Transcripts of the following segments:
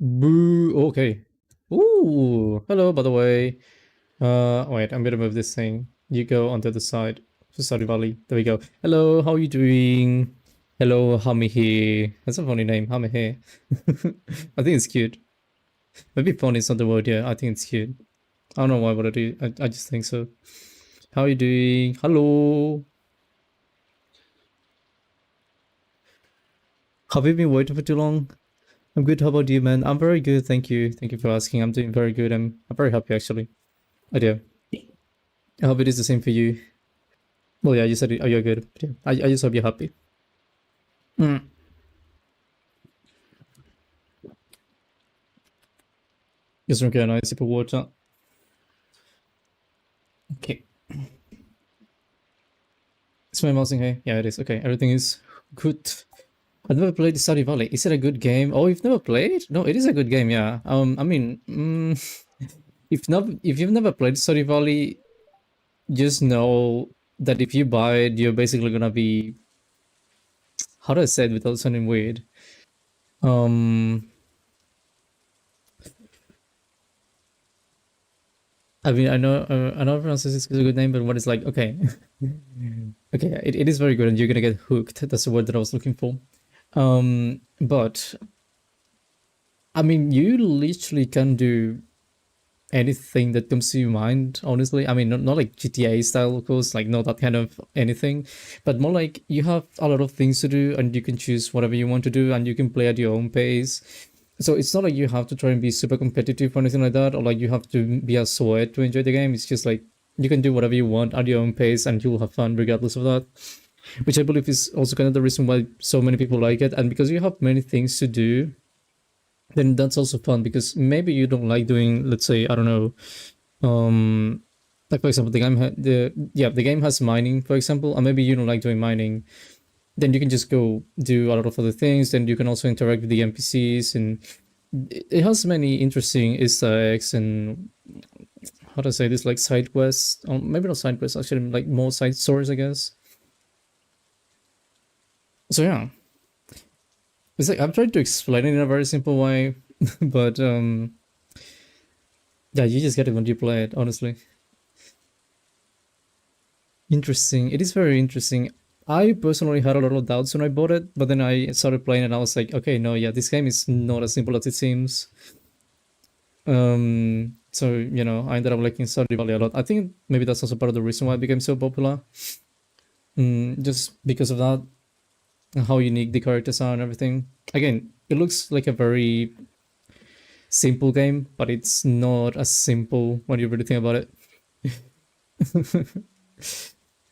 Boo. Okay. Ooh. Hello, by the way. Wait, I'm gonna move this thing. You go onto the side. Stardew Valley. There we go. Hello, how are you doing? Hello, Hamihi. That's a funny name, Hamihi. I think it's cute. Maybe funny is not the word, yeah. I think it's cute. I don't know why, but I just think so. How are you doing? Hello. Have you been waiting for too long? I'm good. How about you, man? I'm very good. Thank you. Thank you for asking. I'm doing very good. I'm very happy, actually. I do. I hope it is the same for you. Well, yeah, you said it. Oh, you're good. Yeah. I just hope you're happy. Mm. Just drink a nice sip of water. Okay. Is my mouse in here? Yeah, it is. Okay, everything is good. I've never played Stardew Valley. Is it a good game? Oh, you've never played? No, it is a good game. Yeah. I mean, if you've never played Stardew Valley, just know that if you buy it, you're basically gonna be, how do I say it without sounding weird? Um, I mean, I know everyone says it's a good name, but what is like, okay, okay, it is very good, and you're gonna get hooked. That's the word that I was looking for. But I mean, you literally can do anything that comes to your mind, honestly. I mean, not like GTA style, of course, like not that kind of anything, but more like you have a lot of things to do and you can choose whatever you want to do and you can play at your own pace. So it's not like you have to try and be super competitive or anything like that, or like you have to be a sweat to enjoy the game. It's just like you can do whatever you want at your own pace and you'll have fun regardless of that. Which I believe is also kind of the reason why so many people like it. And because you have many things to do, then that's also fun because maybe you don't like doing, let's say, I don't know, like for example, the game has mining, for example, and maybe you don't like doing mining. Then you can just go do a lot of other things. Then you can also interact with the NPCs, and it has many interesting Easter eggs and how to say this, like side quests. Maybe not side quests, actually, like more side stories, I guess. So yeah, it's like I'm trying to explain it in a very simple way, but yeah, you just get it when you play it, honestly. Interesting. It is very interesting. I personally had a lot of doubts when I bought it, but then I started playing and I was like, okay, no, yeah, this game is not as simple as it seems. So I ended up liking Stardew Valley a lot. I think maybe that's also part of the reason why it became so popular. Just because of that, and how unique the characters are and everything. Again, it looks like a very simple game, but it's not as simple when you really think about it.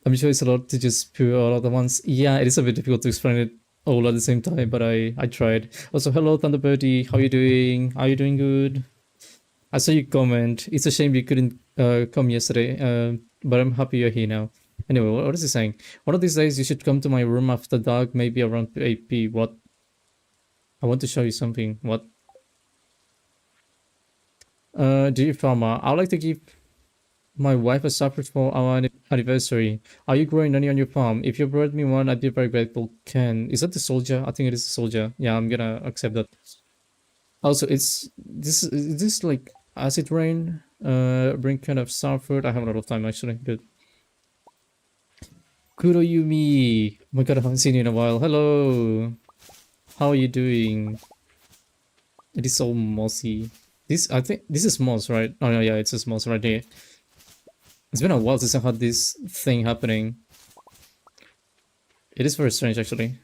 I'm sure it's a lot to just put all at once. Yeah, it is a bit difficult to explain it all at the same time, but I tried. Also, hello Thunderbirdie, how you doing? Are you doing good? I saw your comment. It's a shame you couldn't come yesterday, but I'm happy you're here now. Anyway, what is he saying? One of these days you should come to my room after dark, maybe around 8 p. What? I want to show you something. What? Dear farmer, I'd like to give my wife a surprise for our anniversary. Are you growing any on your farm? If you brought me one, I'd be very grateful. Ken, is that the soldier? I think it is the soldier. Yeah, I'm gonna accept that. Also, it's this like acid rain? Bring kind of star fruit. I have a lot of time actually. Good. Kuroyumi. Oh my god, I haven't seen you in a while. Hello. How are you doing? It is so mossy. I think this is moss, right? Oh no, yeah, it's just moss right here. It's been a while since I had this thing happening. It is very strange, actually.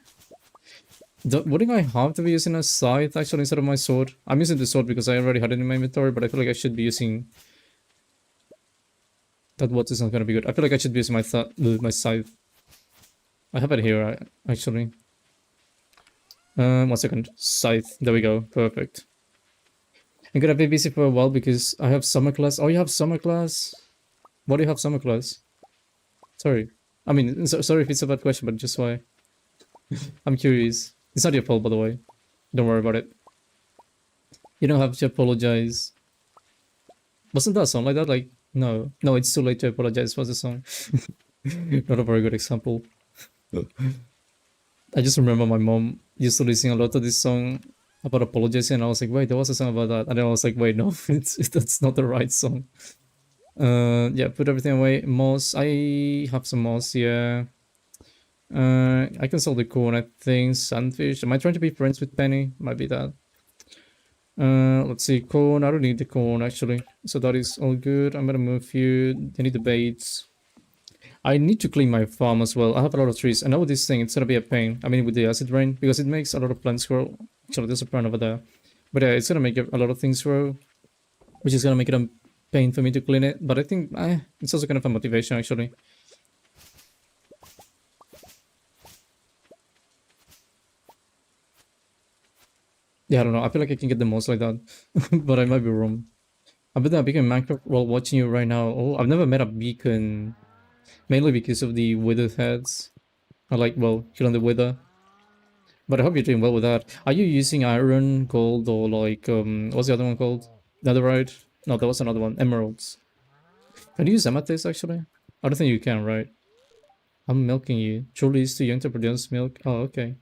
Wouldn't I have to be using a scythe, actually, instead of my sword? I'm using the sword because I already had it in my inventory, but I feel like I should be using... That what is not gonna be good. I feel like I should be using my scythe. I have it here, actually. 1 second. Scythe. There we go. Perfect. I'm gonna be busy for a while because I have summer class. Oh, you have summer class? Why do you have summer class? Sorry. I mean, sorry if it's a bad question, but just why? I'm curious. It's not your fault, by the way. Don't worry about it. You don't have to apologize. Wasn't that a song like that? Like, no. No, it's too late to apologize. Was the song? Not a very good example. I just remember my mom used to listen a lot to this song about apologizing, and I was like, wait, there was a song about that, and then I was like, wait, no, that's not the right song. Yeah, put everything away. Moss, I have some moss, yeah. I can sell the corn, I think. Sunfish. Am I trying to be friends with Penny? Might be that. Let's see, corn. I don't need the corn actually, so that is all good. I'm gonna move you. I need the baits. I need to clean my farm as well. I have a lot of trees. I know this thing, it's gonna be a pain. I mean, with the acid rain, because it makes a lot of plants grow. Actually, there's a plant over there. But yeah, it's gonna make a lot of things grow, which is gonna make it a pain for me to clean it. But I think it's also kind of a motivation actually. Yeah, I don't know. I feel like I can get the most like that, but I might be wrong. I bet that beacon in Minecraft while watching you right now. Oh, I've never met a beacon, mainly because of the withered heads. I like, well, killing the wither. But I hope you're doing well with that. Are you using iron, gold, or like, what's the other one called? Netherite? No, that was another one. Emeralds. Can you use amethyst actually? I don't think you can, right? I'm milking you. Truly is too young to produce milk. Oh, okay.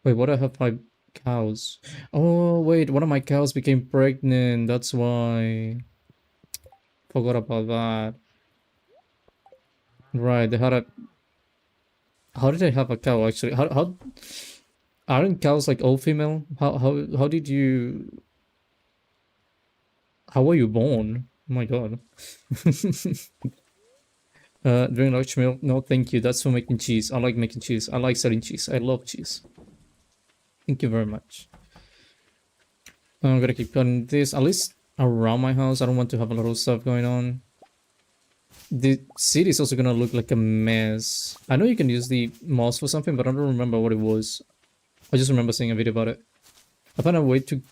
Wait, what? I have my cows. Oh, wait, one of my cows became pregnant. That's why. Forgot about that. Right, they had a. How did they have a cow actually? How aren't cows like all female? How did you? How were you born? Oh my god. Drink large milk? No, thank you. That's for making cheese. I like making cheese. I like selling cheese. I love cheese. Thank you very much. I'm gonna keep cutting this at least around my house. I don't want to have a lot of stuff going on. The city is also gonna look like a mess. I know you can use the moss for something, but I don't remember what it was. I just remember seeing a video about it. I found a way to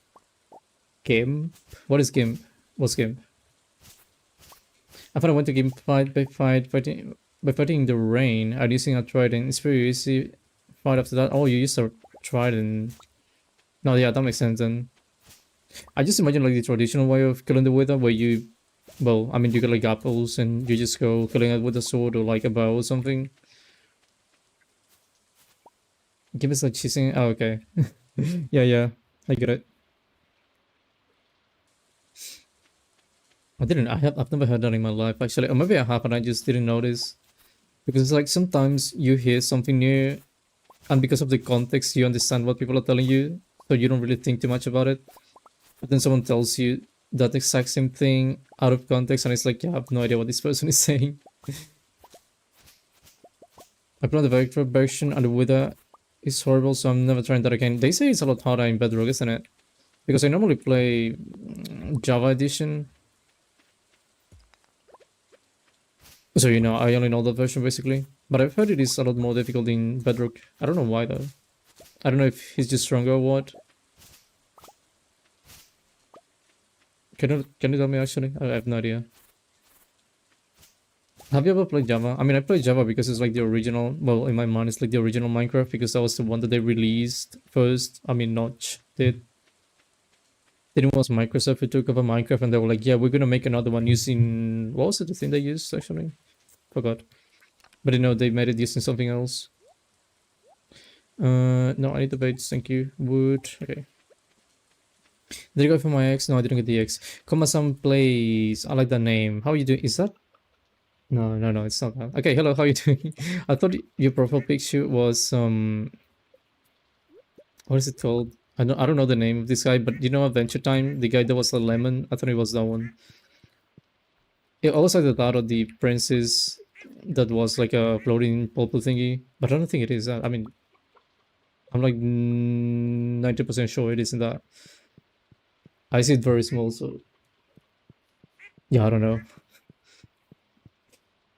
game. What is game? What's game? I found a way to game fighting the rain and using a trident. It's very easy. Fight after that. Oh, you use a trident. No, yeah, that makes sense then. I just imagine like the traditional way of killing the wither, where you, well, I mean, you get like apples and you just go killing it with a sword or like a bow or something. Give us like cheesing. Oh, okay. Yeah, I get it. I've never heard that in my life actually, or maybe I have and I just didn't notice. Because it's like sometimes you hear something new, and because of the context, you understand what people are telling you, so you don't really think too much about it. But then someone tells you that exact same thing out of context, and it's like, you have no idea what this person is saying. I played the Vector version, and the weather is horrible, so I'm never trying that again. They say it's a lot harder in Bedrock, isn't it? Because I normally play Java edition. So, you know, I only know that version basically. But I've heard it is a lot more difficult in Bedrock. I don't know why though. I don't know if he's just stronger or what. Can you tell me actually? I have no idea. Have you ever played Java? I mean, I played Java because it's like the original. Well, in my mind, it's like the original Minecraft because that was the one that they released first. I mean, Notch did. Then it was Microsoft who took over Minecraft and they were like, yeah, we're gonna make another one using. What was it? The thing they used actually? Forgot. But you know, they made it using something else. No, I need the baits. Thank you. Wood. Okay. Did I go for my X? No, I didn't get the X. Koma-san plays. I like that name. How are you doing? Is that? No, it's not that. Okay, hello, how are you doing? I thought your profile picture was what is it called? I don't know the name of this guy, but you know Adventure Time, the guy that was a lemon. I thought it was that one. It also had that of the princess that was like a floating purple thingy, but I don't think it is that. I mean, I'm like 90% sure it isn't that. I see it very small, so yeah, I don't know.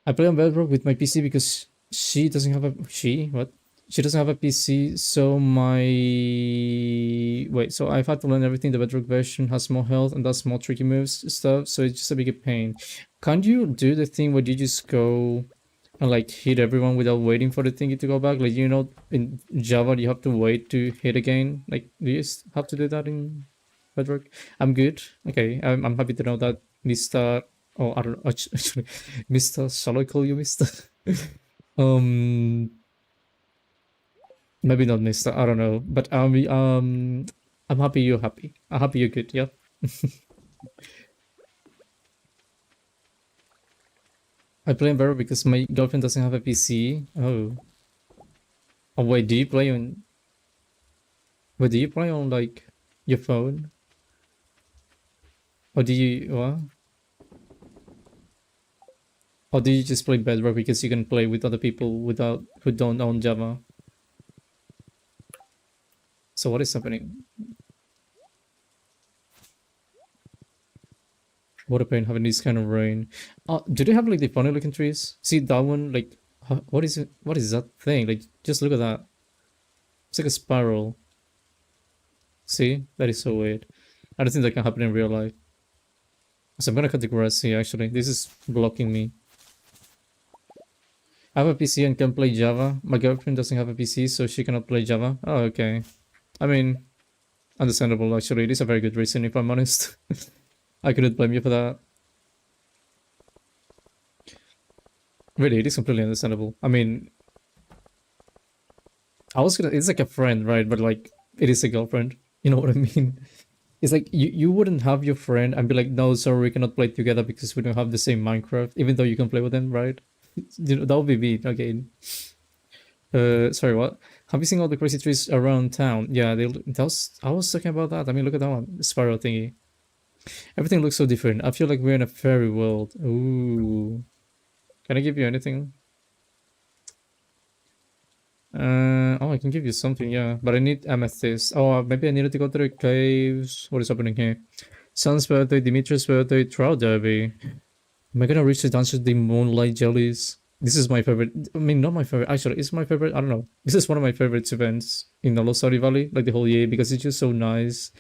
I play on Bedrock with my PC because she doesn't have a what? She doesn't have a PC, so my wait. So I've had to learn everything. The Bedrock version has more health and does more tricky moves stuff. So it's just a bigger pain. Can't you do the thing where you just go and like hit everyone without waiting for the thingy to go back? Like, you know, in Java you have to wait to hit again. Like, do you have to do that in Bedrock? I'm good. Okay, I'm happy to know that Mr. Oh, I don't know. Actually, Mr. Shall I call you Mr.? um, Maybe not Mister. I don't know, but I'm happy you're happy. I'm happy you're good. Yeah. I play better because my girlfriend doesn't have a PC. Oh. Oh wait, do you play on? Wait, do you play on like your phone, or do you what? Or do you just play better because you can play with other people without who don't own Java? So what is happening? What a pain having this kind of rain. Do they have like the funny looking trees? See that one? Like, what is it? What is that thing? Like, just look at that. It's like a spiral. See, that is so weird. I don't think that can happen in real life. So I'm gonna cut the grass here. Actually, this is blocking me. I have a PC and can play Java. My girlfriend doesn't have a PC, so she cannot play Java. Oh, okay. I mean, understandable. Actually, it is a very good reason, if I'm honest. I couldn't blame you for that. Really, it is completely understandable. I mean, I was gonna. It's like a friend, right? But like, it is a girlfriend. You know what I mean? It's like you wouldn't have your friend and be like, no, sorry, we cannot play together because we don't have the same Minecraft, even though you can play with them, right? You know, that would be me. Okay. Sorry, what? Have you seen all the crazy trees around town? Yeah, I was talking about that. I mean, look at that one, spiral thingy. Everything looks so different. I feel like we're in a fairy world. Ooh. Can I give you anything? Oh, I can give you something, yeah. But I need amethyst. Oh, maybe I needed to go to the caves. What is happening here? Sun's birthday, Dimitri's birthday, Trout Derby. Am I gonna reach the dance with the moonlight jellies? This is my favorite. I mean, not my favorite. Actually, it's my favorite. I don't know. This is one of my favorite events in the Stardew Valley, like the whole year, because it's just so nice.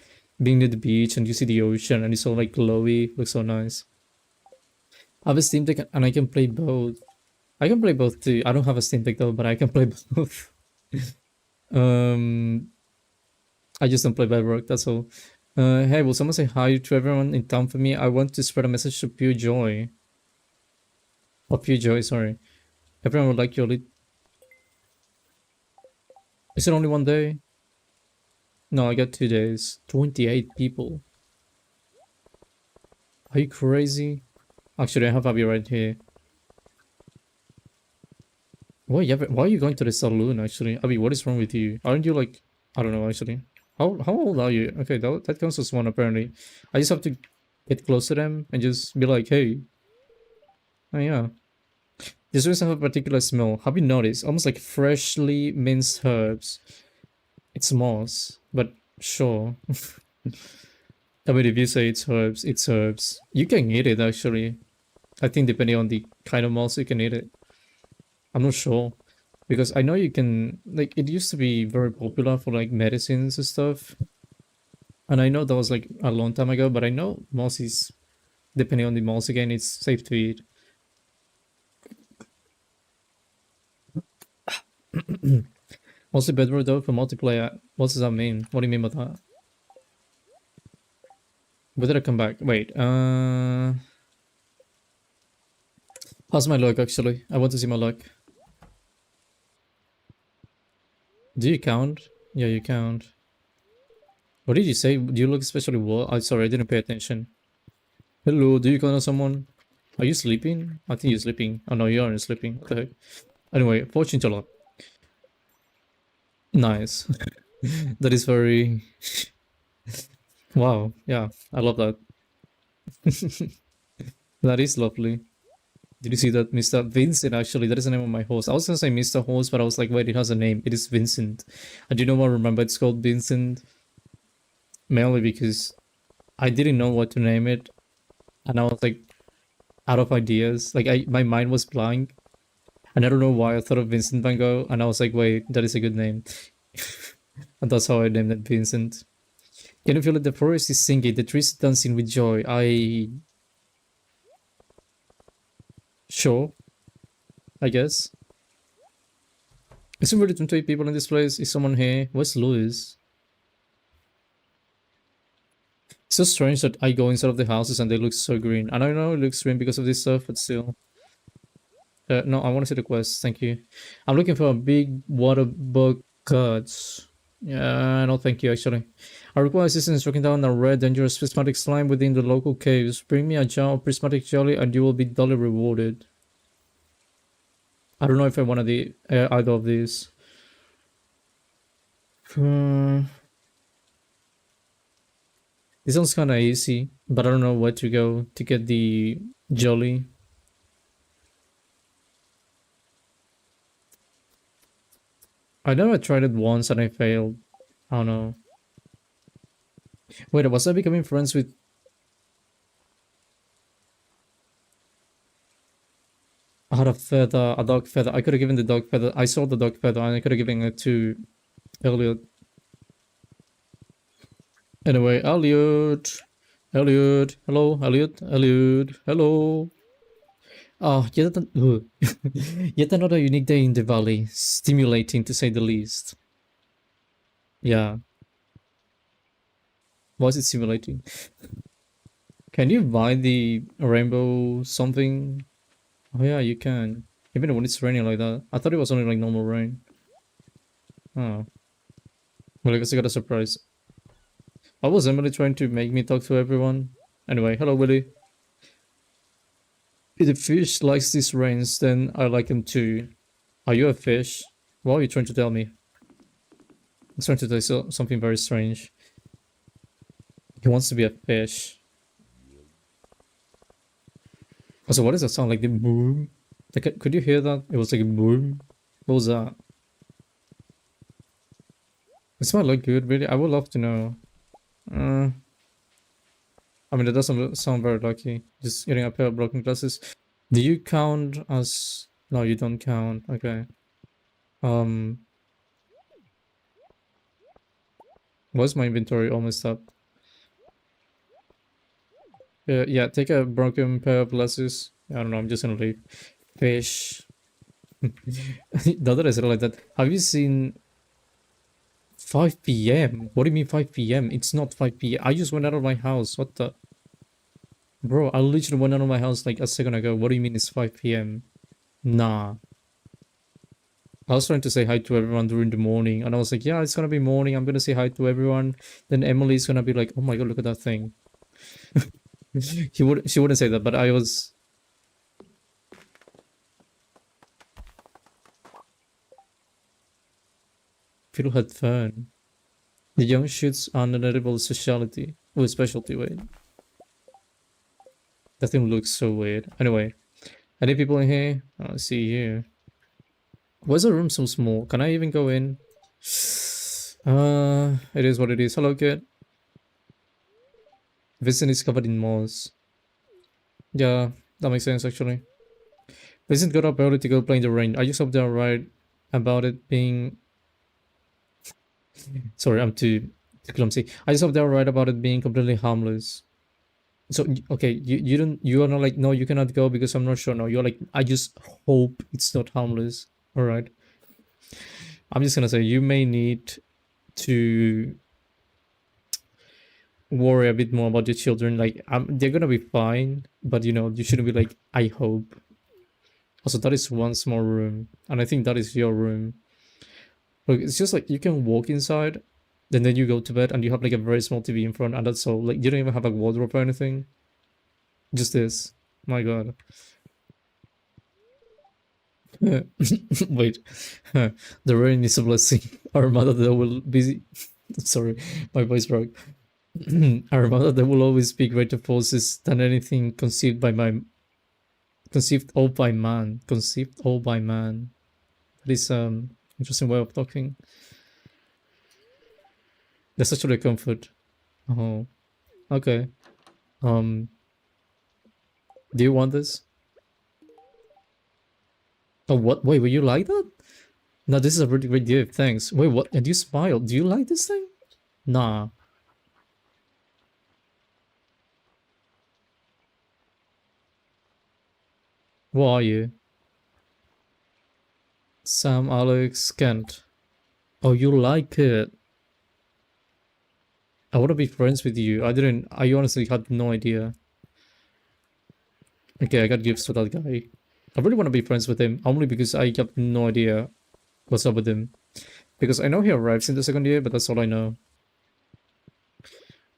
Being near the beach and you see the ocean and it's all like glowy, looks so nice. I have a Steam Deck and I can play both. I can play both too. I don't have a Steam Deck though, but I can play both. um, I just don't play Bedrock. That's all. Hey, will someone say hi to everyone in town for me? I want to spread a message to Pure Joy. Oh, Pure Joy, sorry. Everyone would like your lead. Is it only one day? No, I got 2 days. 28 people. Are you crazy? Actually, I have Abby right here. Why are you going to the saloon, actually? Abby, what is wrong with you? Aren't you like... I don't know, actually. How old are you? Okay, that counts as one, apparently. I just have to get close to them and just be like, hey. Oh, yeah. This doesn't have a particular smell. Have you noticed? Almost like freshly minced herbs. It's moss, but sure. I mean, if you say it's herbs, it's herbs. You can eat it, actually. I think depending on the kind of moss, you can eat it. I'm not sure. Because I know you can... Like, it used to be very popular for, like, medicines and stuff. And I know that was, like, a long time ago, but I know moss is... Depending on the moss, again, it's safe to eat. Mostly bedrock though for multiplayer. What does that mean? What do you mean by that? Where did I come back? Wait, how's my luck actually? I want to see my luck. Do you count? Yeah, you count. What did you say? Do you look especially what? I'm sorry, I didn't pay attention. Hello, do you count someone? Are you sleeping? I think you're sleeping. Oh no, you aren't sleeping. What the heck? Anyway, fortune teller. Nice. That is very... Wow, yeah, I love that. That is lovely. Did you see that? Mr. Vincent, actually, that is the name of my horse. I was gonna say Mr. Horse, but I was like, wait, it has a name. It is Vincent. And do you know what? Remember, it's called Vincent. Mainly because I didn't know what to name it. And I was like, out of ideas. Like, my mind was blank. And I don't know why I thought of Vincent Van Gogh. And I was like, wait, that is a good name. And that's how I named it Vincent. Can you feel it? The forest is singing, the trees dancing with joy. Sure, I guess. Is it really 28 people in this place? Is someone here? Where's Louis? It's so strange that I go inside of the houses and they look so green. And I know it looks green because of this stuff, but still. No, I want to see the quest. Thank you. I'm looking for a big water bug Gods. Yeah, no thank you actually. I require assistance tracking down a rare dangerous prismatic slime within the local caves. Bring me a jar of prismatic jelly and you will be duly rewarded. I don't know if I want either of these. Hmm. This sounds kind of easy, but I don't know where to go to get the jelly. I know I tried it once and I failed. I don't know. Wait, was I becoming friends with... I had a feather, a dog feather. I could have given the dog feather. I saw the dog feather and I could have given it to Elliot. Anyway, Elliot. Elliot. Hello, Elliot. Elliot. Hello. Oh, yet another unique day in the valley. Stimulating to say the least. Yeah. Why is it stimulating? Can you buy the rainbow something? Oh yeah, you can. Even when it's raining like that. I thought it was only like normal rain. Oh. Well, I guess I got a surprise. Why was Emily trying to make me talk to everyone? Anyway, hello Willy. If the fish likes these rains, then I like them too. Are you a fish? What are you trying to tell me? I'm trying to tell you something very strange. He wants to be a fish. Also, what does that sound like? The boom? Like, could you hear that? It was like a boom. What was that? This might look good, really. I would love to know. I mean, it doesn't sound very lucky. Just getting a pair of broken glasses. Do you count as... No, you don't count. Okay. Um, what's my inventory almost up? Yeah, take a broken pair of glasses. I don't know, I'm just gonna leave. Fish. Now that I said it like that, have you seen 5 p.m.? What do you mean 5 p.m.? It's not 5 p.m. I just went out of my house. What the... Bro, I literally went out of my house like a second ago. What do you mean it's 5 p.m.? Nah. I was trying to say hi to everyone during the morning, and I was like, yeah, it's gonna be morning. I'm gonna say hi to everyone. Then Emily's gonna be like, oh my god, look at that thing. She wouldn't say that, but I was... Fiddle had fun. The young shoots are an edible specialty. Oh, specialty, wait. That thing looks so weird. Anyway, any people in here? Oh, let's see here. Why is the room so small? Can I even go in? It is what it is. Hello, kid. Vincent is covered in moss. Yeah, that makes sense actually. Vincent got up early to go play in the rain. I just hope they're right about it being... Sorry, I'm too clumsy. I just hope they're right about it being completely harmless. So okay, you are not like, no, you cannot go because I'm not sure. No, you're like, I just hope it's not harmless. All right. I'm just gonna say you may need to worry a bit more about your children. Like, they're gonna be fine, but you know, you shouldn't be like, I hope. Also, that is one small room, and I think that is your room. Look, it's just like you can walk inside, then you go to bed, and you have like a very small TV in front, and that's all. Like, you don't even have a wardrobe or anything. Just this. My God. Wait. The rain is a blessing. Our mother that will be... Sorry, my voice broke. Our mother that will always speak greater forces than anything conceived by my... Conceived all by man. Conceived all by man. That is interesting way of talking. That's actually a comfort. Oh. Okay. Um do you want this? Oh, what? Wait, were you like that? No, this is a really great gift. Thanks. Wait, what? And you smiled. Do you like this thing? Nah. What are you? Sam, Alex, Kent. Oh, you like it. I want to be friends with you. I honestly had no idea. Okay, I got gifts for that guy. I really want to be friends with him, only because I have no idea what's up with him. Because I know he arrives in the second year, but that's all I know.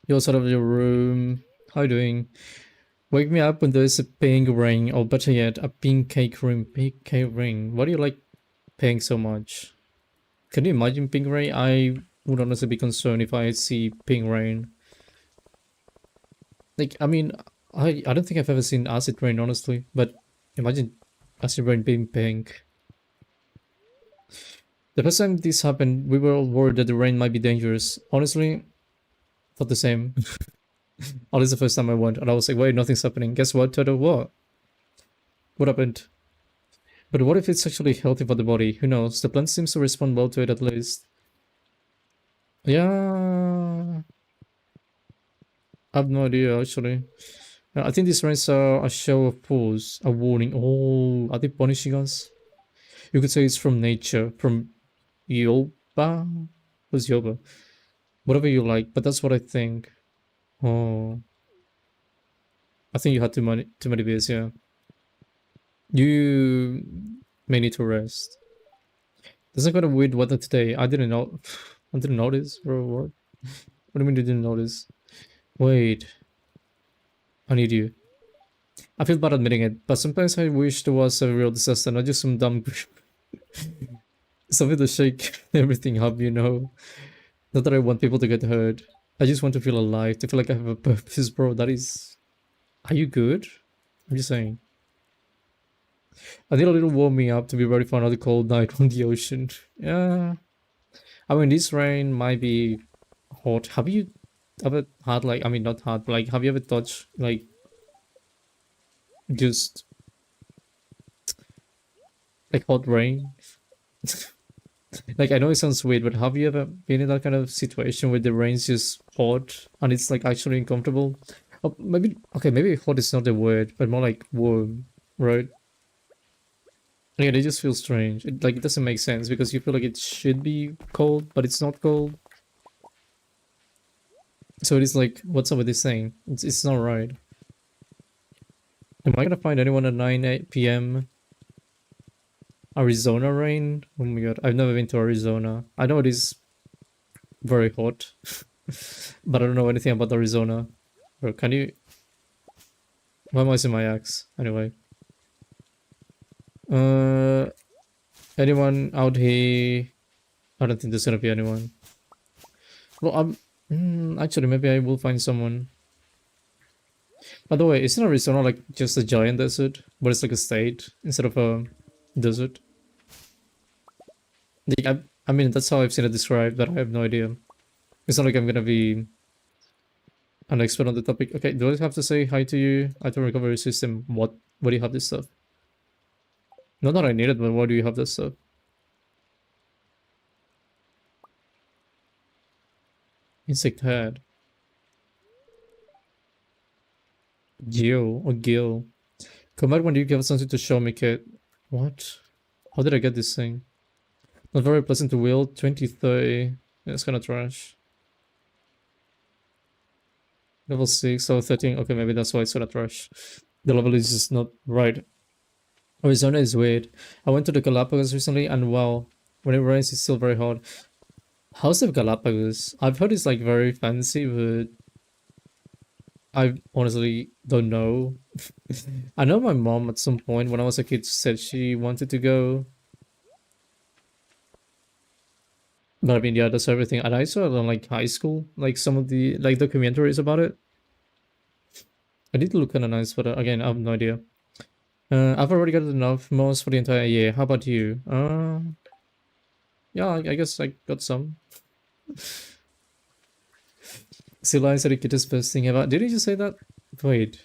You're outside of your room. How you doing? Wake me up when there's a pink ring, or better yet, a pink cake ring. Pink cake ring. Why do you like pink so much? Can you imagine pink rain? I would honestly be concerned if I see pink rain. Like, I mean, I don't think I've ever seen acid rain, honestly, but imagine acid rain being pink. The first time this happened, we were all worried that the rain might be dangerous. Honestly, thought the same. At least the first time I went, and I was like, wait, nothing's happening. Guess what, Toto? What? What happened? But what if it's actually healthy for the body? Who knows? The plant seems to respond well to it at least. Yeah, I have no idea actually. I think these rains are a show of force, a warning. Oh, are they punishing us? You could say it's from nature, from Yoba? Who's Yoba? Whatever you like, but that's what I think. Oh, I think you had too many beers, yeah. You may need to rest. There's a kind of weird weather today. I didn't know. I didn't notice. Bro, what? What do you mean you didn't notice? Wait, I need you. I feel bad admitting it, but sometimes I wish there was a real disaster, not just some dumb something to shake everything up, you know? Not that I want people to get hurt. I just want to feel alive, to feel like I have a purpose, bro. That is... Are you good? I'm just saying. I need a little warming up to be ready for another cold night on the ocean. Yeah. I mean, this rain might be hot. Have you ever had, like, I mean, not hot, but, like, have you ever touched, like, just, like, hot rain? Like, I know it sounds weird, but have you ever been in that kind of situation where the rain's just hot and it's, like, actually uncomfortable? Oh, maybe, okay, maybe hot is not the word, but more like warm, right? Yeah, they just feel strange. Like, it doesn't make sense because you feel like it should be cold, but it's not cold. So it is like, what's up with this thing? It's not right. Am I gonna find anyone at 9 p.m.? Arizona rain? Oh my god, I've never been to Arizona. I know it is very hot, but I don't know anything about Arizona. Bro, can you... Why am I using my axe? Anyway. Anyone out here? I don't think there's gonna be anyone. Well, actually, maybe I will find someone. By the way, isn't Arizona like just a giant desert? But it's like a state instead of a desert? I mean, that's how I've seen it described, but I have no idea. It's not like I'm gonna be an expert on the topic. Okay, do I have to say hi to you? Item recovery system. What? What do you have this stuff? Not that I need it, but why do you have this stuff? Insect head. Gil or Gil. Come back when you give something to show me, kid. What? How did I get this thing? Not very pleasant to wield. 2030. Yeah, it's kind of trash. Level 6, level 13. Okay, maybe that's why it's kind of trash. The level is just not right. Arizona is weird. I went to the Galapagos recently and wow, when it rains it's still very hot. How's the Galapagos? I've heard it's like very fancy, but I honestly don't know. I know my mom at some point when I was a kid said she wanted to go. But I mean, yeah, that's everything. And I saw it on like high school, like some of the like documentaries about it. I did look kind of nice, but again, I have no idea. I've already got enough moss for the entire year. How about you? Yeah, I guess I got some. Sila said the cutest best thing ever. Did he just say that? Wait.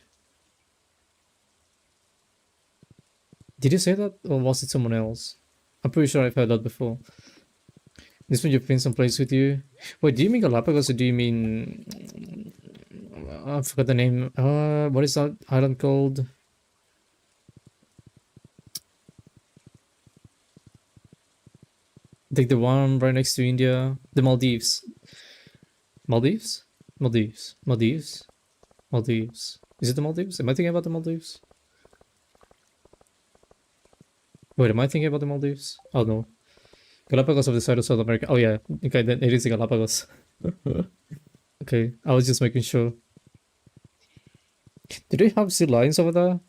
Did you say that? Or was it someone else? I'm pretty sure I've heard that before. This one you've been someplace with you? Wait, do you mean Galapagos or do you mean... I forgot the name. What is that island called? Like the one right next to India? The Maldives. Maldives? Maldives. Maldives? Maldives. Is it the Maldives? Am I thinking about the Maldives? Wait, am I thinking about the Maldives? Oh no. Galapagos of the side of South America. Oh yeah, okay, then it is a Galapagos. Okay, I was just making sure. Do they have sea lions over there?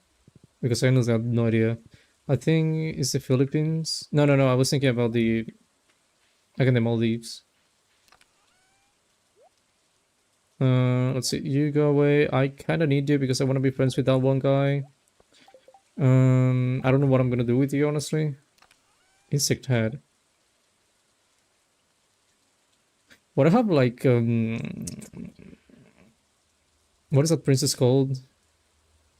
Because I honestly have no idea. I think it's the Philippines. No, no, no. I was thinking about the like in the Maldives. Let's see. You go away. I kind of need you because I want to be friends with that one guy. I don't know what I'm gonna do with you, honestly. Insect head. What I have like what is that princess called?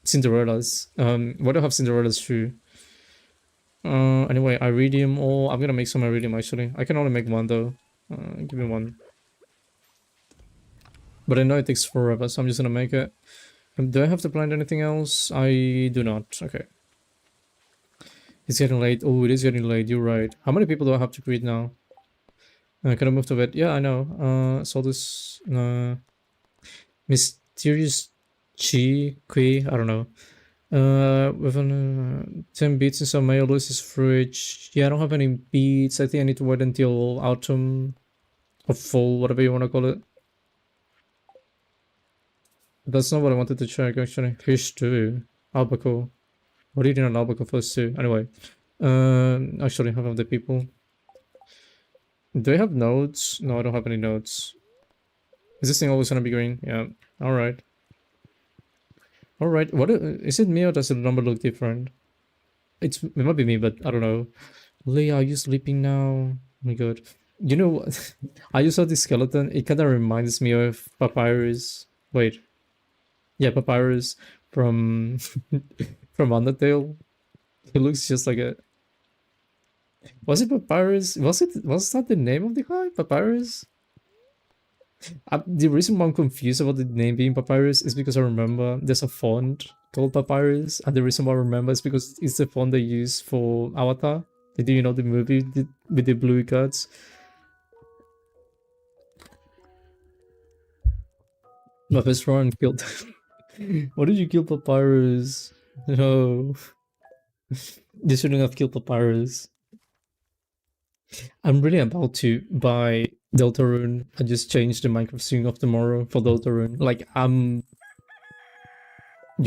Cinderella's. What do I have Cinderella's shoe? Anyway, iridium ore. I'm gonna make some iridium actually. I can only make one though. Give me one. But I know it takes forever, so I'm just gonna make it. Do I have to plant anything else? I do not. Okay. It's getting late. Oh, it is getting late. You're right. How many people do I have to greet now? Can I move to bed? Yeah, I know. So this mysterious Kui. I don't know. With 10 beets and some mayo, Lewis's fridge. Yeah, I don't have any beets. I think I need to wait until autumn or fall, whatever you want to call it. That's not what I wanted to check actually. Fish too. Albacore. What are you doing on albacore first too? Anyway. Actually, half of the people. Do I have nodes? No, I don't have any nodes. Is this thing always gonna be green? Yeah. Alright. Alright. What is it me or does the number look different? It might be me, but I don't know. Leah, are you sleeping now? Oh my god. You know what? I just saw this skeleton. It kind of reminds me of Papyrus. Wait. Yeah, Papyrus from from Undertale. It looks just like a. Was it Papyrus? Was that the name of the guy? Papyrus? The reason why I'm confused about the name being Papyrus is because I remember there's a font called Papyrus, and the reason why I remember is because it's the font they use for Avatar. Do you know the movie with the blue cards? My best friend killed. Why did you kill Papyrus? No. You shouldn't have killed Papyrus. I'm really about to buy Deltarune and just change the Minecraft string of tomorrow for Deltarune. Like, you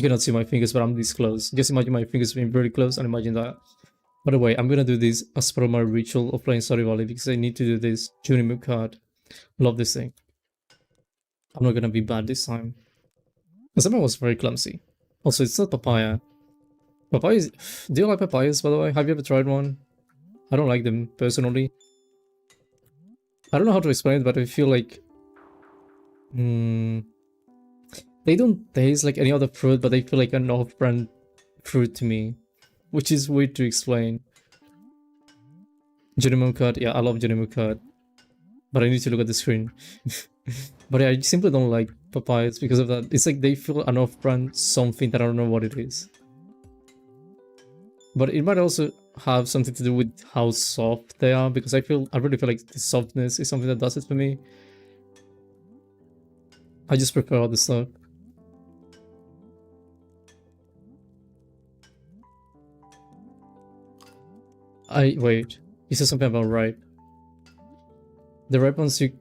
cannot see my fingers, but I'm this close. Just imagine my fingers being very close and imagine that. By the way, I'm gonna do this as part of my ritual of playing Stardew Valley because I need to do this Junimug card. Love this thing. I'm not gonna be bad this time. Someone was very clumsy. Also, it's not papaya. Papayas. Do you like papayas, by the way? Have you ever tried one? I don't like them, personally. I don't know how to explain it, but I feel like... they don't taste like any other fruit, but they feel like an off-brand fruit to me. Which is weird to explain. Junimug card. Yeah, I love Junimug card. But I need to look at the screen. But yeah, I simply don't like papayas because of that. It's like they feel an off-brand something that I don't know what it is. But it might also have something to do with how soft they are, because I really feel like the softness is something that does it for me. I just prefer other stuff. Wait, you said something about ripe. The ripe ones you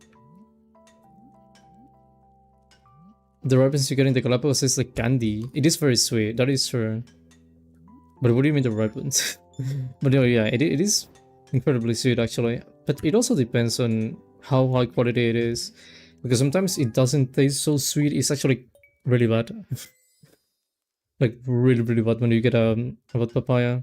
get in the Galapagos is like candy. It is very sweet, that is true. But what do you mean the ripe ones? But no, yeah, it is incredibly sweet actually. But it also depends on how high quality it is. Because sometimes it doesn't taste so sweet, it's actually really bad. Like really, really bad when you get about papaya.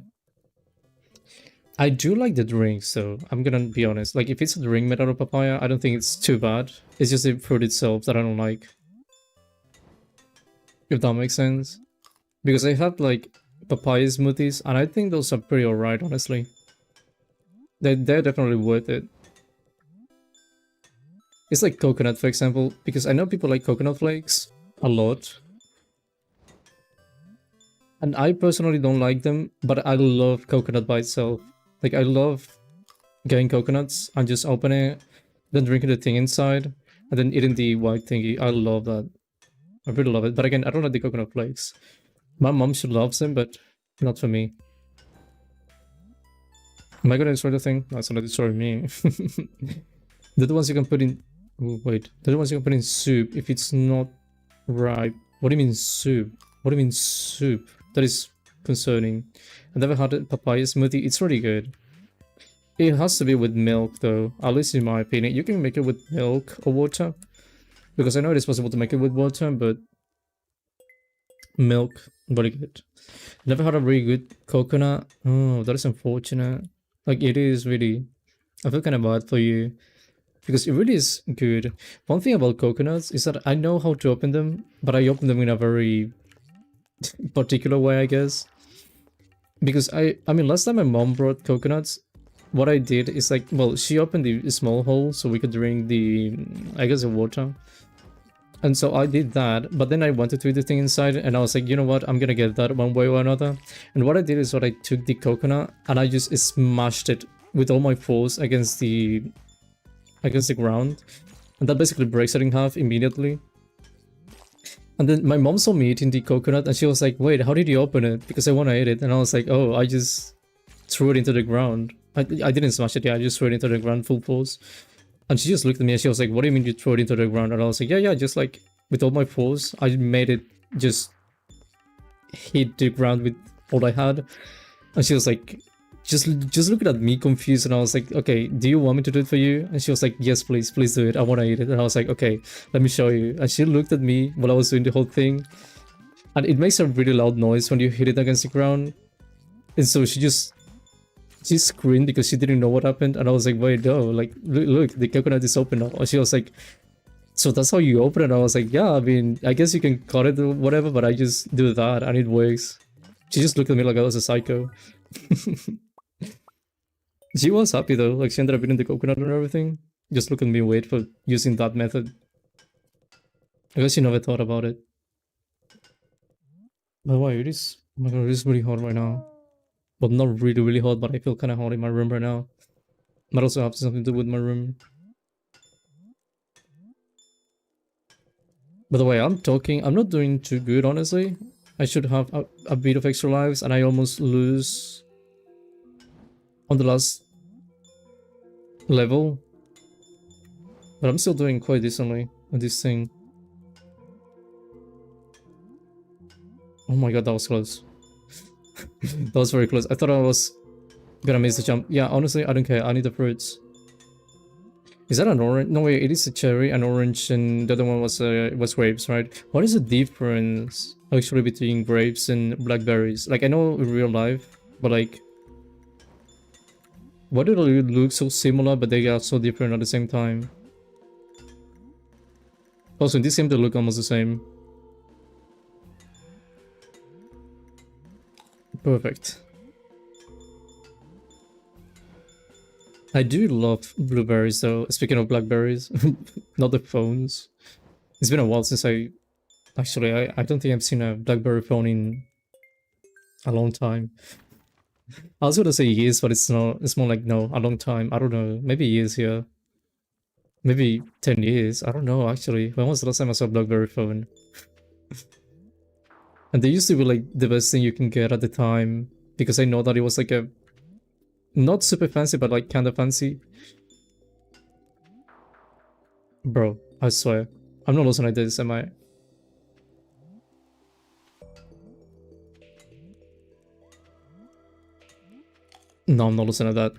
I do like the drink, so I'm gonna be honest. Like if it's a drink made out of papaya, I don't think it's too bad. It's just the fruit itself that I don't like. If that makes sense. Because I have like papaya smoothies, and I think those are pretty alright, honestly. They're definitely worth it. It's like coconut, for example, because I know people like coconut flakes a lot. And I personally don't like them, but I love coconut by itself. Like, I love getting coconuts and just opening it, then drinking the thing inside, and then eating the white thingy. I love that. I really love it. But again, I don't like the coconut flakes. My mom, she loves them, but not for me. Am I gonna destroy the thing? No, it's gonna destroy me. They're the ones you can put in. Oh, wait. They're the ones you can put in soup if it's not ripe. What do you mean soup? What do you mean soup? That is concerning. I've never had a papaya smoothie. It's really good. It has to be with milk though, at least in my opinion. You can make it with milk or water. Because I know it is possible to make it with water, but milk, very good. Never had a really good coconut. Oh, that is unfortunate. Like, it is really... I feel kind of bad for you. Because it really is good. One thing about coconuts is that I know how to open them, but I open them in a very particular way, I guess. Because I mean, last time my mom brought coconuts, what I did is like, well, she opened the small hole so we could drink the, I guess, the water. And so I did that, but then I wanted to eat the thing inside, and I was like, you know what, I'm gonna get that one way or another. And what I did is what I took the coconut and I just smashed it with all my force against the ground, and that basically breaks it in half immediately. And then my mom saw me eating the coconut and she was like, wait, how did you open it? Because I want to eat it. And I was like, oh, I just threw it into the ground. I didn't smash it, yeah, I just threw it into the ground full force. And she just looked at me and she was like, what do you mean you throw it into the ground? And I was like, yeah, just like with all my force, I made it just hit the ground with all I had. And she was like, just looking at me confused. And I was like, okay, do you want me to do it for you? And she was like, yes, please do it. I want to eat it. And I was like, okay, let me show you. And she looked at me while I was doing the whole thing. And it makes a really loud noise when you hit it against the ground. And so she screamed because she didn't know what happened, and I was like, wait, no, like, look, the coconut is open now. And she was like, so that's how you open it? And I was like, yeah, I mean, I guess you can cut it or whatever, but I just do that and it works. She just looked at me like I was a psycho. She was happy though, like she ended up eating the coconut and everything. Just look at me wait for using that method. I guess she never thought about it. But why, it is, oh my god, it is really hot right now. Well, not really hot, but I feel kind of hot in my room right now. Might also have something to do with my room. By the way, I'm not doing too good, honestly. I should have a bit of extra lives, and I almost lose on the last level. But I'm still doing quite decently on this thing. Oh my god, that was close. That was very close. I thought I was gonna miss the jump. Yeah, honestly, I don't care. I need the fruits. Is that an orange? No, wait, it is a cherry, an orange, and the other one was grapes, right? What is the difference actually between grapes and blackberries? Like, I know in real life, but like, why do they look so similar, but they are so different at the same time? Also, in this game, they look almost the same. Perfect. I do love blueberries though, speaking of blackberries. Not the phones. It's been a while since I don't think I've seen a blackberry phone in a long time. I was gonna say years, but it's not. It's more like, no, a long time. I don't know, maybe years here. Maybe 10 years. I don't know actually. When was the last time I saw a blackberry phone? And they used to be like the best thing you can get at the time, because I know that it was like a not super fancy, but like kinda fancy. Bro, I swear. I'm not losing like this, am I? No, I'm not losing at that.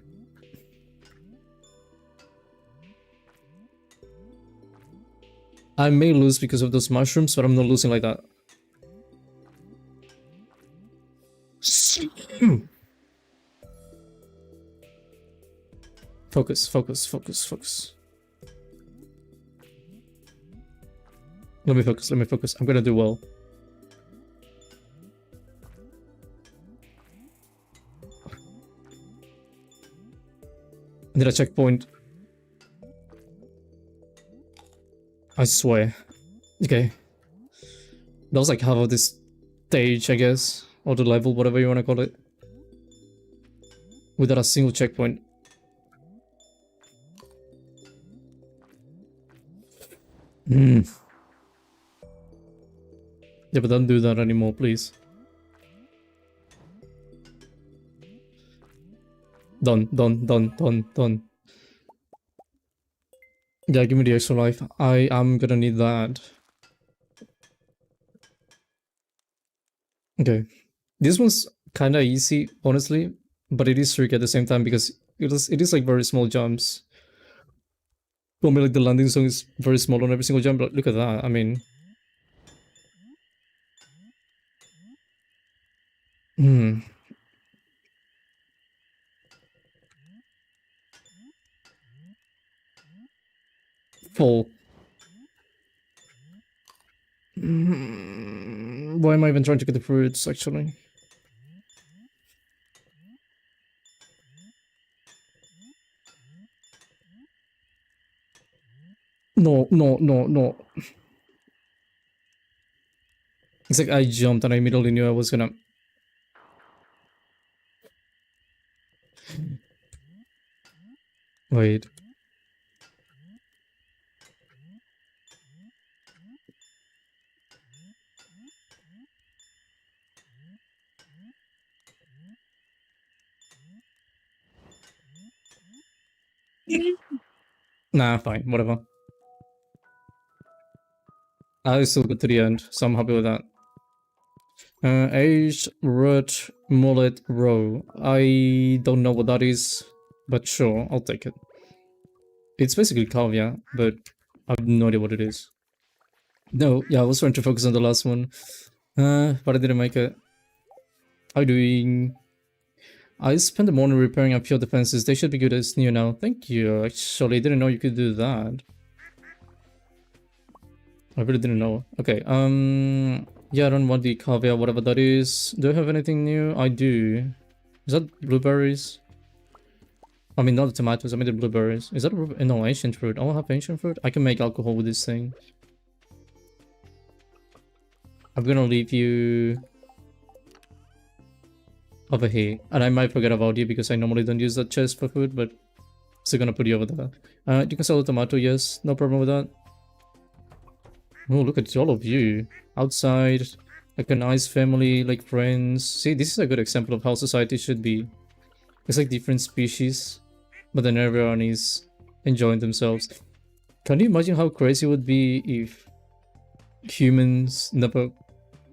I may lose because of those mushrooms, but I'm not losing like that. Focus. Let me focus. I'm gonna do well. I need a checkpoint. I swear. Okay. That was like half of this stage, I guess. Or the level, whatever you wanna call it. Without a single checkpoint. Yeah, but don't do that anymore, please. Done, done, done, done, done. Yeah, give me the extra life. I am gonna need that. Okay. This one's kinda easy, honestly, but it is tricky at the same time because it is like very small jumps. For me, like the landing zone is very small on every single jump, but look at that. I mean, hmm. Fall. Why am I even trying to get the fruits, actually? No, no, no, no. It's like I jumped and I immediately knew I was gonna... Wait. Nah, fine, whatever. I still got to the end, so I'm happy with that. Aged root mullet row. I don't know what that is, but sure, I'll take it. It's basically caviar, but I have no idea what it is. No, yeah, I was trying to focus on the last one, but I didn't make it. How are you doing? I spent the morning repairing a few defenses. They should be good as new now. Thank you. Actually, I didn't know you could do that. I really didn't know. Okay, yeah, I don't want the caviar, whatever that is. Do I have anything new? I do. Is that blueberries? I mean, not the tomatoes, I mean the blueberries. Is that a no, ancient fruit. I'll have ancient fruit. I can make alcohol with this thing. I'm gonna leave you over here. And I might forget about you because I normally don't use that chest for food, but still gonna put you over there. You can sell a tomato, yes. No problem with that. Oh, look at all of you. Outside, like a nice family, like friends. See, this is a good example of how society should be. It's like different species, but then everyone is enjoying themselves. Can you imagine how crazy it would be if humans never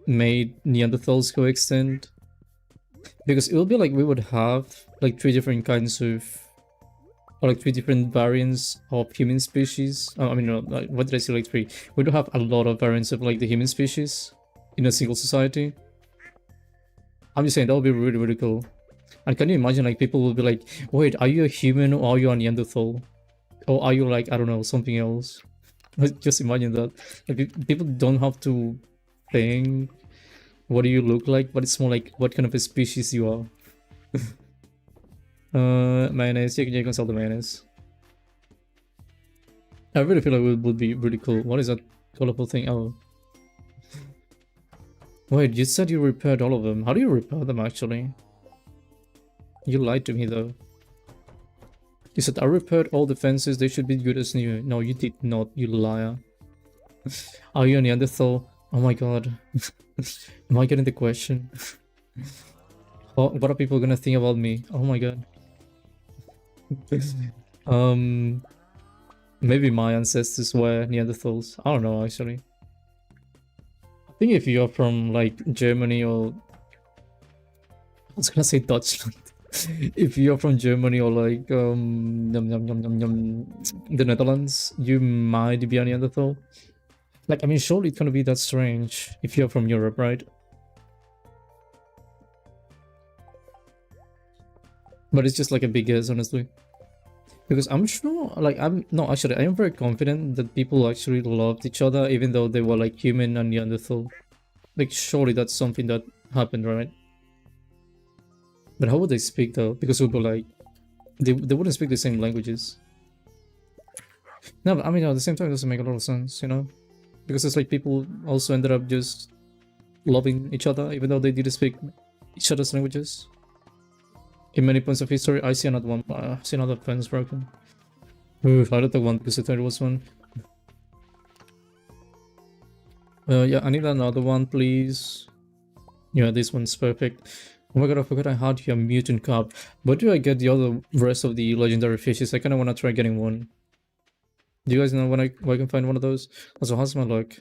made Neanderthals go extinct? Because it would be like we would have like three different kinds of, or like three different variants of human species. I mean, no, like, what did I say? Like three. We do have a lot of variants of like the human species in a single society. I'm just saying that would be really, really cool. And can you imagine like people will be like, wait, are you a human or are you a Neanderthal? Or are you like, I don't know, something else? Just imagine that. Like, people don't have to think what do you look like, but it's more like what kind of a species you are. Mayonnaise, you can sell the mayonnaise. I really feel like it would be really cool. What is that colorful thing? Oh. Wait, you said you repaired all of them. How do you repair them actually? You lied to me though. You said I repaired all the fences, they should be good as new. No, you did not, you liar. Are you a Neanderthal? Oh my god. Am I getting the question? Oh, what are people gonna think about me? Oh my god. Maybe my ancestors were Neanderthals. I don't know actually. I think if you're from like Germany or... I was gonna say Dutchland. If you're from Germany or like the Netherlands, you might be a Neanderthal. Like, I mean, surely it's gonna be that strange if you're from Europe, right? But it's just like a big guess, honestly. Because I'm sure, like, no, actually, I am very confident that people actually loved each other, even though they were like human and Neanderthal. Like, surely that's something that happened, right? But how would they speak though? Because it would be like, they wouldn't speak the same languages. No, but I mean, at the same time, it doesn't make a lot of sense, you know? Because it's like people also ended up just loving each other, even though they didn't speak each other's languages. In many points of history, I see another one. I see another fence broken. Oof, I don't take one because I thought it was one. Yeah, I need another one, please. Yeah, this one's perfect. Oh my god, I forgot I had here mutant carp. Where do I get the other rest of the legendary fishes? I kind of want to try getting one. Do you guys know where I can find one of those? Also, how's my luck?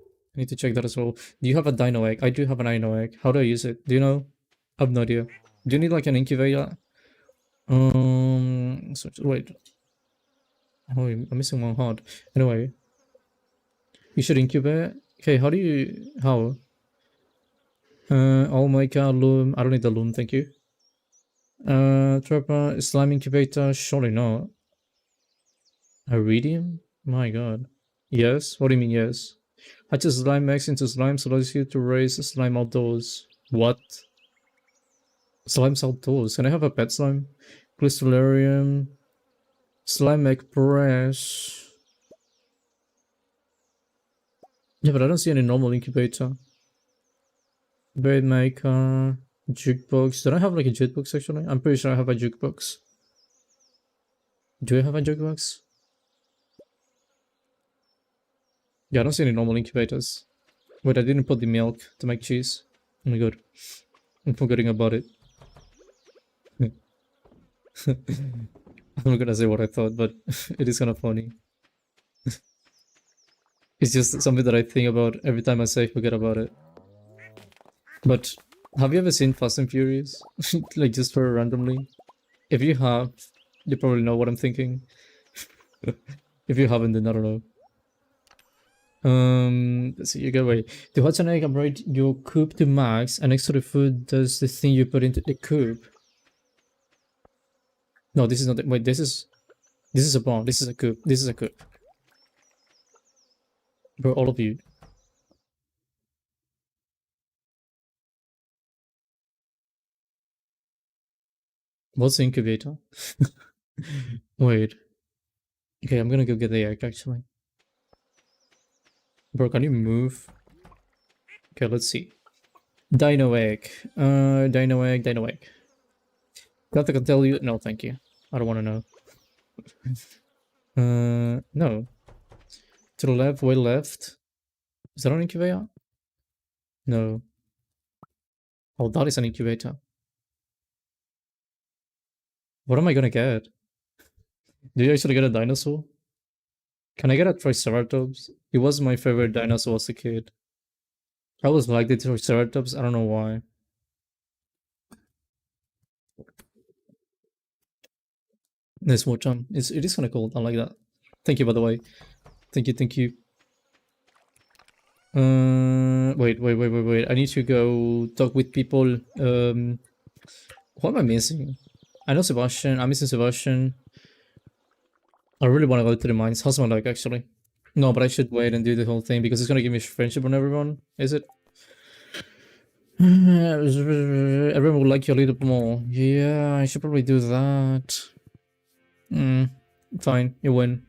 I need to check that as well. Do you have a dino egg? I do have an dino egg. How do I use it? Do you know? I have no idea. Do you need like an incubator? So wait. Oh, I'm missing one heart. Anyway, you should incubate. Okay, how do you? How? I'll make a loom. I don't need the loom, thank you. Trapper, slime incubator. Surely not. Iridium? My god. Yes? What do you mean, yes? Hatches slime eggs into slimes allows you to raise slime outdoors. What? Slimes outdoors? Can I have a pet slime? Crystallarium. Slime egg press. Yeah, but I don't see any normal incubator. Bait maker. Jukebox. Did I have like a jukebox actually? I'm pretty sure I have a jukebox. Do I have a jukebox? Yeah, I don't see any normal incubators. Wait, I didn't put the milk to make cheese. Oh my god. I'm forgetting about it. I'm not gonna say what I thought, but it is kind of funny. It's just something that I think about every time I say forget about it. But have you ever seen Fast and Furious? Like just for randomly? If you have, you probably know what I'm thinking. If you haven't, then I don't know. Let's see, you get away. To hatch an egg, upgrade your coop to max, and next to the food does the thing you put into the coop. No, this is not. Wait, this is a bomb. This is a coop. This is a coop. Bro, all of you. What's the incubator? Wait. Okay, I'm gonna go get the egg actually. Bro, can you move? Okay, let's see. Dino egg. Dino egg, dino egg. That I can tell you. No, thank you. I don't want to know. No. To the left, way left. Is that an incubator? No. Oh, that is an incubator. What am I gonna get? Do you actually get a dinosaur? Can I get a Triceratops? It was my favorite dinosaur as a kid. I always liked the Triceratops. I don't know why. Nice watch on. It is kind of cool. I like that. Thank you, by the way. Thank you, thank you. Wait. I need to go talk with people. What am I missing? I know Sebastian. I'm missing Sebastian. I really want to go to the mines. How's my luck, actually? No, but I should wait and do the whole thing because it's gonna give me friendship on everyone. Is it? Everyone will like you a little bit more. Yeah, I should probably do that. Fine, you win.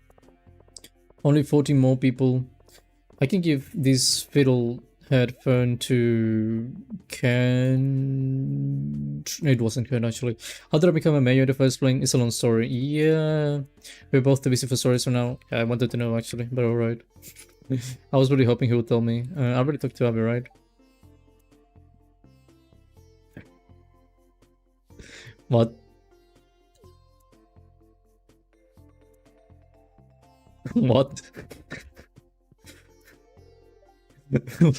Only 14 more people. I can give this fiddle headphone to Ken. It wasn't Ken actually. How did I become a mayor in the first place? It's a long story. Yeah, we're both too busy for stories for now. Yeah, I wanted to know actually, but alright. I was really hoping he would tell me. I already talked to Abby, right? What? What?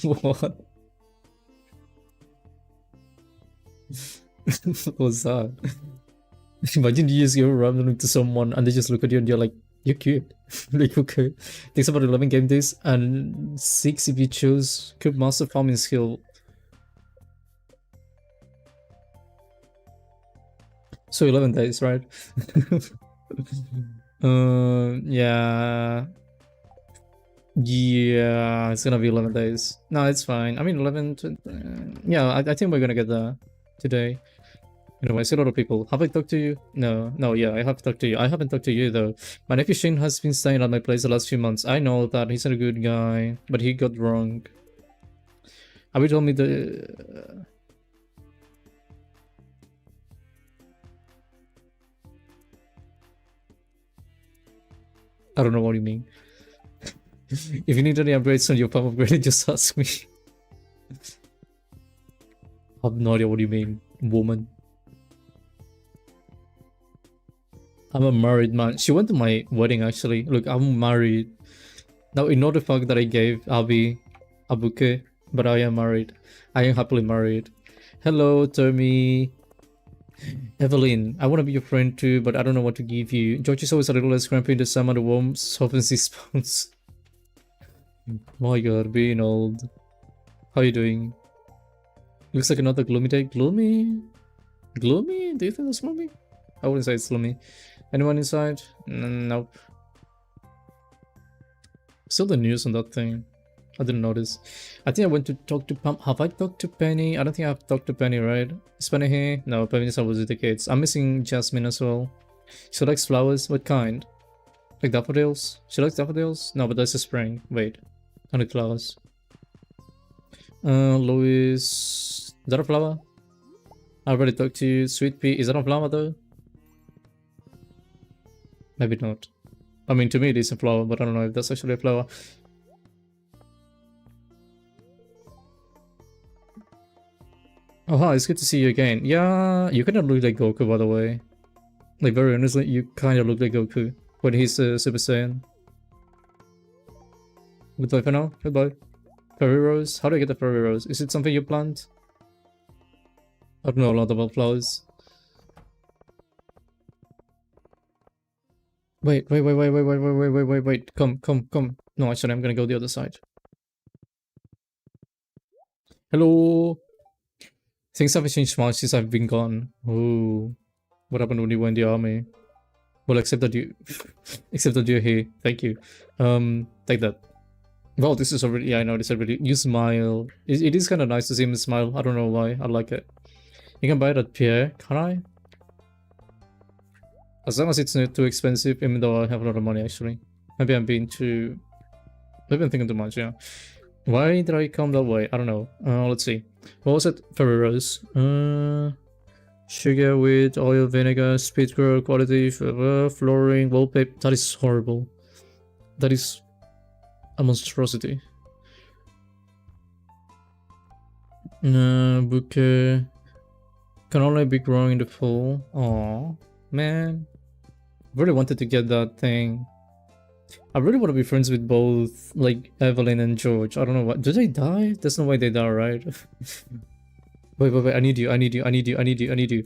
What? What was that? Imagine you just go randomly to someone and they just look at you and you're like, you're cute. Like, okay. Takes about 11 game days and 6 if you choose Cube Master Farming skill. So 11 days, right? Yeah. Yeah, it's gonna be 11 days. No, it's fine. I mean, 11 to, yeah, I think we're gonna get there today. Anyway, I see a lot of people. Have I talked to you? No, yeah, I have talked to you. I haven't talked to you though. My nephew Shane has been staying at my place the last few months. I know that he's a good guy, but he got wrong. Have you told me the... I don't know what you mean. If you need any upgrades on your farm upgrade, just ask me. Have have no idea what you mean, woman. I'm a married man. She went to my wedding actually. Look, I'm married. Now ignore the fact that I gave Abby a bouquet, but I am married. I am happily married. Hello, Tommy. Evelyn, I want to be your friend too, but I don't know what to give you. George is always a little less grumpy in the summer. The warm softens his bones. My god, being old. How you doing? Looks like another gloomy day. Gloomy? Gloomy? Do you think that's gloomy? I wouldn't say it's gloomy. Anyone inside? Nope. Still the news on that thing. I didn't notice. I think I went to talk to Pam. Have I talked to Penny? I don't think I've talked to Penny, right? Is Penny here? No, Penny's always with the kids. I'm missing Jasmine as well. She likes flowers. What kind? Like daffodils? She likes daffodils? No, but that's a spring. Wait. I like flowers. Louis. Is that a flower? I already talked to you. Sweet pea. Is that a flower though? Maybe not. I mean, to me it is a flower, but I don't know if that's actually a flower. Oh, hi, it's good to see you again. Yeah, you kind of look like Goku, by the way. Like, very honestly, you kind of look like Goku when he's Super Saiyan. Goodbye for now. Goodbye. Fairy rose? How do I get the fairy rose? Is it something you plant? I don't know a lot about flowers. Wait. Come. No, actually, I'm gonna go the other side. Hello. Things haven't changed much since I've been gone. Ooh. What happened when you went in the army? Well, except that you... except that you're here. Thank you. Take that. Wow, this is already... Yeah, I know this already. You smile. It is kind of nice to see him smile. I don't know why. I like it. You can buy it at Pierre, can I? As long as it's not too expensive, even though I have a lot of money, actually. Maybe I'm being too... Maybe I'm thinking too much, yeah. Why did I come that way? I don't know. Let's see. What was it? Fairy rose. Sugar with oil, vinegar, speed grow, quality, flooring, wallpaper. That is horrible. That is a monstrosity. Bouquet. Can only be growing in the fall. Aww, man. Really wanted to get that thing. I really want to be friends with both, like, Evelyn and George. I don't know what. Do they die? There's no way they die, right? Wait. I need you.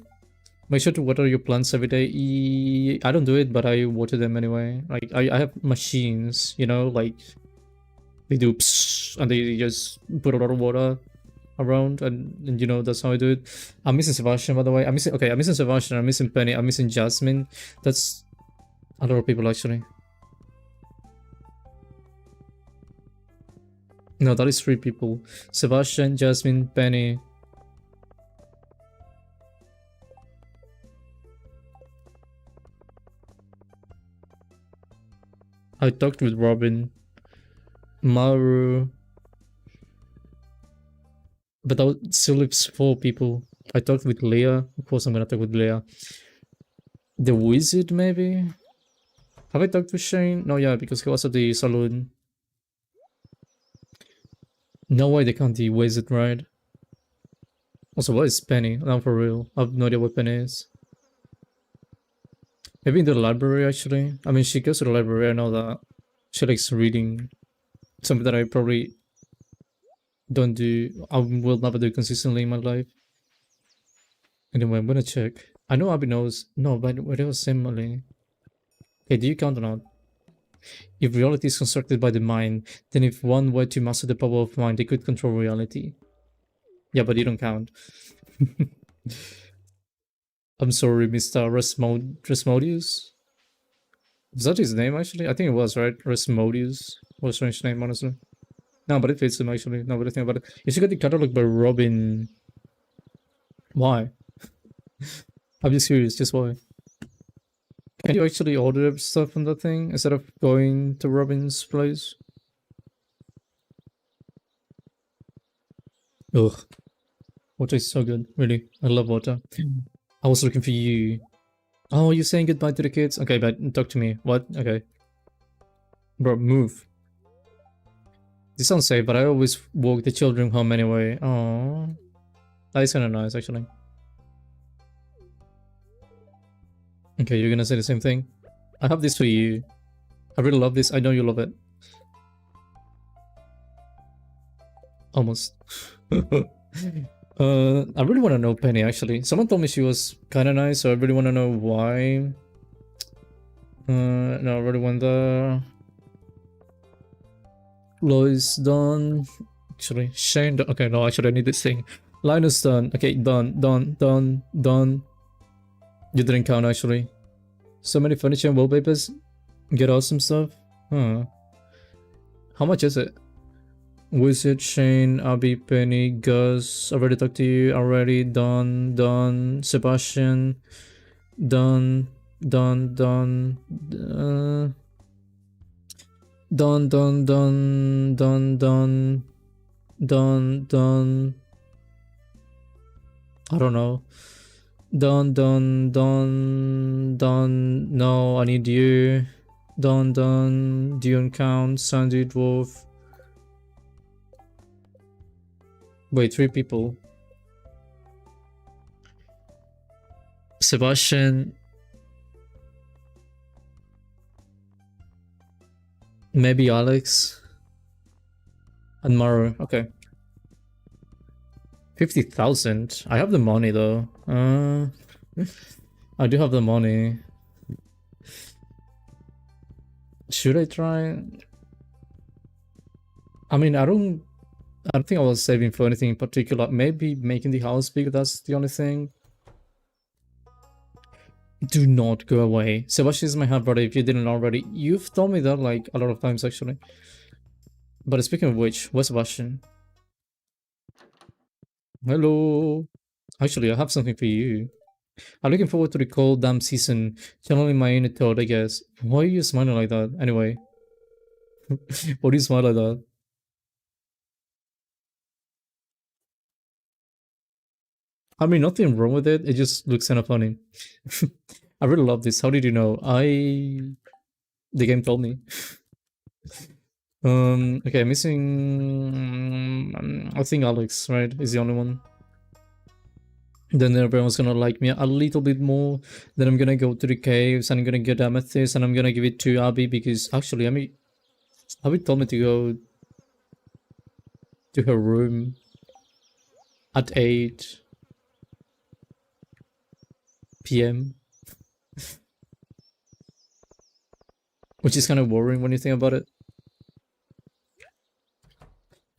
Make sure to water your plants every day. I don't do it, but I water them anyway. Like, I have machines, you know, like, they do psst, and they just put a lot of water around, and you know, that's how I do it. I'm missing Sebastian, by the way. I'm missing Sebastian, I'm missing Penny, I'm missing Jasmine. That's a lot of people, actually. No, that is 3 people. Sebastian, Jasmine, Penny. I talked with Robin. Maru. But that still leaves 4 people. I talked with Leah. Of course I'm gonna talk with Leah. The wizard, maybe? Have I talked with Shane? No, yeah, because he was at the saloon. No way they can't be wizard, right? Also, what is Penny? Not for real. I have no idea what Penny is. Maybe in the library, actually. I mean, she goes to the library, I know that. She likes reading. Something that I probably don't do. I will never do consistently in my life. Anyway, I'm gonna check. I know Abby knows. No, but it was Emily. Okay, do you count or not? If reality is constructed by the mind, then if one were to master the power of mind, they could control reality. Yeah, but you don't count. I'm sorry, Mr. Resmodius? Was that his name, actually? I think it was, right? Resmodius. What a strange name, honestly. No, but it fits him, actually. No, but I think about it. You should get the catalog by Robin. Why? I'm just curious, just why? Can you actually order stuff on that thing instead of going to Robin's place? Ugh. Water is so good, really. I love water. I was looking for you. Oh, you're saying goodbye to the kids? Okay, but talk to me. What? Okay. Bro, move. This sounds safe, but I always walk the children home anyway. Oh. That is kind of nice, actually. Okay, you're gonna say the same thing. I have this for you. I really love this. I know you love it. Almost. I really want to know Penny, actually. Someone told me she was kind of nice, so I really want to know why. No, I really want the... Lois done. Actually, Shane done. Okay, no, actually I need this thing. Linus done. Okay, done. You didn't count, actually. So many furniture and wallpapers. Get awesome stuff. Huh. How much is it? Wizard, Shane, Abby, Penny, Gus. Already talked to you. Already done. Sebastian. Done. Done. I don't know. Done. No, I need you. Done. Dune count. Sandy Dwarf. Wait, 3 people. Sebastian. Maybe Alex. And Maru. Okay. 50,000. I have the money though. I do have the money. Should I try? I mean, I don't think I was saving for anything in particular. Maybe making the house big, that's the only thing. Do not go away. Sebastian is my half brother if you didn't already. You've told me that like a lot of times actually. But speaking of which, where's Sebastian? Hello. Actually, I have something for you. I'm looking forward to the cold damn season. Channeling my inner toad, I guess. Why are you smiling like that? Anyway. Why do you smile like that? I mean, nothing wrong with it. It just looks kind of funny. I really love this. How did you know? The game told me. Okay, missing... I think Alex, right, is the only one. Then everyone's gonna like me a little bit more. Then I'm gonna go to the caves and I'm gonna get amethyst and I'm gonna give it to Abby because actually, I mean, Abby told me to go to her room at 8 p.m. Which is kind of worrying when you think about it.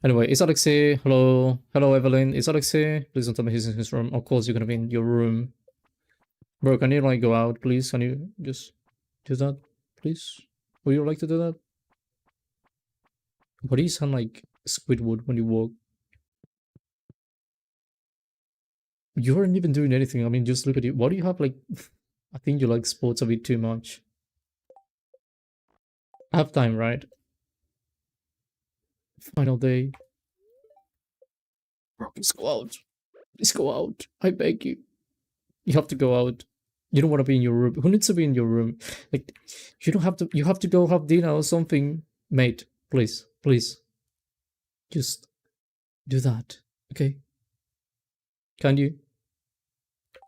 Anyway, is Alex here? Hello. Hello, Evelyn. Is Alex here? Please don't tell me he's in his room. Of course, you're gonna be in your room. Bro, can you like go out, please? Can you just do that, please? Would you like to do that? Why do you sound like Squidward when you walk? You aren't even doing anything. I mean, just look at you. Why do you have like... I think you like sports a bit too much. Half time, right? Final day. Bro, please go out. Please go out. I beg you. You have to go out. You don't want to be in your room. Who needs to be in your room? Like, you don't have to. You have to go have dinner or something, mate. Please, please. Just do that, okay? Can you?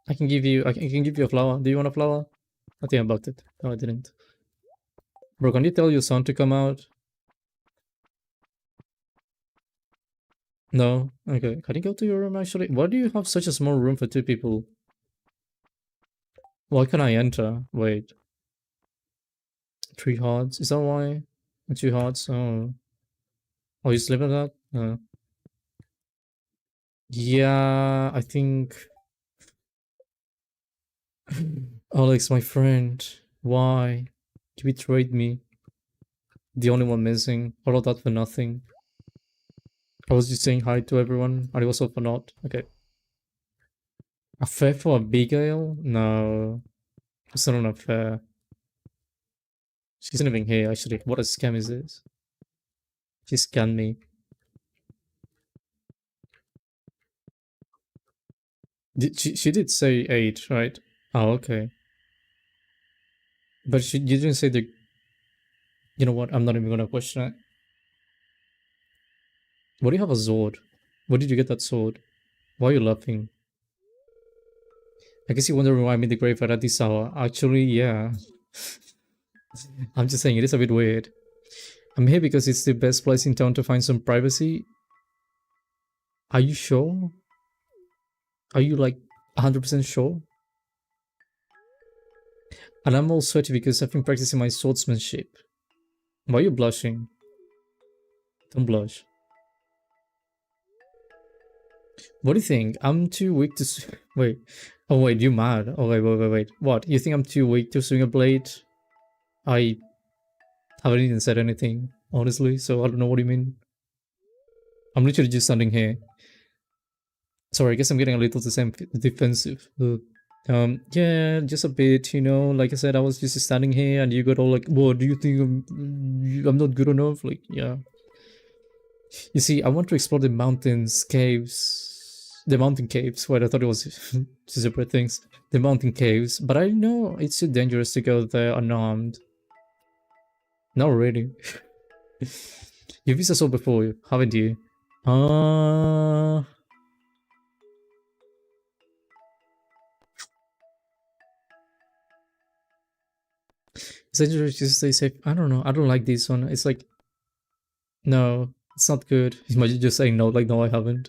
I can give you. I can give you a flower. Do you want a flower? I think I bugged it. No, I didn't. Bro, can you tell your son to come out? No? Okay. Can you go to your room actually? Why do you have such a small room for 2 people? Why can I enter? Wait. 3 hearts? Is that why? 2 hearts? Oh. Oh, you sleep like that? Yeah, I think... Alex, my friend. Why? You betrayed me. The only one missing. All of that for nothing. I was just saying hi to everyone, and it was all for naught. Okay. A fair for Abigail? No. It's not unfair. She's not even here, actually. What a scam is this? She scammed me. She did say 8, right? Oh, okay. But you didn't say the... You know what? I'm not even gonna question it. Why do you have a sword? Where did you get that sword? Why are you laughing? I guess you're wondering why I'm in the graveyard at this hour. Actually, yeah. I'm just saying it is a bit weird. I'm here because it's the best place in town to find some privacy. Are you sure? Are you like 100% sure? And I'm all sweaty because I've been practicing my swordsmanship. Why are you blushing? Don't blush. What do you think? I'm too weak to wait. Oh wait, you mad? Oh wait. What? You think I'm too weak to swing a blade? I haven't even said anything, honestly, so I don't know what you mean. I'm literally just standing here. Sorry, I guess I'm getting a little defensive. Yeah, just a bit, you know. Like I said, I was just standing here, and you got all like, "What do you think I'm not good enough?" Like, yeah. You see, I want to explore the mountains, caves, the mountain caves. Wait, I thought it was two separate things. The mountain caves, but I know it's too dangerous to go there unarmed. Not really. You've used a sword before, haven't you? Uh it's dangerous to stay safe. I don't know. I don't like this one. It's like, no, it's not good. Imagine just saying no, like, no, I haven't.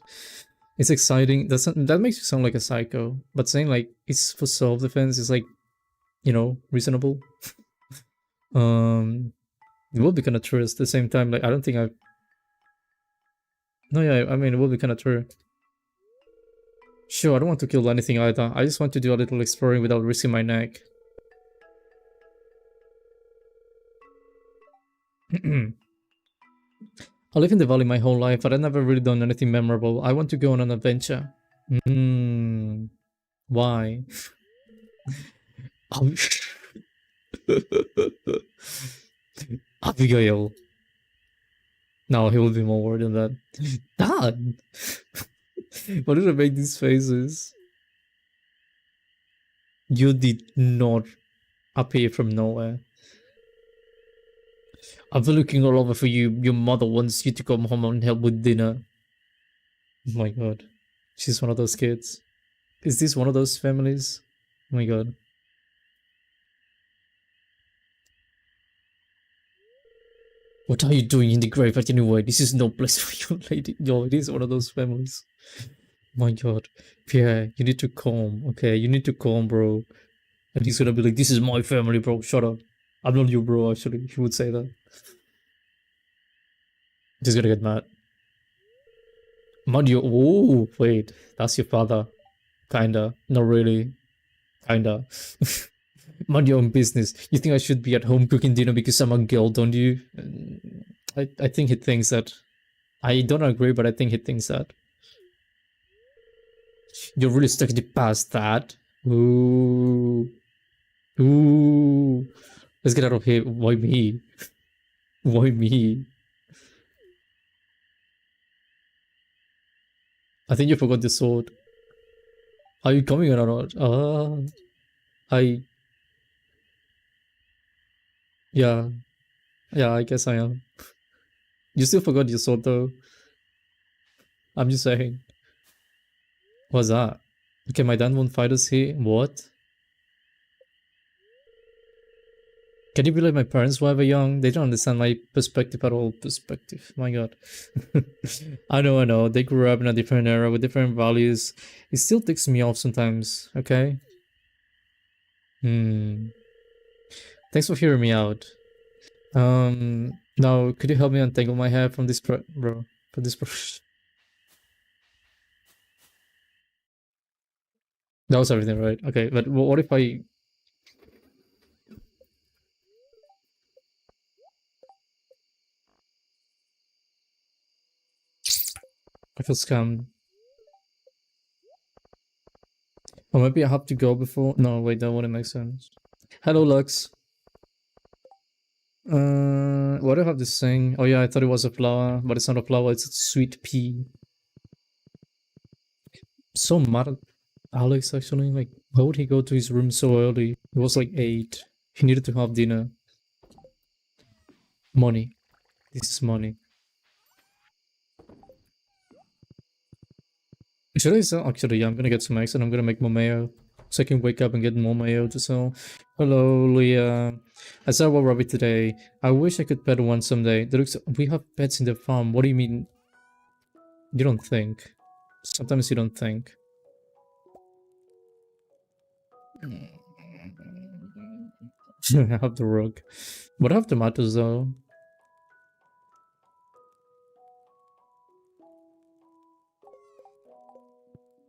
It's exciting. That makes you sound like a psycho. But saying like it's for self-defense is like, you know, reasonable. Um, it will be kind of true at the same time. Like, I don't think I. No, yeah, I mean, it will be kind of true. Sure, I don't want to kill anything either. I just want to do a little exploring without risking my neck. I live in the valley my whole life, but I've never really done anything memorable. I want to go on an adventure. Hmm. Why? Abigail. No, he will be more worried than that. Dad! Why did I make these faces? You did not appear from nowhere. I've been looking all over for you. Your mother wants you to come home and help with dinner. Oh my god. She's one of those kids. Is this one of those families? Oh my god. What are you doing in the graveyard anyway? This is no place for you, lady. No, it is one of those families. My god. Pierre, you need to calm, okay? You need to calm, bro. And he's gonna be like, this is my family, bro. Shut up. I'm not your bro, actually. He would say that. He's gonna get mad. Mario. Oh, wait. That's your father. Kinda. Not really. Kinda. Mind your own business. You think I should be at home cooking dinner because I'm a girl, don't you? I think he thinks that. I don't agree, but I think he thinks that. You're really stuck in the past, Dad. Ooh. Ooh. Let's get out of here. Why me? Why me? I think you forgot the sword. Are you coming or not? I. Yeah. Yeah, I guess I am. You still forgot your sword though. I'm just saying. What's that? Okay, my dad won't fight us here. What? Can you believe my parents were ever young? They don't understand my perspective at all. Perspective. My god. I know. They grew up in a different era with different values. It still ticks me off sometimes, okay? Hmm. Thanks for hearing me out. Now, could you help me untangle my hair from this bro? From this That was everything, right? Okay, but what if I feel scammed? Or maybe I have to go before. No, wait, that wouldn't make sense. Hello, Lux. What do I have to sing? Oh yeah, I thought it was a flower, but it's not a flower, it's a sweet pea. So mad at Alex actually. Like, why would he go to his room so early? It was like 8. He needed to have dinner. Money. This is money. Should I sell? Actually, yeah, I'm gonna get some eggs and I'm gonna make more mayo. So I can wake up and get more mayo to sell. Hello, Leah. I saw a rabbit today. I wish I could pet one someday. That looks. We have pets in the farm. What do you mean? You don't think. Sometimes you don't think. I have the rug. What have tomatoes though?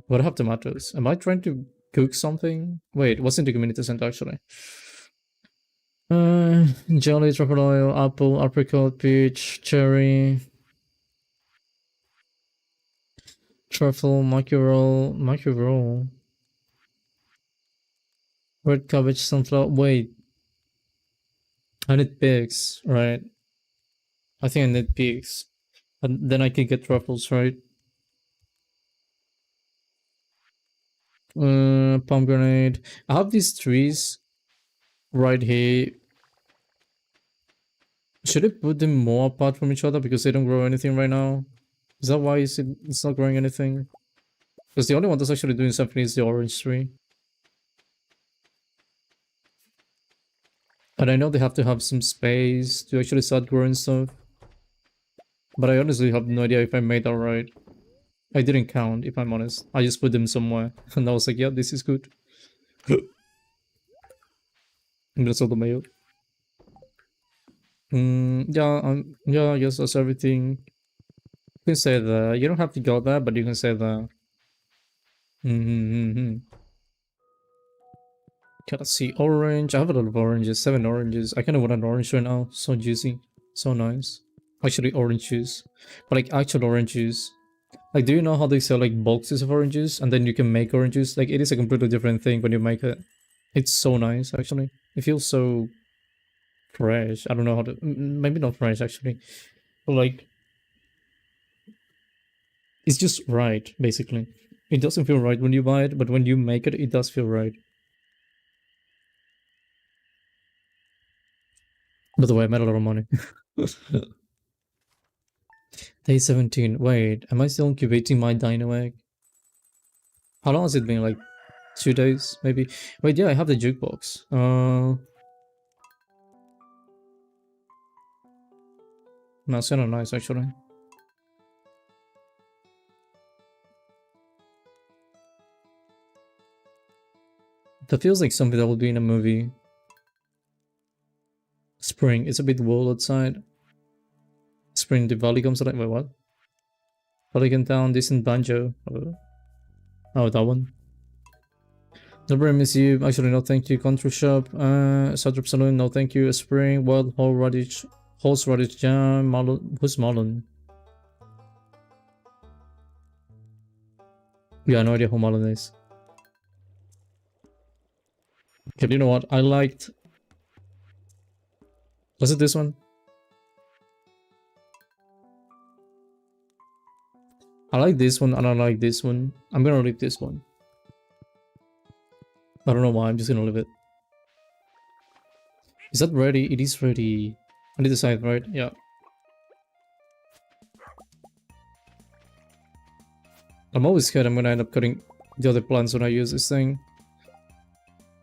What have tomatoes? Am I trying to cook something? Wait, what's in the community center actually? Jelly, truffle oil, apple, apricot, peach, cherry, truffle, mackerel, red cabbage, sunflower. Wait, I need pigs, right? I think I need pigs. And then I can get truffles, right? Pomegranate. I have these trees right here. Should I put them more apart from each other because they don't grow anything right now? Is that why it's not growing anything? Because the only one that's actually doing something is the orange tree. And I know they have to have some space to actually start growing stuff. But I honestly have no idea if I made that right. I didn't count, if I'm honest. I just put them somewhere. And I was like, yeah, this is good. I'm gonna sell the mail. Yeah, I guess that's everything. You can say that. You don't have to go there, but you can say that. Gotta see orange. I have a lot of oranges. 7 oranges. I kind of want an orange right now. So juicy. So nice. Actually, orange juice. But like actual orange juice. Like, do you know how they sell like boxes of orange juice and then you can make orange juice? Like, it is a completely different thing when you make it. It's so nice, actually. It feels so fresh. I don't know how to. Maybe not fresh, actually. But like, it's just right, basically. It doesn't feel right when you buy it, but when you make it, it does feel right. By the way, I made a lot of money. Day 17. Wait, am I still incubating my dino egg? How long has it been? Like 2 days, maybe? Wait, yeah, I have the jukebox. No, it's kind of nice, actually. That feels like something that would be in a movie. Spring. It's a bit warm outside. Spring, the valley comes alive. Wait, what? Pelican Town, decent banjo. Oh, that one. Never miss you. Actually, no thank you. Country shop. Satrap Saloon, no thank you. Spring, wild horseradish jam. Marlon. Who's Marlon? Yeah, no idea who Marlon is. Okay, you know what? I liked. Was it this one? I like this one and I like this one. I'm gonna leave this one. I don't know why, I'm just gonna leave it. Is that ready? It is ready. I need to decide, right? Yeah. I'm always scared I'm gonna end up cutting the other plants when I use this thing.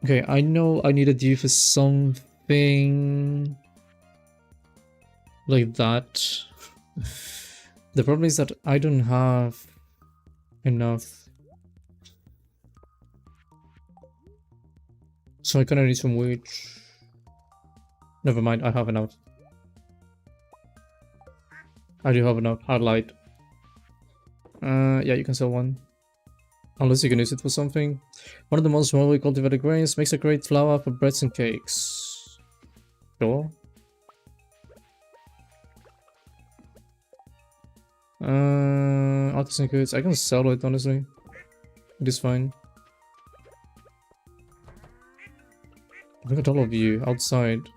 Okay, I know I needed you for something like that. The problem is that I don't have enough. So I kinda need some wheat. Never mind, I have enough. I do have enough. I lied. Yeah, you can sell one. Unless you can use it for something. One of the most widely cultivated grains, makes a great flour for breads and cakes. Sure. Artisan goods. I can sell it, honestly. It is fine. Look at all of you outside.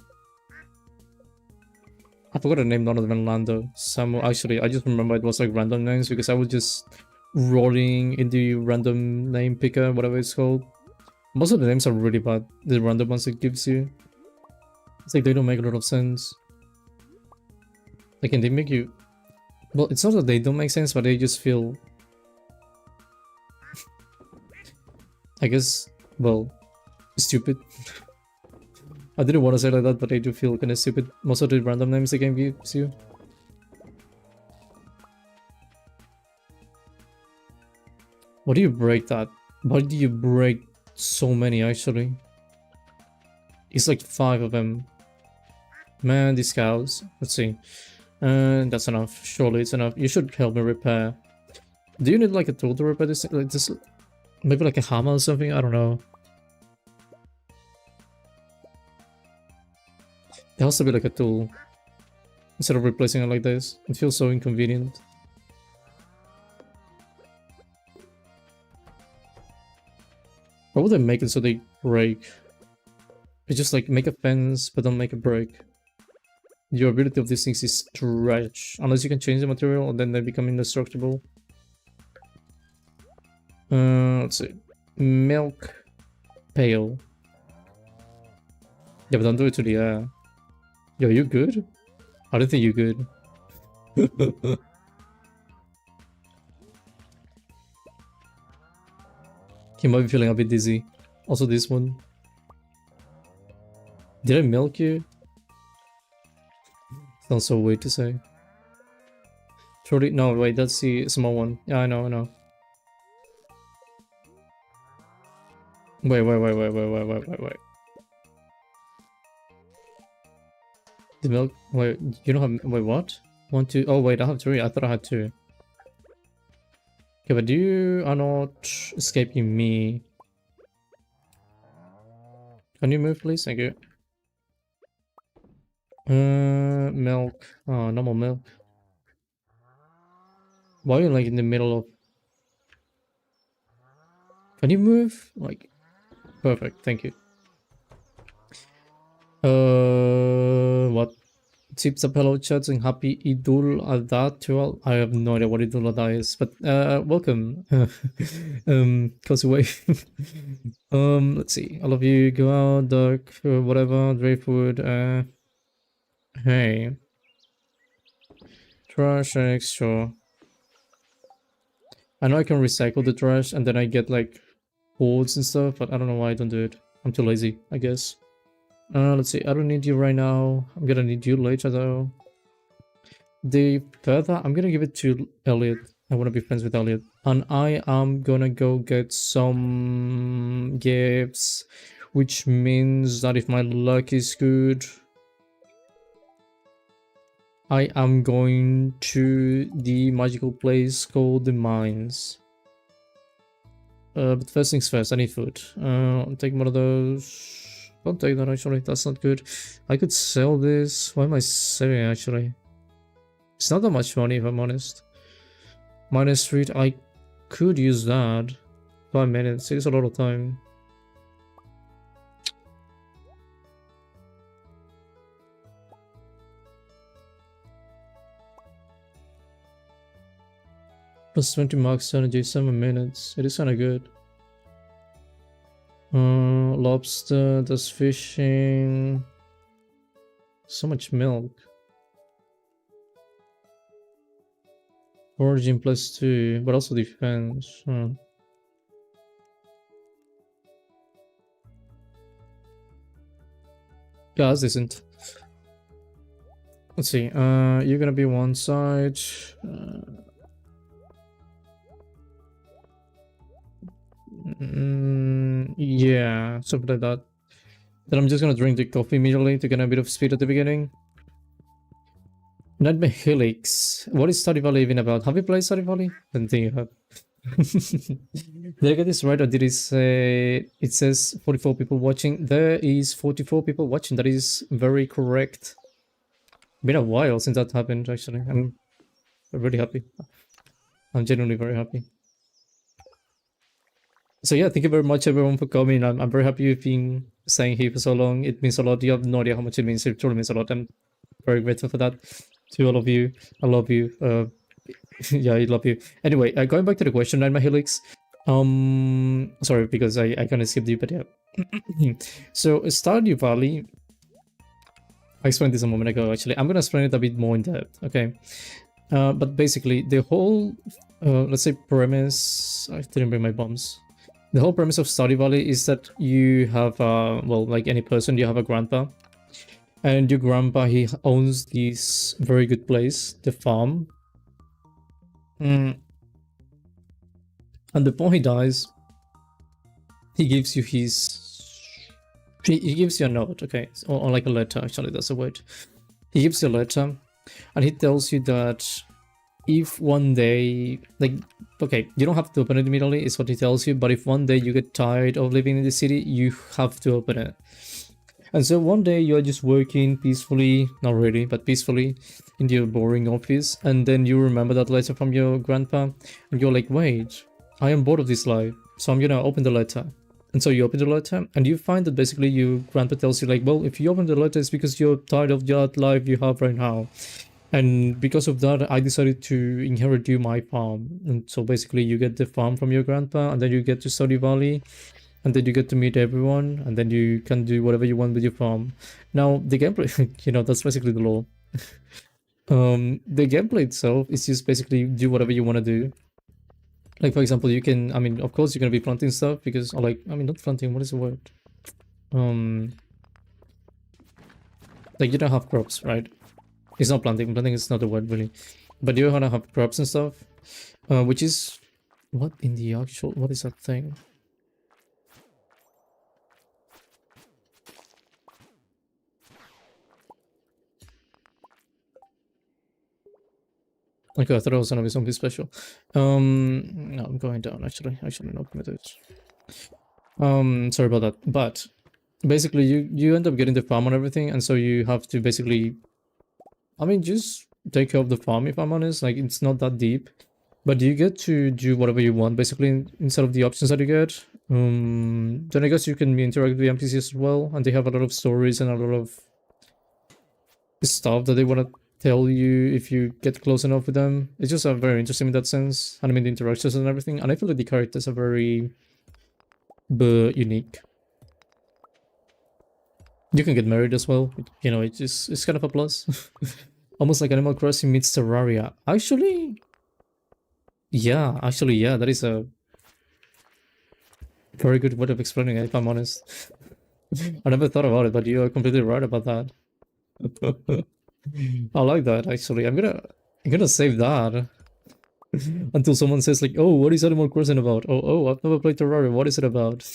I forgot to name none of them Lando. Samuel. Actually, I just remember it was like random names because I was just rolling in the random name picker, whatever it's called. Most of the names are really bad. The random ones it gives you. It's like they don't make a lot of sense. Like, and they make you. Well, it's not that they don't make sense, but they just feel I guess, well, stupid. I didn't want to say like that, but I do feel kind of stupid. Most of the random names the game gives you. Why do you break that? Why do you break so many, actually? It's like 5 of them. Man, these cows. Let's see. That's enough. Surely it's enough. You should help me repair. Do you need like a tool to repair this? Like this, maybe like a hammer or something? I don't know. There has to be like a tool. Instead of replacing it like this. It feels so inconvenient. Why would they make it so they break? It's just like make a fence, but don't make a break. The durability of these things is trash. Unless you can change the material, and then they become indestructible. Let's see. Milk pail. Yeah, but don't do it to the air. Yo, you good? I don't think you're good. He might be feeling a bit dizzy. Also this one. Did I milk you? Sounds so weird to say. Truly, no, wait, that's the small one. Yeah, I know. Wait. The milk, wait, you don't have, wait, what? 1, 2, oh wait, I have 3, I thought I had 2. Okay, but you are not escaping me. Can you move, please? Thank you. Milk. Oh, normal milk. Why are you like in the middle of... Can you move? Like, perfect, thank you. What? Tips up, hello chats, and happy Idul Adha to all. I have no idea what Idul Adha is, but welcome. Close away. Let's see. All of you go out, dark, whatever, Drapewood, hey. Trash extra. I know I can recycle the trash and then I get like boards and stuff, but I don't know why I don't do it. I'm too lazy, I guess. Let's see. I don't need you right now. I'm gonna need you later though. The further, I'm gonna give it to Elliot. I want to be friends with Elliot. And I am gonna go get some gifts, which means that if my luck is good, I am going to the magical place called the mines. But first things first, I need food. I'll take one of those. Don't take that actually, that's not good. I could sell this. Why am I selling it actually? It's not that much money if I'm honest. Minus street, I could use that. 5 minutes, it's a lot of time. Plus 20 max energy, 7 minutes. It is kinda good. Lobster, does fishing. So much milk. Origin +2, but also defense. Yeah, that's decent. Let's see. You're gonna be one side. Yeah, something like that. Then I'm just gonna drink the coffee immediately to get a bit of speed at the beginning. Nightmare Helix. What is Stardew Valley even about? Have you played Stardew Valley? I don't think you have. Did I get this right, or did it say it says 44 people watching? There is 44 people watching. That is very correct. Been a while since that happened, actually. I'm really happy. I'm genuinely very happy. So yeah, thank you very much everyone for coming. I'm very happy you've been staying here for so long. It means a lot. You have no idea how much it means. It truly means a lot. I'm very grateful for that. To all of you, I love you. Yeah, I love you. Anyway, going back to the question, Nightmare Helix. Sorry, because I kind of skipped you, but yeah. So Stardew Valley, I explained this a moment ago, actually. I'm gonna explain it a bit more in depth, okay? But basically, the whole, let's say premise, I didn't bring my bombs. The whole premise of Stardew Valley is that you have, well, like any person, you have a grandpa. And your grandpa, he owns this very good place, the farm. And before he dies, he gives you his... He gives you a note, okay? Or like a letter, actually, that's the word. He gives you a letter, and he tells you that if one day, like, okay, you don't have to open it immediately, is what he tells you, but if one day you get tired of living in the city, you have to open it. And so one day you're just working peacefully, not really, but peacefully in your boring office, and then you remember that letter from your grandpa, and you're like, wait, I am bored of this life, so I'm gonna open the letter. And so you open the letter, and you find that basically your grandpa tells you like, well, if you open the letter, it's because you're tired of that life you have right now. And because of that, I decided to inherit you my farm. And so basically you get the farm from your grandpa, and then you get to Stardew Valley, and then you get to meet everyone, and then you can do whatever you want with your farm. Now, the gameplay, you know, that's basically the law. The gameplay itself is just basically do whatever you want to do. Like, for example, you can, I mean, of course you're going to be planting stuff because, or like, I mean, not planting, what is the word? Like, you don't have crops, right? It's not planting. Planting is not the word, really. But you're gonna have crops and stuff. Which is... What in the actual... What is that thing? Okay, I thought it was gonna be something special. No, I'm going down, actually. Actually, not gonna do it. Sorry about that. But... Basically, you end up getting the farm and everything, and so you have to basically... I mean, just take care of the farm, if I'm honest. Like, it's not that deep. But you get to do whatever you want, basically, instead of the options that you get. Then I guess you can interact with the NPCs as well, and they have a lot of stories and a lot of stuff that they want to tell you if you get close enough with them. It's just very interesting in that sense, and I mean the interactions and everything, and I feel like the characters are very unique. You can get married as well, you know, it's kind of a plus. Almost like Animal Crossing meets Terraria. Actually, yeah, that is a very good way of explaining it, if I'm honest. I never thought about it, but you are completely right about that. I like that, actually. I'm gonna save that until someone says like, oh, what is Animal Crossing about? Oh, I've never played Terraria. What is it about?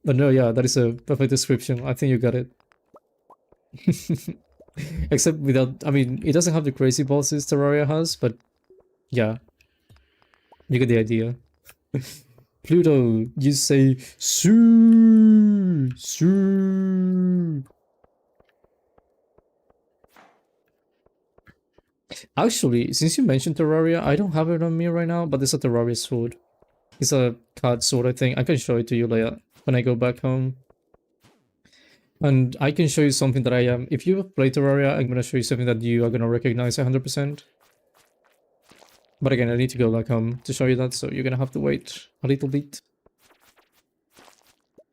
But no, yeah, that is a perfect description. I think you got it. Except without, I mean, it doesn't have the crazy bosses Terraria has, but yeah, you get the idea. Pluto, you say Sue, Sue. Actually, since you mentioned Terraria, I don't have it on me right now, but there's a Terraria sword. It's a card sword, I think. I can show it to you later when I go back home. And I can show you something that I am... If you have played Terraria, I'm gonna show you something that you are gonna recognize 100%. But again, I need to go back home to show you that, so you're gonna have to wait a little bit.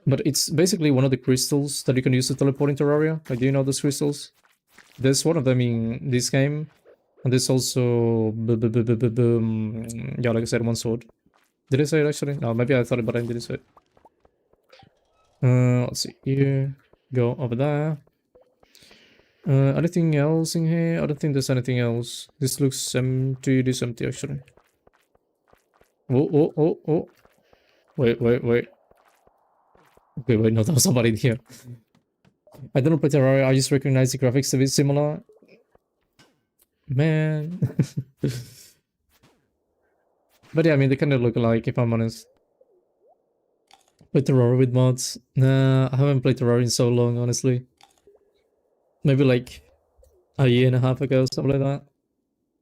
But it's basically one of the crystals that you can use to teleport in Terraria. Like, do you know those crystals? There's one of them in this game. And there's also... Yeah, like I said, one sword. Did I say it actually? No, maybe I thought it, but I didn't say it. Let's see here. Go over there. Anything else in here? I don't think there's anything else. This looks empty. This is empty actually. Oh. Wait. Okay, wait, no, there was somebody in here. I don't know play Terraria, I just recognize the graphics to be similar. Man. But yeah, I mean, they kind of look alike, if I'm honest. Play Terraria with mods? Nah, I haven't played Terraria in so long, honestly. Maybe like a year and a half ago, something like that.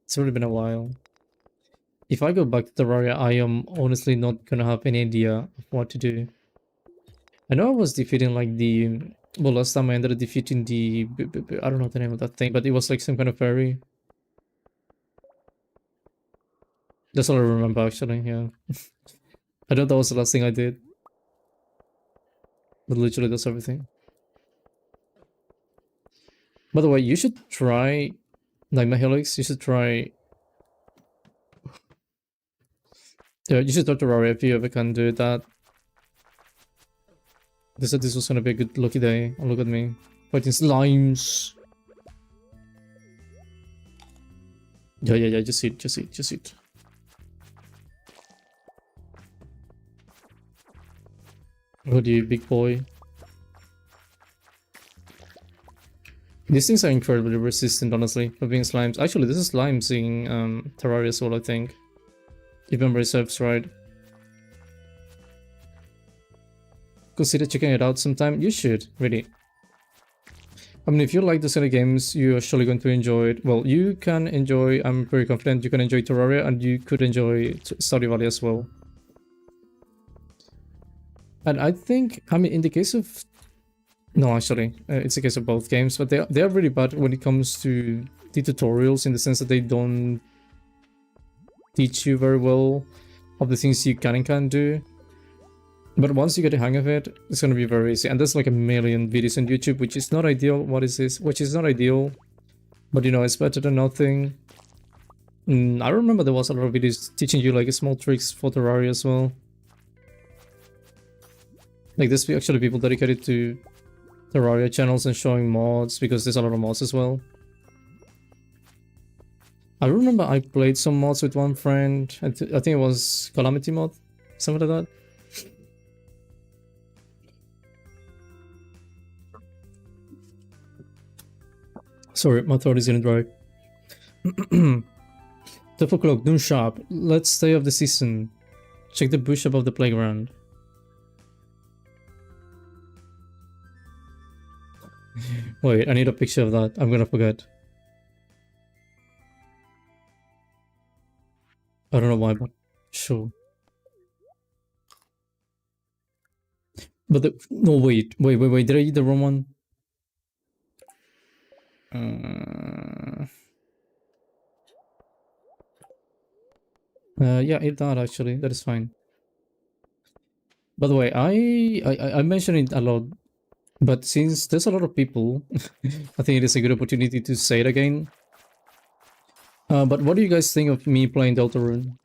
It's already been a while. If I go back to Terraria, I am honestly not gonna have any idea of what to do. I know I was defeating like the... Well, last time I ended up defeating the... I don't know the name of that thing, but it was like some kind of fairy. That's all I remember actually, yeah. I thought that was the last thing I did. But literally that's everything. By the way, you should try... Like my Helix, you should try... Yeah, you should talk to Rory if you ever can do that. They said this was gonna be a good lucky day. Oh, look at me. Fighting slimes. Yeah, just eat. What do you, big boy? These things are incredibly resistant, honestly, for being slimes. Actually, this is slimes in Terraria as well, I think. If memory serves right. Consider checking it out sometime. You should, really. I mean, if you like those kind of games, you're surely going to enjoy it. Well, you can enjoy, I'm very confident you can enjoy Terraria, and you could enjoy Stardew Valley as well. And I think, I mean, in the case of... No, actually, it's a case of both games, but they are really bad when it comes to the tutorials, in the sense that they don't teach you very well of the things you can and can't do. But once you get the hang of it, it's gonna be very easy. And there's like a million videos on YouTube, which is not ideal. What is this? Which is not ideal, but you know, it's better than nothing. I remember there was a lot of videos teaching you like small tricks for Terraria as well. Like there's actually people dedicated to Terraria channels and showing mods, because there's a lot of mods as well. I remember I played some mods with one friend. I think it was Calamity mod, something like that. Sorry, my throat is getting dry. 12 o'clock, noon sharp. Let's stay of the season. Check the bush above the playground. Wait, I need a picture of that. I'm gonna forget. I don't know why, but sure. But the... No, wait. Did I eat the wrong one? Yeah, eat that actually. That is fine. By the way, I mentioned it a lot, but since there's a lot of people, I think it is a good opportunity to say it again. But what do you guys think of me playing Deltarune?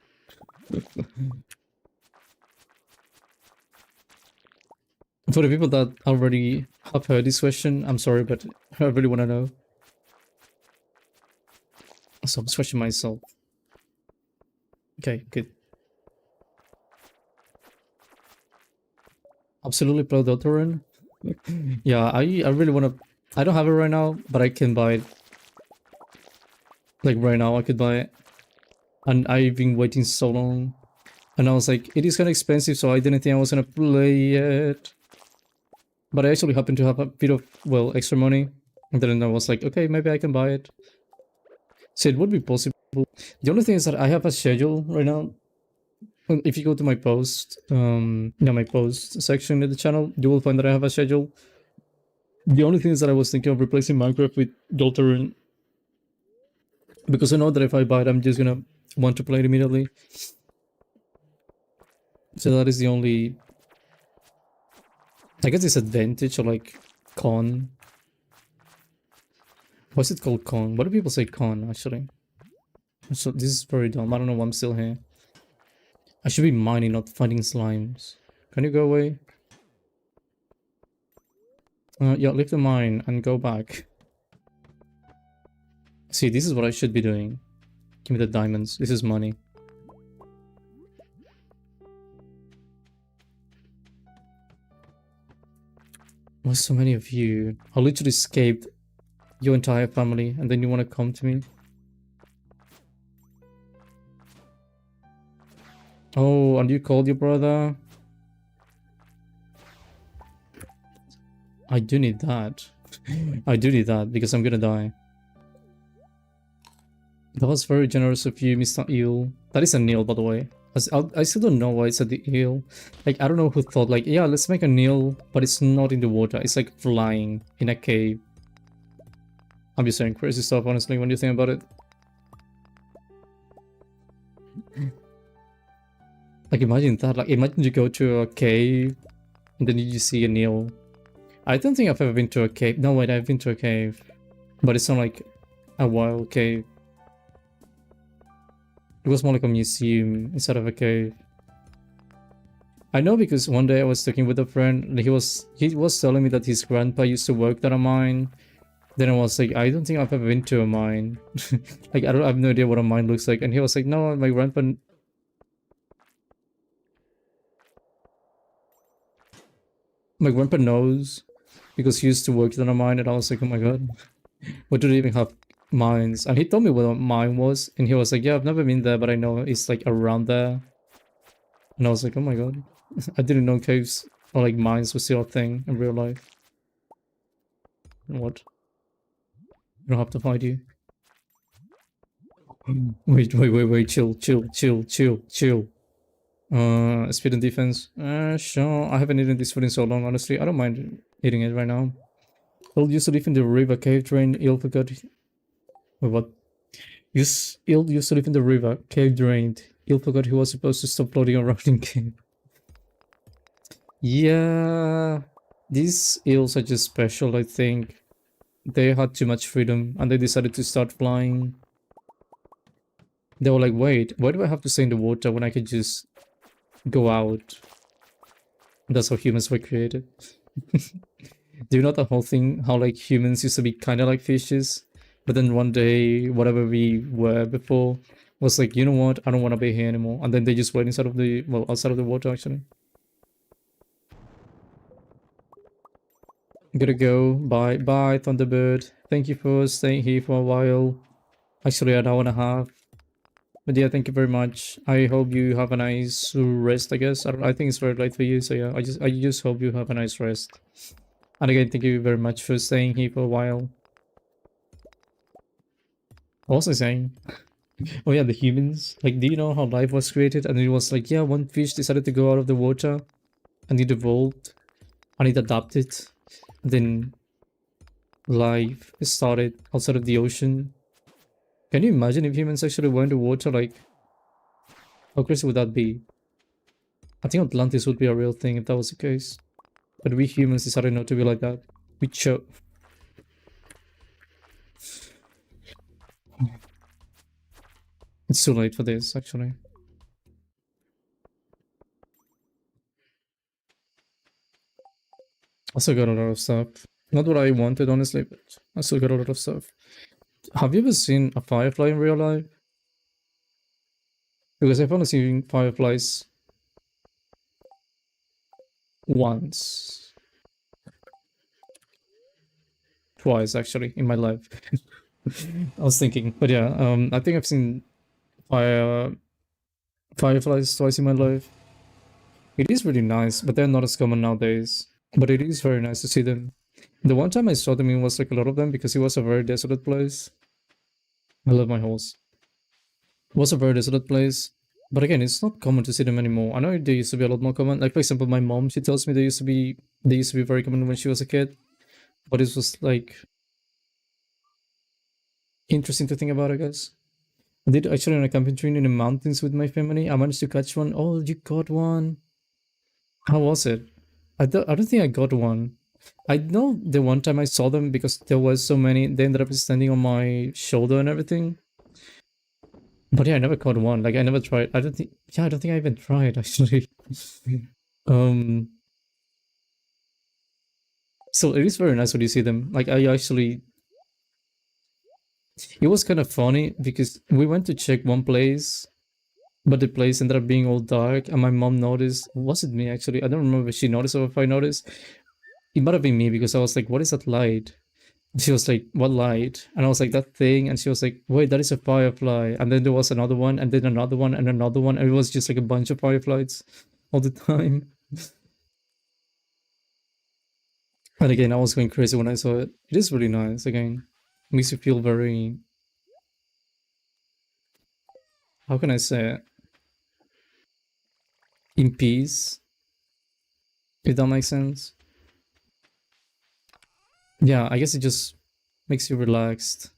For the people that already have heard this question, I'm sorry, but I really want to know. So I'm scratching myself. Okay, good. Absolutely play Deltarune. Yeah, I really want to... I don't have it right now, but I can buy it. Like right now, I could buy it. And I've been waiting so long. And I was like, it is kind of expensive, so I didn't think I was gonna play it. But I actually happened to have a bit of, well, extra money. And then I was like, okay, maybe I can buy it. So it would be possible. The only thing is that I have a schedule right now. If you go to my post, my post section in the channel, you will find that I have a schedule. The only thing is that I was thinking of replacing Minecraft with Deltarune. Because I know that if I buy it, I'm just gonna want to play it immediately. So that is the only... I guess disadvantage or like con. What's it called, con? What do people say con, actually? So this is very dumb. I don't know why I'm still here. I should be mining, not fighting slimes. Can you go away? Yeah, leave the mine and go back. See, this is what I should be doing. Give me the diamonds. This is money. Why so many of you? I literally escaped your entire family and then you want to come to me? Oh, and you called your brother? I do need that. I do need that because I'm gonna die. That was very generous of you, Mr. Eel. That is a Neil, by the way. I still don't know why it's at the eel. Like, I don't know who thought, like, yeah, let's make a Neil, but it's not in the water. It's like flying in a cave. I'm just saying crazy stuff, honestly, when you think about it. Like, imagine that. Like, imagine you go to a cave and then you see a Neil. I don't think I've ever been to a cave. No, wait, I've been to a cave. But it's not like a wild cave. It was more like a museum instead of a cave. I know because one day I was talking with a friend and he was telling me that his grandpa used to work at a mine. Then I was like, I don't think I've ever been to a mine. Like I have no idea what a mine looks like. And he was like, no, my grandpa knows because he used to work in a mine. And I was like, oh my god, what do they even have mines? And he told me what a mine was, and he was like, yeah, I've never been there, but I know it's like around there. And I was like, oh my god, I didn't know caves or like mines was still a thing in real life. What? I don't have to fight you. Wait, chill. Speed and defense. Sure. I haven't eaten this food in so long, honestly. I don't mind eating it right now. I'll used to live in the river cave drain. Ill forgot. Wait, what? Ill used to live in the river cave drained. Ill forgot he was supposed to stop floating around in cave. Yeah. These eels are just special, I think. They had too much freedom and they decided to start flying. They were like, wait, why do I have to stay in the water when I could just go out? That's how humans were created. Do you know the whole thing? How like humans used to be kind of like fishes, but then one day, whatever we were before was like, you know what? I don't want to be here anymore. And then they just went inside of the, well, outside of the water actually. Gotta go. Bye, bye, Thunderbird. Thank you for staying here for a while. Actually, an hour and a half. But yeah, thank you very much. I hope you have a nice rest, I guess. I think it's very late for you, so yeah, I just hope you have a nice rest. And again, thank you very much for staying here for a while. What was I saying? Oh yeah, the humans. Like, do you know how life was created? And it was like, yeah, one fish decided to go out of the water, and it evolved, and it adapted. And then life started outside of the ocean. Can you imagine if humans actually were in the water? Like, how crazy would that be? I think Atlantis would be a real thing if that was the case. But we humans decided not to be like that. We chose. It's too late for this, actually. I still got a lot of stuff. Not what I wanted, honestly, but I still got a lot of stuff. Have you ever seen a firefly in real life? Because I've only seen fireflies once. Twice, actually, in my life. I was thinking, but yeah, I think I've seen fireflies twice in my life. It is really nice, but they're not as common nowadays. But it is very nice to see them. The one time I saw them, it was like a lot of them because it was a very desolate place. I love my horse. It was a very desolate place. But again, it's not common to see them anymore. I know they used to be a lot more common. Like for example, my mom, she tells me they used to be very common when she was a kid. But it was like interesting to think about, I guess. I did actually on a camping trip in the mountains with my family. I managed to catch one. Oh, you got one. How was it? I don't think I got one. I know the one time I saw them because there was so many, they ended up standing on my shoulder and everything. But yeah, I never caught one. Like I never tried. I don't think I even tried actually. um, so it is very nice when you see them. Like I actually, it was kind of funny because we went to check one place, but the place ended up being all dark, and my mom noticed. Was it me actually? I don't remember if she noticed or if I noticed. It might have been me because I was like, "What is that light?" She was like, what light? And I was like, that thing. And she was like, wait, that is a firefly. And then there was another one, and then another one, and another one. And it was just like a bunch of fireflies all the time. And again, I was going crazy when I saw it. It is really nice. Again, makes you feel very, how can I say it? In peace, if that makes sense. Yeah, I guess it just makes you relaxed.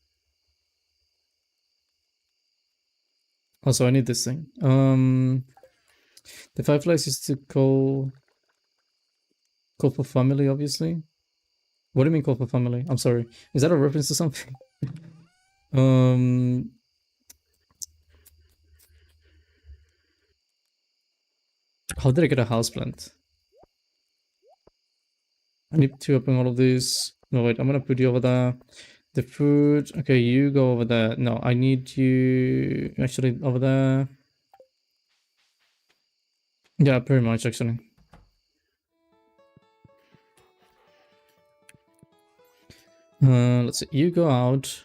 Also, I need this thing. The fireflies used to call for family, obviously. What do you mean call for family? I'm sorry. Is that a reference to something? um How did I get a houseplant? I need to open all of this. No, wait, I'm gonna put you over there. The food. Okay, you go over there. No, I need you actually over there. Yeah, pretty much actually. Let's see. You go out.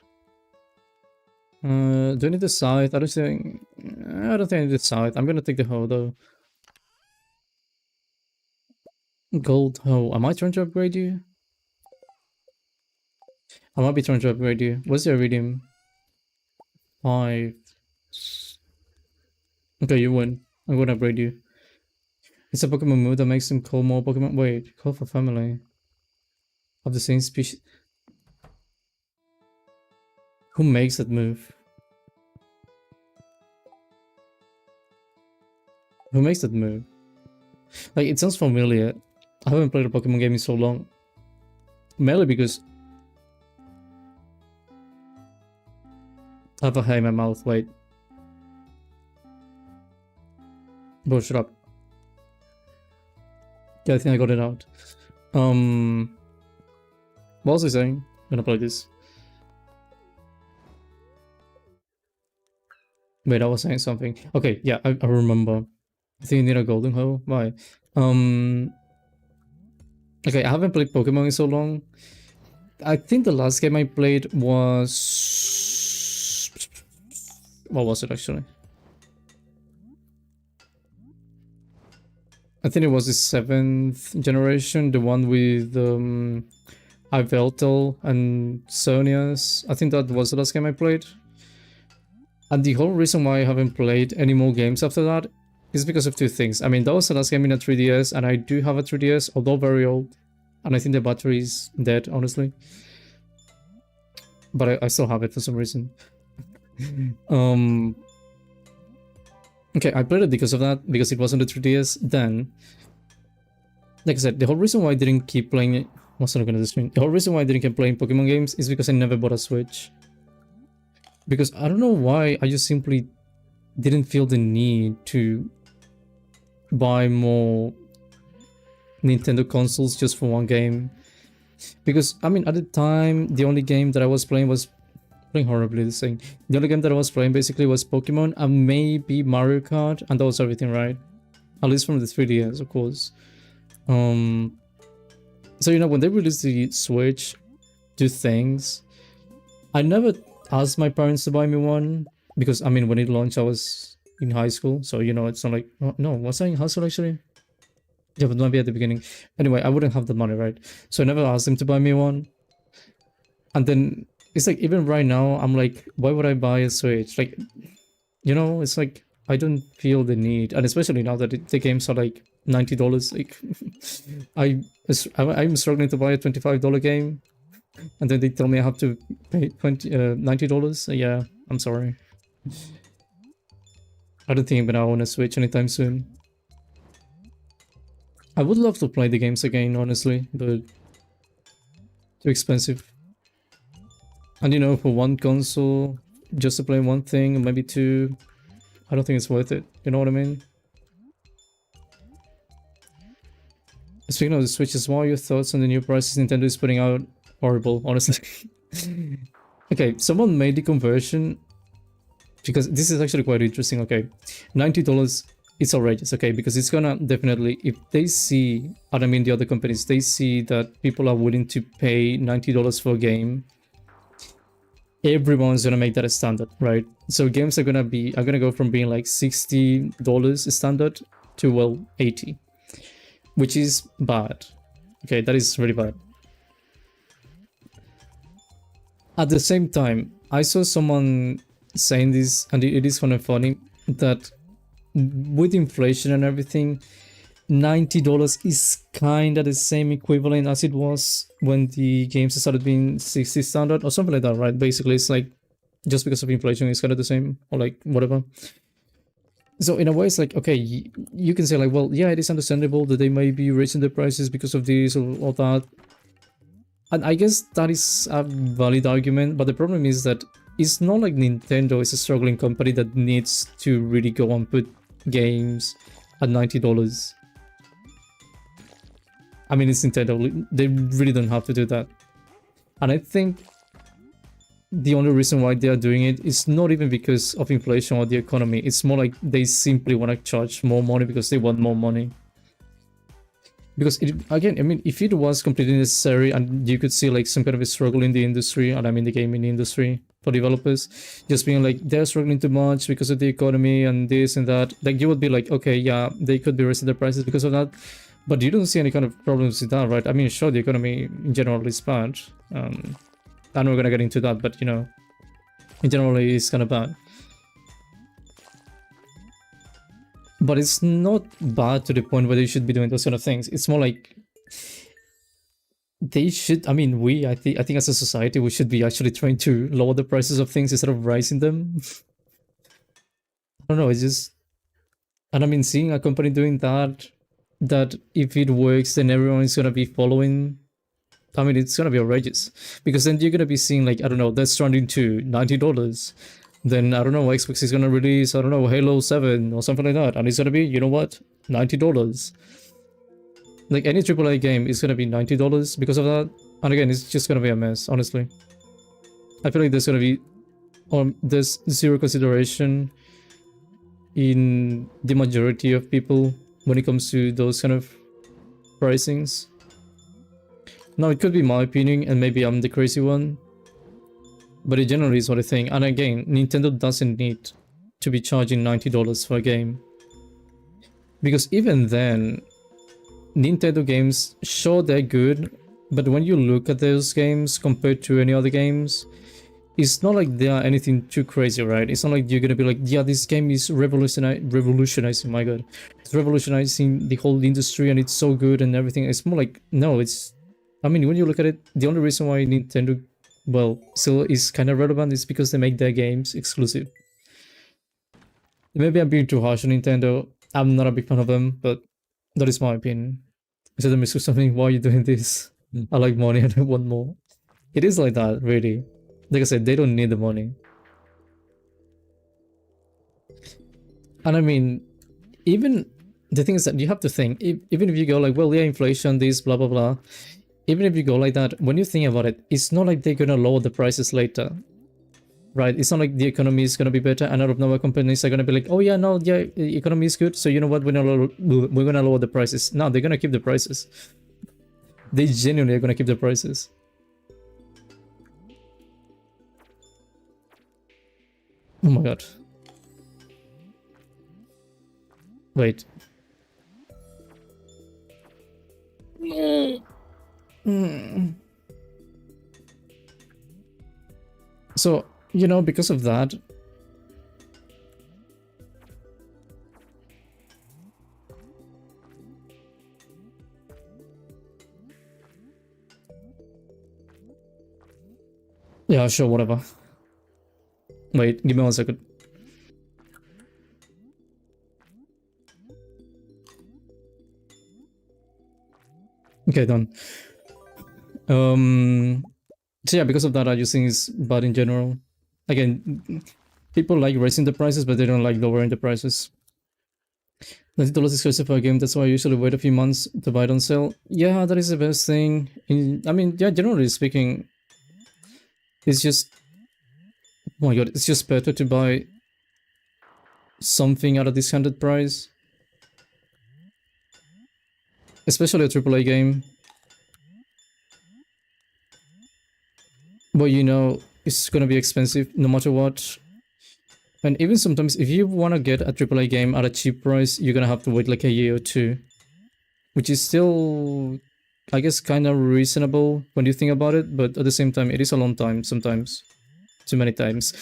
Do I need the scythe? I don't think I need the scythe. I'm gonna take the hoe though. Gold hoe. Am I trying to upgrade you? I might be trying to upgrade you. What's your iridium? 5. Okay, you win. I'm gonna upgrade you. It's a Pokemon move that makes them call more Pokemon. Wait, call for family of the same species. Who makes that move? Who makes that move? Like, it sounds familiar. I haven't played a Pokemon game in so long. Mainly because I have a hair in my mouth. Wait. Bro, shut up. Yeah, I think I got it out. What was I saying? I'm gonna play this. Wait, I was saying something. Okay, yeah, I remember. I think you need a golden hoe. Why? Okay, I haven't played Pokemon in so long. I think the last game I played was... What was it actually? I think it was the 7th generation, the one with Iveltal and Sonia's. I think that was the last game I played. And the whole reason why I haven't played any more games after that is because of two things. I mean, that was the last game in a 3DS, and I do have a 3DS, although very old. And I think the battery is dead, honestly. But I still have it for some reason. Okay, I played it because of that, because it was on the 3DS. Then, like I said, the whole reason why I didn't keep playing it... What's not gonna the screen? The whole reason why I didn't keep playing Pokemon games is because I never bought a Switch. Because I don't know why, I just simply didn't feel the need to buy more Nintendo consoles just for one game. Because, I mean, at the time, the only game that I was playing was... Playing horribly this thing. The only game that I was playing basically was Pokemon and maybe Mario Kart, and that was everything, right? At least from the 3DS, of course. So, you know, when they released the Switch, two things. I never asked my parents to buy me one, because, I mean, when it launched, I was in high school, so, you know, it's not like... Oh, no, was I in high school, actually? Yeah, but maybe at the beginning. Anyway, I wouldn't have the money, right? So I never asked them to buy me one. And then... It's like, even right now, I'm like, why would I buy a Switch? Like, you know, it's like, I don't feel the need. And especially now that the games are like $90. Like, I'm struggling to buy a $25 game. And then they tell me I have to pay $90. Yeah, I'm sorry. I don't think I'm gonna own a Switch anytime soon. I would love to play the games again, honestly, but too expensive. And you know, for one console, just to play one thing, maybe two, I don't think it's worth it. You know what I mean? Speaking of the Switches, what are your thoughts on the new prices Nintendo is putting out? Horrible, honestly. Okay, someone made the conversion, because this is actually quite interesting. Okay, $90 is outrageous, okay, because it's gonna definitely, if they see, and I mean the other companies, they see that people are willing to pay $90 for a game, everyone's gonna make that a standard, right? So games are gonna go from being like $60 standard to, well, 80, which is bad. Okay, that is really bad. At the same time, I saw someone saying this, and it is kind of funny, that with inflation and everything, $90 is kind of the same equivalent as it was when the games started being 60 standard or something like that, right? Basically, it's like, just because of inflation, it's kind of the same, or like, whatever. So in a way, it's like, okay, you can say like, well, yeah, it is understandable that they may be raising the prices because of this or that. And I guess that is a valid argument, but the problem is that it's not like Nintendo is a struggling company that needs to really go and put games at $90. I mean, it's Nintendo. They really don't have to do that. And I think the only reason why they are doing it is not even because of inflation or the economy. It's more like they simply want to charge more money because they want more money. Because again, I mean, if it was completely necessary and you could see like some kind of a struggle in the industry, and I mean the gaming industry for developers, just being like they're struggling too much because of the economy and this and that, like you would be like, okay, yeah, they could be raising their prices because of that, but you don't see any kind of problems with that, right? I mean, sure, the economy in general is bad. I'm not gonna get into that, but you know, in general, it's kind of bad. But it's not bad to the point where they should be doing those kind of things. It's more like they should. I mean, I think as a society, we should be actually trying to lower the prices of things instead of raising them. I don't know. It's just, and I mean, seeing a company doing that if it works, then everyone is gonna be following. I mean, it's gonna be outrageous because then you're gonna be seeing like, I don't know, Death Stranding to $90. Then I don't know, Xbox is gonna release, I don't know, Halo 7 or something like that, and it's gonna be, you know what, $90. Like any AAA game is gonna be $90 because of that, and again, it's just gonna be a mess, honestly. I feel like there's gonna be, there's zero consideration in the majority of people when it comes to those kind of pricings. Now, it could be my opinion, and maybe I'm the crazy one, but it generally is what I think. And again, Nintendo doesn't need to be charging $90 for a game. Because even then, Nintendo games, sure, they're good, but when you look at those games compared to any other games, it's not like they are anything too crazy, right? It's not like you're gonna be like, yeah, this game is revolutionizing, my god. It's revolutionizing the whole industry and it's so good and everything. It's more like, no, it's... I mean, when you look at it, the only reason why Nintendo, well, still is kind of relevant is because they make their games exclusive. Maybe I'm being too harsh on Nintendo. I'm not a big fan of them, but that is my opinion. Instead of me something, why are you doing this? I like money and I want more. It is like that, really. Like I said, they don't need the money. And I mean, even the thing is that you have to think, even if you go like, well, yeah, inflation, this, blah, blah, blah. Even if you go like that, when you think about it, it's not like they're gonna lower the prices later, right? It's not like the economy is gonna be better and out of nowhere companies are gonna be like, oh yeah, no, yeah, the economy is good, so you know what, we're gonna lower the prices. No, they're gonna keep the prices. They genuinely are gonna keep the prices. Oh my god. Wait. So, you know, because of that, yeah, sure, whatever. Wait, give me 1 second. Okay, done. So yeah, because of that, I just think it's bad in general. Again, people like raising the prices, but they don't like lowering the prices. $90 is expensive for a game, that's why I usually wait a few months to buy it on sale. Yeah, that is the best thing. I mean, yeah, generally speaking, it's just... oh my god, it's just better to buy something at a discounted price. Especially a AAA game. But you know, it's gonna be expensive no matter what. And even sometimes, if you want to get a AAA game at a cheap price, you're gonna have to wait like a year or two. Which is still, I guess, kind of reasonable when you think about it, but at the same time, it is a long time sometimes. Too many times.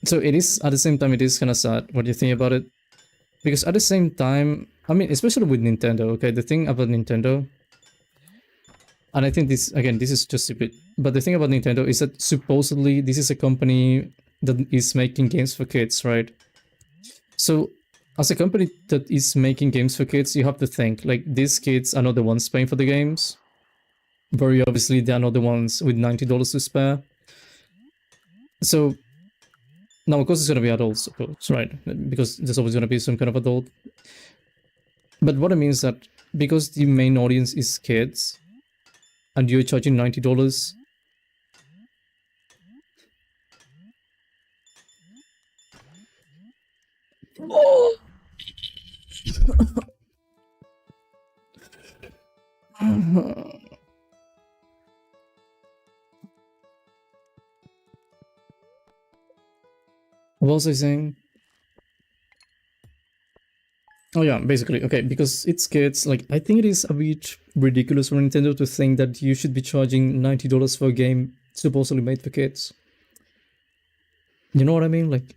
So it is, at the same time, it is kind of sad when you think about it. Because at the same time, I mean, especially with Nintendo, okay, the thing about Nintendo, and I think this, again, this is just stupid, but the thing about Nintendo is that supposedly this is a company that is making games for kids, right? So as a company that is making games for kids, you have to think, like, these kids are not the ones paying for the games. Very obviously, they are not the ones with $90 to spare. So now, of course, it's gonna be adults, of course, right? Because there's always gonna be some kind of adult. But what I mean is that because the main audience is kids, and you're charging $90. Oh! What was I saying? Oh yeah, basically, okay, because it's kids, like, I think it is a bit ridiculous for Nintendo to think that you should be charging $90 for a game supposedly made for kids. You know what I mean? Like,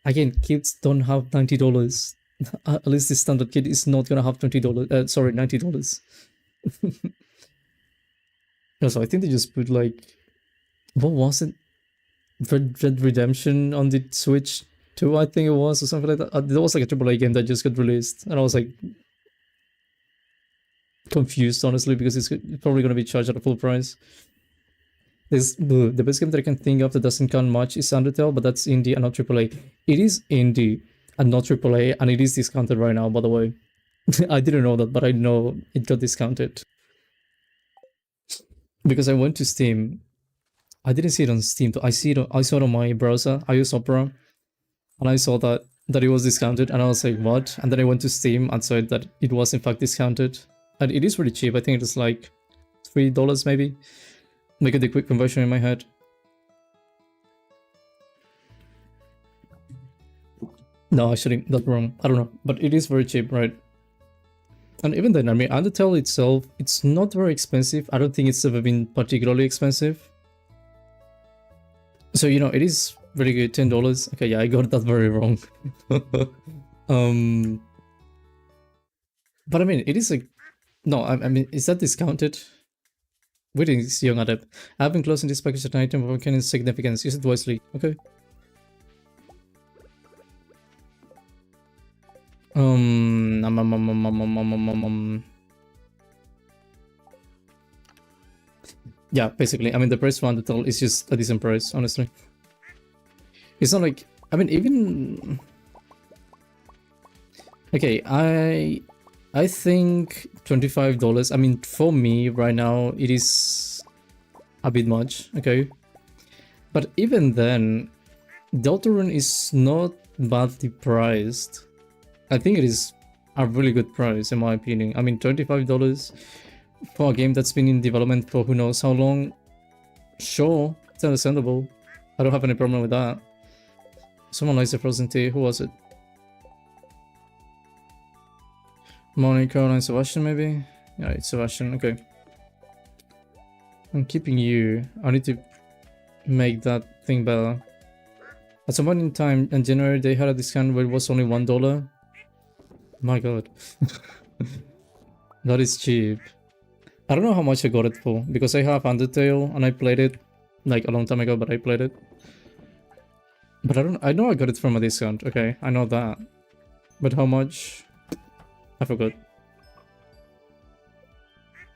again, kids don't have $90. At least the standard kid is not gonna have $20, sorry, $90. So I think they just put, like, what was it? Red Dead Redemption on the Switch 2, I think it was, or something like that. There was like a AAA game that just got released, and I was like confused, honestly, because it's probably going to be charged at a full price. The best game that I can think of that doesn't count much is Undertale, but that's indie and not AAA. It is indie and not AAA, and it is discounted right now, by the way. I didn't know that, but I know it got discounted. Because I went to Steam. I didn't see it on Steam. I saw it on my browser. I use Opera, and I saw that it was discounted, and I was like, what? And then I went to Steam and saw that it was in fact discounted, and it is really cheap. I think it's like $3 maybe. Make the quick conversion in my head. No, actually, that's wrong. I don't know, but it is very cheap, right? And even then, I mean, Undertale itself, it's not very expensive. I don't think it's ever been particularly expensive. So, you know, it is really good, $10. Okay, yeah, I got that very wrong. But I mean, it is like, no, I mean, is that discounted? Greetings, young adept. I have been closing this package at an item of any significance. Use it wisely. Okay. Yeah, basically. I mean, the price for Undertale is just a decent price, honestly. It's not like, I mean, even... Okay, I think $25, I mean, for me right now, it is a bit much, okay? But even then, Deltarune is not badly priced. I think it is a really good price, in my opinion. I mean, $25 for a game that's been in development for who knows how long. Sure, it's understandable. I don't have any problem with that. Someone likes the frozen tea. Who was it? Monica and Sebastian, maybe? Yeah, it's Sebastian. Okay. I'm keeping you. I need to make that thing better. At some point in time, in January, they had a discount where it was only $1. My god. That is cheap. I don't know how much I got it for, because I have Undertale and I played it like a long time ago, but I played it. But I know I got it from a discount. Okay, I know that. But how much? I forgot.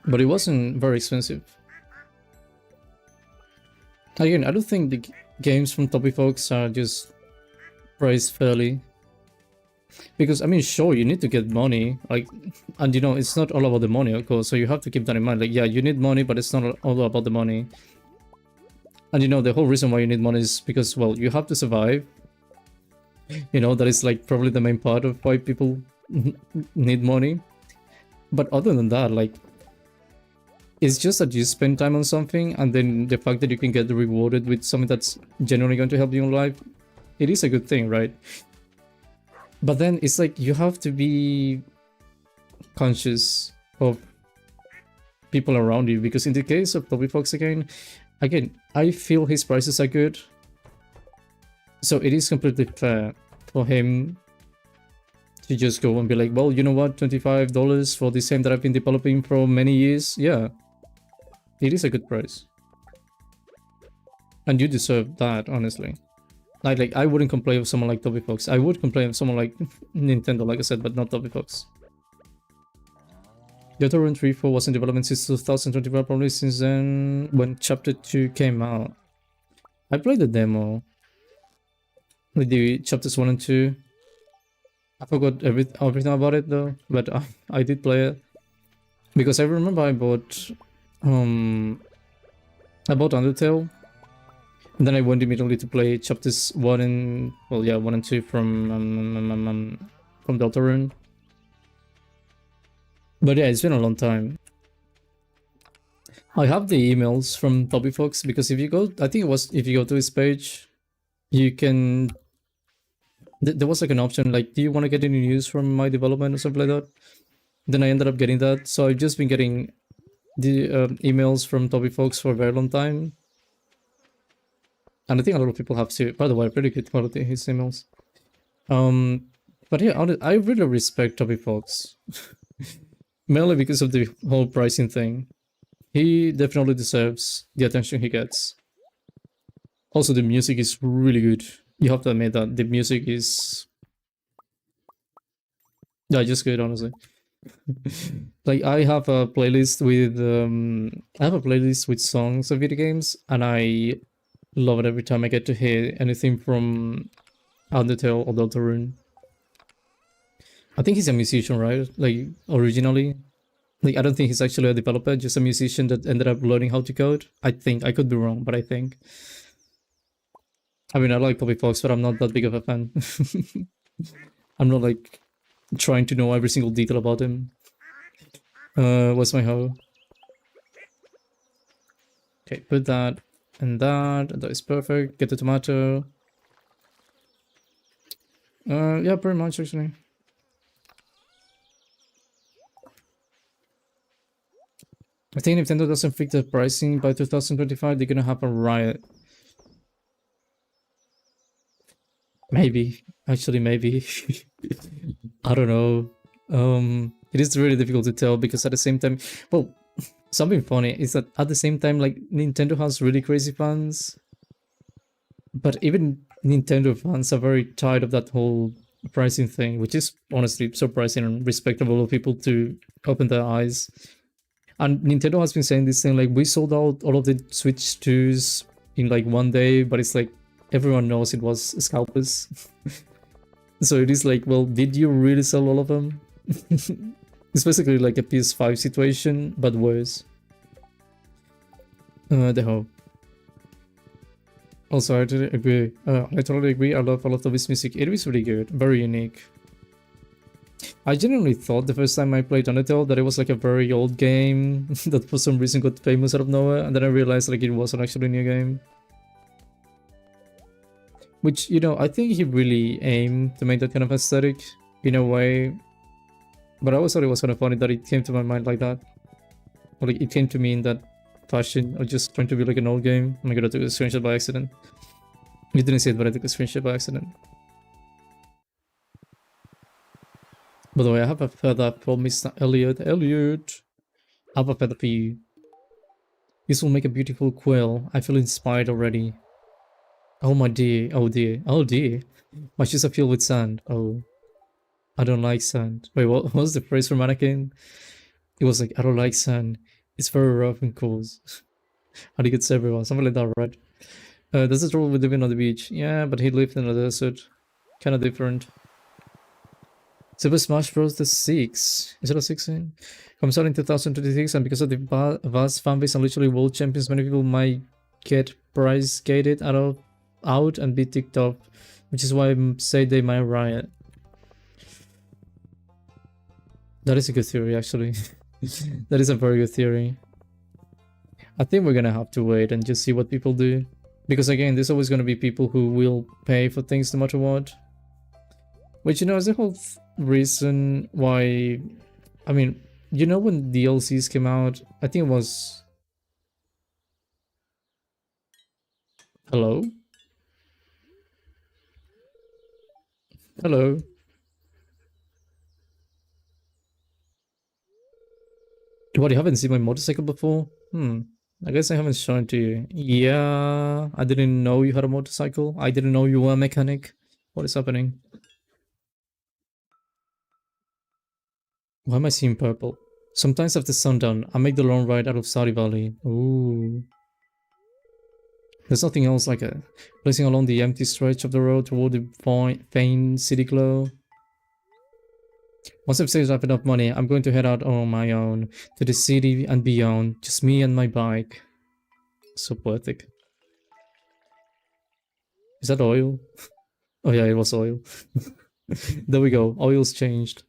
But it wasn't very expensive. Again, I don't think the games from Toby Fox are just priced fairly. Because, I mean, sure, you need to get money, like, and you know, it's not all about the money, of course, so you have to keep that in mind. Like, yeah, you need money, but it's not all about the money. And you know, the whole reason why you need money is because, well, you have to survive. You know, that is like probably the main part of why people need money. But other than that, like, it's just that you spend time on something, and then the fact that you can get rewarded with something that's genuinely going to help you in life, it is a good thing, right? But then it's like you have to be conscious of people around you, because in the case of Toby Fox again, I feel his prices are good. So it is completely fair for him to just go and be like, well, you know what, $25 for this game that I've been developing for many years, yeah. It is a good price. And you deserve that, honestly. Like I wouldn't complain with someone like Toby Fox. I would complain with someone like Nintendo, like I said, but not Toby Fox. Deltarune 3.4 was in development since 2025, probably since then when Chapter 2 came out. I played the demo with the chapters 1 and 2. I forgot everything about it though, but I did play it. Because I remember I bought Undertale, and then I went immediately to play chapters 1 and, well, yeah, 1 and 2 from Deltarune. But yeah, it's been a long time. I have the emails from Toby Fox, because if you go, I think it was, if you go to his page, you can, there was like an option like, do you want to get any news from my development or something like that? Then I ended up getting that, so I've just been getting the emails from Toby Fox for a very long time. And I think a lot of people have too. By the way, pretty good quality, his emails. But yeah, I really respect Toby Fox. Mainly because of the whole pricing thing. He definitely deserves the attention he gets. Also, the music is really good. You have to admit that the music is, yeah, just good, honestly. Like, I have a playlist with songs of video games, and I love it every time I get to hear anything from Undertale or Deltarune. I think he's a musician, right? Like, originally. Like, I don't think he's actually a developer, just a musician that ended up learning how to code. I think. I could be wrong, but I think. I mean, I like Toby Fox, but I'm not that big of a fan. I'm not, like, trying to know every single detail about him. What's my hoe? Okay, put that and that. That is perfect. Get the tomato. Yeah, pretty much, actually. I think Nintendo doesn't fix the pricing by 2025, they're gonna have a riot. Maybe. Actually, maybe. I don't know. It is really difficult to tell, because at the same time, well, something funny is that at the same time, like, Nintendo has really crazy fans, but even Nintendo fans are very tired of that whole pricing thing, which is honestly surprising and respectable of people to open their eyes. And Nintendo has been saying this thing like, we sold out all of the Switch 2s in like one day, but it's like everyone knows it was scalpers. So it is like, well, did you really sell all of them? It's basically like a PS5 situation, but worse. The hoe. Also, I totally agree. I love a lot of his music. It is really good, very unique. I genuinely thought the first time I played Undertale that it was like a very old game that for some reason got famous out of nowhere, and then I realized like it wasn't actually a new game. Which, you know, I think he really aimed to make that kind of aesthetic in a way. But I always thought it was kind of funny that it came to my mind like that. Or like it came to me in that fashion of just trying to be like an old game. Oh my god, I took a screenshot by accident. You didn't see it, but I took a screenshot by accident. By the way, I have a feather for Mr. Elliot. Elliot! I have a feather for you. This will make a beautiful quill. I feel inspired already. Oh my dear, oh dear, oh dear. My shoes are filled with sand. Oh. I don't like sand. Wait, what was the phrase from Anakin? It was like, I don't like sand. It's very rough and coarse. How do you get everyone? Something like that, right? That's the trouble with living on the beach. Yeah, but he lived in a desert. Kinda different. Super Smash Bros. The 6. Is it a 16? Comes out in 2026, and because of the vast fanbase and literally world champions, many people might get prize gated out and be ticked off, which is why I say they might riot. That is a good theory, actually. That is a very good theory. I think we're gonna have to wait and just see what people do. Because again, there's always gonna be people who will pay for things no matter what. Which, you know, is the whole reason why... I mean, you know when DLCs came out? I think it was... Hello? Hello? What, you haven't seen my motorcycle before? I guess I haven't shown it to you. Yeah, I didn't know you had a motorcycle. I didn't know you were a mechanic. What is happening? Why am I seeing purple? Sometimes after sundown, I make the long ride out of Stardew Valley. Ooh. There's nothing else like a racing along the empty stretch of the road toward the faint city glow. Once I've saved up enough money, I'm going to head out on my own to the city and beyond. Just me and my bike. So poetic. Is that oil? Oh yeah, it was oil. There we go. Oil's changed.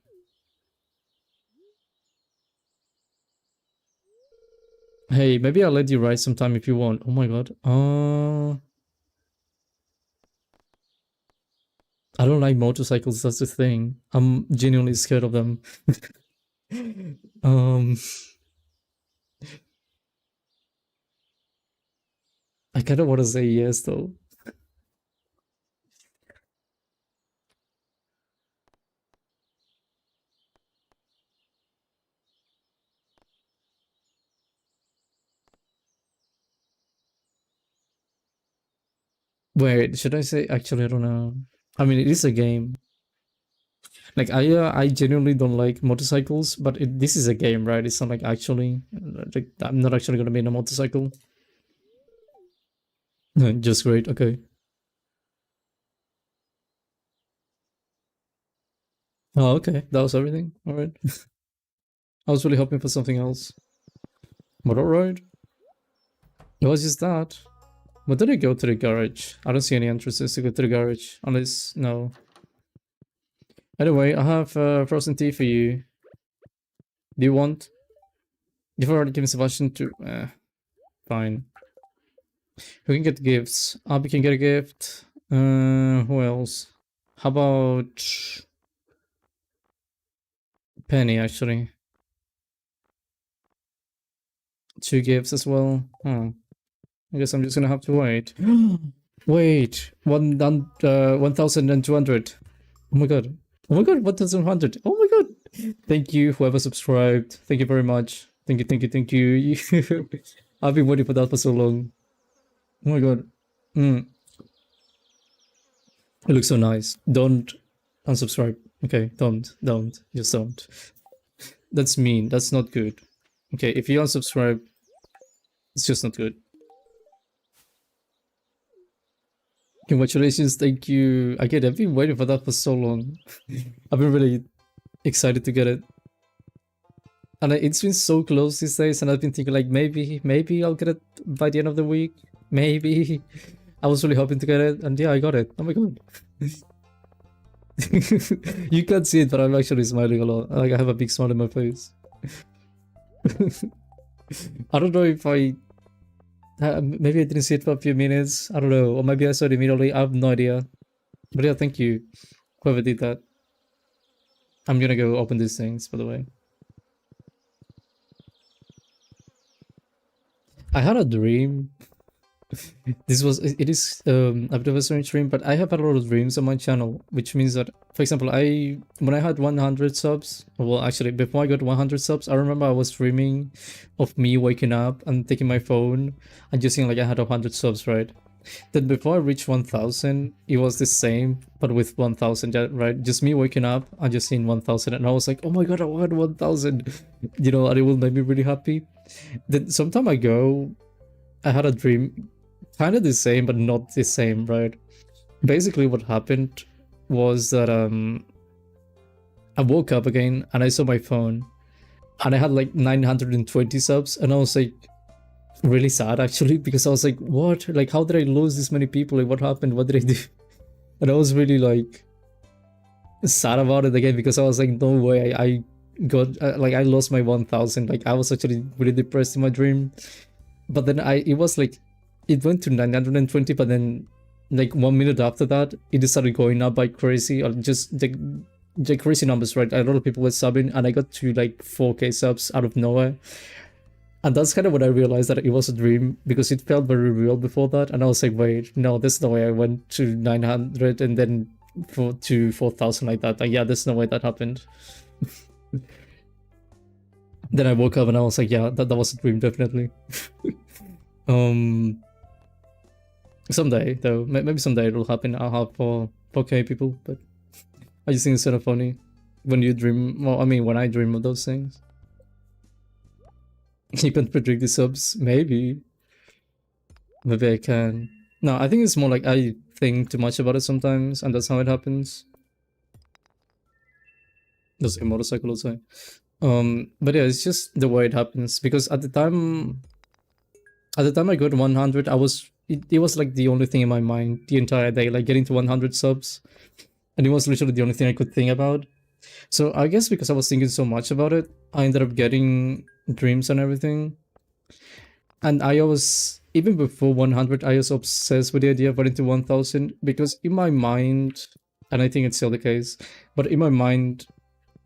Hey, maybe I'll let you ride sometime if you want. Oh my god. I don't like motorcycles, that's the thing. I'm genuinely scared of them. I kinda wanna say yes though. Wait, should I say? Actually, I don't know. I mean, it is a game. Like I genuinely don't like motorcycles, but this is a game, right? It's not like actually, like I'm not actually gonna be in a motorcycle. Just great. Okay. Oh, okay. That was everything. All right. I was really hoping for something else, but all right. It was just that. But did I go to the garage? I don't see any entrances to go to the garage, unless no. Anyway, I have frozen tea for you. Do you want? You've already given Sebastian to. Fine. Who can get gifts? Abby can get a gift. Who else? How about Penny? Actually, 2 gifts as well. Huh. I guess I'm just gonna have to wait. Wait, 1,200. Oh my god. Oh my god, 1,100. Oh my god. Thank you, whoever subscribed. Thank you very much. Thank you, thank you, thank you. I've been waiting for that for so long. Oh my god. It looks so nice. Don't unsubscribe. Okay, don't. Just don't. That's mean. That's not good. Okay, if you unsubscribe, it's just not good. Congratulations, thank you. Again, I've been waiting for that for so long. I've been really excited to get it. And it's been so close these days, and I've been thinking like maybe I'll get it by the end of the week. Maybe. I was really hoping to get it, and yeah, I got it. Oh my god. You can't see it, but I'm actually smiling a lot. Like I have a big smile on my face. I don't know if maybe I didn't see it for a few minutes. I don't know, or maybe I saw it immediately. I have no idea. But yeah, thank you, whoever did that. I'm gonna go open these things, by the way. I had a dream. It is a bit of a strange dream, but I have had a lot of dreams on my channel, which means that, for example, when I had 100 subs, well, actually, before I got 100 subs, I remember I was dreaming of me waking up and taking my phone and just seeing like I had 100 subs, right? Then before I reached 1,000, it was the same, but with 1,000, right? Just me waking up and just seeing 1,000, and I was like, oh my god, I want 1,000, you know, and it will make me really happy. Then some time ago, I had a dream, kind of the same, but not the same, right? Basically, what happened was that I woke up again and I saw my phone, and I had like 920 subs, and I was like, really sad actually, because I was like, what, like how did I lose this many people, like what happened, what did I do? And I was really like sad about it again, because I was like, no way, I got like I lost my 1,000. Like I was actually really depressed in my dream, but then it was like it went to 920, but then like 1 minute after that it just started going up by crazy, or just the crazy numbers, right? A lot of people were subbing, and I got to like 4k subs out of nowhere. And that's kind of when I realized that it was a dream, because it felt very real before that. And I was like, wait, no, there's no way I went to 900 and then to 4,000 like that. Like, yeah, there's no way that happened. Then I woke up and I was like, yeah, that was a dream, definitely. Someday, though, maybe someday it'll happen. I'll have 4k people, but I just think it's sort of funny when you dream. Well, I mean, when I dream of those things. You can predict the subs, maybe. Maybe I can. No, I think it's more like I think too much about it sometimes, and that's how it happens. There's a motorcycle outside. But yeah, it's just the way it happens, because at the time I got 100, it was like the only thing in my mind the entire day, like getting to 100 subs, and it was literally the only thing I could think about. So I guess because I was thinking so much about it, I ended up getting dreams and everything. And I was, even before 100, I was obsessed with the idea of getting to 1000, because in my mind, and I think it's still the case, but in my mind,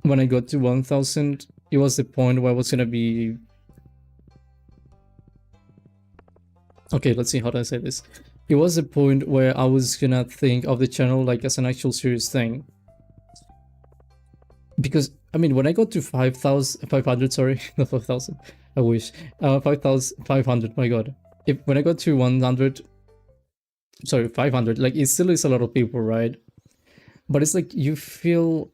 when I got to 1000, it was the point where I was gonna be... Okay, let's see, how do I say this? It was the point where I was gonna think of the channel like as an actual serious thing. Because, I mean, when I got to 500, sorry, not 5,000, I wish. 5,500, my god. When I got to 100, sorry, 500, like, it still is a lot of people, right? But it's like, you feel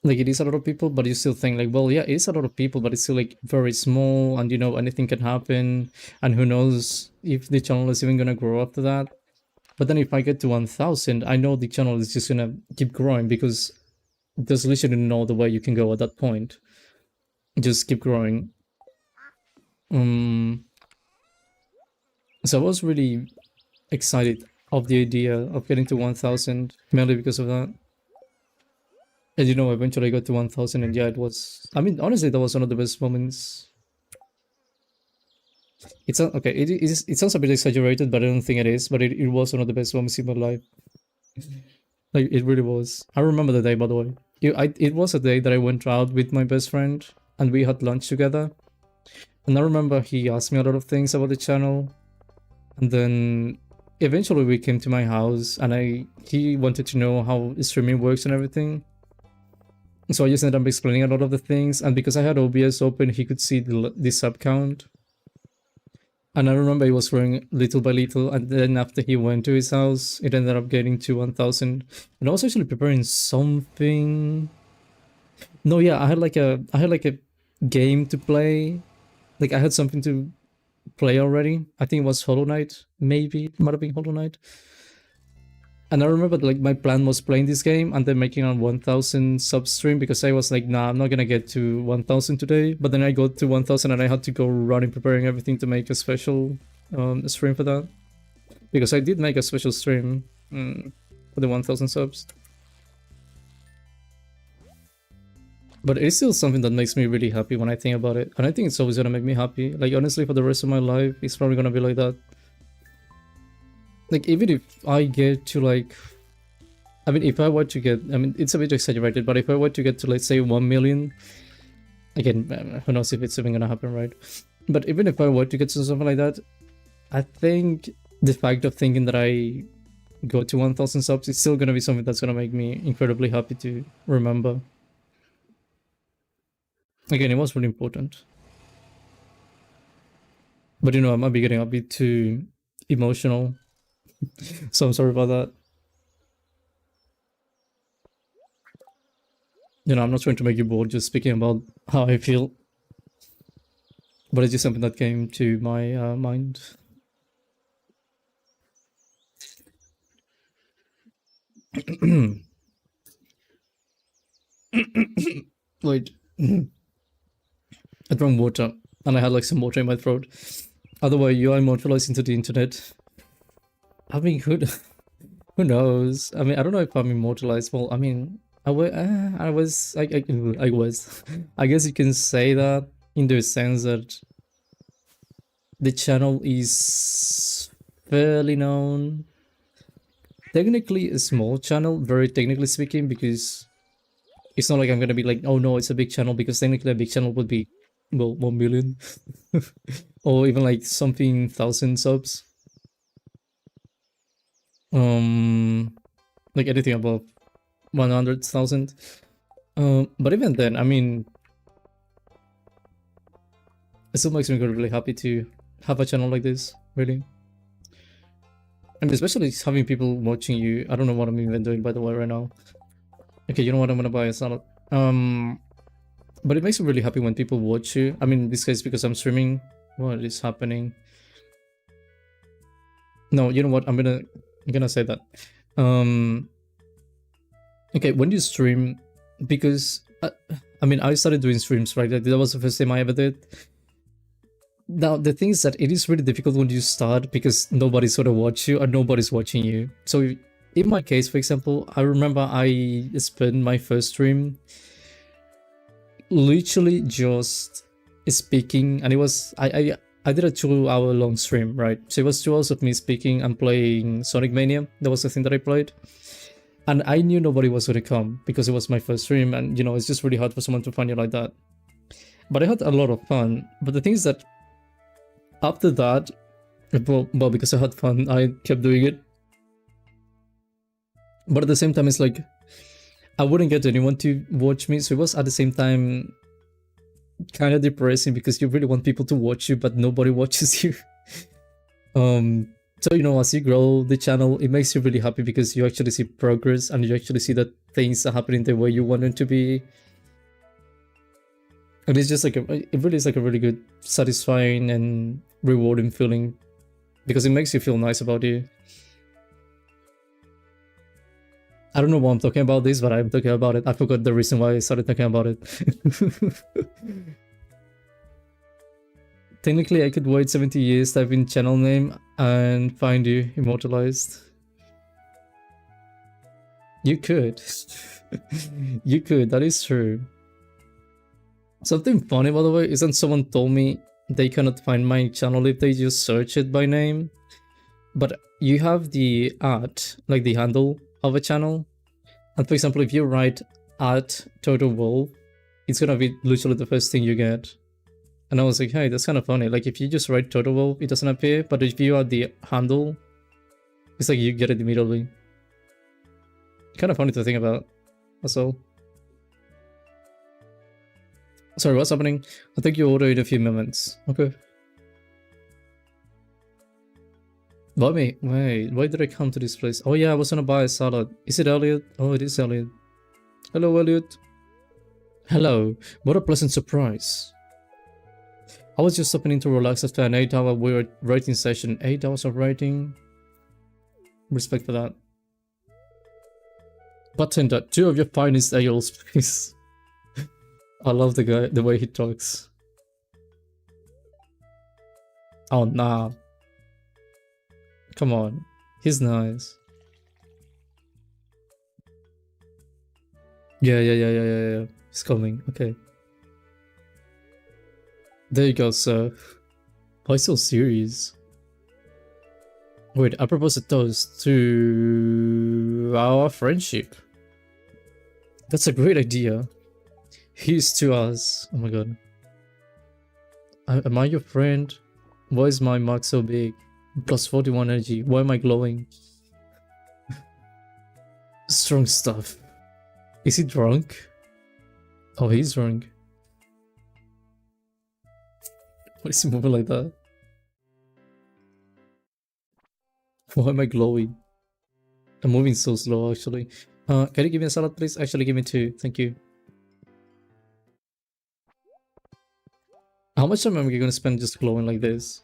like it is a lot of people, but you still think like, well, yeah, it is a lot of people, but it's still like very small, and you know, anything can happen, and who knows if the channel is even gonna grow after that. But then if I get to 1000, I know the channel is just gonna keep growing, because there's literally no other way you can go at that point. Just keep growing. So I was really excited of the idea of getting to 1000, mainly because of that. And you know, eventually I got to 1000, and yeah, it was... I mean, honestly, that was one of the best moments. It's okay, it sounds a bit exaggerated, but I don't think it is. But it was one of the best moments in my life. Like, it really was. I remember the day, by the way. It was a day that I went out with my best friend, and we had lunch together. And I remember he asked me a lot of things about the channel. And then eventually we came to my house, and he wanted to know how streaming works and everything. So I just ended up explaining a lot of the things, and because I had OBS open, he could see the sub count. And I remember he was growing little by little, and then after he went to his house, it ended up getting to 1000. And I was actually preparing something. No, yeah, I had like a game to play. Like, I had something to play already. I think it was Hollow Knight, maybe. It might have been Hollow Knight. And I remember, like, my plan was playing this game and then making a 1000 sub stream, because I was like, nah, I'm not gonna get to 1000 today. But then I got to 1000, and I had to go running, preparing everything to make a special stream for that. Because I did make a special stream for the 1000 subs. But it's still something that makes me really happy when I think about it. And I think it's always gonna make me happy. Like, honestly, for the rest of my life, it's probably gonna be like that. Like, even if I get to, like... I mean, if I were to get... I mean, it's a bit exaggerated, but if I were to get to, let's say, 1 million... Again, who knows if it's even gonna happen, right? But even if I were to get to something like that, I think the fact of thinking that I go to 1000 subs is still gonna be something that's gonna make me incredibly happy to remember. Again, it was really important. But, you know, I might be getting a bit too emotional. So I'm sorry about that. You know, I'm not trying to make you bored just speaking about how I feel. But it's just something that came to my mind. Wait. I drank water, and I had like some water in my throat. Otherwise, you are immortalized into the internet. I mean, who knows? I mean, I don't know if I'm immortalized. Well, I mean, I was. I guess you can say that, in the sense that the channel is fairly known. Technically a small channel, very technically speaking, because it's not like I'm gonna be like, oh no, it's a big channel, because technically a big channel would be, well, 1 million. Or even like something 1000 subs. Like anything above 100,000. But even then, I mean, it still makes me really happy to have a channel like this, really. And especially having people watching you. I don't know what I'm even doing, by the way, right now. Okay, you know what, I'm gonna buy a salad. But it makes me really happy when people watch you. I mean, in this case, because I'm streaming, What is happening? No, you know what? I'm gonna say that. Okay, when you stream, because I mean, I started doing streams, right? That was the first time I ever did. Now, the thing is that it is really difficult when you start because nobody's gonna watch you or nobody's watching you. So in my case, for example, I remember I spent my first stream literally just speaking, and it was I did a 2-hour long stream, right? So it was 2 hours of me speaking and playing Sonic Mania. That was the thing that I played. And I knew nobody was gonna come because it was my first stream, and you know, it's just really hard for someone to find you like that. But I had a lot of fun. But the thing is that after that, well, because I had fun, I kept doing it. But at the same time, it's like I wouldn't get anyone to watch me, so it was at the same time kind of depressing because you really want people to watch you, but nobody watches you. So you know, as you grow the channel, it makes you really happy because you actually see progress and you actually see that things are happening the way you want them to be. And it's just like it really is like a really good, satisfying and rewarding feeling because it makes you feel nice about you. I don't know why I'm talking about this, but I'm talking about it. I forgot the reason why I started talking about it. Technically, I could wait 70 years, type in channel name, and find you immortalized. You could. You could, that is true. Something funny, by the way, is that someone told me they cannot find my channel if they just search it by name. But you have the like the handle of a channel. And for example, if you write @TotalWolf, it's gonna be literally the first thing you get. And I was like, hey, that's kind of funny. Like if you just write TotalWolf, it doesn't appear. But if you add the handle, it's like you get it immediately. Kind of funny to think about. That's all. Sorry, what's happening? I think you order in a few moments. Okay. Wait, why did I come to this place? Oh yeah, I was gonna buy a salad. Is it Elliot? Oh, it is Elliot. Hello, Elliot. Hello. What a pleasant surprise. I was just stopping in to relax after an 8-hour writing session. 8 hours of writing? Respect for that. Bartender, 2 of your finest ales, please. I love the guy, the way he talks. Oh, nah. Come on. He's nice. Yeah. He's coming. Okay. There you go, sir. Why so serious? Wait, I propose a toast to our friendship. That's a great idea. Here's to us. Oh my god. Am I your friend? Why is my mark so big? Plus 41 energy. Why am I glowing? Strong stuff. Is he drunk? Oh, he's drunk. Why is he moving like that? Why am I glowing? I'm moving so slow, actually. Can you give me a salad, please? Actually, give me 2. Thank you. How much time am I gonna spend just glowing like this?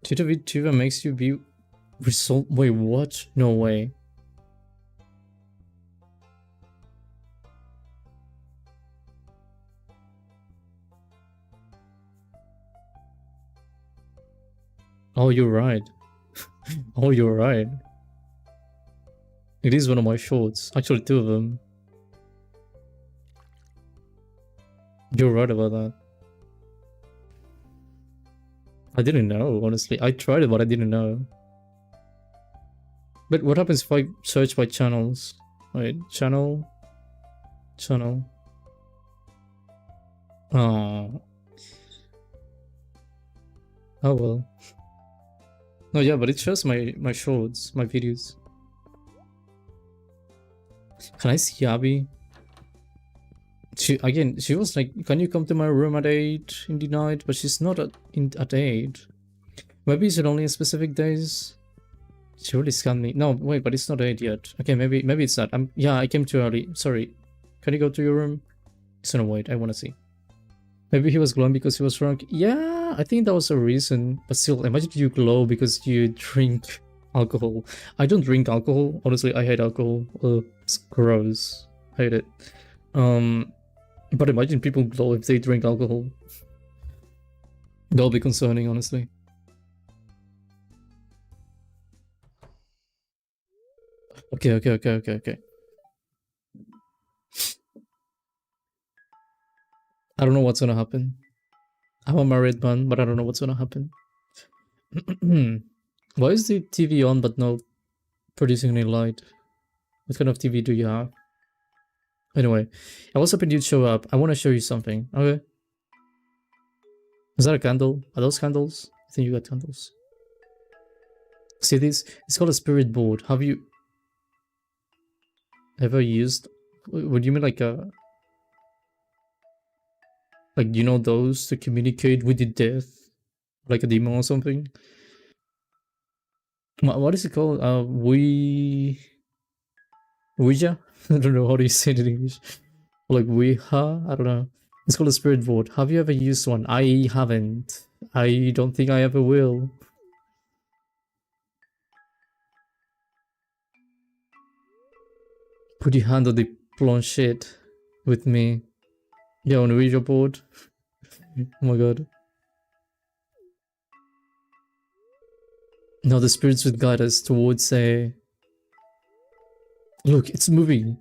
PNGTuber makes you be result. Wait, what? No way. Oh, you're right. Oh, you're right. It is one of my shorts. Actually, 2 of them. You're right about that. I didn't know, honestly. I tried it, but I didn't know. But what happens if I search by channels? Wait, channel. Oh. Oh well. No, yeah, but it shows my shorts, my videos. Can I see Abby? She was like, can you come to my room at 8 in the night? But she's not at 8. Maybe it's only on specific days. She really scanned me. No, wait, but it's not 8 yet. Okay, maybe it's not. Yeah, I came too early. Sorry. Can you go to your room? It's gonna wait. I wanna see. Maybe he was glowing because he was drunk. Yeah, I think that was a reason. But still, imagine you glow because you drink alcohol. I don't drink alcohol. Honestly, I hate alcohol. It's gross. Hate it. But imagine people glow if they drink alcohol. That'll be concerning, honestly. Okay. I don't know what's gonna happen. I'm a married man, but I don't know what's gonna happen. Why is the TV on but not producing any light? What kind of TV do you have? Anyway, I was hoping you'd show up. I want to show you something. Okay. Is that a candle? Are those candles? I think you got candles. See this? It's called a spirit board. Have you ever used? Would you mean like a you know those to communicate with the death, like a demon or something? What is it called? Ouija? I don't know how do you say it in English. Like Ouija? I don't know. It's called a spirit board. Have you ever used one? I haven't. I don't think I ever will. Put your hand on the planchette with me. Yeah, on a Ouija board. Oh my god. No, the spirits would guide us towards a... Look, it's moving.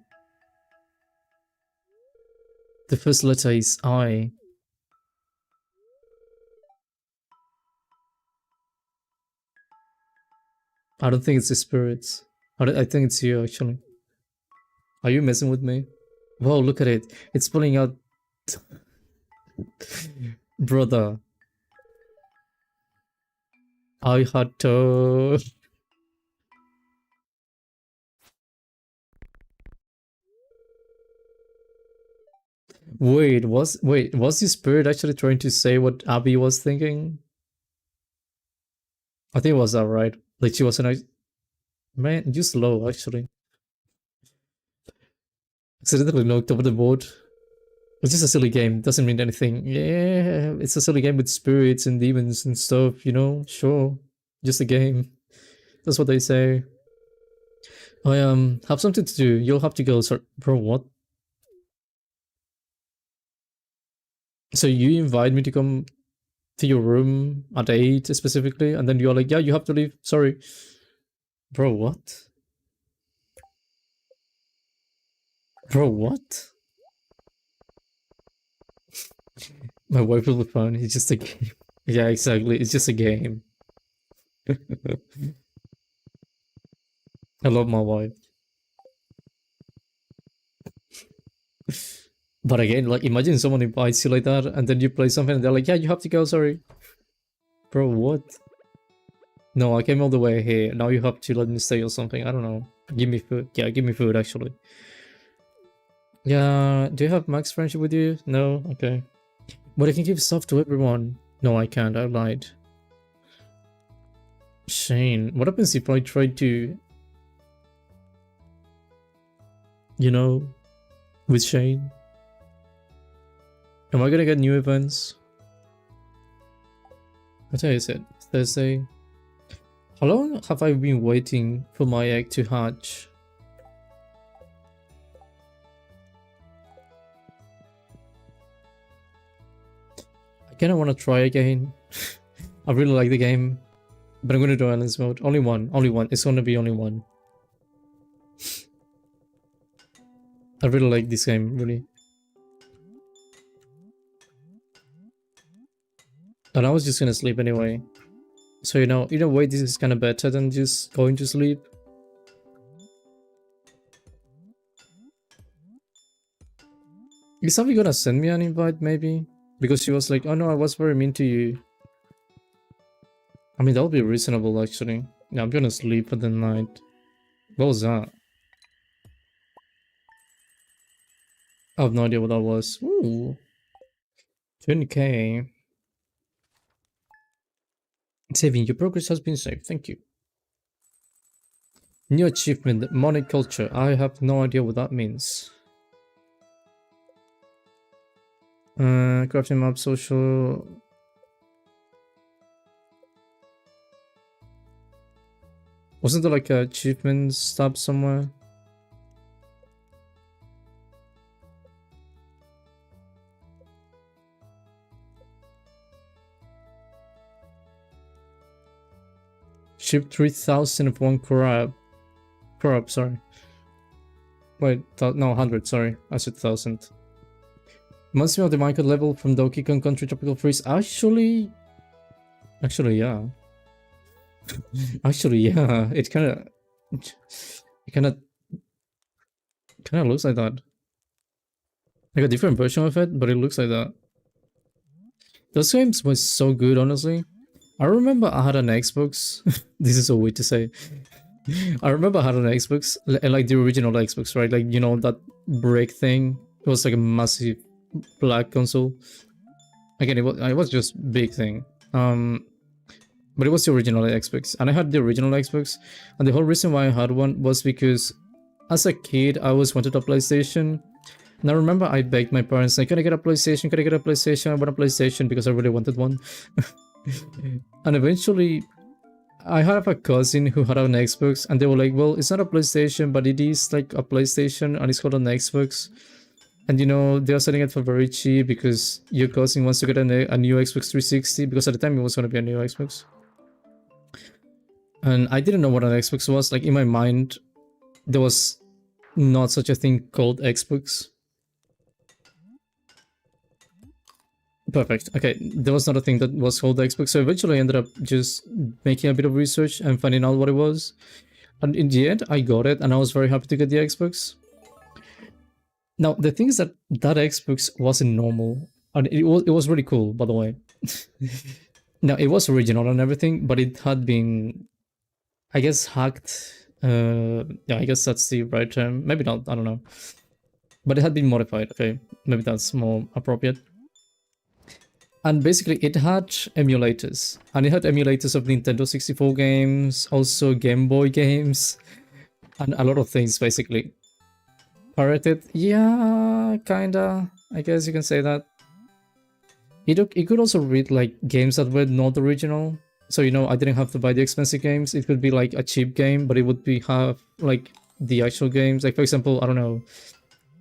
The first letter is I. I don't think it's the spirits. I think it's you, actually. Are you messing with me? Whoa, look at it. It's pulling out... Brother. I had to... Wait, was the spirit actually trying to say what Abby was thinking? I think it was that, right? Like she wasn't... Man, you slow, actually. Accidentally knocked over the board. It's just a silly game. Doesn't mean anything. Yeah, it's a silly game with spirits and demons and stuff, you know? Sure. Just a game. That's what they say. I have something to do. You'll have to go. Sorry. Bro, what? So you invite me to come to your room at 8 specifically, and then you're like, yeah, you have to leave. Sorry. Bro, what? Bro, what? My wife will be fine. It's just a game. Yeah, exactly. It's just a game. I love my wife. But again, like, imagine someone invites you like that, and then you play something, and they're like, yeah, you have to go, sorry. Bro, what? No, I came all the way here. Now you have to let me stay or something. I don't know. Give me food. Yeah, give me food, actually. Yeah, do you have max friendship with you? No? Okay. But I can give stuff to everyone. No, I can't. I lied. Shane. What happens if I try to... You know... With Shane? Am I gonna get new events? What day is it? Thursday? How long have I been waiting for my egg to hatch? I kinda wanna try again. I really like the game. But I'm gonna do Islands mode. Only one. It's gonna be only one. I really like this game, really. And I was just gonna sleep anyway. So, you know, in a way, this is kinda better than just going to sleep. Is Abby gonna send me an invite, maybe? Because she was like, oh no, I was very mean to you. I mean, that would be reasonable, actually. Yeah, I'm gonna sleep for the night. What was that? I have no idea what that was. Ooh. 20k. Saving, your progress has been saved. Thank you. New achievement, money culture. I have no idea what that means. Crafting map, social. Wasn't there like a achievement stop somewhere? Ship 3,000 of one crab. Crab, sorry. Wait, no, 100, sorry. I said 1,000. Must be of the Minecraft level from Donkey Kong Country Tropical Freeze. Actually, yeah. Actually, yeah. It kind of looks like that. Like a different version of it, but it looks like that. Those games were so good, honestly. I remember I had an Xbox. This is so weird to say. I remember I had an Xbox, like the original Xbox, right? Like, you know, that brick thing. It was like a massive black console. Again, it was just big thing. But it was the original Xbox, and I had the original Xbox, and the whole reason why I had one was because as a kid I always wanted a PlayStation. And I remember I begged my parents, like, can I get a PlayStation? Can I get a PlayStation? I want a PlayStation because I really wanted one. And eventually I have a cousin who had an Xbox, and they were like, well, it's not a PlayStation, but it is like a PlayStation, and it's called an Xbox. And you know, they're selling it for very cheap because your cousin wants to get a new Xbox 360, because at the time it was going to be a new Xbox. And I didn't know what an Xbox was. Like, in my mind, there was not such a thing called Xbox. Perfect. Okay, there was not a thing that was called Xbox. So eventually I ended up just making a bit of research and finding out what it was. And in the end, I got it, and I was very happy to get the Xbox. Now, the thing is that that Xbox wasn't normal. And it was really cool, by the way. Now, it was original and everything, but it had been, I guess, hacked. Yeah, I guess that's the right term. Maybe not, I don't know. But it had been modified, okay? Maybe that's more appropriate. And basically, it had emulators. And it had emulators of Nintendo 64 games, also Game Boy games, and a lot of things, basically. Pirated? Yeah, kinda. I guess you can say that. It could also read, like, games that were not original. So, you know, I didn't have to buy the expensive games. It could be, like, a cheap game, but it would have, like, the actual games. Like, for example, I don't know.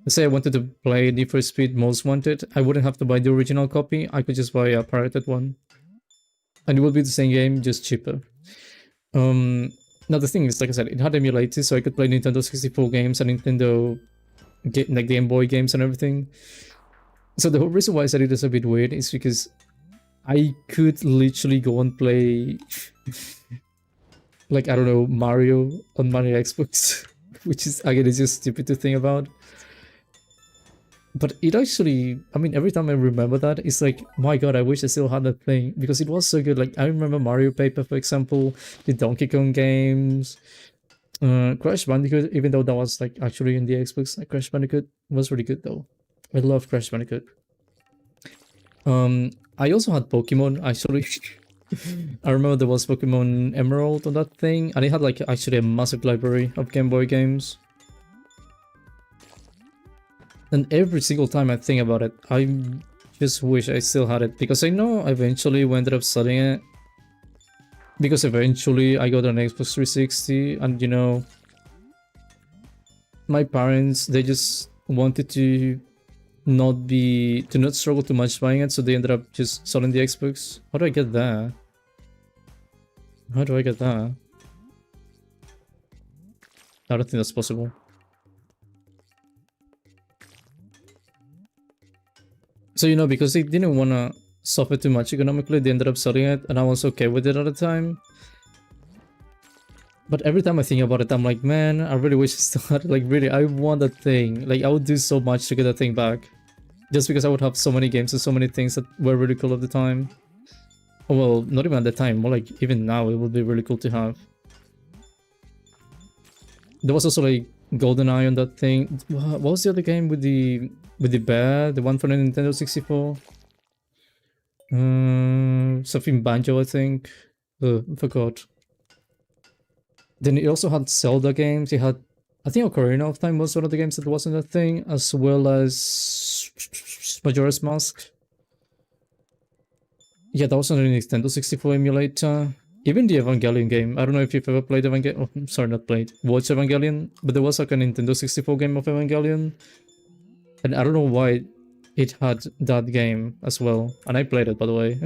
Let's say I wanted to play Need for Speed Most Wanted. I wouldn't have to buy the original copy. I could just buy a pirated one. And it would be the same game, just cheaper. Now the thing is, like I said, it had emulators, so I could play Nintendo 64 games and Nintendo like Game Boy games and everything. So the whole reason why I said it is a bit weird is because I could literally go and play like, I don't know, Mario on my Xbox, which is, again, it's just stupid to think about. But it actually, I mean, every time I remember that, it's like, my god, I wish I still had that thing, because it was so good. Like, I remember Mario Paper, for example, the Donkey Kong games, Crash Bandicoot, even though that was, like, actually in the Xbox. Like, Crash Bandicoot was really good, though. I love Crash Bandicoot. I also had Pokemon, actually. I remember there was Pokemon Emerald on that thing, and it had, like, actually a massive library of Game Boy games. And every single time I think about it, I just wish I still had it, because I know eventually we ended up selling it. Because eventually I got an Xbox 360, and, you know, my parents, they just wanted to not struggle too much buying it, so they ended up just selling the Xbox. How do I get that? How do I get that? I don't think that's possible. So, you know, because they didn't want to suffer too much economically, they ended up selling it, and I was okay with it at the time. But every time I think about it, I'm like, man, I really wish I still had it. Like, really, I want that thing. Like, I would do so much to get that thing back. Just because I would have so many games and so many things that were really cool at the time. Oh, well, not even at the time, more like even now, it would be really cool to have. There was also, like, GoldenEye on that thing. What was the other game with the bear? The one for the Nintendo 64? Something Banjo, I think. I forgot. Then it also had Zelda games. It had, I think, Ocarina of Time was one of the games that wasn't that thing, as well as Majora's Mask. Yeah, that was on the Nintendo 64 emulator. Even the Evangelion game. I don't know if you've ever played Evangelion. Oh, sorry, not played. Watched Evangelion. But there was like a Nintendo 64 game of Evangelion. And I don't know why it had that game as well. And I played it, by the way.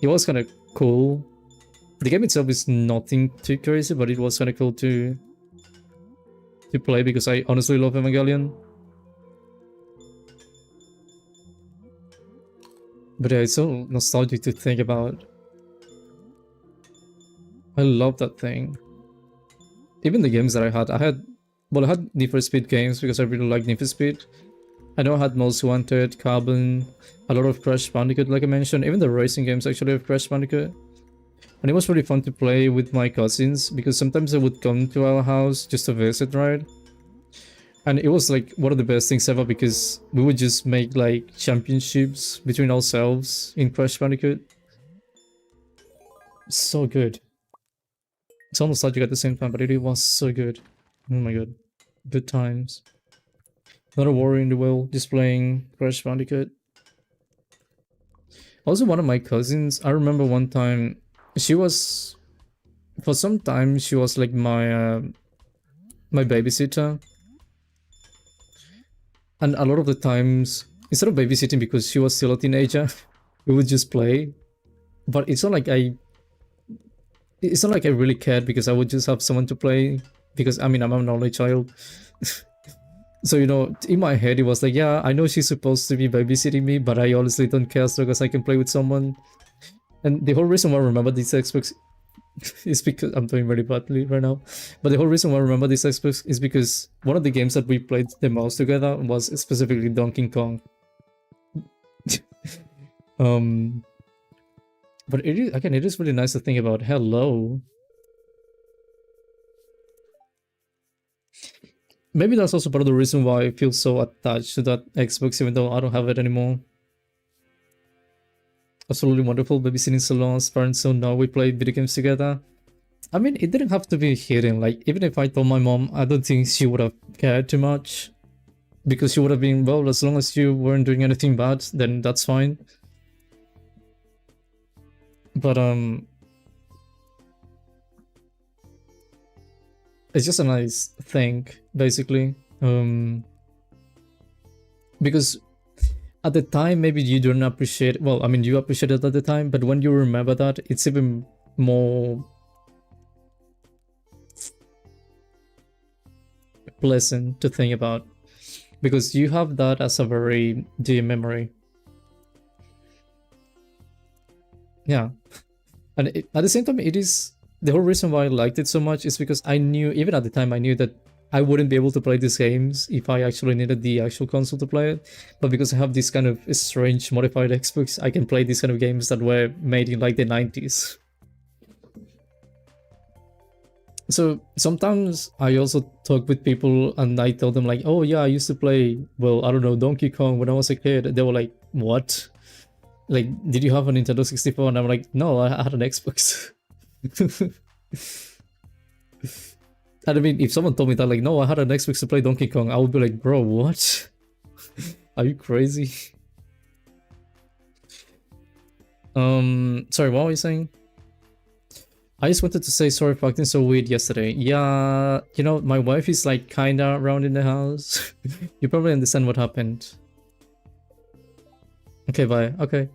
It was kind of cool. The game itself is nothing too crazy, but it was kind of cool to play because I honestly love Evangelion. But yeah, it's so nostalgic to think about. I love that thing. Even the games that I had, well, I had Need for Speed games because I really like Need for Speed. I know I had Most Wanted, Carbon, a lot of Crash Bandicoot, like I mentioned. Even the racing games actually have Crash Bandicoot. And it was really fun to play with my cousins because sometimes they would come to our house just to visit, right? And it was like one of the best things ever because we would just make like championships between ourselves in Crash Bandicoot. So good. It's almost like you at the same time, but it was so good. Oh my god. Good times. Not a worry in the world, just playing Crash Bandicoot. Also, one of my cousins, I remember one time, she was, for some time, she was like my babysitter. And a lot of the times, instead of babysitting because she was still a teenager, we would just play. But it's not like I really cared because I would just have someone to play. Because, I mean, I'm an only child. So, you know, in my head, it was like, yeah, I know she's supposed to be babysitting me, but I honestly don't care as long as I can play with someone. And the whole reason why I remember this Xbox is because I'm doing very badly right now. But the whole reason why I remember this Xbox is because one of the games that we played the most together was specifically Donkey Kong. But it is, again, it is really nice to think about. Hello. Maybe that's also part of the reason why I feel so attached to that Xbox, even though I don't have it anymore. Absolutely wonderful babysitting salons, parents don't know we played video games together. I mean, it didn't have to be hidden. Like, even if I told my mom, I don't think she would have cared too much. Because she would have been, well, as long as you weren't doing anything bad, then that's fine. But, it's just a nice thing, basically. Because at the time, maybe you don't appreciate, well, I mean, you appreciate it at the time, but when you remember that, it's even more pleasant to think about. Because you have that as a very dear memory. Yeah. And at the same time, it is... The whole reason why I liked it so much is because I knew, even at the time, I knew that I wouldn't be able to play these games if I actually needed the actual console to play it. But because I have this kind of strange modified Xbox, I can play these kind of games that were made in like the 90s. So sometimes I also talk with people and I tell them like, oh yeah, I used to play, well, I don't know, Donkey Kong when I was a kid. They were like, what? Like, did you have a Nintendo 64? And I'm like, no, I had an Xbox. And I mean, if someone told me that, like, no, I had an Xbox to play Donkey Kong, I would be like, bro, what? Are you crazy? Sorry, what were you saying? I just wanted to say sorry for acting so weird yesterday. Yeah, you know, my wife is like kinda around in the house. You probably understand what happened. Okay, bye. Okay.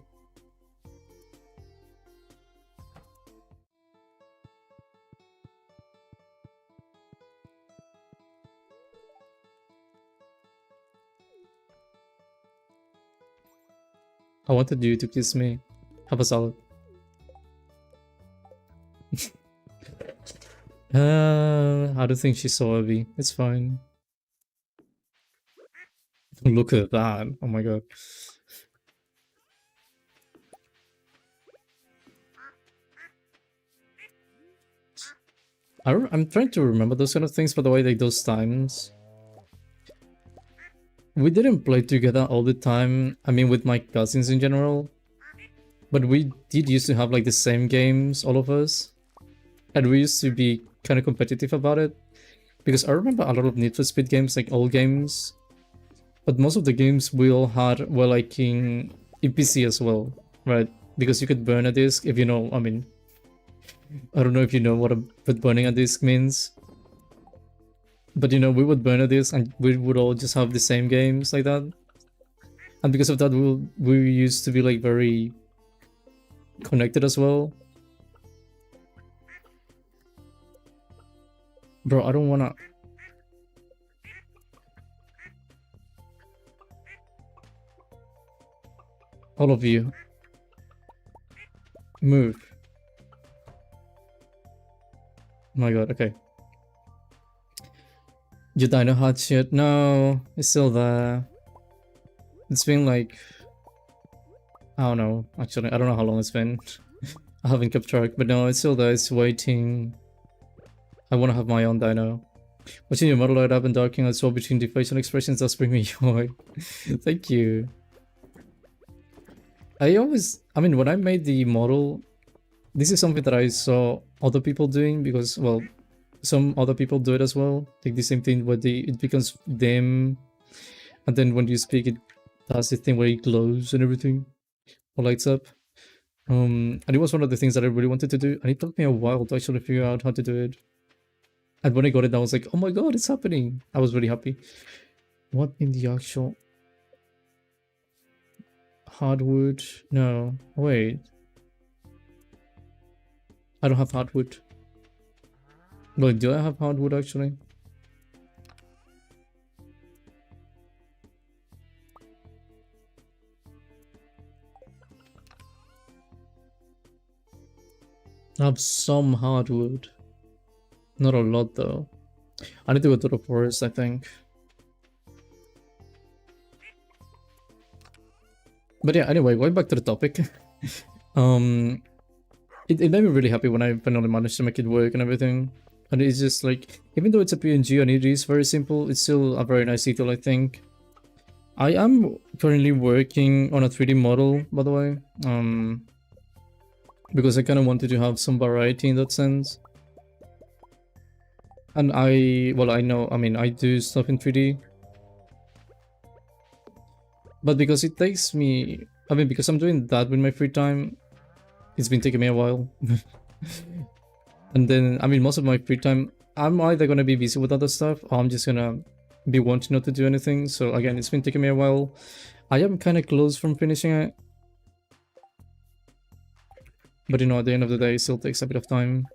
I wanted you to kiss me. Have a salad. I don't think she saw Abby. It's fine. Look at that. Oh my god. I'm trying to remember those kind of things, by the way, like those times. We didn't play together all the time, I mean with my cousins in general. But we did used to have like the same games, all of us. And we used to be kind of competitive about it. Because I remember a lot of Need for Speed games, like old games. But most of the games we all had were like in PC as well, right? Because you could burn a disk if you know, I mean, I don't know if you know what burning a disk means. But you know, we would burn a disk and we would all just have the same games like that. And because of that, we used to be like very connected as well. Bro, I don't wanna... All of you. Move. Oh my god, okay. Your dino hatch yet? No, it's still there. It's been like... I don't know, actually, I don't know how long it's been. I haven't kept track, but no, it's still there, it's waiting. I want to have my own dino. Watching your model light up and darkening, I saw between the facial expressions does bring me joy. Thank you. I mean, when I made the model, this is something that I saw other people doing because, well, some other people do it as well. Like the same thing where it becomes them, and then when you speak, it does the thing where it glows and everything, or lights up. And it was one of the things that I really wanted to do, and it took me a while to actually figure out how to do it. And when I got it, I was like, oh my god, it's happening. I was really happy. What in the actual... Hardwood? No, wait. I don't have hardwood. Wait, do I have hardwood actually? I have some hardwood. Not a lot though. I need to go to the forest, I think. But yeah, anyway, going back to the topic. It made me really happy when I finally managed to make it work and everything. And it's just like, even though it's a PNG and it is very simple, it's still a very nice detail, I think. I am currently working on a 3D model, by the way. Because I kind of wanted to have some variety in that sense. And I know, I mean, I do stuff in 3D. But because it takes me, I mean, because I'm doing that with my free time, it's been taking me a while. And then, I mean, most of my free time, I'm either going to be busy with other stuff, or I'm just going to be wanting not to do anything. So again, it's been taking me a while. I am kind of close from finishing it. But you know, at the end of the day, it still takes a bit of time.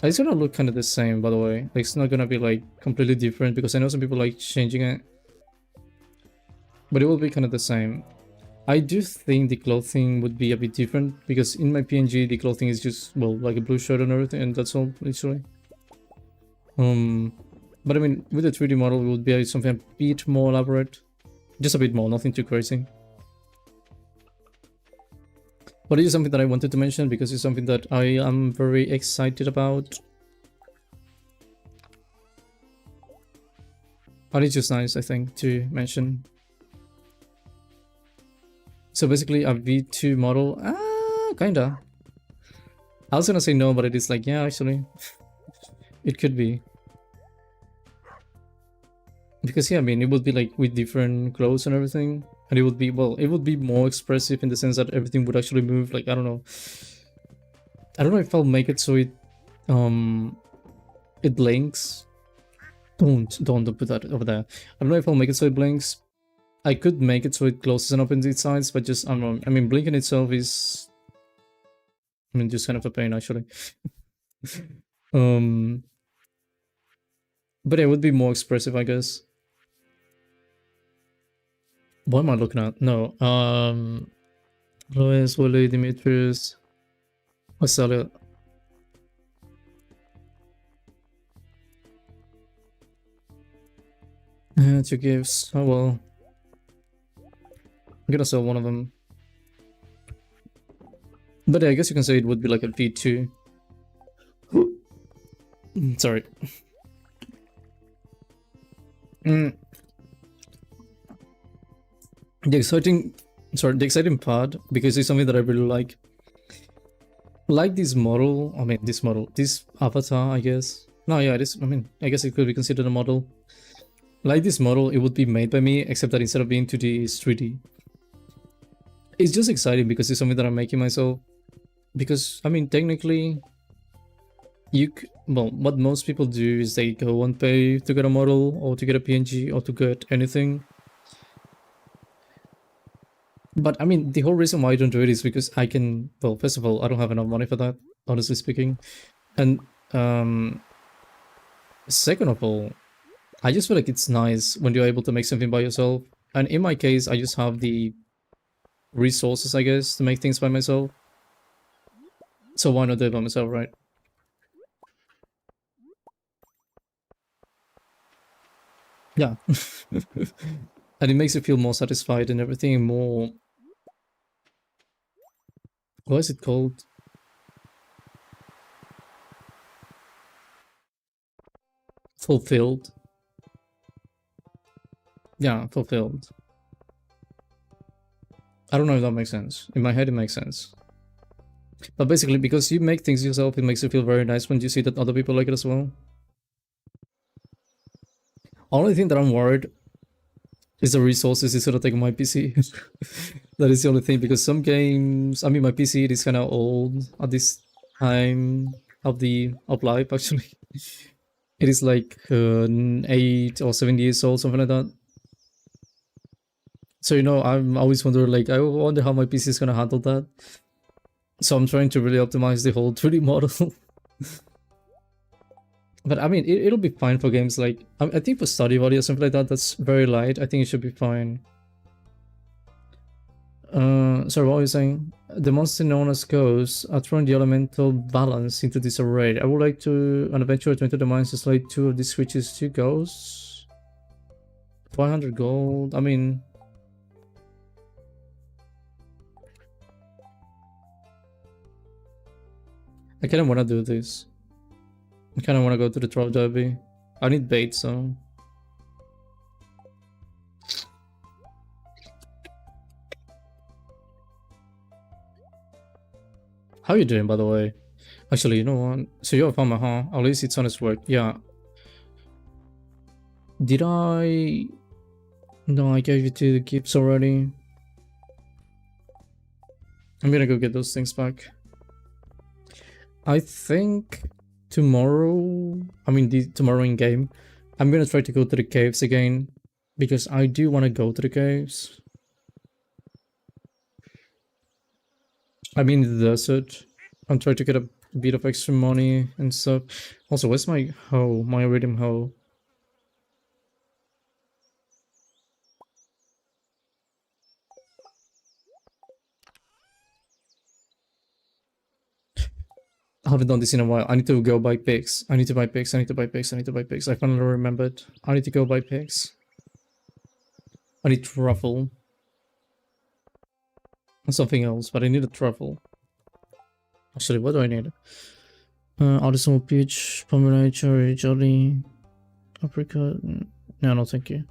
It's gonna look kind of the same, by the way. Like, it's not gonna be like completely different, because I know some people like changing it. But it will be kind of the same. I do think the clothing would be a bit different, because in my PNG the clothing is just, well, like a blue shirt and everything, and that's all, literally. But I mean, with the 3D model, it would be something a bit more elaborate. Just a bit more, nothing too crazy. But it is something that I wanted to mention, because it's something that I am very excited about. But it's just nice, I think, to mention. So basically a V2 model, kinda. I was gonna say no, but it is like, yeah, actually, it could be. Because yeah, I mean, it would be like with different clothes and everything, and it would be, well, it would be more expressive in the sense that everything would actually move. Like, I don't know if I'll make it so it blinks. Don't put that over there. I don't know if I'll make it so it blinks. I could make it so it closes and opens its sides, but just, I don't know. I mean, blinking itself is, I mean, just kind of a pain, actually. But it would be more expressive, I guess. What am I looking at? No, Lois, Willie, Demetrius, Marcelo. Two gifts. Oh well. I'm gonna sell one of them. But yeah, I guess you can say it would be like a V2. Sorry. The exciting part, because it's something that I really like this model. I mean, this avatar, I guess. No, yeah, it is. I mean, I guess it could be considered a model. Like this model, it would be made by me, except that instead of being 2D, it's 3D. It's just exciting because it's something that I'm making myself. Because, I mean, technically, well, what most people do is they go and pay to get a model, or to get a PNG, or to get anything. But, I mean, the whole reason why I don't do it is because I can, well, first of all, I don't have enough money for that, honestly speaking. And, second of all, I just feel like it's nice when you're able to make something by yourself. And in my case, I just have the resources, I guess, to make things by myself. So why not do it by myself, right? Yeah. And it makes you feel more satisfied and everything, more... What is it called? Fulfilled. Yeah, fulfilled. I don't know if that makes sense. In my head, it makes sense. But basically, because you make things yourself, it makes you feel very nice when you see that other people like it as well. Only thing that I'm worried is the resources is gonna take my PC. That is the only thing, because some games... I mean, my PC is kind of old at this time of life, actually. It is like 8 or 7 years old, something like that. So, you know, I'm always wondering, like, I wonder how my PC is gonna handle that. So I'm trying to really optimize the whole 3D model. But I mean, it'll be fine for games like... I think for Stardew Valley or something like that, that's very light. I think it should be fine. Sorry, what were you saying? The monster known as ghosts are throwing the elemental balance into disarray. I would like to an adventurer to enter the mines to slay 2 of these creatures to ghosts. 500 gold. I mean... I kind of want to do this. I kind of want to go to the Troll Derby. I need bait, so... How you doing, by the way? Actually, you know what? So you're a farmer, huh? At least it's honest work. Yeah. Did I... No, I gave you 2 gifts already. I'm gonna go get those things back. I think tomorrow... I mean, tomorrow in game, I'm gonna try to go to the caves again. Because I do want to go to the caves. I mean, in the desert. I'm trying to get a bit of extra money and stuff. Also, where's my hoe? My iridium hoe? I haven't done this in a while. I need to go buy pigs. I need to buy pigs. I need to buy pigs. I need to buy pigs. I finally remembered. I need to go buy pigs. I need truffle. And something else, but I need a truffle. Actually, what do I need? Artisanal peach, pomegranate, cherry, jelly, apricot. No, thank you.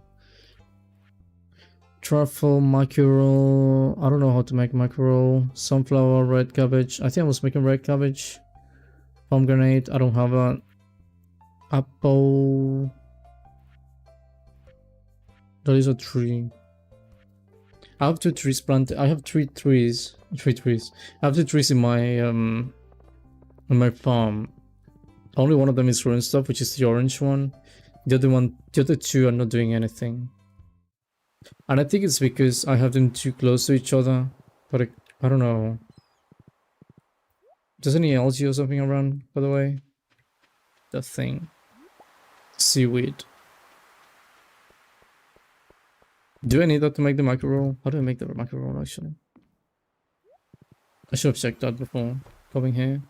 Truffle, mackerel. I don't know how to make mackerel. Sunflower, red cabbage. I think I was making red cabbage. Pomegranate. I don't have a apple. That is a tree. I have 2 trees planted. I have 3 trees. 3 trees. I have 2 trees in my farm. Only one of them is growing stuff, which is the orange one. The other 2 are not doing anything. And I think it's because I have them too close to each other. But I don't know. Does any algae or something around, by the way? That thing. Seaweed. Do I need that to make the mackerel? How do I make the mackerel, actually? I should have checked that before coming here.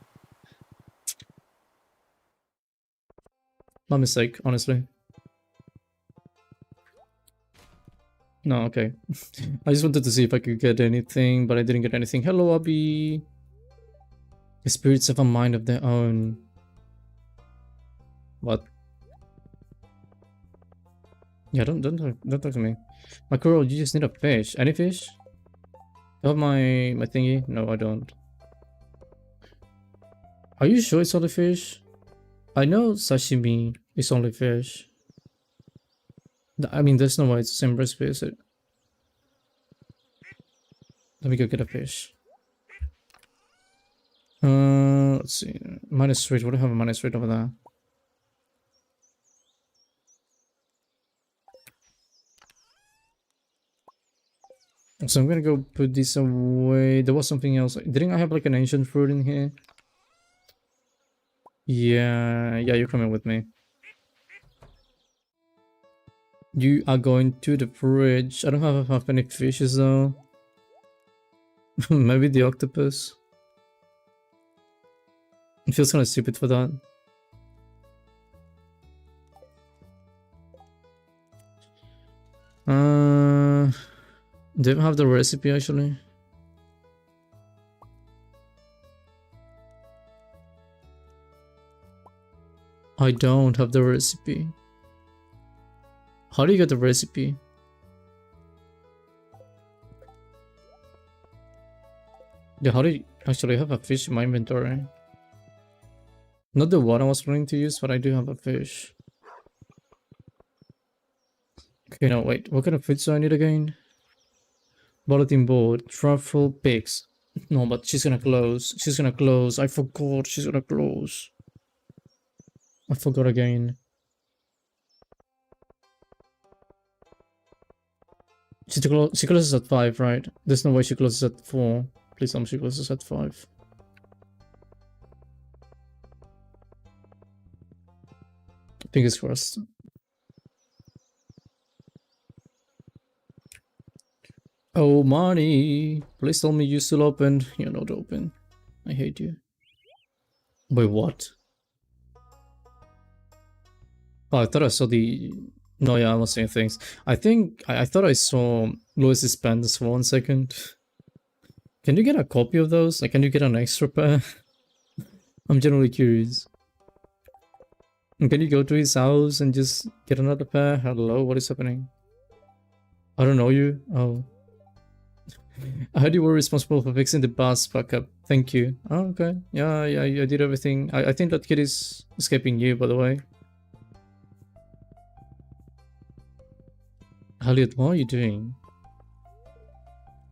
My mistake, honestly. No, okay. I just wanted to see if I could get anything, but I didn't get anything. Hello, Abby. The spirits have a mind of their own. What? Yeah, don't talk to me. Mackerel, you just need a fish. Any fish? You have my thingy? No, I don't. Are you sure it's only fish? I know sashimi is only fish. I mean, there's no way it's the same recipe, is it? Let me go get a fish. Let's see. -3. What do I have a -3 over there? So I'm gonna go put this away. There was something else. Didn't I have like an ancient fruit in here? Yeah, you're coming with me. You are going to the fridge. I don't have any fishes though. Maybe the octopus. It feels kind of stupid for that. Do you have the recipe actually? I don't have the recipe. How do you get the recipe? Yeah, how do you actually have a fish in my inventory? Not the one I was planning to use, but I do have a fish. Okay, no, wait. What kind of foods do I need again? Bulletin board, truffle, pigs. No, but she's gonna close. She's gonna close. I forgot. She's gonna close. I forgot again. She closes at 5, right? There's no way she closes at 4. Please tell me she closes at 5. Fingers crossed. Oh, Marty. Please tell me you're still open. You're not open. I hate you. Wait, what? Oh, I thought I saw the... No, yeah, I was saying things. I think... I thought I saw Lewis's pants for 1 second. Can you get a copy of those? Like, can you get an extra pair? I'm generally curious. And can you go to his house and just get another pair? Hello, what is happening? I don't know you. Oh. I heard you were responsible for fixing the bus backup. Thank you. Oh, okay. Yeah, I did everything. I think that kid is escaping you, by the way. Elliot, what are you doing?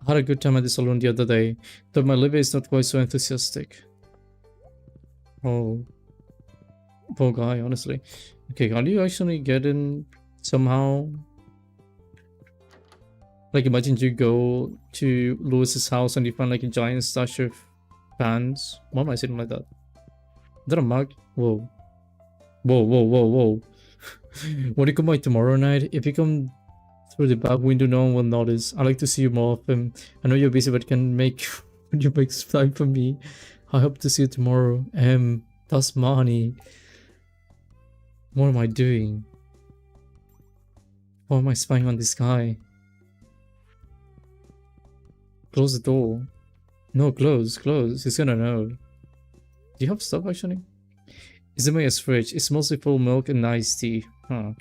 I had a good time at the salon the other day, though my liver is not quite so enthusiastic. Oh. Poor guy, honestly. Okay, can you actually get in somehow? Like, imagine you go to Lewis's house and you find like a giant stash of pans. Why am I sitting like that? Is that a mug? Whoa. Whoa. When you come by tomorrow night, if you come through the back window, no one will notice. I like to see you more often. I know you're busy, but can make you make time for me. I hope to see you tomorrow. That's money. What am I doing? Why am I spying on this guy? Close the door. No, close. He's gonna know. Do you have stuff actually? It's in my fridge. It's mostly full of milk and iced tea. Huh.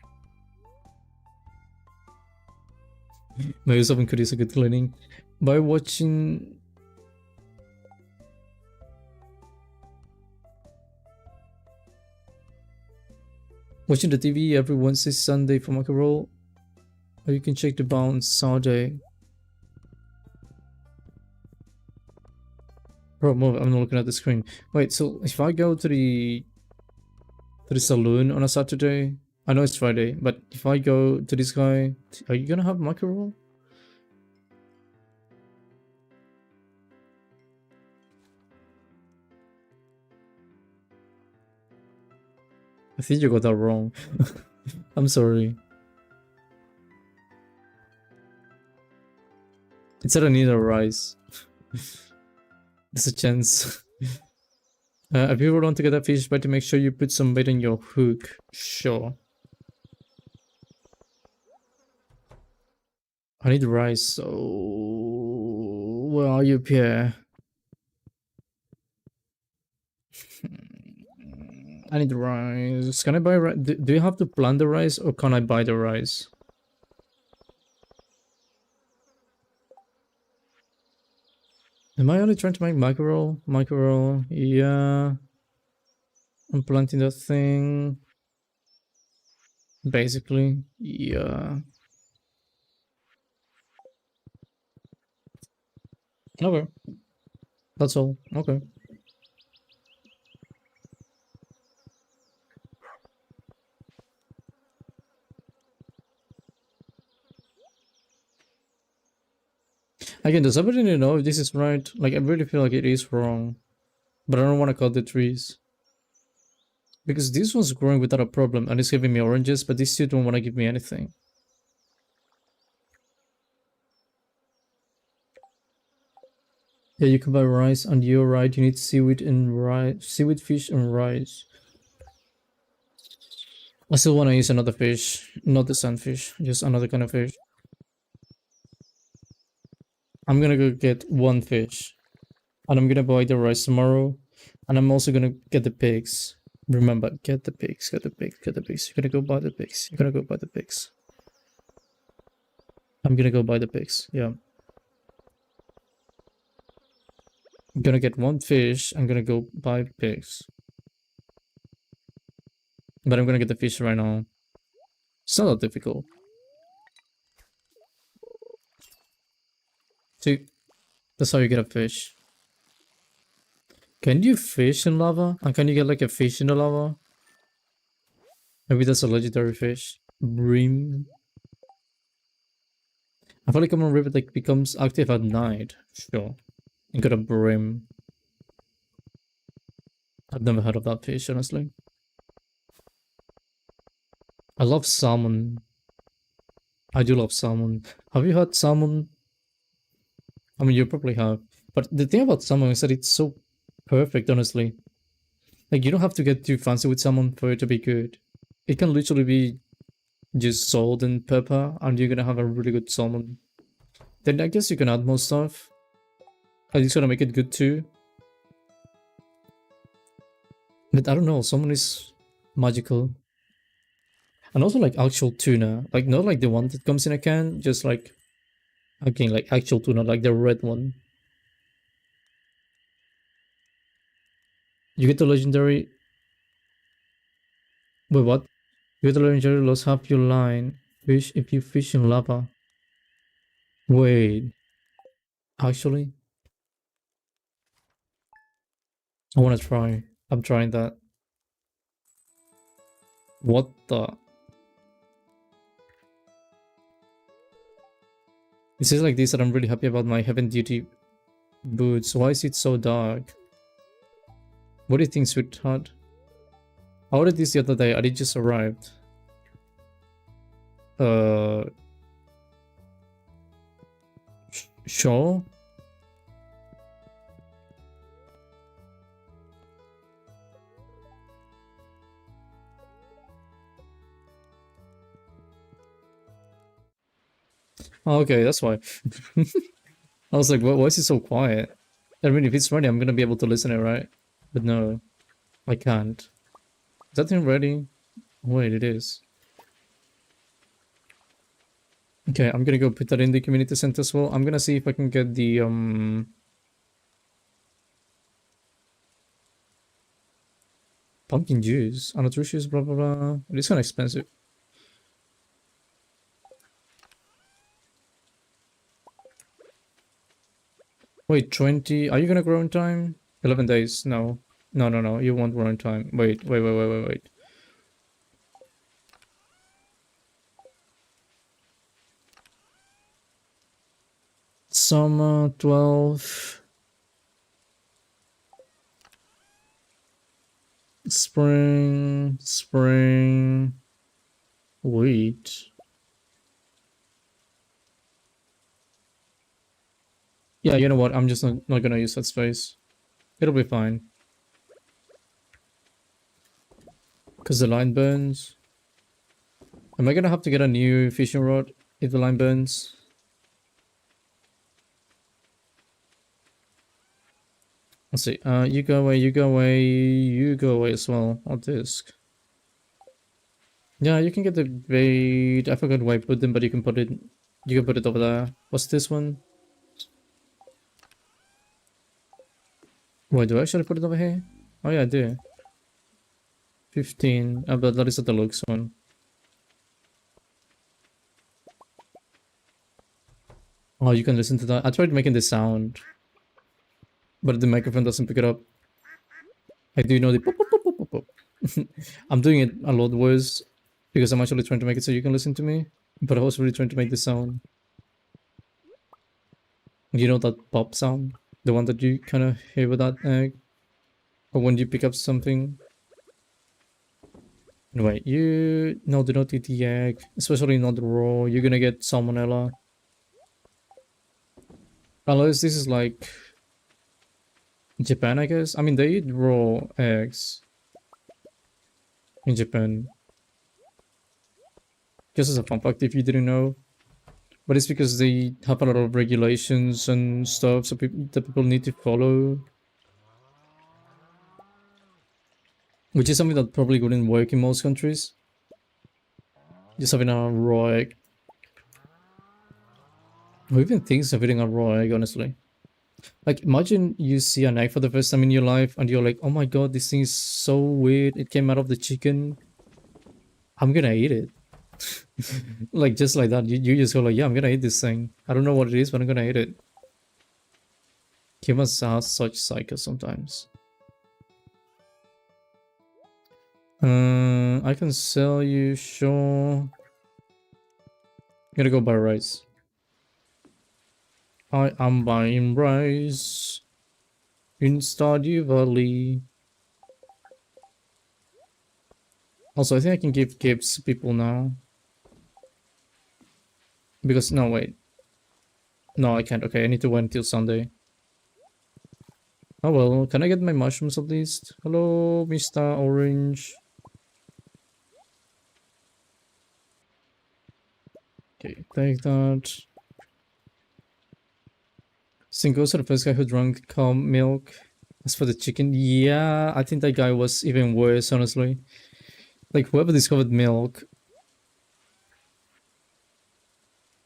Maybe something could use a good cleaning. By watching... Watching the TV every Wednesday, Sunday for mackerel. Or you can check the bounce Saturday. Bro, I'm not looking at the screen. Wait, so if I go to the saloon on a Saturday, I know it's Friday, but if I go to this guy, are you gonna have mackerel? I think you got that wrong. I'm sorry. It said I need a rice. There's a chance. If you want to get a fish bite, to make sure you put some bait in your hook. Sure. I need rice, so... Where are you, Pierre? I need rice. Can I buy rice? Do you have to plant the rice, or can I buy the rice? Am I only trying to make mackerel? Mackerel, yeah. I'm planting that thing. Basically, yeah. Okay, that's all. Okay. Again, does everybody know if this is right? Like, I really feel like it is wrong, but I don't want to cut the trees. Because this one's growing without a problem and it's giving me oranges, but these two don't want to give me anything. Yeah, you can buy rice, and you're right, you need seaweed and rice, seaweed fish and rice. I still want to use another fish, not the sunfish, just another kind of fish. I'm gonna go get one fish, and I'm gonna buy the rice tomorrow, and I'm also gonna get the pigs. Remember, get the pigs, get the pigs, get the pigs. You're gonna go buy the pigs. You're gonna go buy the pigs. I'm gonna go buy the pigs. Yeah. I'm gonna get one fish. I'm gonna go buy pigs. But I'm gonna get the fish right now. It's not that difficult. See, that's how you get a fish. Can you fish in lava? And can you get like a fish in the lava? Maybe that's a legendary fish. Bream. I feel like Common River like becomes active at night. Sure. You got a brim. I've never heard of that fish, honestly. I love salmon. I do love salmon. Have you had salmon? I mean, you probably have. But the thing about salmon is that it's so perfect, honestly. Like, you don't have to get too fancy with salmon for it to be good. It can literally be just salt and pepper, and you're gonna have a really good salmon. Then I guess you can add more stuff. At least gonna make it good too. But I don't know, salmon is magical. And also like actual tuna. Like not like the one that comes in a can, just like again like actual tuna, like the red one. You get the legendary. Wait, what? You get the legendary lost half your line. Fish if you fish in lava. Wait. Actually? I wanna try. I'm trying that. What the? It says like this that I'm really happy about my heaven duty boots. Why is it so dark? What do you think, sweetheart? I ordered this the other day and it just arrived. Uh... Sure? Oh, okay, that's why. I was like, why is it so quiet? I mean, if it's ready, I'm gonna be able to listen it, right? But no, I can't. Is that thing ready? Wait, it is. Okay, I'm gonna go put that in the community center as well. I'm gonna see if I can get the, pumpkin juice, nutritious, blah, blah, blah. It is kind of expensive. Wait, 20? Are you gonna grow in time? 11 days. No. No, no, no. You won't grow in time. Wait. Summer 12. Spring. Wait. Yeah, you know what? I'm just not gonna use that space. It'll be fine. Because the line burns. Am I gonna have to get a new fishing rod if the line burns? Let's see. You go away, you go away, you go away as well. I'll disc. Yeah, you can get the bait. I forgot where I put them, but you can put it. You can put it over there. What's this one? Wait, do I actually put it over here? Oh yeah, I do. 15. But that is a deluxe one. Oh, you can listen to that. I tried making the sound, but the microphone doesn't pick it up. I do know the pop, pop, pop, pop, pop, pop. I'm doing it a lot worse because I'm actually trying to make it so you can listen to me, but I was really trying to make the sound. You know that pop sound? The one that you kind of hear with that egg? Or when you pick up something? Anyway, you... No, do not eat the egg. Especially not raw. You're gonna get salmonella. Unless this is like... Japan, I guess? I mean, they eat raw eggs. In Japan. Just as a fun fact if you didn't know. But it's because they have a lot of regulations and stuff so that people need to follow. Which is something that probably wouldn't work in most countries. Just having a raw egg. Or even things of eating a raw egg, honestly. Like, imagine you see an egg for the first time in your life and you're like, oh my god, this thing is so weird. It came out of the chicken. I'm gonna eat it. Like, just like that. You just go like, yeah, I'm gonna eat this thing. I don't know what it is, but I'm gonna eat it. Humans are such psychos sometimes. I can sell you, sure. I'm gonna go buy rice. I am buying rice in Stardew Valley. Also, I think I can give gifts to people now. Because, no, wait. No, I can't. Okay, I need to wait until Sunday. Oh well, can I get my mushrooms at least? Hello, Mr. Orange. Okay, take that. Cinco's the first guy who drank cow milk. As for the chicken, yeah, I think that guy was even worse, honestly. Like, whoever discovered milk.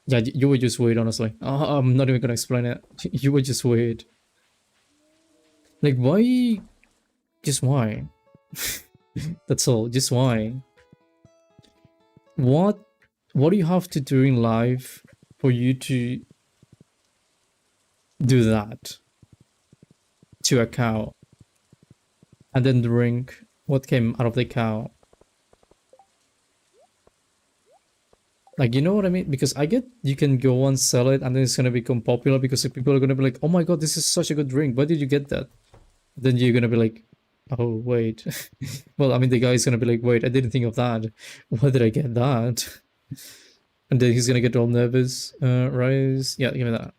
Yeah, you were just weird, honestly. I'm not even gonna explain it. You were just weird. Like, why? Just why? That's all, just why? What do you have to do in life for you to do that to a cow and then drink what came out of the cow? Like, you know what I mean? Because I get you can go and sell it and then it's gonna become popular because people are gonna be like, oh my god, this is such a good drink, where did you get that? Then you're gonna be like, oh wait. Well, I mean, the guy's gonna be like, wait, I didn't think of that. Where did I get that? And then he's gonna get all nervous. Rice, yeah, give me that.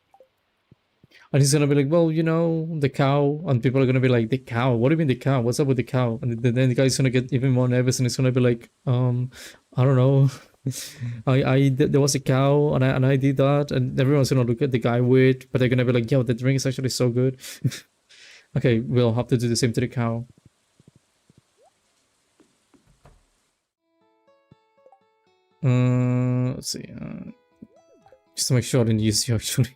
And he's gonna be like, well, you know, the cow. And people are gonna be like, the cow? What do you mean the cow? What's up with the cow? And then the guy's gonna get even more nervous and he's gonna be like, I don't know. There was a cow and I did that. And everyone's gonna look at the guy weird, but they're gonna be like, yo, the drink is actually so good. Okay, we'll have to do the same to the cow. Let's see. Just to make sure I didn't use you actually.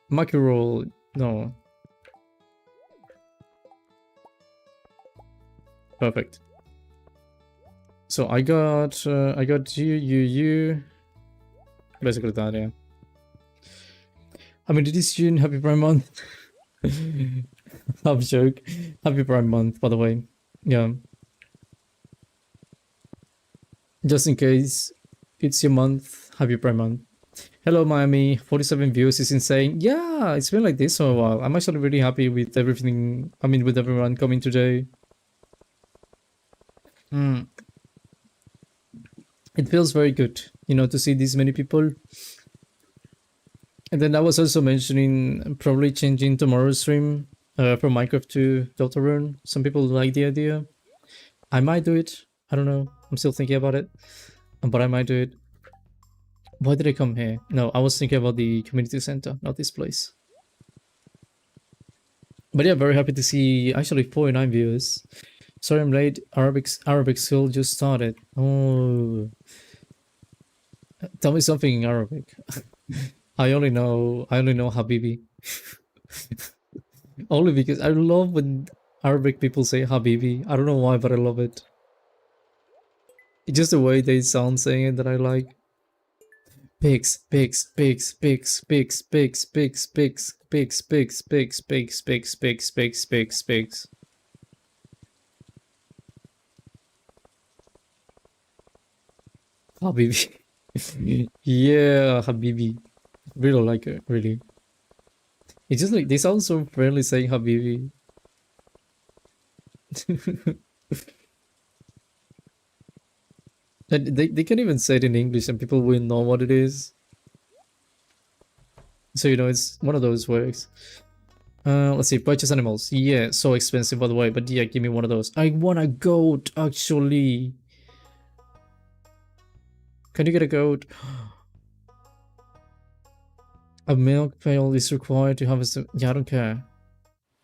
Mackerel, no. Perfect. So I got you. Basically that, yeah. I mean, it is June. Happy Prime Month. Half joke. Happy Prime Month, by the way. Yeah. Just in case it's your month. Happy Prime Month. Hello, Miami. 47 views is insane. Yeah, it's been like this for a while. I'm actually really happy with everything. I mean, with everyone coming today. It feels very good, you know, to see these many people. And then I was also mentioning probably changing tomorrow's stream from Minecraft to Deltarune. Some people like the idea. I might do it. I don't know. I'm still thinking about it. But I might do it. Why did I come here? No, I was thinking about the community center, not this place. But yeah, very happy to see actually 49 viewers. Sorry I'm late. Arabic school just started. Oh. Tell me something in Arabic. I only know Habibi. Only because I love when Arabic people say Habibi. I don't know why, but I love it. It's just the way they sound saying it that I like. Pigs, pigs, pigs, pigs, pigs, pigs, pigs, pigs, pigs, pigs, pigs, pigs, pigs, pigs, pigs, pigs, pigs. Habibi. Yeah, Habibi. Really like it, really. It's just like they sound so friendly saying Habibi. And they can even say it in English and people will know what it is. So you know it's one of those works. Let's see, purchase animals. Yeah, so expensive by the way, but yeah, give me one of those. I want a goat, actually. Can you get a goat? A milk pail is required to harvest. Yeah, I don't care.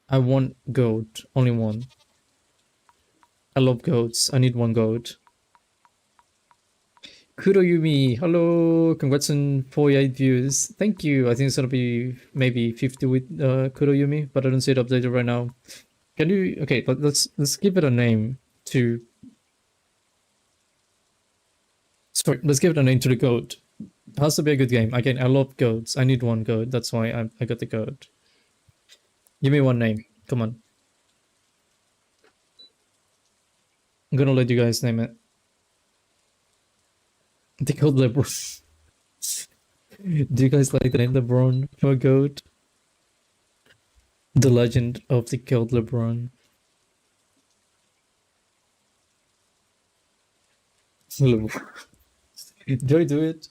I want goat. Only one. I love goats. I need one goat. Kuroyumi, hello. Congrats on 48 views. Thank you. I think it's gonna be maybe 50 with Kuroyumi, but I don't see it updated right now. Can you? Okay, but let's give it a name to. Sorry, let's give it a name to the goat. It has to be a good game. Again, I love goats. I need one goat. That's why I got the goat. Give me one name. Come on. I'm gonna let you guys name it. The goat LeBron. Do you guys like the name LeBron for a goat? The legend of the goat LeBron. Do I do it?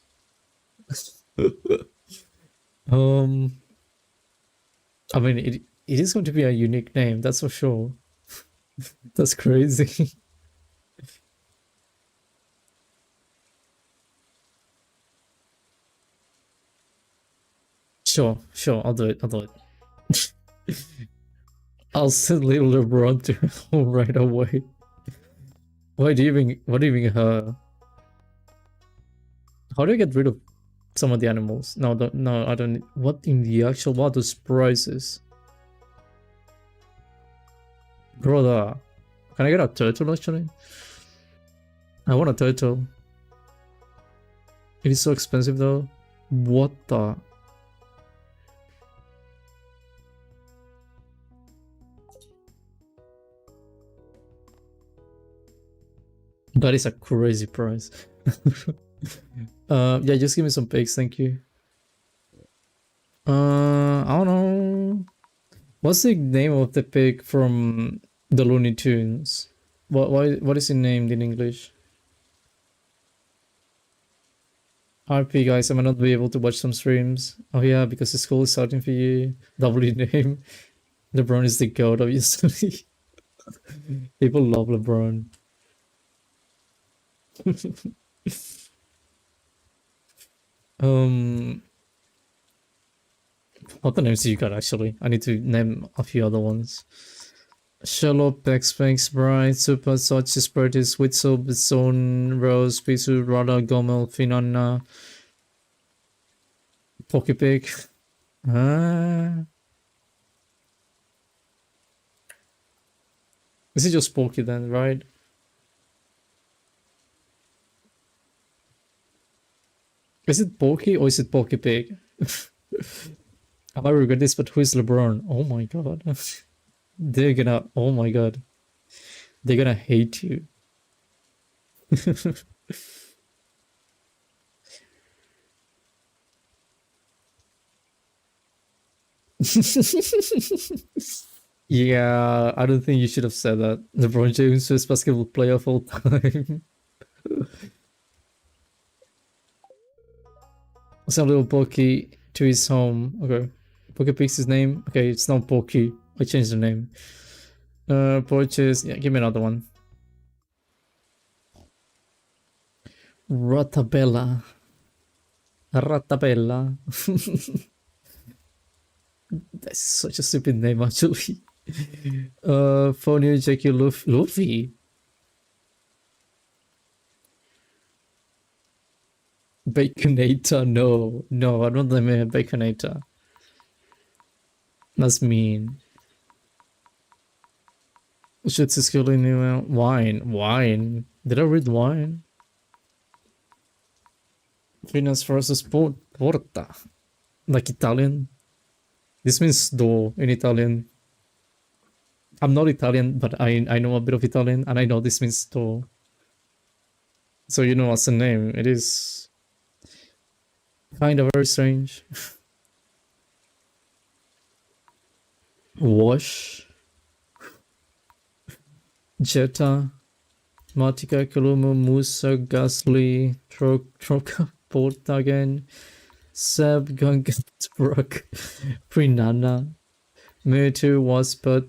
um, I mean, it is going to be a unique name, that's for sure. That's crazy. Sure, I'll do it. I'll send little LeBron to home right away. What do you mean her? How do I get rid of some of the animals? No, I don't. What in the actual? What are those prices? Brother, can I get a turtle actually? I want a turtle. It is so expensive though. What the? That is a crazy price. Yeah, just give me some pigs, thank you. I don't know. What's the name of the pig from the Looney Tunes? What is it named in English? RP guys, I might not be able to watch some streams. Oh yeah, because the school is starting for you. W name. LeBron is the goat, obviously. People love LeBron. What the names do you got actually? I need to name a few other ones. Shallow, Bex, Bright, Super, Sochi, Spiritus, Witzel, Bison, Rose, Pisu, Rada, Gomel, Finana, Pokepig. Is it just Poke then, right? Is it Poke or is it Pokepig? I might regret this, but who is LeBron? Oh my god. They're gonna, oh my god. They're gonna hate you. Yeah, I don't think you should have said that. LeBron James is basketball player of all time. Send little Pokey to his home. Okay. Pokey picks his name. Okay, it's not Pokey. I changed the name. Purchase. Yeah, give me another one. Ratabella. Ratabella. That's such a stupid name, actually. Phony Jackie Luffy. Baconator. No, I don't think I'm Baconator. That's mean. Shit's is killing me. Wine. Did I read wine? Finas versus porta. Like Italian. This means door in Italian. I'm not Italian, but I know a bit of Italian, and I know this means door. So you know what's the name. It is kind of very strange. Wash. Jetta. Matica, Columo, Musa, Gasly, Troca, Porta again. Seb, Gungat, Brook, Prinana, Mewtwo, Waspert,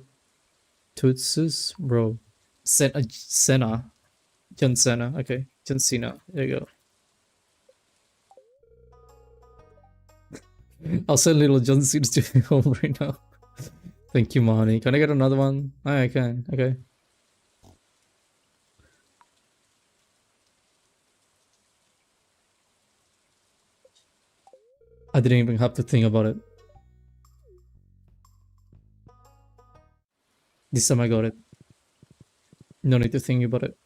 Tutsus, bro. Senna. John Cena, okay. John Cena, there you go. I'll send little John Cena to home right now. Thank you, Marnie. Can I get another one? Oh, I can, okay. I didn't even have to think about it. This time I got it. No need to think about it.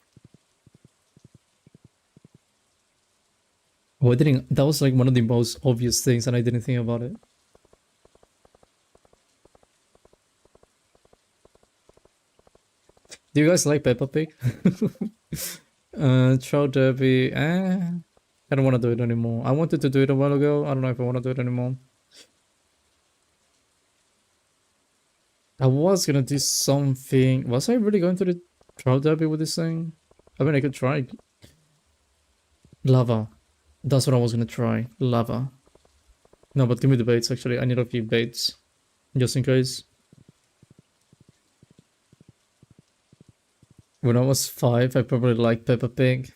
Oh, I didn't. That was like one of the most obvious things, and I didn't think about it. Do you guys like Peppa Pig? Trout Derby. I don't want to do it anymore. I wanted to do it a while ago. I don't know if I want to do it anymore. I was gonna do something. Was I really going to the Trout Derby with this thing? I mean, I could try. Lava. That's what I was gonna try. Lava. No, but give me the baits actually. I need a few baits. Just in case. When I was 5, I probably liked Peppa Pig.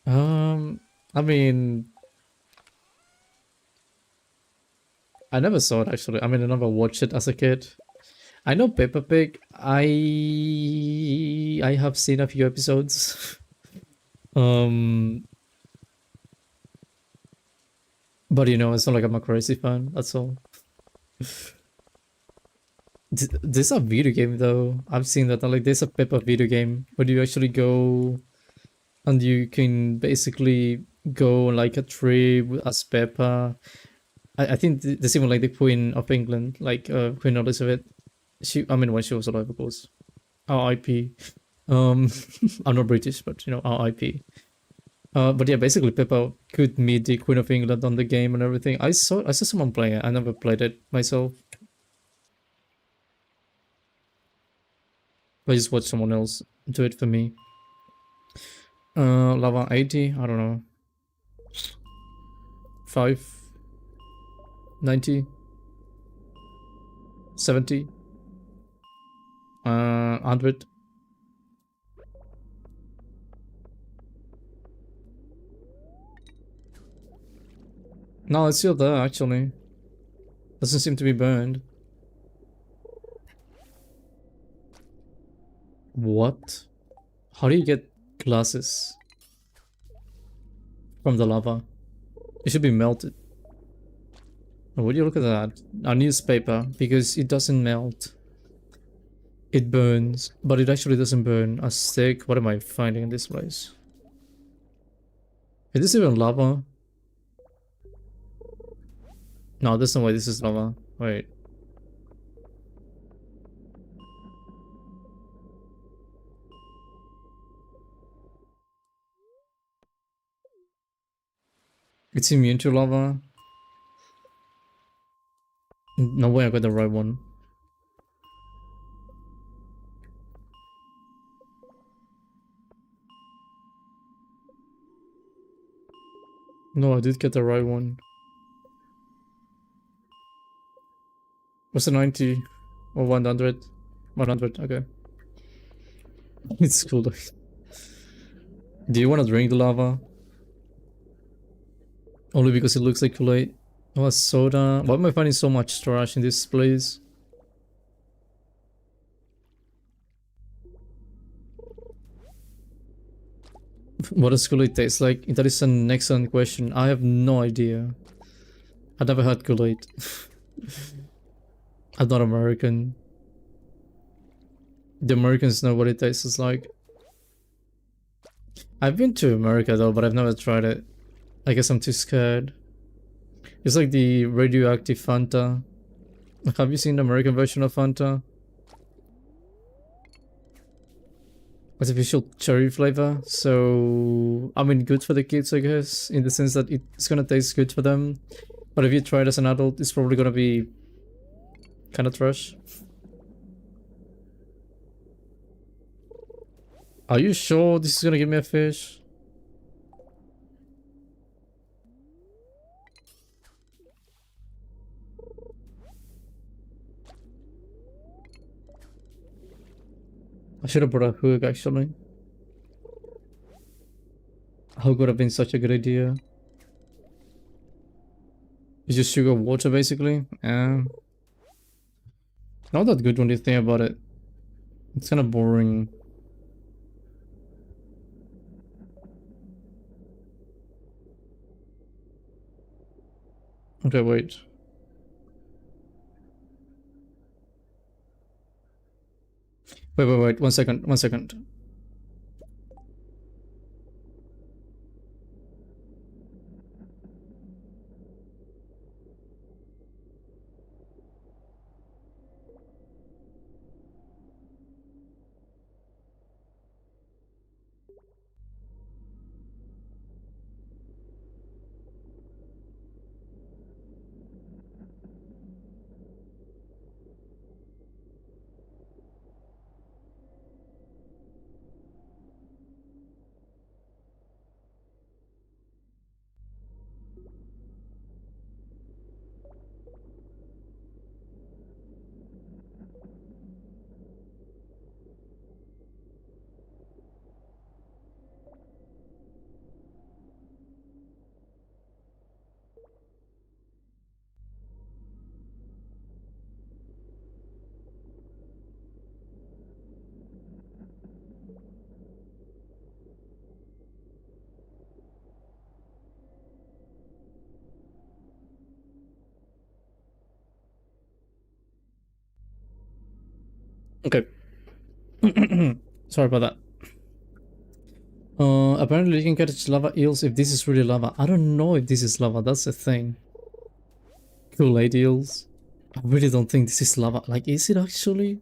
I mean, I never saw it actually. I mean, I never watched it as a kid. I know Peppa Pig. I have seen a few episodes. But you know, it's not like I'm a crazy fan. That's all. There's a video game though. I've seen that. Like, there's a Peppa video game where you actually go and you can basically go on like a trip as Peppa. I think there's even like the Queen of England, like Queen Elizabeth. I mean, when she was alive, of course. R.I.P. I'm not British, but you know, R.I.P. But yeah, basically Peppa could meet the Queen of England on the game and everything. I saw someone play it. I never played it myself. I just watched someone else do it for me. Lava 80, I don't know. 5, 90, 70, 100. No, it's still there actually. Doesn't seem to be burned. What? How do you get glasses from the lava? It should be melted. Oh, would you look at that? A newspaper, because it doesn't melt. It burns, but it actually doesn't burn. A stick. What am I finding in this place? Is this even lava? No, there's no way this is lava. Wait. It's immune to lava. No way I got the right one. No, I did get the right one. What's the 90? Or 100? 100, okay. It's cool though. Do you want to drink the lava? Only because it looks like Kool-Aid. Oh, a soda. Why am I finding so much trash in this place? What does Kool-Aid taste like? That is an excellent question. I have no idea. I've never had Kool-Aid. I'm not American. The Americans know what it tastes like. I've been to America though, but I've never tried it. I guess I'm too scared. It's like the radioactive Fanta. Like, have you seen the American version of Fanta? Artificial cherry flavor. So, I mean, good for the kids, I guess, in the sense that it's gonna taste good for them. But if you try it as an adult, it's probably gonna be kind of trash. Are you sure this is gonna give me a fish? I should have brought a hook, actually. Hook would have been such a good idea. It's just sugar water, basically. Not that good when you think about it. It's kind of boring. Okay, wait. Wait. 1 second. 1 second. Okay. Sorry about that. Apparently you can catch lava eels if this is really lava. I don't know if this is lava, that's the thing. Kool-Aid eels. I really don't think this is lava. Like, is it actually?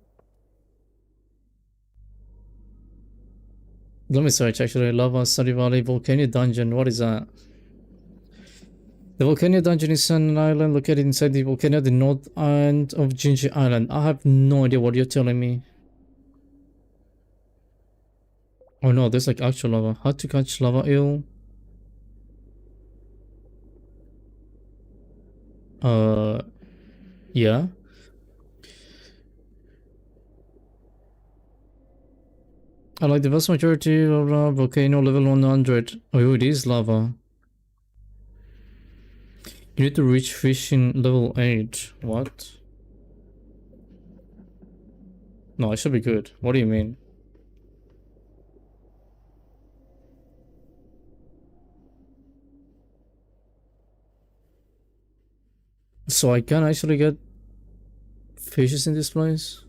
Let me search actually. Lava, Stardew Valley, Volcano Dungeon. What is that? The Volcano Dungeon is an island located inside the volcano at the north end of Ginger Island. I have no idea what you're telling me. Oh no, there's like actual lava. How to catch lava eel? Yeah. I like the vast majority of volcano level 100. Oh, it is lava. You need to reach fishing level 8. What? No, it should be good. What do you mean? So I can actually get fishes in this place?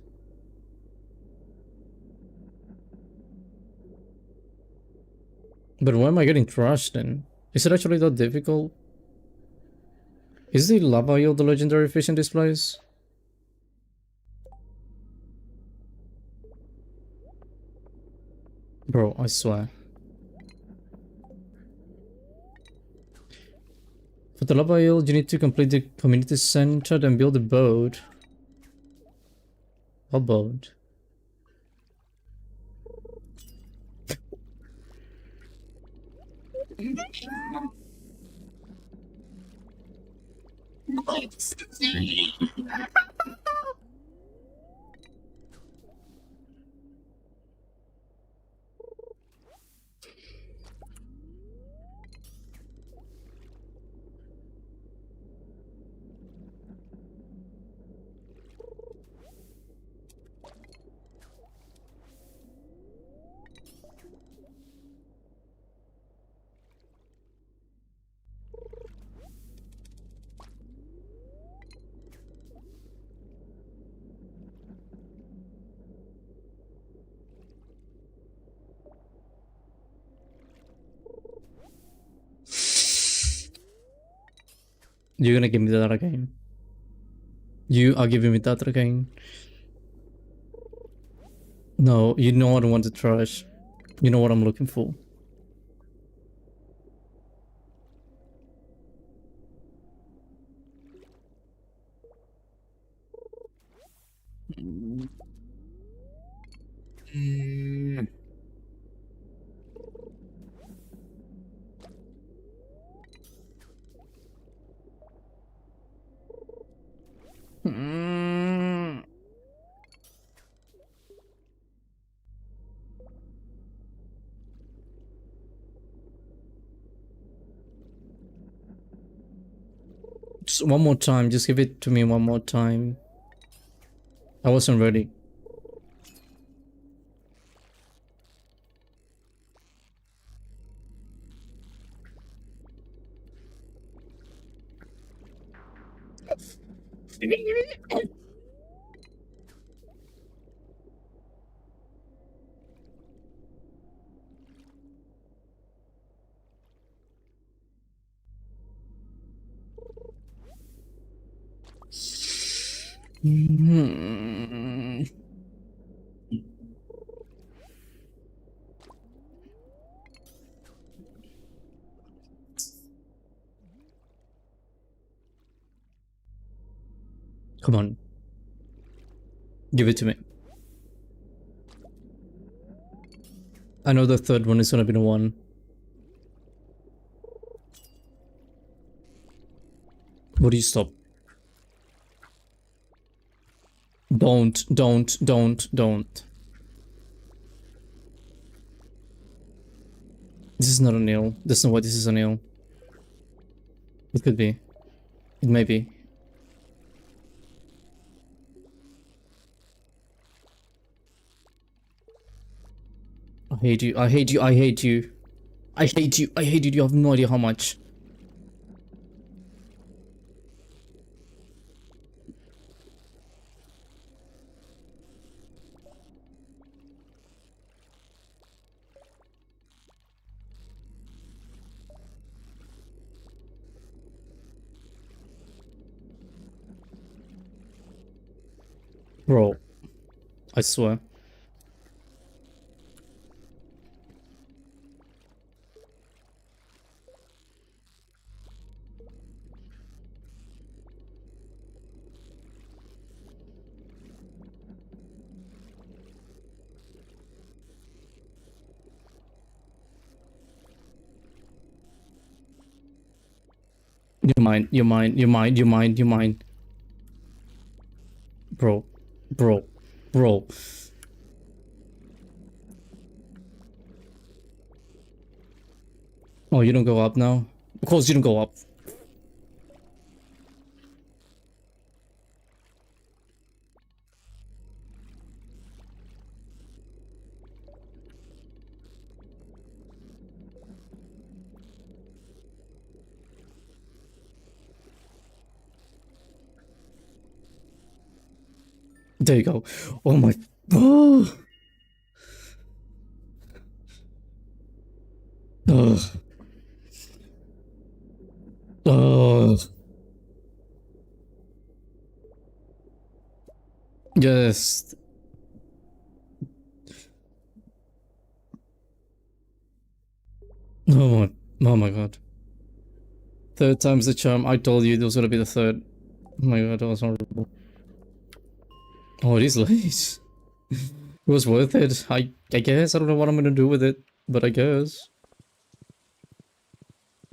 But why am I getting trashed then? Is it actually that difficult? Is the lava eel the legendary fish in this place? Bro, I swear. For the lava eel, you need to complete the community center and build a boat. What boat? You're gonna give me that again. You are giving me that again. No, you know I don't want the trash. You know what I'm looking for. Just one more time. Just give it to me one more time. I wasn't ready. Come on. Give it to me. I know the third one is gonna be the one. Would you stop? Don't. This is not a nail. There's no way this is a nail. It could be. It may be. I hate you. I hate you. I hate you. I hate you. I hate you. You have no idea how much. Bro. I swear. You mind, you mind, you mind, you mind, you mind. Bro. Bro. Bro. Oh, you don't go up now? Of course you don't go up. There you go. Oh my. Oh. Ugh. Ugh. Yes. Oh my. Oh my god. Third time's the charm. I told you it was gonna be the third. Oh my god, that was horrible. Oh, it is late. It was worth it. I guess. I don't know what I'm gonna do with it, but I guess.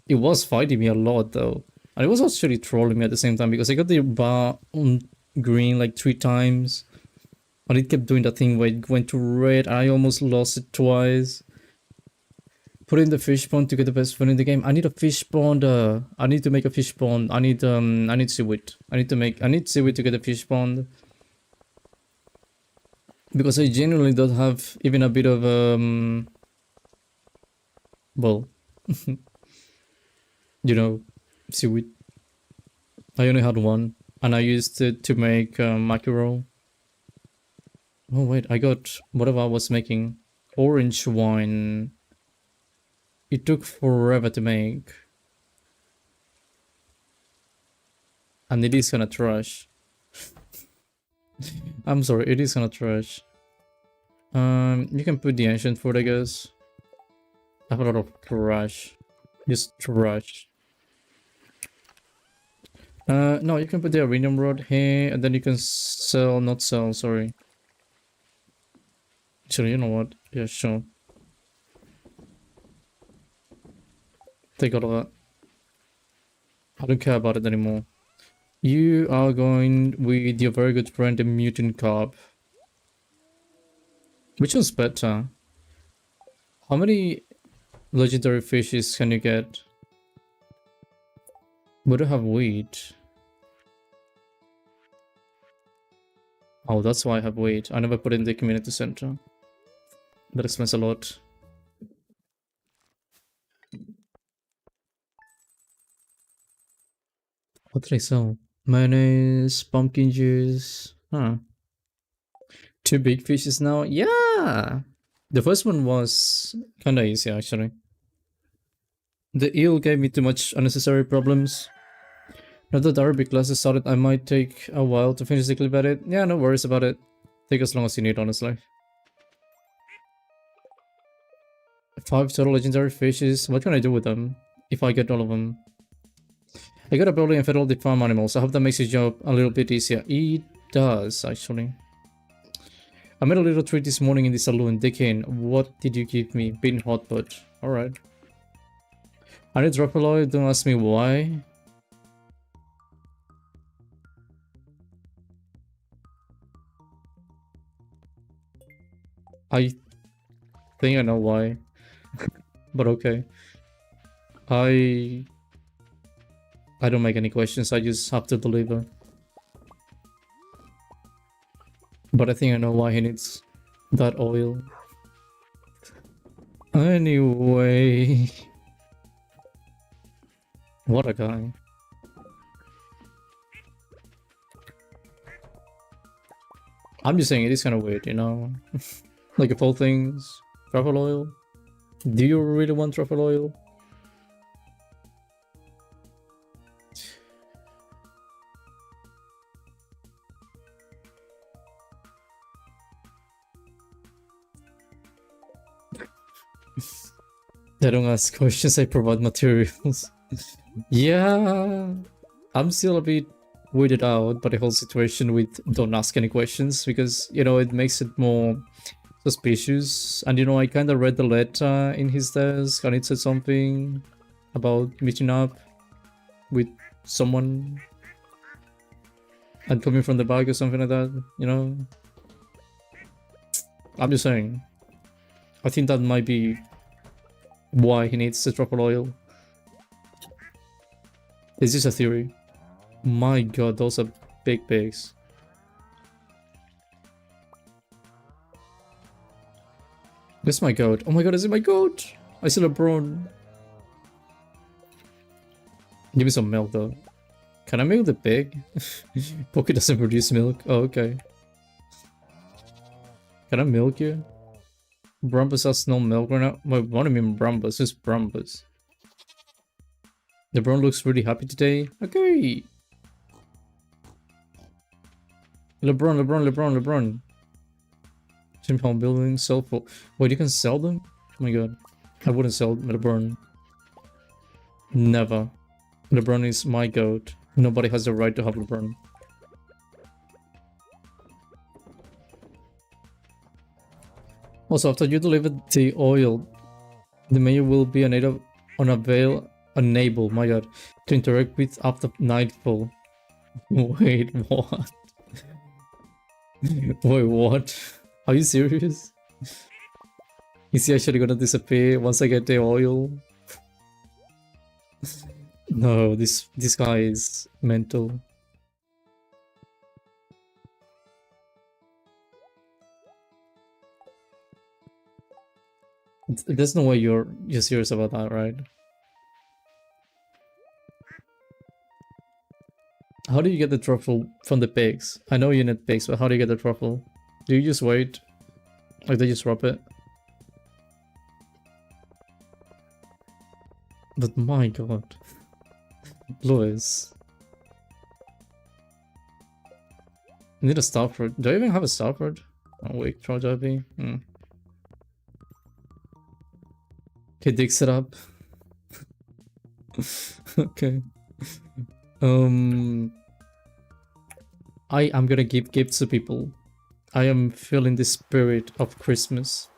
It was fighting me a lot though. And it was actually trolling me at the same time because I got the bar on green like 3 times. And it kept doing that thing where it went to red. I almost lost it twice. Put in the fish pond to get the best food in the game. I need a fish pond. I need to make a fish pond. I need seaweed. I need seaweed to get a fish pond. Because I genuinely don't have even a bit of well, you know, seaweed. I only had one, and I used it to make mackerel. Oh wait, I got whatever I was making. Orange wine. It took forever to make. And it is kinda trash. I'm sorry, it is kinda trash. You can put the ancient food, I guess. I have a lot of trash. Just trash. No, you can put the aluminum rod here, and then you can sell, not sell, sorry. Actually, you know what? Yeah, sure. Take all of that. I don't care about it anymore. You are going with your very good friend, the mutant carp. Which one's better? How many legendary fishes can you get? Would I have wheat? Oh, that's why I have wheat. I never put it in the community center. That explains a lot. What did I sell? Mayonnaise, pumpkin juice. Huh. 2 big fishes now? Yeah! The first one was kinda easy, actually. The eel gave me too much unnecessary problems. Now that the Arabic class has started, I might take a while to finish the clip at it. Yeah, no worries about it. Take as long as you need, honestly. 5 total legendary fishes. What can I do with them? If I get all of them. I got a building and fed all the farm animals. I hope that makes your job a little bit easier. It does, actually. I made a little treat this morning in the saloon. Dickin, what did you give me? Bean hot pot. Alright. I need drop alloy. Don't ask me why. I think I know why. But okay. I don't make any questions. I just have to deliver. But I think I know why he needs that oil. Anyway. What a guy. I'm just saying it is kind of weird, you know? Like of all things, truffle oil? Do you really want truffle oil? I don't ask questions, I provide materials. Yeah, I'm still a bit weirded out by the whole situation with don't ask any questions because, you know, it makes it more suspicious. And, you know, I kind of read the letter in his desk and it said something about meeting up with someone and coming from the back or something like that, you know? I'm just saying. I think that might be why he needs the truffle oil. Is this a theory? My god, those are big pigs. Where's my goat? Oh my god, is it my goat? I see LeBron. Give me some milk though. Can I milk the pig? Poké doesn't produce milk. Oh, okay. Can I milk you? Brumbus has no milk right now. Wait, what do you mean Brumbus? Who's Brumbus? LeBron looks really happy today. Okay. LeBron. 10-pound building, sell for. Wait, you can sell them? Oh my god. I wouldn't sell LeBron. Never. LeBron is my goat. Nobody has the right to have LeBron. Also, after you deliver the oil, the mayor will be unable, my god, to interact with after nightfall. Wait, what? Wait, what? Are you serious? Is he actually gonna disappear once I get the oil? No, this guy is mental. There's no way you're serious about that, right? How do you get the truffle from the pigs? I know you need pigs, but how do you get the truffle? Do you just wait? Like they just drop it? But my god. Louis. I need a starfruit. Do I even have a starfruit? Oh wait, try Derby. He digs it up. Okay. I am gonna give gifts to people. I am feeling the spirit of Christmas,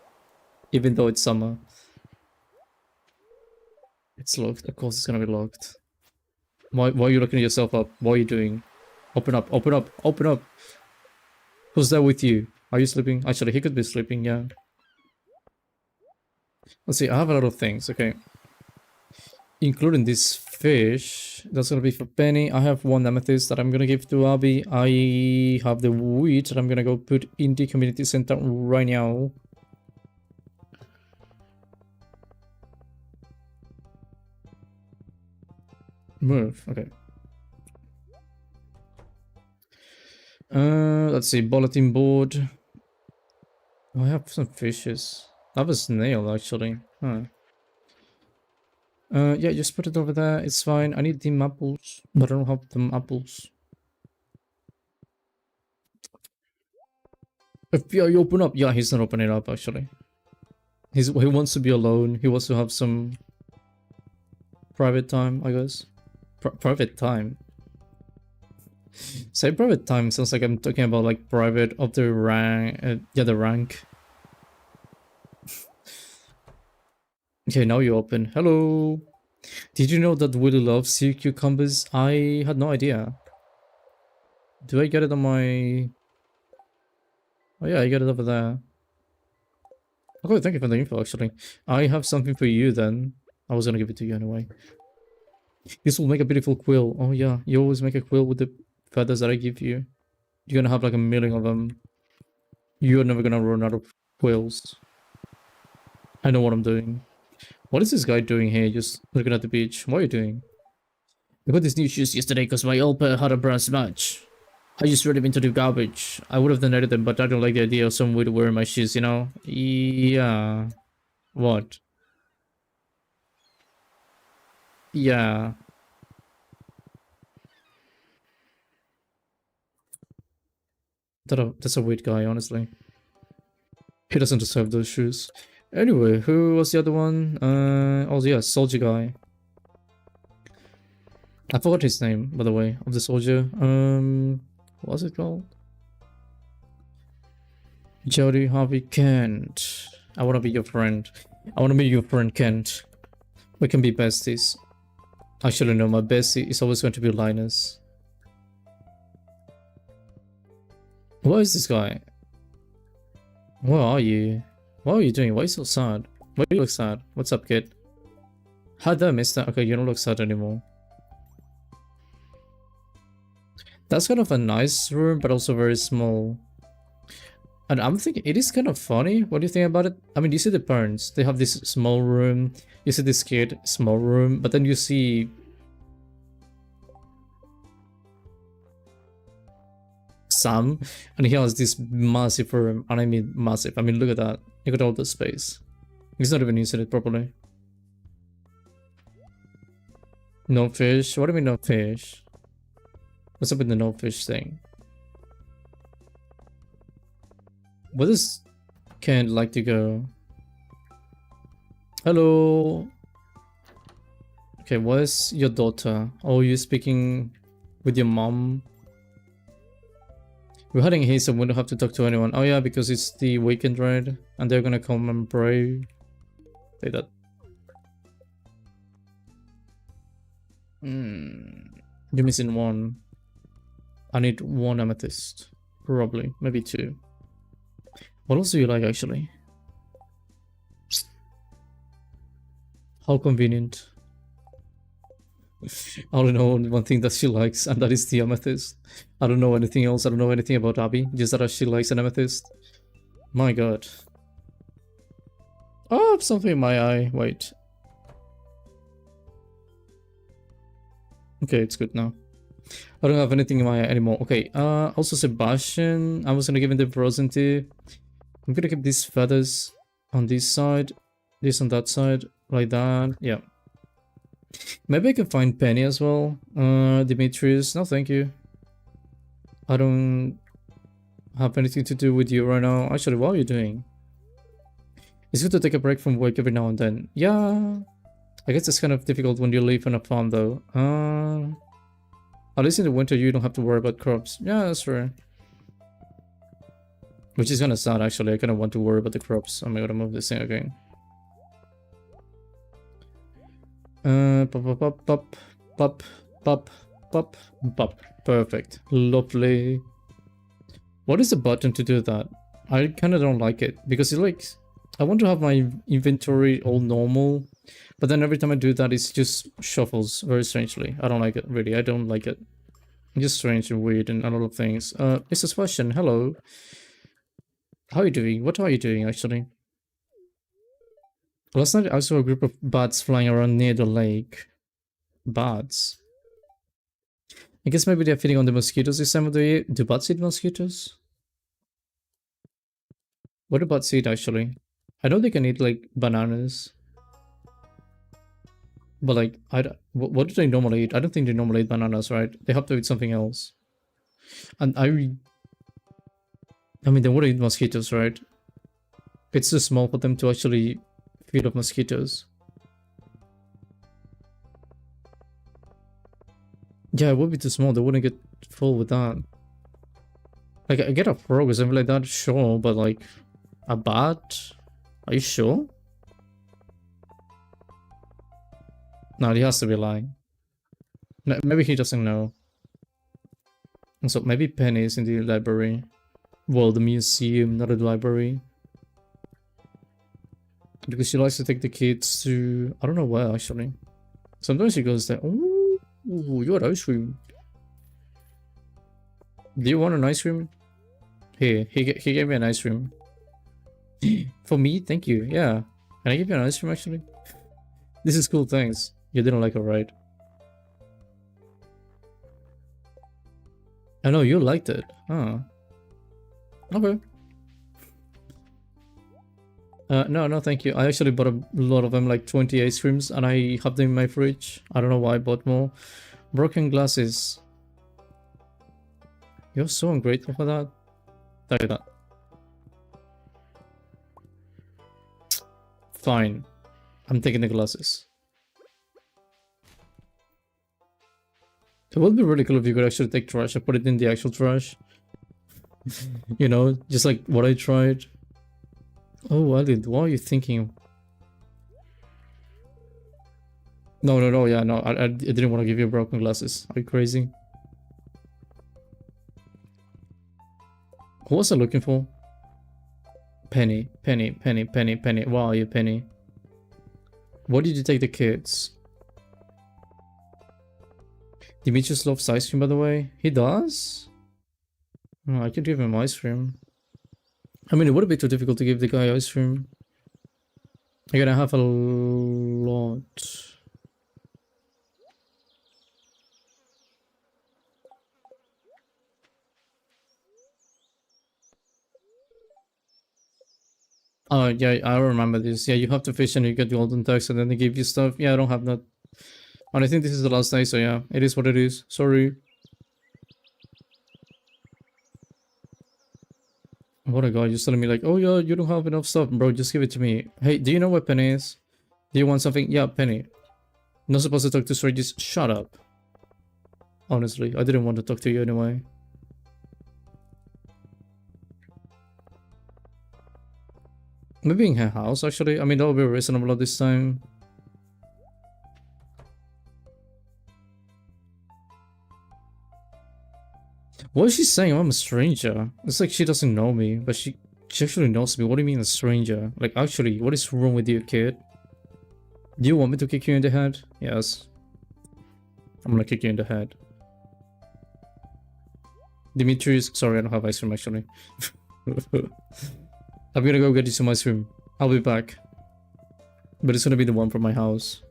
even though it's summer. It's locked. Of course, it's gonna be locked. Why are you looking yourself up? What are you doing? Open up! Open up! Open up! Who's there with you? Are you sleeping? Actually, he could be sleeping. Yeah. Let's see. I have a lot of things. Okay. Including this fish. That's gonna be for Penny. I have one amethyst that I'm gonna give to Abby. I have the wheat that I'm gonna go put in the community center right now. Move. Okay. Let's see. Bulletin board. Oh, I have some fishes. I have a snail actually. Huh. Yeah, just put it over there. It's fine. I need them apples, but I don't have them apples. FBI, open up. Yeah, he's not opening up actually. He wants to be alone. He wants to have some private time, I guess. Private time. Say private time sounds like I'm talking about like private of the rank. Yeah, the rank. Okay, now you open. Hello. Did you know that Willy loves sea cucumbers? I had no idea. Do I get it on my... Oh yeah, I get it over there. Okay, thank you for the info actually. I have something for you then. I was gonna give it to you anyway. This will make a beautiful quill. Oh yeah, you always make a quill with the feathers that I give you. You're gonna have like a million of them. You're never gonna run out of quills. I know what I'm doing. What is this guy doing here, just looking at the beach? What are you doing? I got these new shoes yesterday because my old pair had a brass match. I just threw them into the garbage. I would have donated them, but I don't like the idea of some weird wearing my shoes, you know? Yeah. What? Yeah. That's a weird guy, honestly. He doesn't deserve those shoes. Anyway, who was the other one? Oh yeah, soldier guy. I forgot his name, by the way, of the soldier. What was it called? Jody Harvey Kent. I wanna be your friend. I wanna be your friend, Kent. We can be besties. Actually, no, my bestie is always going to be Linus. What is this guy? Where are you? What are you doing? Why are you so sad? Why do you look sad? What's up, kid? How did I miss that? Okay, you don't look sad anymore. That's kind of a nice room, but also very small. And I'm thinking, it is kind of funny. What do you think about it? I mean, you see the parents. They have this small room. You see this kid, small room. But then you see... Sam, and he has this massive room. And I mean massive. I mean, look at that. Look at all the space. He's not even using it properly. No fish? What do you mean no fish? What's up with the no fish thing? Where does Ken like to go? Hello. Okay, where's your daughter? Oh, you're speaking with your mom? We're heading here, so we don't have to talk to anyone. Oh yeah, because it's the weekend, right? And they're gonna come and pray. Say that. You're missing one. I need one amethyst. Probably. Maybe two. What else do you like, actually? How convenient. I only know one thing that she likes, and that is the amethyst. I don't know anything else. I don't know anything about Abby. Just that she likes an amethyst. My god. Oh, I have something in my eye. Wait. Okay, it's good now. I don't have anything in my eye anymore. Okay, also Sebastian. I was gonna give him the frozen tea. I'm gonna keep these feathers on this side. This on that side. Like that. Yeah. Maybe I can find Penny as well. Demetrius. No, thank you. I don't have anything to do with you right now. Actually, what are you doing? It's good to take a break from work every now and then. Yeah, I guess it's kind of difficult when you live on a farm though. At least in the winter you don't have to worry about crops. Yeah, that's true. Which is kind of sad actually. I kind of want to worry about the crops. I'm gonna move this thing again. Pop, pop, pop, pop, pop, pop, pop, pop. Perfect. Lovely. What is the button to do that? I kind of don't like it because it's like I want to have my inventory all normal, but then every time I do that, it just shuffles very strangely. I don't like it, really. I don't like it. It's just strange and weird and a lot of things. It's a question. Hello. How are you doing? What are you doing, actually? Last night I saw a group of bats flying around near the lake. Bats? I guess maybe they're feeding on the mosquitoes this time of the year. Do bats eat mosquitoes? What do bats eat, actually? I know they can eat, like, bananas. But, like, what do they normally eat? I don't think they normally eat bananas, right? They have to eat something else. And I mean, they would eat mosquitoes, right? It's too small for them to actually feed off mosquitoes. Yeah, it would be too small. They wouldn't get full with that. Like, I get a frog or something like that, sure, but like, a bat? Are you sure? No, he has to be lying. Maybe he doesn't know. And so maybe Penny is in the library. Well, the museum, not the library. Because she likes to take the kids to... I don't know where, actually. Sometimes she goes there. Ooh, you got ice cream. Do you want an ice cream? Here, he gave me an ice cream. For me? Thank you. Yeah. Can I give you an ice cream, actually? This is cool, thanks. You didn't like it, right? I know, you liked it. Huh. Okay. No, thank you. I actually bought a lot of them, like 20 ice creams, and I have them in my fridge. I don't know why I bought more. Broken glasses. You're so ungrateful for that. Tell you that. Fine. I'm taking the glasses. It would be really cool if you could actually take trash and put it in the actual trash. You know, just like what I tried. Oh, Elliot, what are you thinking? No, yeah, no, I didn't want to give you broken glasses. Are you crazy? Who was I looking for? Penny. Why are you, Penny? What did you take the kids? Demetrius loves ice cream, by the way. He does? Oh, I could give him ice cream. I mean, it wouldn't be too difficult to give the guy ice cream. I'm gonna have a lot. Oh, yeah, I remember this. Yeah, you have to fish and you get the golden text and then they give you stuff. Yeah, I don't have that. And I think this is the last day, so yeah, it is what it is. Sorry. What a guy, just telling me like, oh yeah, you don't have enough stuff. Bro, just give it to me. Hey, do you know what Penny is? Do you want something? Yeah, Penny. Not supposed to talk to strangers. Shut up. Honestly, I didn't want to talk to you anyway. Maybe in her house, actually. I mean, that would be reasonable at this time. What is she saying? I'm a stranger. It's like she doesn't know me, but she actually knows me. What do you mean a stranger? Like, actually, what is wrong with you, kid? Do you want me to kick you in the head? Yes. I'm gonna kick you in the head. Dimitri's... Sorry, I don't have ice cream, actually. I'm gonna go get you some ice cream. I'll be back. But it's gonna be the one from my house.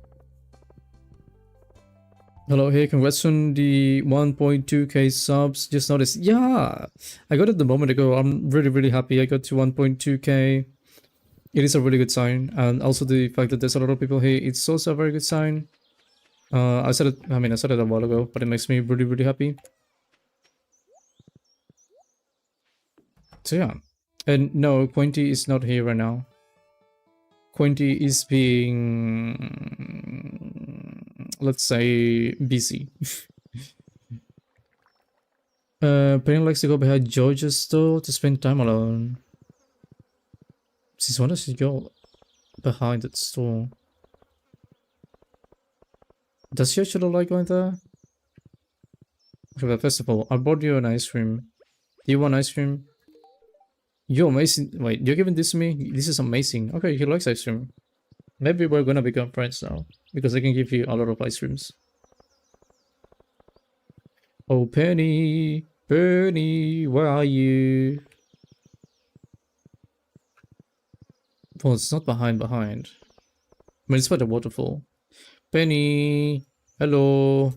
Hello, hey, congrats on the 1.2k subs. Just noticed. Yeah, I got it a moment ago. I'm really happy I got to 1.2k. It is a really good sign. And also the fact that there's a lot of people here, it's also a very good sign. I said it a while ago, but it makes me really happy. So yeah. And no, Quinty is not here right now. Quinty is being, let's say, busy. Penny likes to go behind George's store to spend time alone. Since when does she go behind that store? Does she actually like going there? Okay, but first of all, I bought you an ice cream. Do you want ice cream? You're amazing. Wait, you're giving this to me? This is amazing. Okay, he likes ice cream. Maybe we're gonna become friends now. Because I can give you a lot of ice creams. Oh, Penny. Penny, where are you? Well, it's not behind. But it's by the waterfall. Penny. Hello.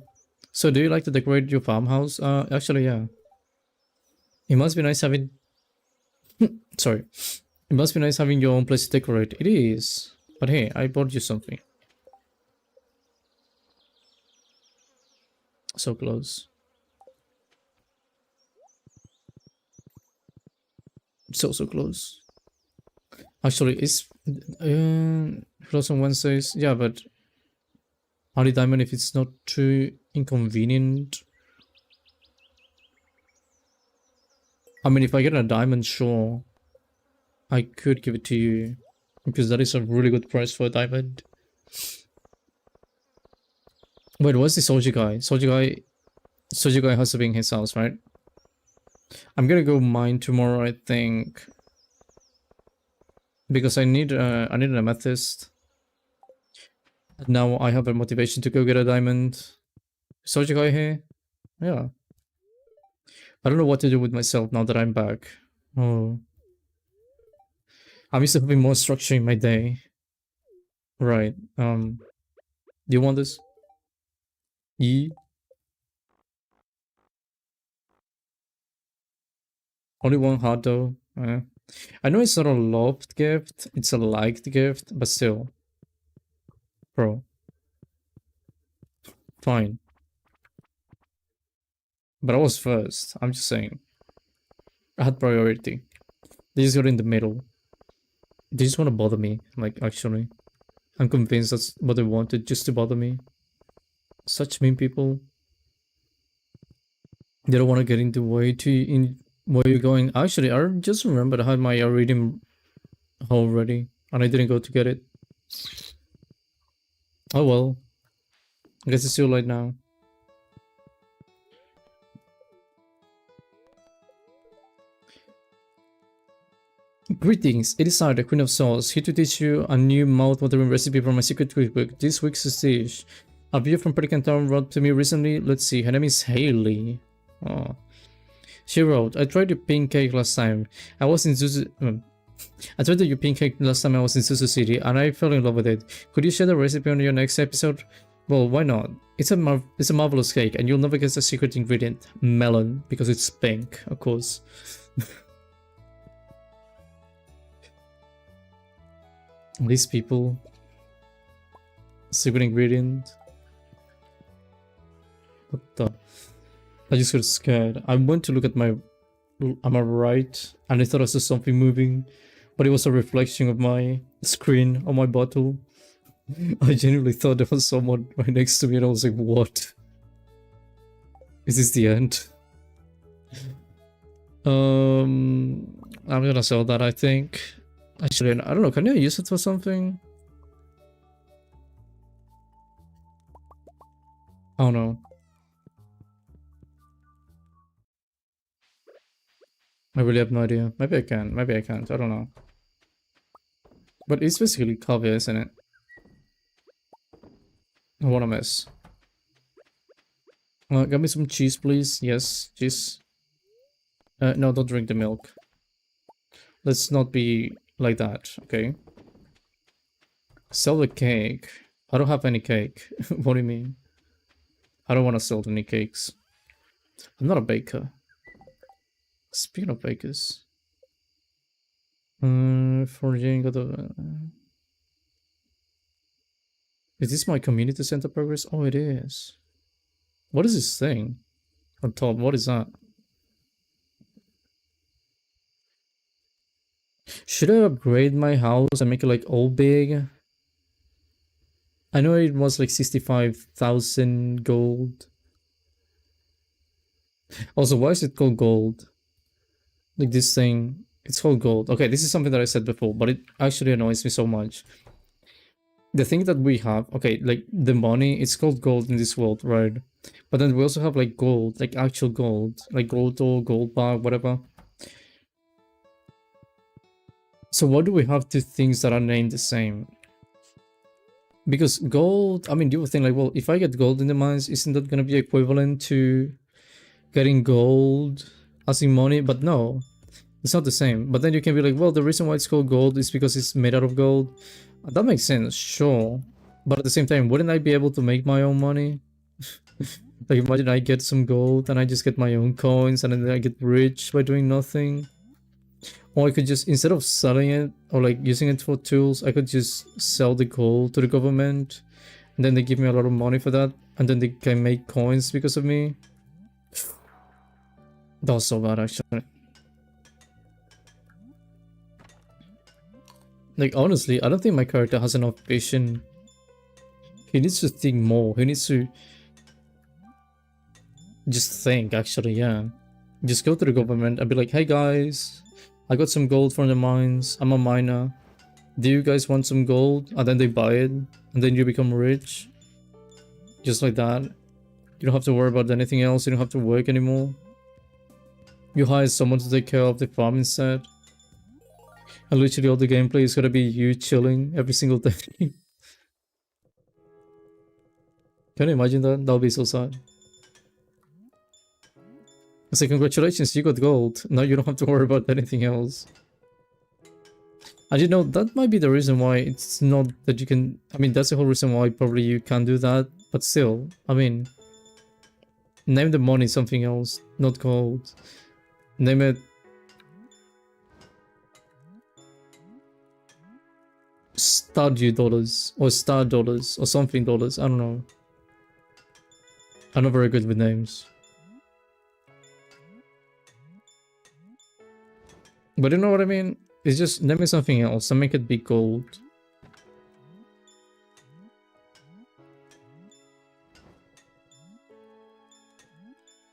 So do you like to decorate your farmhouse? Actually, yeah. It must be nice having... Sorry. It must be nice having your own place to decorate. It is. But hey, I bought you something. So close. So close. Actually, it's... close on Wednesdays. Yeah, but... Only diamond if it's not too inconvenient. I mean, if I get a diamond, sure. I could give it to you. Because that is a really good price for a diamond. Wait, what's the Soji guy? Soji guy has to be in his house, right? I'm gonna go mine tomorrow, I think. Because I need an amethyst. Now I have a motivation to go get a diamond. Soji guy here? Yeah. I don't know what to do with myself now that I'm back. Oh. I'm used to having more structure in my day. Right. Do you want this? Only one heart though. I know it's not a loved gift, it's a liked gift, but still. Bro. Fine. But I was first. I'm just saying. I had priority. They just got in the middle. They just want to bother me. Like, actually. I'm convinced that's what they wanted, just to bother me. Such mean people. They don't want to get in the way to where you're going. Actually, I just remembered I had my reading already, and I didn't go to get it. Oh well. I guess it's too late now. Greetings, it is I, the Queen of Souls, here to teach you a new mouth-watering recipe from my secret cookbook. This week's dish. A viewer from Pelican Town wrote to me recently. Let's see, her name is Hailey. Oh. She wrote, I tried your pink cake last time. I was in I tried your pink cake last time I was in Suzu City, and I fell in love with it. Could you share the recipe on your next episode? Well, why not? It's a marvelous cake, and you'll never guess the secret ingredient. Melon, because it's pink, of course. These people. Secret ingredient. What the? I just got scared. I went to look at my... Am I right? And I thought I saw something moving. But it was a reflection of my screen on my bottle. I genuinely thought there was someone right next to me and I was like, what? Is this the end? I'm gonna sell that, I think. Actually, I don't know, can you use it for something? I don't know. I really have no idea. Maybe I can, maybe I can't, I don't know. But it's basically coffee, isn't it? What a mess. Get me some cheese, please. Yes, cheese. No, don't drink the milk. Let's not be like that, okay? Sell the cake. I don't have any cake. What do you mean? I don't want to sell any cakes. I'm not a baker. Speaking of bakers. Forging Is this my community center progress? Oh, it is. What is this thing? On top, what is that? Should I upgrade my house and make it like all big? I know it was like 65,000 gold. Also, why is it called gold? Like this thing, it's called gold. Okay, this is something that I said before, but it actually annoys me so much. The thing that we have, okay, like the money, it's called gold in this world, right? But then we also have like gold, like actual gold, like gold or gold bar, whatever. So why do we have two things that are named the same? Because gold, I mean, you would think like, well, if I get gold in the mines, isn't that gonna be equivalent to getting gold as in money? But no, it's not the same. But then you can be like, well, the reason why it's called gold is because it's made out of gold. That makes sense, sure. But at the same time, wouldn't I be able to make my own money? Like, imagine I get some gold and I just get my own coins and then I get rich by doing nothing. Or I could just, instead of selling it or like using it for tools, I could just sell the gold to the government. And then they give me a lot of money for that. And then they can make coins because of me. That was so bad, actually. Like, honestly, I don't think my character has enough vision. He needs to think more. He needs to just think, actually, yeah. Just go to the government and be like, hey guys, I got some gold from the mines. I'm a miner. Do you guys want some gold? And then they buy it. And then you become rich. Just like that. You don't have to worry about anything else. You don't have to work anymore. You hire someone to take care of the farm instead. And literally all the gameplay is gonna be you chilling every single day. Can you imagine that? That would be so sad. I say, congratulations, you got gold. Now you don't have to worry about anything else. And you know, that might be the reason why it's not that you can... I mean, that's the whole reason why probably you can't do that. But still, I mean... Name the money something else, not gold. Name it... Stardew dollars, or star dollars, or something dollars, I don't know. I'm not very good with names. But you know what I mean? It's just, name me something else and make it be gold.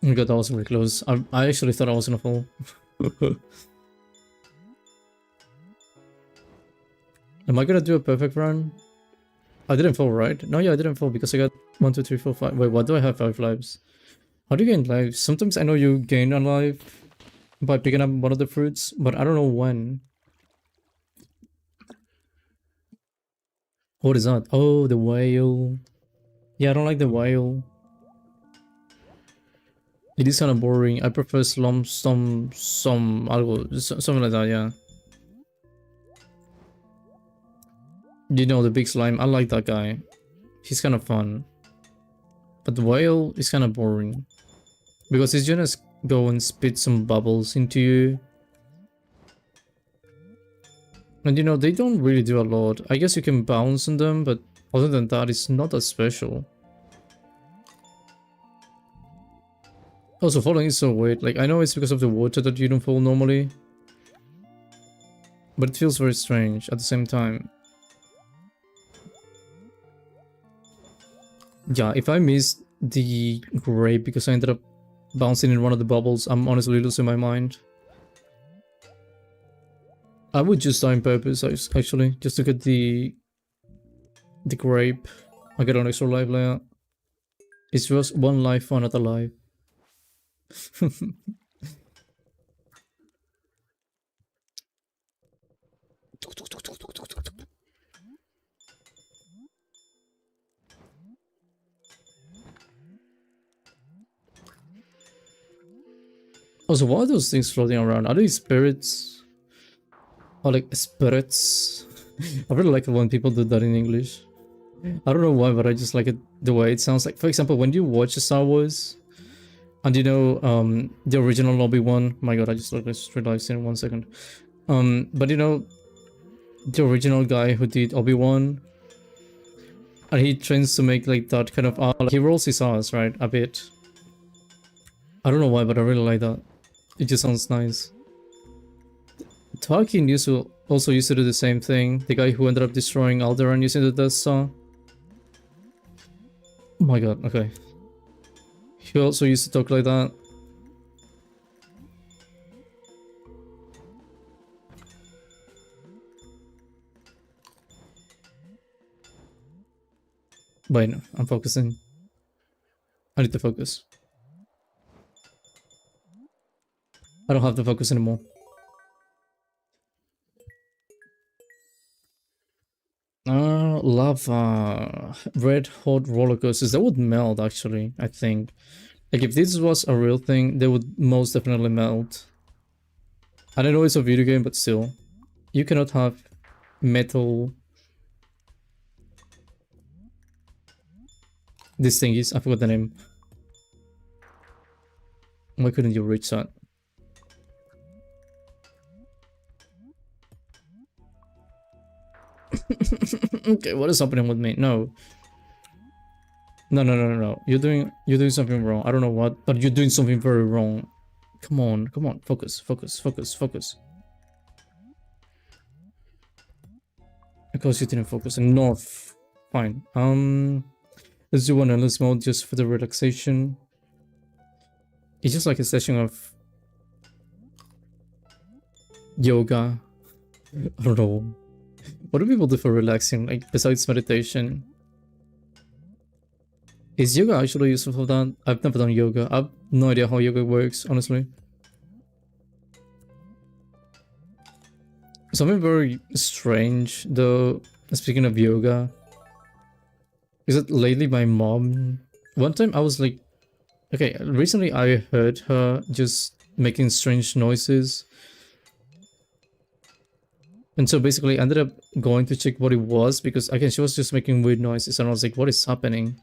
Oh my god, that was really close. I actually thought I was gonna fall. Am I gonna do a perfect run? I didn't fall, right? No, yeah, I didn't fall because I got 1, 2, 3, 4, 5. Wait, why do I have 5 lives? How do you gain lives? Sometimes I know you gain a life by picking up one of the fruits, but I don't know when. What is that? Oh, the whale. Yeah, I don't like the whale. It is kind of boring. I prefer something like that, yeah. You know, the big slime, I like that guy. He's kind of fun. But the whale is kind of boring. Because he's just go and spit some bubbles into you. And you know, they don't really do a lot. I guess you can bounce on them, but other than that, it's not that special. Also, falling is so weird. Like, I know it's because of the water that you don't fall normally. But it feels very strange at the same time. Yeah, if I missed the grape because I ended up bouncing in one of the bubbles, I'm honestly losing my mind. I would just die on purpose, actually, just to get the grape. I get an extra life layer. It's just one life for another life. Also, what are those things floating around? Are they spirits? Or like spirits? I really like it when people do that in English. I don't know why, but I just like it the way it sounds. Like, for example, when you watch Star Wars, and you know, the original Obi-Wan. My god, I just realized in 1 second. But you know, the original guy who did Obi-Wan, and he trains to make like that kind of like, he rolls his eyes, right, a bit. I don't know why, but I really like that. It just sounds nice. fucking used to also used to do the same thing. The guy who ended up destroying Alderaan using the Death Saw. Oh my god, okay. He also used to talk like that. But no, I'm focusing. I need to focus. I don't have to focus anymore. Lava. Red hot roller coasters. That would melt, actually, I think. Like, if this was a real thing, they would most definitely melt. I don't know it's a video game, but still. You cannot have metal... This thing is... I forgot the name. Why couldn't you reach that? Okay, what is happening with me? No. No. You're doing something wrong. I don't know what, but you're doing something very wrong. Come on. Focus. Of course you didn't focus. North. Fine. Let's do one endless mode just for the relaxation. It's just like a session of yoga. I don't know. What do people do for relaxing, like, besides meditation? Is yoga actually useful for that? I've never done yoga. I have no idea how yoga works, honestly. Something very strange, though, speaking of yoga, is that lately my mom... One time I was like... Okay, recently I heard her just making strange noises. And so basically I ended up going to check what it was, because again, she was just making weird noises and I was like, what is happening?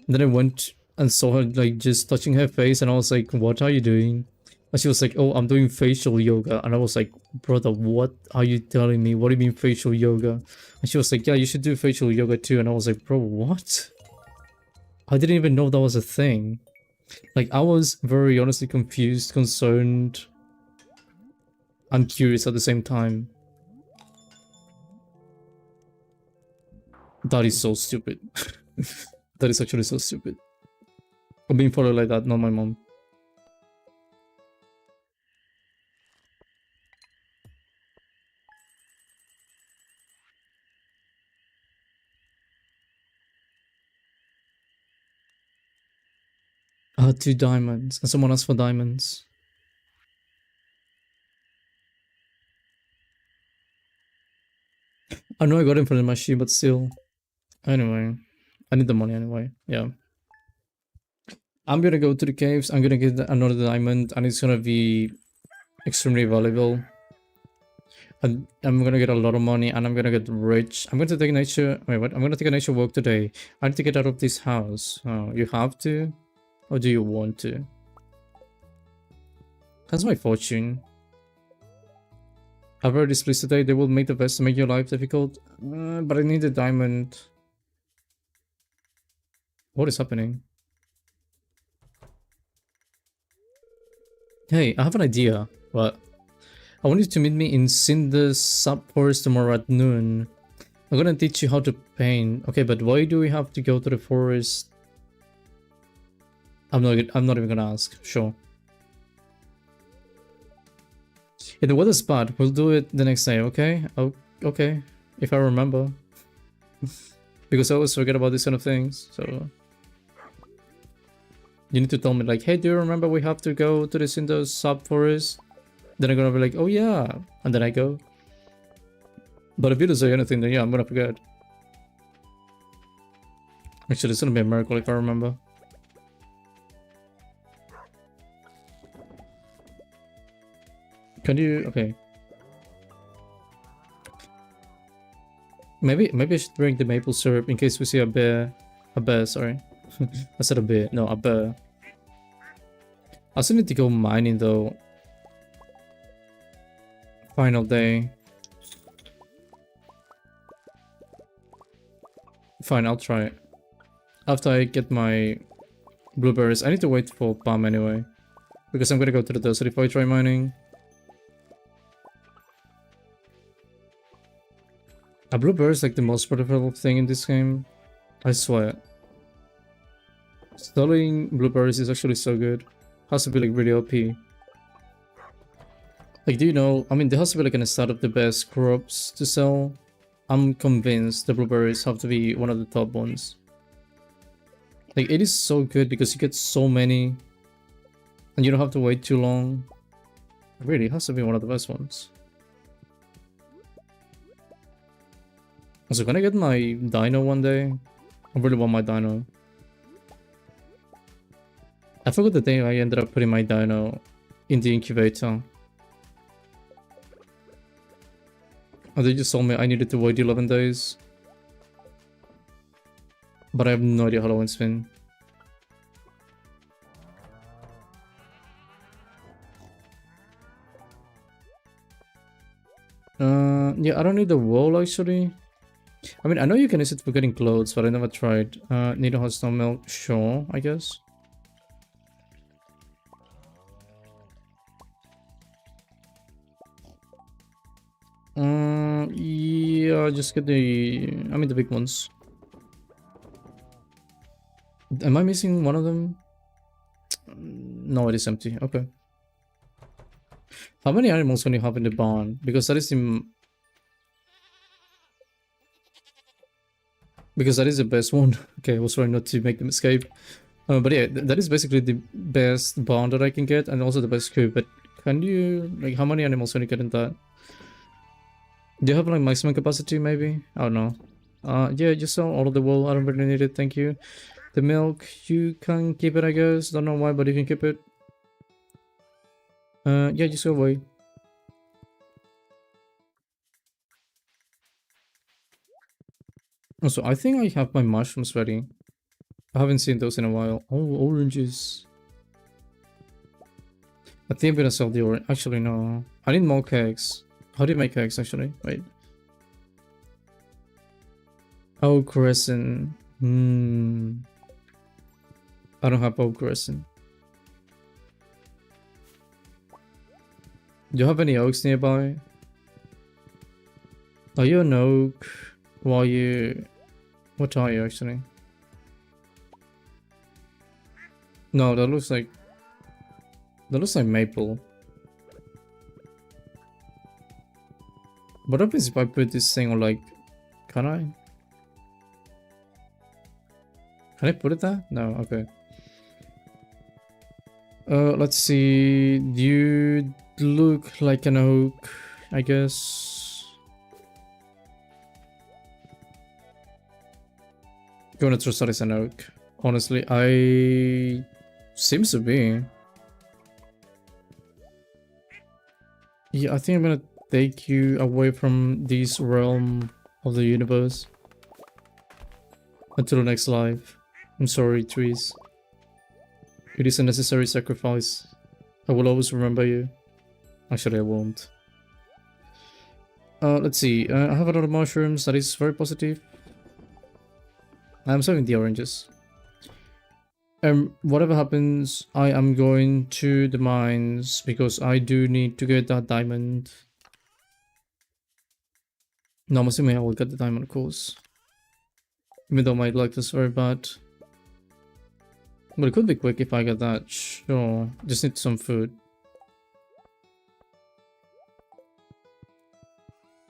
And then I went and saw her like just touching her face and I was like, what are you doing? And she was like, oh, I'm doing facial yoga. And I was like, brother, what are you telling me? What do you mean facial yoga? And she was like, yeah, you should do facial yoga too. And I was like, bro, what? I didn't even know that was a thing. Like, I was very honestly confused, concerned, and curious at the same time. That is so stupid. That is actually so stupid. I'm being followed like that, not my mom. Ah, 2 diamonds. And someone asked for diamonds. I know I got him from the machine, but still. Anyway. I need the money anyway. Yeah. I'm gonna go to the caves. I'm gonna get another diamond. And it's gonna be extremely valuable. And I'm gonna get a lot of money. And I'm gonna get rich. I'm going to take a nature... Wait, what? I'm gonna take a nature walk today. I need to get out of this house. Oh, you have to? Or do you want to? That's my fortune. I've heard this place today. They will make the best to make your life difficult. But I need a diamond. What is happening? Hey, I have an idea. What? I want you to meet me in Cinder's sub-forest tomorrow at noon. I'm gonna teach you how to paint. Okay, but why do we have to go to the forest? I'm not even gonna ask. Sure. Yeah, the weather's bad. We'll do it the next day, okay? Oh, okay. If I remember. Because I always forget about these kind of things, so... You need to tell me like, hey, do you remember we have to go to the Cinder sub-forest? Then I'm gonna be like, oh yeah. And then I go. But if you don't say anything, then yeah, I'm gonna forget. Actually, it's gonna be a miracle if I remember. Can you... Okay. Maybe I should drink the maple syrup in case we see a bear. A bear, sorry. I said a bear. No, a bear. I still need to go mining though. Final day. Fine, I'll try it. After I get my blueberries. I need to wait for Palm anyway. Because I'm gonna go to the desert if I try mining. A blueberry is like the most beautiful thing in this game. I swear. Selling blueberries is actually so good. Has to be like really OP. Like, do you know? I mean, there has to be like an start of the best crops to sell. I'm convinced the blueberries have to be one of the top ones. Like, it is so good because you get so many, and you don't have to wait too long. Really, it has to be one of the best ones. Also, can I get my dino one day? I really want my dino. I forgot the day I ended up putting my dino in the incubator. Oh, they just told me I needed to wait 11 days. But I have no idea how long it's been. Yeah, I don't need the wall actually. I mean, I know you can use it for getting clothes, but I never tried. Need a hot stone milk? Sure, I guess. Yeah, just get the big ones. Am I missing one of them? No, it is empty. Okay. How many animals can you have in the barn? Because that is the best one. Okay, I was trying not to make them escape. But yeah, that is basically the best barn that I can get, and also the best coop. But can you, like, how many animals can you get in that? Do you have like maximum capacity maybe? I don't know. Yeah, just sell all of the wool. I don't really need it, thank you. The milk, you can keep it, I guess. Don't know why, but you can keep it. Yeah, just go away. Also, I think I have my mushrooms ready. I haven't seen those in a while. Oh, oranges. I think I'm gonna sell the orange. Actually, no. I need more cakes. How do you make cakes, actually? Wait. Oak resin. I don't have oak resin. Do you have any oaks nearby? Are you an oak? Why are you... What are you, actually? No, that looks like... That looks like maple. What happens if I put this thing on, like... Can I? Can I put it there? No, okay. Let's see. You look like an oak, I guess. You wanna trust that is an oak? Honestly, I... Seems to be. Yeah, I think I'm gonna take you away from this realm of the universe. Until the next life. I'm sorry, trees. It is a necessary sacrifice. I will always remember you. Actually, I won't. Let's see. I have a lot of mushrooms. That is very positive. I'm saving the oranges. Whatever happens, I am going to the mines because I do need to get that diamond. No, I'm assuming I will get the diamond, of course. Even though my luck is very bad. But it could be quick if I get that. Sure. Just need some food.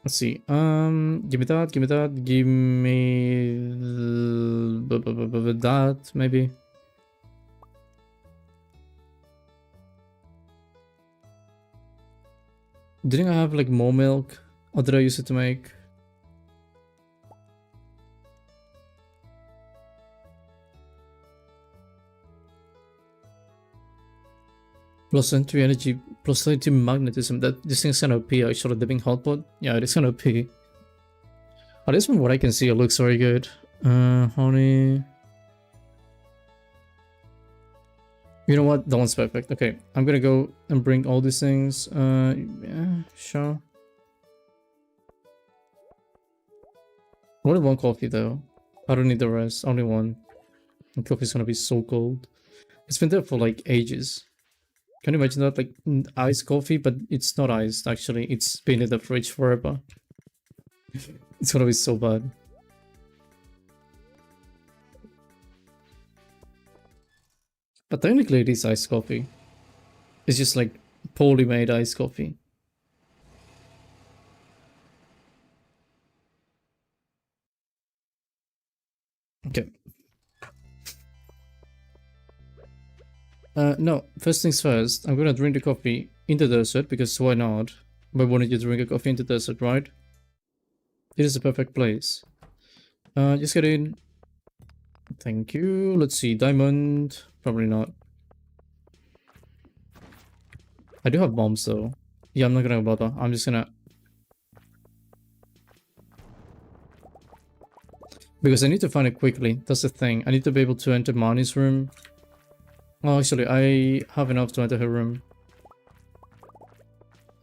Let's see. Give me that, give me that, give me that, maybe. Didn't I have like more milk? Or did I use it to make? Plus entry energy, plus entry magnetism. That this thing's kind of OP actually, the being hotpot. Yeah, it is kind of OP. At least from what I can see, it looks very good. Honey. You know what? That one's perfect. Okay, I'm gonna go and bring all these things. Yeah, sure. Only one coffee though. I don't need the rest. Only one. And coffee's gonna be so cold. It's been there for like ages. Can you imagine that? Like iced coffee, but it's not iced actually. It's been in the fridge forever. It's gonna be so bad. But technically it is iced coffee. It's just like poorly made iced coffee. Okay. No, first things first, I'm gonna drink the coffee in the desert because why not? Why wouldn't you drink a coffee in the desert, right? It is the perfect place. Just get in. Thank you. Let's see, diamond. Probably not. I do have bombs though. Yeah, I'm not gonna bother. I'm just gonna... Because I need to find it quickly. That's the thing. I need to be able to enter Marnie's room. Oh, actually, I have enough to enter her room.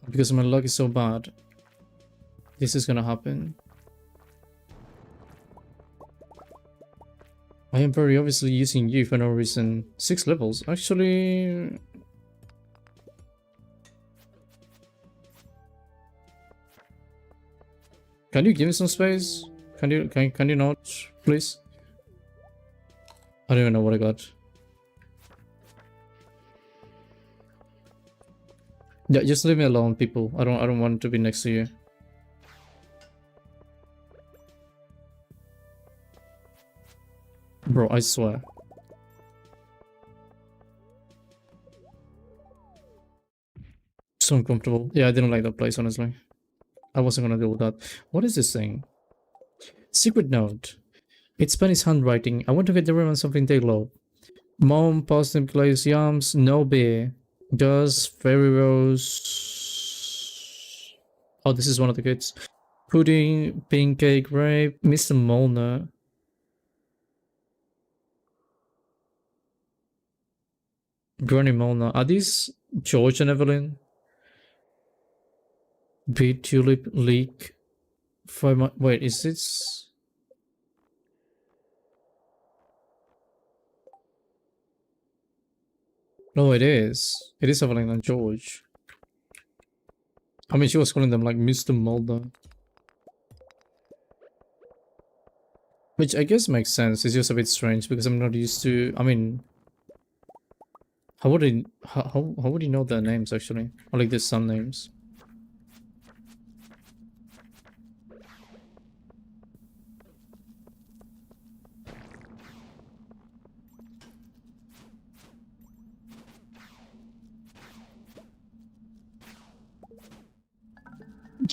Because my luck is so bad. This is gonna happen. I am very obviously using you for no reason. 6 levels. Actually... Can you give me some space? Can you not, please? I don't even know what I got. Yeah, just leave me alone, people. I don't want to be next to you. Bro, I swear. So uncomfortable. Yeah, I didn't like that place, honestly. I wasn't gonna deal with that. What is this thing? Secret note. It's Spanish handwriting. I want to get the room on something they love. Mom, pasta, glazed yams, no beer. Just fairy rose. Oh, this is one of the kids. Pudding, pink cake, grape, Mr. Molnar. Granny Molnar. Are these George and Evelyn? Beet tulip leek. Wait, is this? No, it is. It is Evelyn and George. I mean, she was calling them like Mr. Mulder. Which I guess makes sense. It's just a bit strange because I'm not used to... I mean... How would how would you know their names actually? Or like their son names?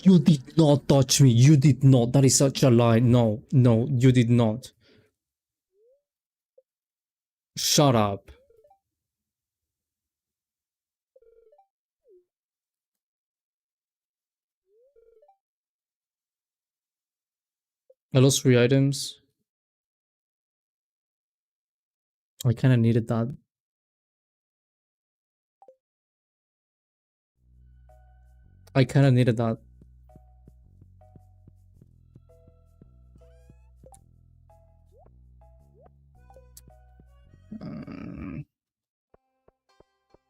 You did not touch me. You did not. That is such a lie. No, no, you did not. Shut up. I lost 3 items. I kind of needed that. I kind of needed that.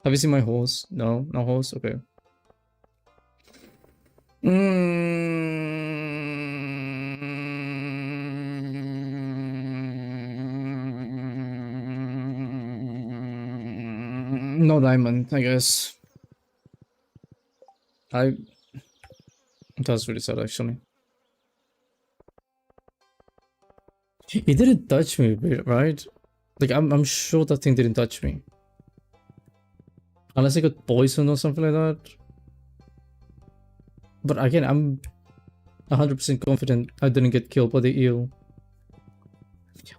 Have you seen my horse? No, no horse? Okay. No diamond, I guess. That's really sad, actually. It didn't touch me, right? Like, I'm sure that thing didn't touch me. Unless I got poisoned or something like that. But again, I'm 100% confident I didn't get killed by the eel.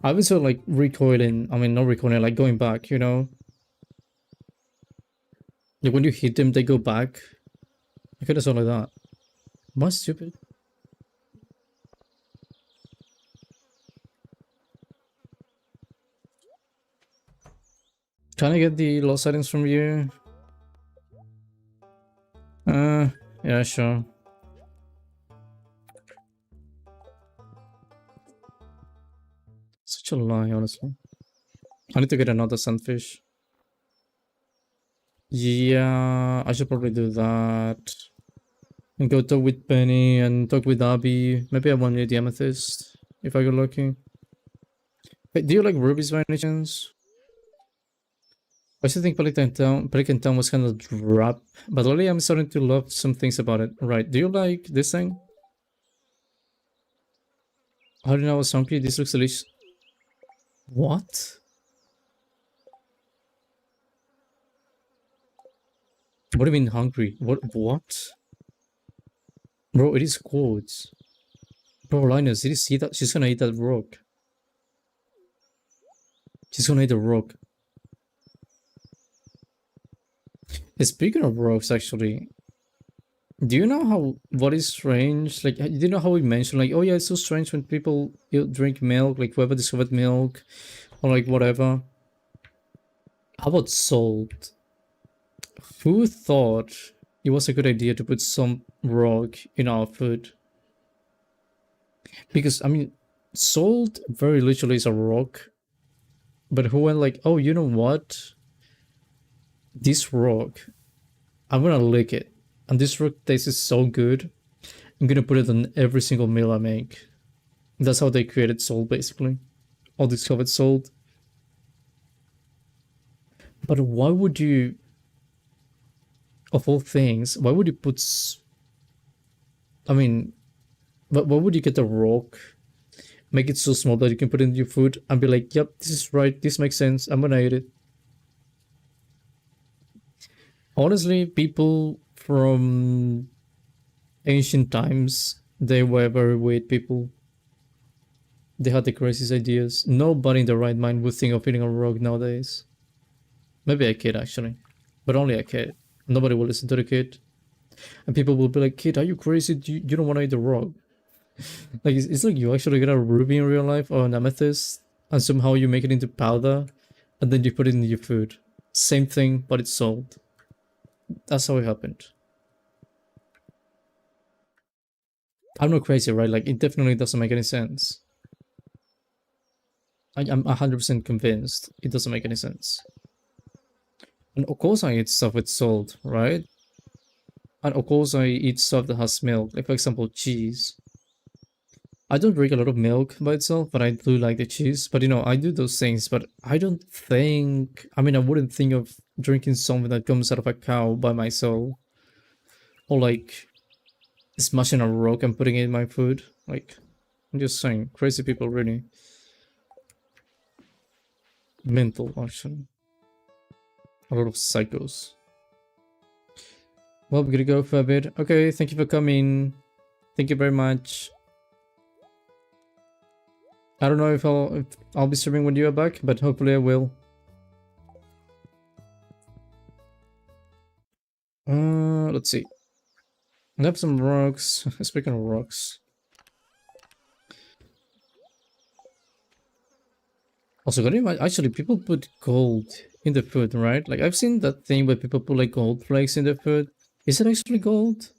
I was sort of like recoiling, I mean, not recoiling, like going back, you know? Like when you hit them, they go back. I could have saw like that. Am I stupid? Can I get the lost items from you? Yeah, sure. Such a lie, honestly. I need to get another sunfish. Yeah, I should probably do that. And go talk with Penny and talk with Abby. Maybe I won't need the amethyst if I get lucky. Hey, do you like rubies by any chance? I still think Pelican Town was kind of drab, but lately I'm starting to love some things about it. Right, do you like this thing? How do you know I was hungry? This looks delicious. What? What do you mean hungry? What? Bro, it is quartz. Bro, Linus, did you see that? She's gonna eat that rock. She's gonna eat the rock. Speaking of rocks, actually, do you know what is strange? Like, do you know how we mentioned, like, oh yeah, it's so strange when people drink milk, like whoever discovered milk, or like whatever. How about salt? Who thought it was a good idea to put some rock in our food? Because, I mean, salt very literally is a rock. But who went like, oh, you know what? This rock, I'm gonna lick it. And this rock tastes so good. I'm gonna put it on every single meal I make. That's how they created salt, basically. Or discovered salt. But why would you, of all things, why would you put... I mean, why would you get a rock, make it so small that you can put it in your food and be like, yep, this is right, this makes sense, I'm gonna eat it. Honestly, people from ancient times, they were very weird people. They had the craziest ideas. Nobody in the right mind would think of eating a rock nowadays. Maybe a kid, actually. But only a kid. Nobody will listen to the kid. And people will be like, kid, are you crazy? You don't want to eat the rock. Like, it's like you actually get a ruby in real life or an amethyst, and somehow you make it into powder, and then you put it in your food. Same thing, but it's salt. That's how it happened. I'm not crazy, right? Like, it definitely doesn't make any sense. I'm 100% convinced it doesn't make any sense. And of course I eat stuff with salt, right? And of course I eat stuff that has milk, like for example cheese. I don't drink a lot of milk by itself, but I do like the cheese. But you know, I do those things, but I don't think... I mean, I wouldn't think of drinking something that comes out of a cow by myself. Or like, smashing a rock and putting it in my food. Like, I'm just saying, crazy people really. Mental, actually. A lot of psychos. Well, we're gonna go for a bit. Okay, thank you for coming. Thank you very much. I don't know if I'll be streaming when you are back, but hopefully I will. Let's see. I have some rocks. Speaking of rocks. Also, actually, people put gold in the food, right? Like, I've seen that thing where people put like gold flakes in the food. Is it actually gold?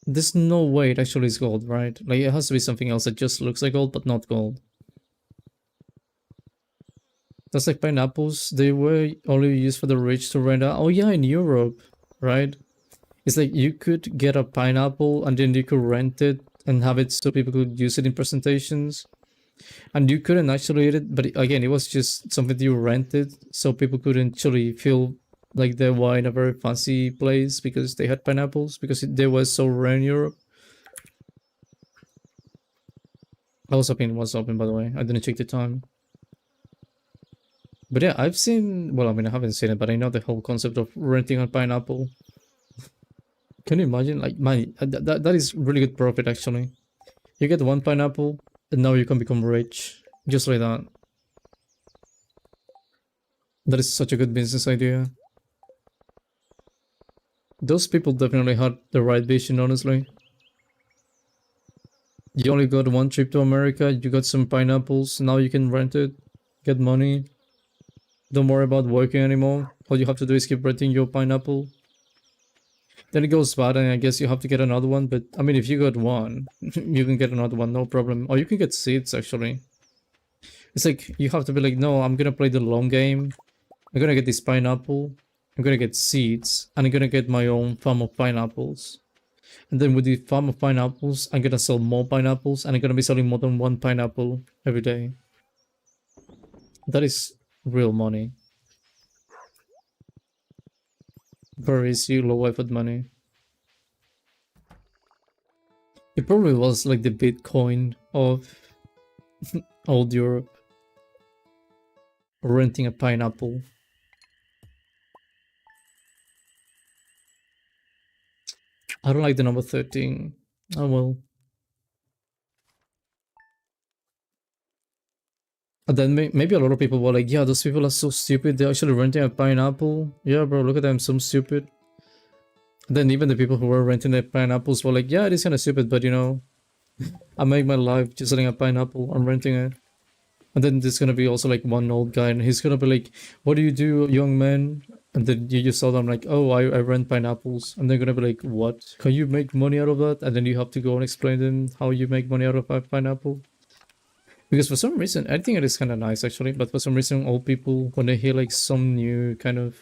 There's no way it actually is gold, right? Like, it has to be something else that just looks like gold, but not gold. That's like pineapples. They were only used for the rich to rent out. Oh yeah, in Europe, right? It's like you could get a pineapple and then you could rent it and have it so people could use it in presentations. And you couldn't actually eat it, but again, it was just something you rented, so people couldn't actually feel like they were in a very fancy place because they had pineapples, because they were so rare in Europe. I was hoping it was open, by the way. I didn't check the time. But yeah, I've seen... Well, I mean, I haven't seen it, but I know the whole concept of renting a pineapple. Can you imagine? Like, that is really good profit, actually. You get one pineapple, and now you can become rich. Just like that. That is such a good business idea. Those people definitely had the right vision, honestly. You only got one trip to America, you got some pineapples, now you can rent it, get money. Don't worry about working anymore. All you have to do is keep renting your pineapple. Then it goes bad and I guess you have to get another one, but I mean, if you got one, you can get another one, no problem. Or you can get seeds, actually. It's like, you have to be like, no, I'm gonna play the long game. I'm gonna get this pineapple. I'm gonna get seeds, and I'm gonna get my own farm of pineapples. And then with the farm of pineapples, I'm gonna sell more pineapples, and I'm gonna be selling more than one pineapple every day. That is real money. Very easy, low effort money. It probably was like the Bitcoin of old Europe. Renting a pineapple. I don't like the number 13. Oh well. And then maybe a lot of people were like, yeah, those people are so stupid. They're actually renting a pineapple. Yeah, bro, look at them, so stupid. Then even the people who were renting the pineapples were like, yeah, it is kind of stupid, but you know, I make my life just selling a pineapple. I'm renting it. And then there's gonna be also like one old guy, and he's gonna be like, what do you do, young man? And then you just tell them like, oh, I rent pineapples. And they're gonna be like, what? Can you make money out of that? And then you have to go and explain to them how you make money out of a pineapple. Because for some reason, I think it is kind of nice actually, but for some reason, old people, when they hear like some new kind of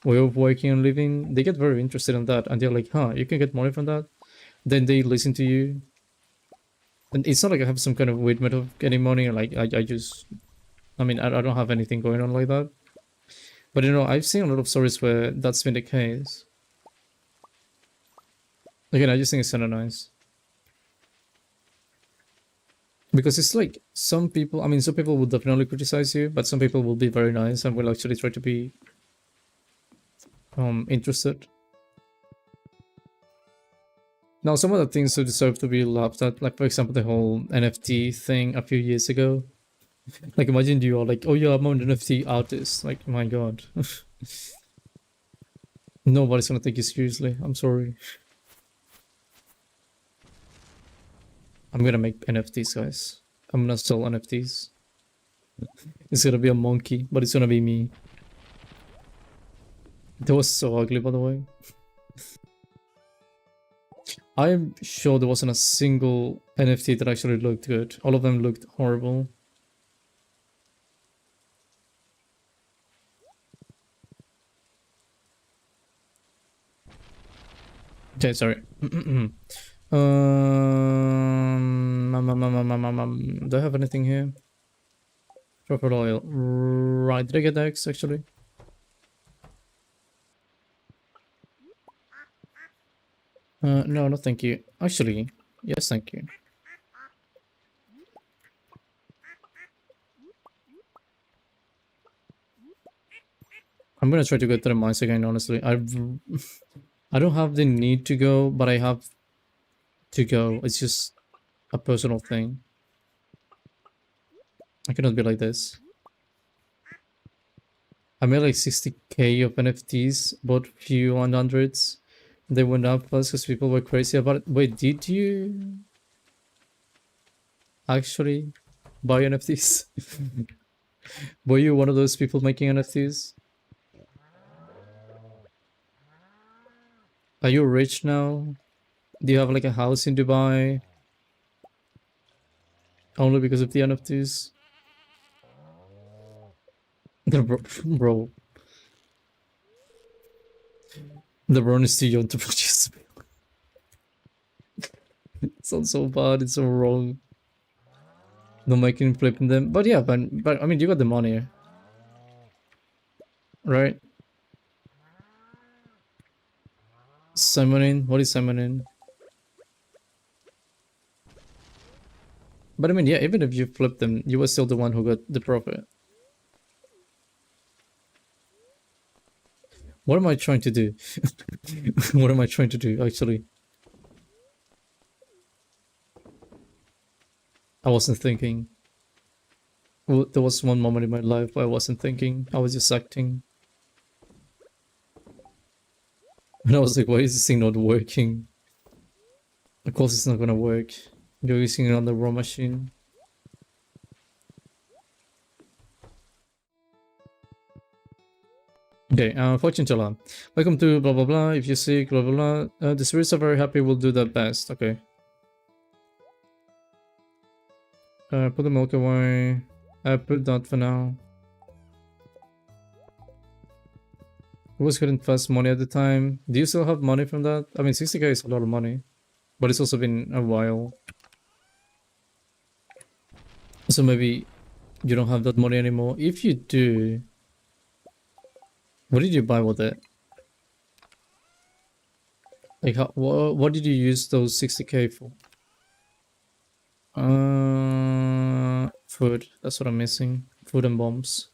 way of working and living, they get very interested in that. And they're like, huh, you can get money from that? Then they listen to you. And it's not like I have some kind of weird method of getting money. Like, I just, I mean, I don't have anything going on like that. But you know, I've seen a lot of stories where that's been the case. Again, I just think it's kind of nice. Because it's like some people, I mean, some people will definitely criticize you, but some people will be very nice and will actually try to be interested. Now, some of the things who deserve to be laughed at, like for example, the whole NFT thing a few years ago. Like imagine you are like, oh yeah, I'm an NFT artist. Like, my god. Nobody's gonna take you seriously. I'm sorry. I'm gonna make NFTs, guys. I'm gonna sell NFTs. It's gonna be a monkey, but it's gonna be me. That was so ugly, by the way. I'm sure there wasn't a single NFT that actually looked good. All of them looked horrible. Okay, sorry. Do I have anything here? Truffle oil. Right, did I get eggs actually? No, no, thank you. Actually, yes, thank you. I'm gonna try to go to the mines again, honestly. I don't have the need to go, but I have to go. It's just a personal thing. I cannot be like this. I made like 60k of NFTs, bought few 100s. They went up fast because people were crazy about it. Wait, did you actually buy NFTs? Were you one of those people making NFTs? Are you rich now? Do you have like a house in Dubai? Only because of the NFTs? Bro, the bro is too young to purchase. It sounds so bad, it's so wrong. No making flipping them. But yeah, but I mean you got the money. Right? Summoning? What is summoning? But I mean, yeah, even if you flip them, you were still the one who got the profit. What am I trying to do? What am I trying to do, actually? I wasn't thinking. Well, there was one moment in my life where I wasn't thinking. I was just acting. And I was like, why is this thing not working? Of course it's not gonna work. You're using it on the raw machine. Okay, fortune teller. Welcome to blah blah blah. If you seek blah blah blah. The spirits are very happy, will do their best. Okay. Put the milk away. Put that for now. It was getting fast money at the time. Do you still have money from that? I mean, 60k is a lot of money, but it's also been a while. So maybe you don't have that money anymore. If you do, what did you buy with it? Like, what did you use those 60k for? Food. That's what I'm missing. Food and bombs.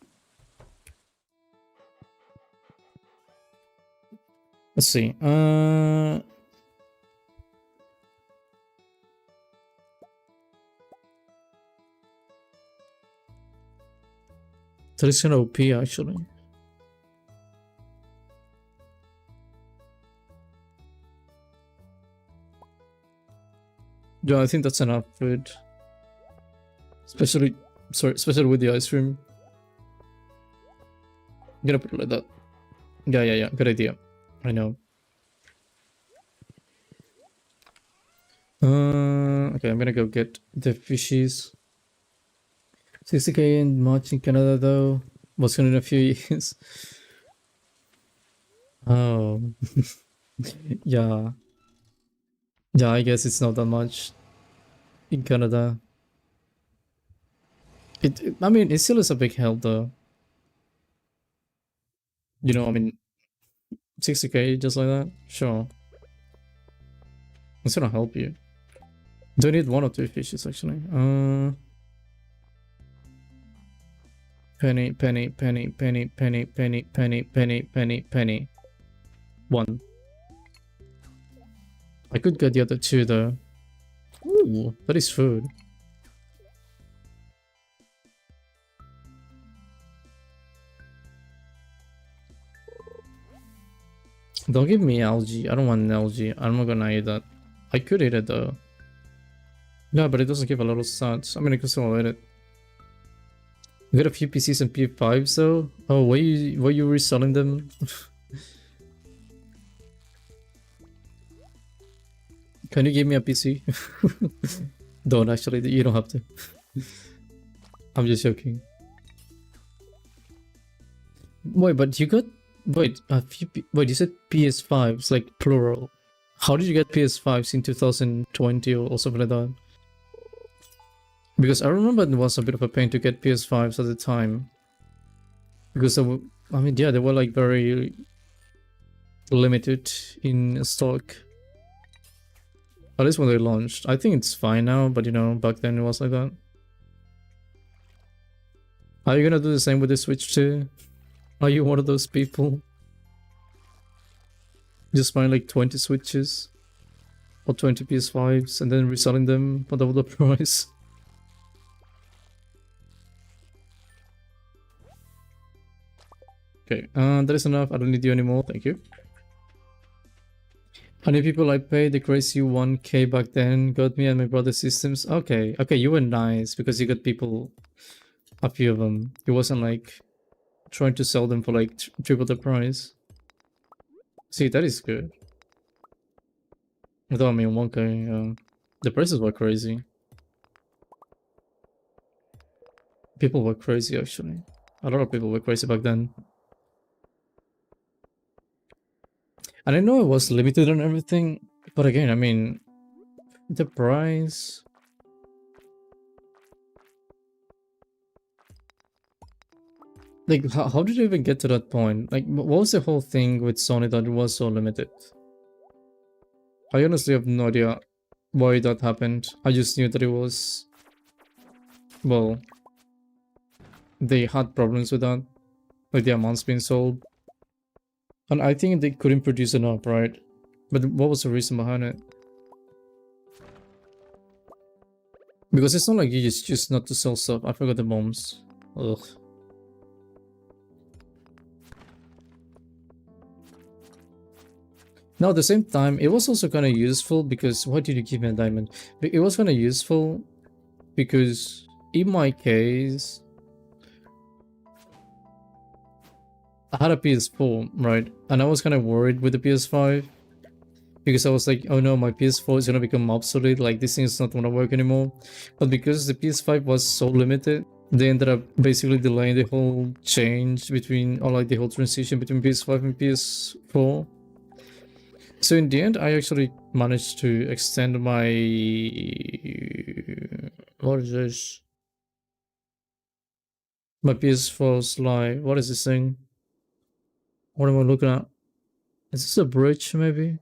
Let's see. That is kind of OP actually. Yeah, I think that's enough food. Especially with the ice cream. I'm gonna put it like that. Yeah. Good idea. I know. Okay, I'm gonna go get the fishies. 60k in March in Canada though. What's gonna in a few years? Oh. Yeah. Yeah, I guess it's not that much in Canada. I mean, it still is a big help though. You know, I mean, 60k just like that? Sure. It's gonna help you. Do you need 1 or 2 fishes actually? Penny. 1. I could get the other 2 though. Ooh, that is food. Don't give me algae. I don't want algae. I'm not gonna eat that. I could eat it though. Yeah, but it doesn't give a lot of stats. I mean, I can still eat it. You got a few PCs and P5s though? Oh, were you reselling them? Can you give me a PC? Don't actually, you don't have to. I'm just joking. Wait, but you got... Wait, wait, you said PS5s, like plural. How did you get PS5s in 2020 or something like that? Because I remember it was a bit of a pain to get PS5s at the time. Because, I mean, yeah, they were like very limited in stock. At least when they launched. I think it's fine now, but you know, back then it was like that. Are you gonna do the same with the Switch too? Are you one of those people? Just buying like 20 Switches? Or 20 PS5s and then reselling them for double the price? Okay, that is enough. I don't need you anymore, thank you. How many people I paid the crazy 1k back then got me and my brother's systems? Okay, you were nice because you got people, a few of them. It wasn't like trying to sell them for like triple the price. See, that is good. Although I mean 1k, the prices were crazy. People were crazy actually. A lot of people were crazy back then. And I know it was limited on everything, but again, I mean, the price... Like, how did you even get to that point? Like, what was the whole thing with Sony that it was so limited? I honestly have no idea why that happened. I just knew that it was... Well, they had problems with that. Like, the amounts being sold. And I think they couldn't produce enough, right? But what was the reason behind it? Because it's not like you just choose not to sell stuff. I forgot the bombs. Ugh. Now at the same time, it was also kind of useful because... Why did you give me a diamond? It was kind of useful because in my case... I had a PS4, right? And I was kind of worried with the PS5 because I was like, oh no, my PS4 is gonna become obsolete, like this thing is not gonna work anymore. But because the PS5 was so limited, they ended up basically delaying the whole change between, or like the whole transition between PS5 and PS4. So in the end, I actually managed to extend my, what is this? My PS4's life. What is this thing? What am I looking at? Is this a bridge maybe?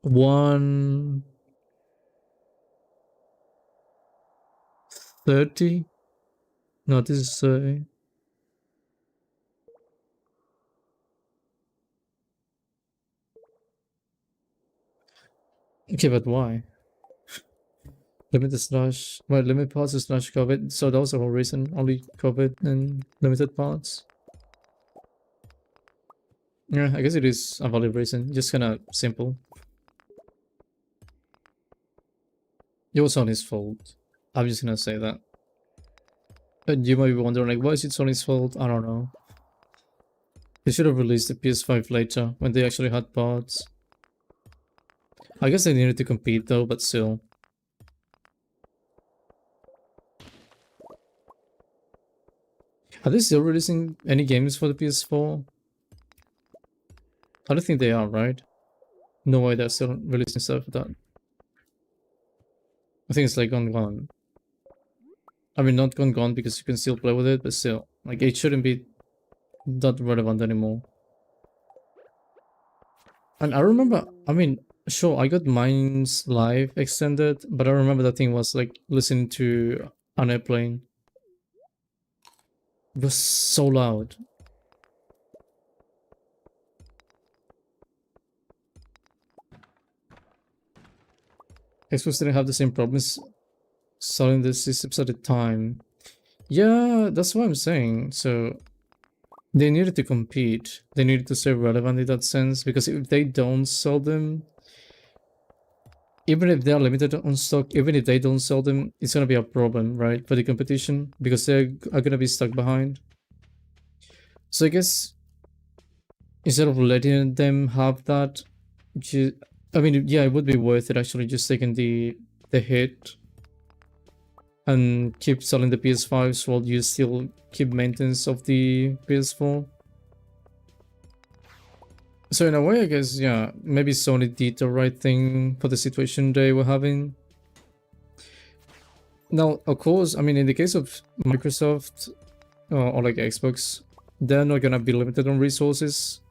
$130? No, this is okay, but why? Limited slash, well, limit parts slash COVID. So that was the whole reason. Only COVID and limited parts. Yeah, I guess it is a valid reason. Just kind of simple. It was Sony's fault. I'm just gonna say that. But you might be wondering, like, why is it Sony's fault? I don't know. They should have released the PS5 later when they actually had parts. I guess they needed to compete though, but still. Are they still releasing any games for the PS4? I don't think they are, right? No way they're still releasing stuff for that. I think it's like gone. I mean, not gone because you can still play with it, but still. Like, it shouldn't be that relevant anymore. And I remember, I mean, sure, I got mine's live extended, but I remember that thing was like listening to an airplane. It was so loud. Xbox didn't have the same problems selling the systems at the time. Yeah, that's what I'm saying. So they needed to compete. They needed to stay relevant in that sense, because if they don't sell them, even if they are limited on stock, even if they don't sell them, it's gonna be a problem, right, for the competition, because they are gonna be stuck behind. So I guess instead of letting them have that, I mean, yeah, it would be worth it actually just taking the hit and keep selling the PS5s while you still keep maintenance of the PS4. So in a way, I guess, yeah, maybe Sony did the right thing for the situation they were having. Now, of course, I mean, in the case of Microsoft or like Xbox, they're not gonna be limited on resources,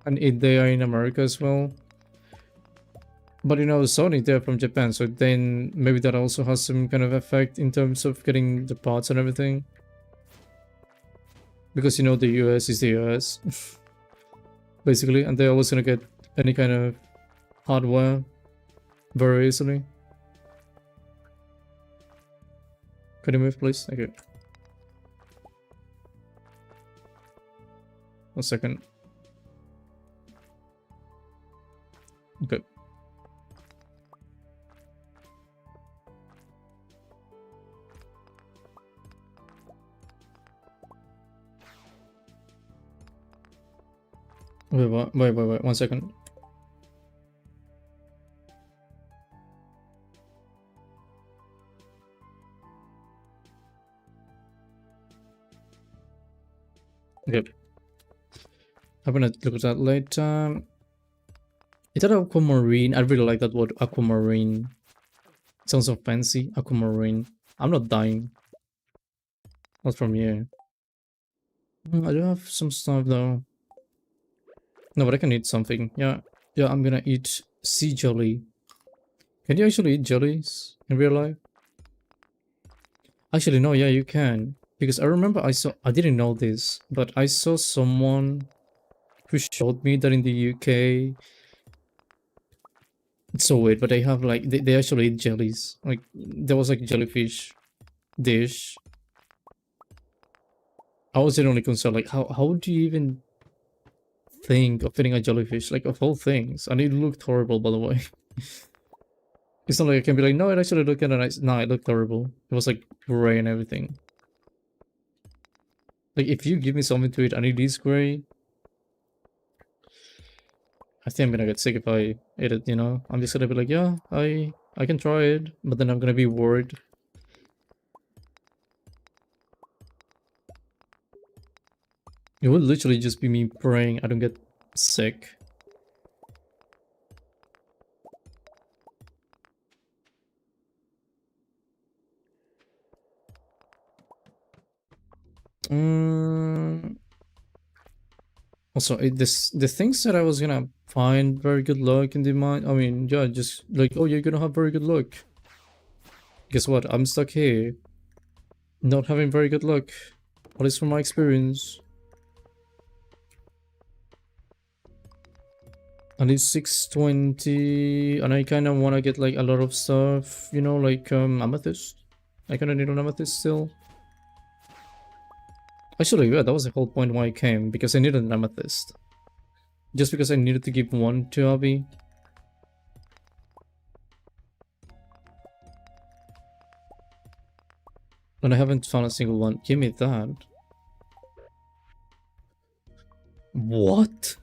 and they are in America as well. But you know, Sony, they're from Japan, so then maybe that also has some kind of effect in terms of getting the parts and everything. Because you know, the US is the US, basically, and they're always gonna get any kind of hardware very easily. Could you move, please? Thank you. 1 second. Okay. Wait, 1 second. Okay. I'm gonna look at that later. Is that aquamarine? I really like that word, aquamarine. It sounds so fancy, aquamarine. I'm not dying. Not from you. I do have some stuff though. No, but I can eat something. Yeah, I'm gonna eat sea jelly. Can you actually eat jellies in real life? Actually, no, yeah, you can. Because I remember I didn't know this, but I saw someone who showed me that in the UK, it's so weird, but they have like, they actually eat jellies. Like, there was like jellyfish dish. I was genuinely concerned, like, how do you even think of eating a jellyfish? Like, of all things. And it looked horrible, by the way. It's not like I can be like, no, it actually looked kind of nice. No, it looked horrible. It was like gray and everything. Like, if you give me something to eat and it is gray, I think I'm gonna get sick if I eat it, you know? I'm just gonna be like, yeah, I can try it, but then I'm gonna be worried. It would literally just be me praying I don't get sick. Also, the things that I was gonna find very good luck in the mine. I mean, yeah, just like, oh, you're gonna have very good luck. Guess what? I'm stuck here, not having very good luck. At least from my experience. I need 620, and I kind of want to get like a lot of stuff, you know, like amethyst. I kind of need an amethyst still. Actually, yeah, that was the whole point why I came, because I needed an amethyst. Just because I needed to give one to Abby. And I haven't found a single one. Give me that. What?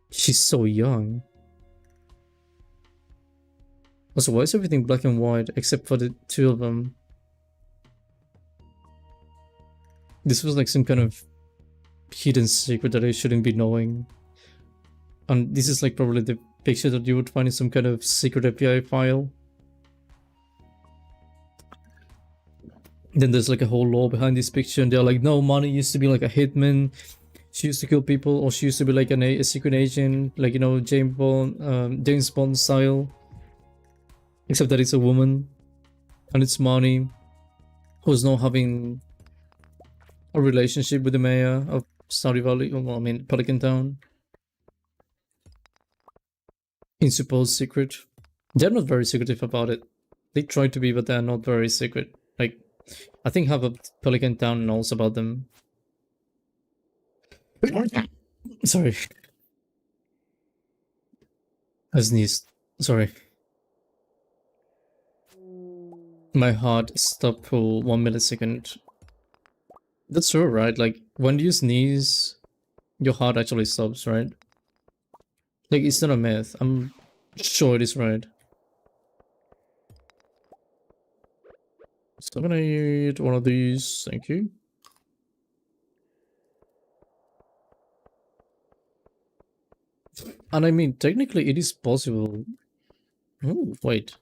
She's so young. Also, why is everything black and white except for the two of them? This was like some kind of hidden secret that I shouldn't be knowing. And this is like probably the picture that you would find in some kind of secret API file. Then there's like a whole lore behind this picture, and they're like, no, Money used to be like a hitman. She used to kill people, or she used to be like a secret agent, like, you know, James Bond style. Except that it's a woman, and it's Money, who's now having a relationship with the mayor of Stardew Valley. Well, I mean, Pelican Town. In supposed secret. They're not very secretive about it. They try to be, but they're not very secret. Like, I think half of Pelican Town knows about them. Sorry. I sneezed. Sorry. My heart stopped for 1 millisecond. That's true, right? Like, when you sneeze, your heart actually stops, right? Like, it's not a myth. I'm sure it is right. So I'm gonna eat one of these. Thank you. And I mean, technically it is possible. Oh, wait.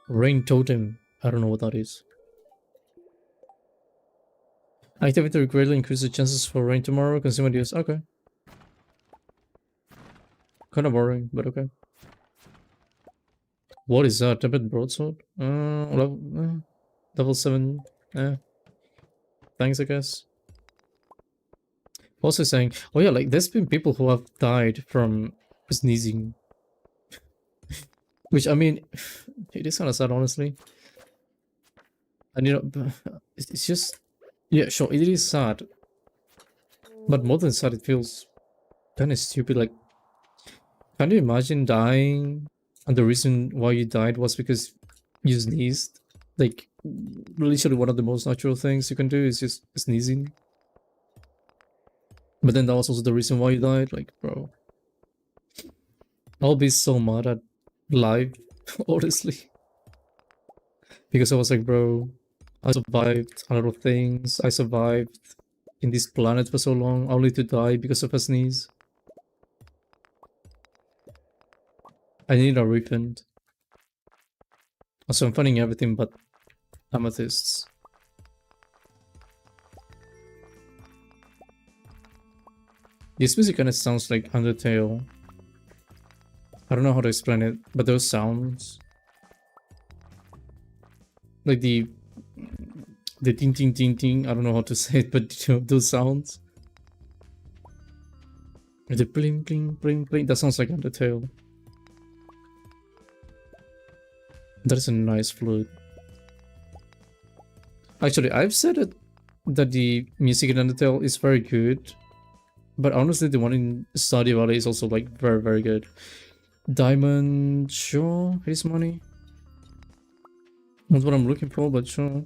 Rain totem. I don't know what that is. Activity will greatly increase the chances for rain tomorrow. Consumer use. Okay. Kind of boring, but okay. What is that? Tempered broadsword? Level 7. Thanks, I guess. Also saying, oh yeah, like there's been people who have died from sneezing. Which, I mean, it is kind of sad, honestly. And you know, it's just, yeah, sure, it is sad. But more than sad, it feels kind of stupid. Like, can you imagine dying and the reason why you died was because you sneezed? Like, literally one of the most natural things you can do is just sneezing. But then that was also the reason why you died. Like, bro. I'll be so mad at life, honestly. Because I was like, bro, I survived a lot of things. I survived in this planet for so long, only to die because of a sneeze. I need a refund. Also, I'm finding everything but amethysts. This music kind of sounds like Undertale. I don't know how to explain it, but those sounds, like the ting ting ting ting. I don't know how to say it, but you know, those sounds. The bling bling bling bling. That sounds like Undertale. That is a nice flute. Actually, I've said it that the music in Undertale is very good, but honestly, the one in Stardew Valley is also like very, very good. Diamond, sure, it is money. Not what I'm looking for, but sure.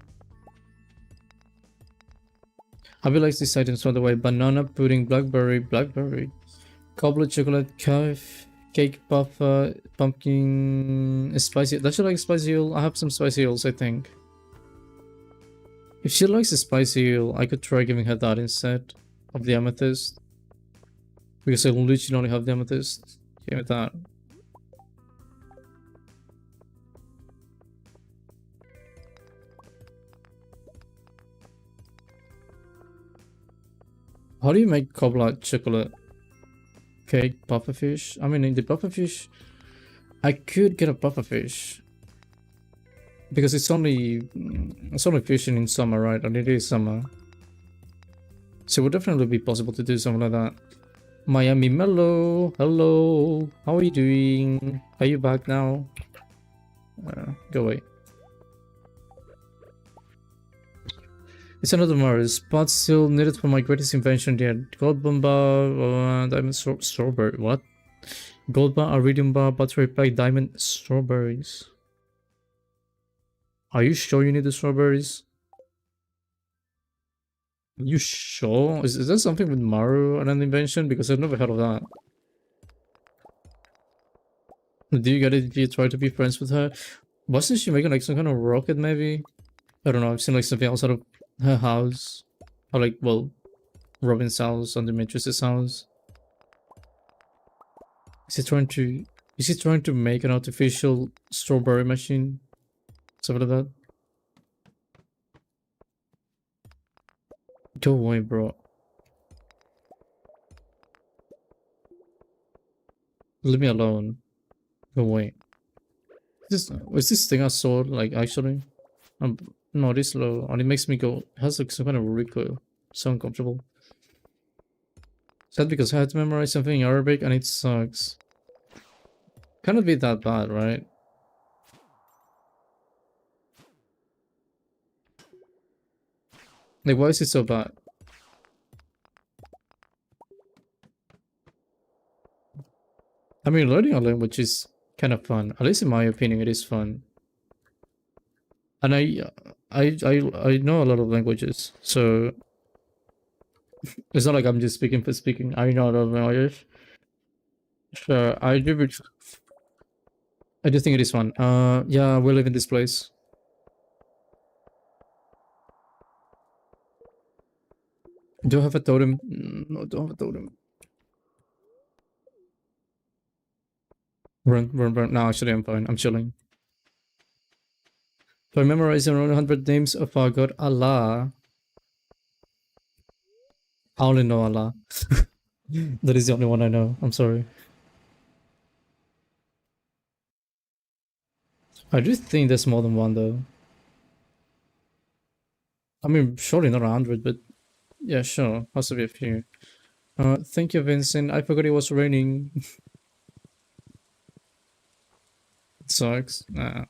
I will like these items by the way. Banana, pudding, blackberry, cobbler, chocolate, cake, buffer, pumpkin, spicy. Does she like spicy eel? I have some spicy eels, I think. If she likes a spicy eel, I could try giving her that instead of the amethyst. Because I literally only have the amethyst. Give me that. How do you make cobbler chocolate? Cake, pufferfish? I mean, in the pufferfish, I could get a pufferfish. Because it's only fishing in summer, right? And it is summer. So it would definitely be possible to do something like that. Miami Mellow, hello. How are you doing? Are you back now? Go away. It's another Mars. Pot still needed for my greatest invention yet. Gold bomba, diamond strawberry. What? Gold bar, iridium bar, battery pack, diamond strawberries. Are you sure you need the strawberries? You sure? Is that something with Maru and an invention? Because I've never heard of that. Do you get it if you try to be friends with her? Wasn't she making like some kind of rocket maybe? I don't know, I've seen like something outside of her house. Or like, well, Robin's house and Demetrius' house. Is he trying to make an artificial strawberry machine? Something like that? Go away, bro. Leave me alone. Go away. Was this thing I saw, like, actually? No, it is low, and it makes me go... It has, like, some kind of recoil. So uncomfortable. Is that because I had to memorize something in Arabic, and it sucks? Cannot be that bad, right? Like, why is it so bad? I mean, learning a language is kind of fun. At least in my opinion, it is fun. And I know a lot of languages, so it's not like I'm just speaking for speaking. I know a lot of languages. So I do think it is fun. Yeah, we live in this place. Do I have a totem? No, don't have a totem. Run. No, actually, I'm fine. I'm chilling. So I memorized around 100 names of our God, Allah. I only know Allah. That is the only one I know. I'm sorry. I do think there's more than one, though. I mean, surely not 100, but yeah, sure. Has to be a few. Thank you, Vincent. I forgot it was raining. It sucks. Nah.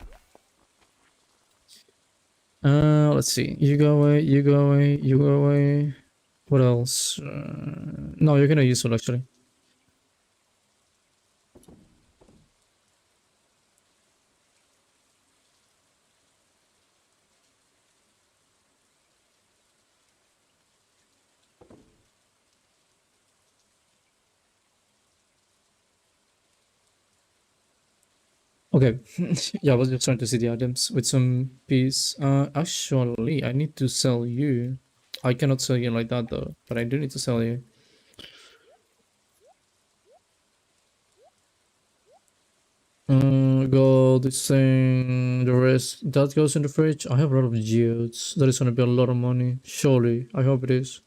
Let's see. You go away, you go away, you go away. What else? No, you're gonna use it actually. Okay. Yeah, I was just trying to see the items with some peace. Actually, I need to sell you. I cannot sell you like that though, but I do need to sell you. Go this thing, the rest that goes in the fridge. I have a lot of geodes. That is gonna be a lot of money. Surely, I hope it is.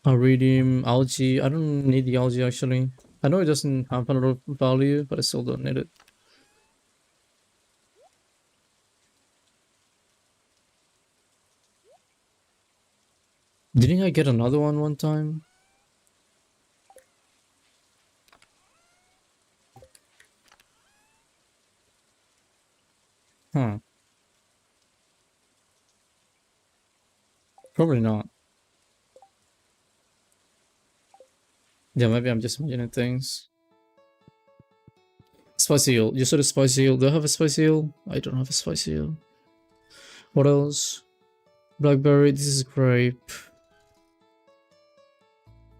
Iridium, algae. I don't need the algae actually. I know it doesn't have a lot of value, but I still don't need it. Didn't I get another one time? Huh. Probably not. Yeah, maybe I'm just imagining things. Spicy eel. You said a spicy eel. Do I have a spicy eel? I don't have a spicy eel. What else? Blackberry, this is grape.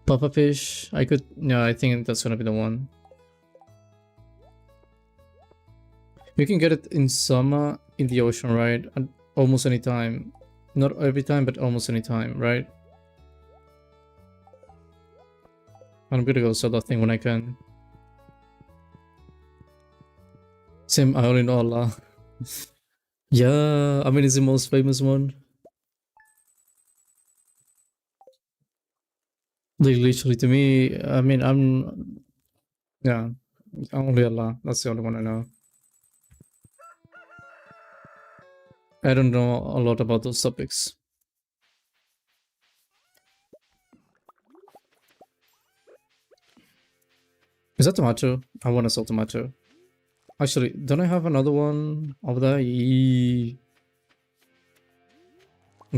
Puffer fish, I could, no, I think that's gonna be the one. You can get it in summer in the ocean, right? And almost any time. Not every time, but almost any time, right? I'm gonna go sell that thing when I can. Same, I only know Allah. Yeah, I mean, it's the most famous one. Like, literally, to me, I mean, yeah, only Allah. That's the only one I know. I don't know a lot about those topics. Is that tomato? I want to sell tomato. Actually, don't I have another one over there? I'm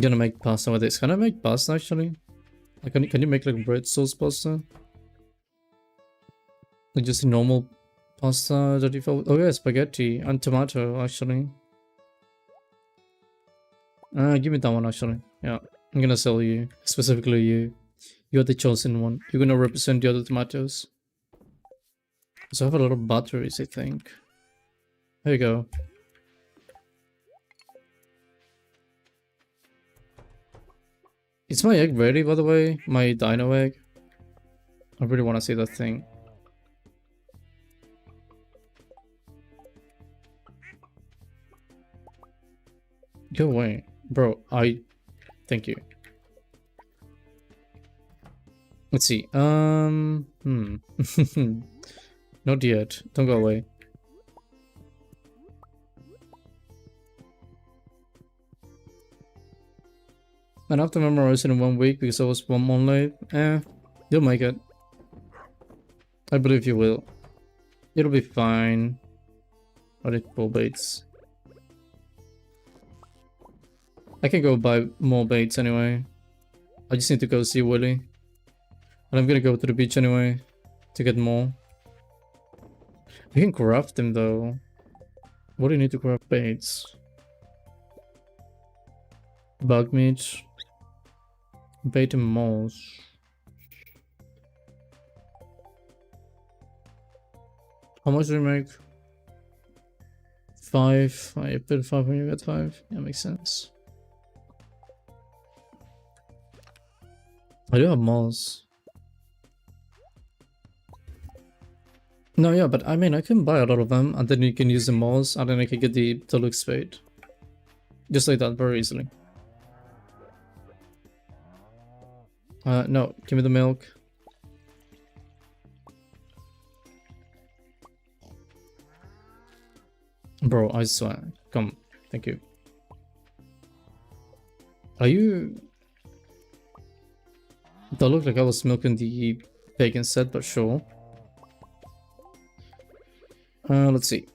gonna make pasta with this. Can I make pasta actually? Like, can you make like bread sauce pasta? Like just a normal pasta that you felt. Oh yeah, spaghetti and tomato actually. Give me that one actually. Yeah, I'm gonna sell you, specifically you. You're the chosen one. You're gonna represent the other tomatoes. So I have a lot of batteries, I think. There you go. Is my egg ready, by the way? My dino egg? I really want to see that thing. Go away. Bro, thank you. Let's see. Not yet. Don't go away. And I have to memorize it in 1 week because I was 1 month late. You'll make it. I believe you will. It'll be fine. I need 4 baits. I can go buy more baits anyway. I just need to go see Willy. And I'm gonna go to the beach anyway to get more. You can craft them though. What do you need to craft baits? Bug meat. Bait and moss. How much do we make? 5. I put 5 when you get 5. Yeah, makes sense. I do have moss. No, yeah, but I mean, I can buy a lot of them, and then you can use the moss, and then I can get the deluxe spade. Just like that, very easily. No, give me the milk. Bro, I swear. Come, thank you. Are you... That looked like I was milking the pig instead, but sure. Let's see.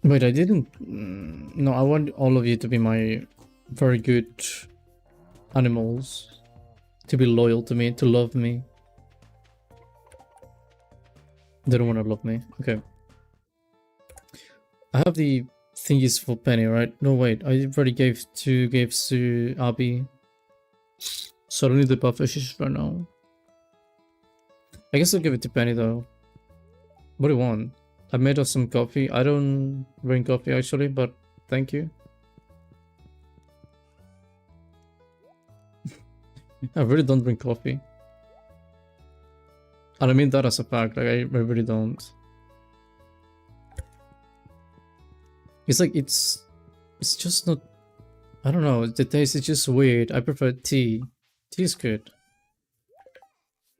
Wait, I didn't... No, I want all of you to be my very good animals. To be loyal to me, to love me. They don't want to love me. Okay. I have the thingies for Penny, right? No, wait. I already gave 2 gifts to Abby. So I don't need the buffer right now. I guess I'll give it to Penny though. What do you want? I made us some coffee. I don't drink coffee actually, but thank you. I really don't drink coffee. And I mean that as a fact, like I really don't. It's like, it's just not, I don't know, the taste is just weird. I prefer tea. Tea is good.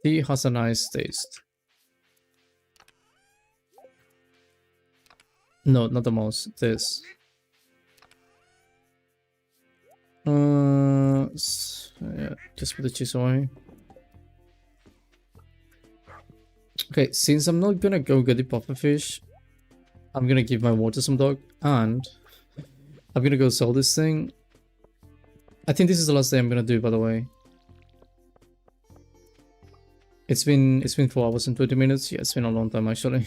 Tea has a nice taste. No, not the most. This. Yeah, just put the cheese away. Okay, since I'm not gonna go get the puffer fish, I'm gonna give my water some dog, and I'm gonna go sell this thing. I think this is the last day I'm gonna do, by the way. It's been 4 hours and 20 minutes. Yeah, it's been a long time actually.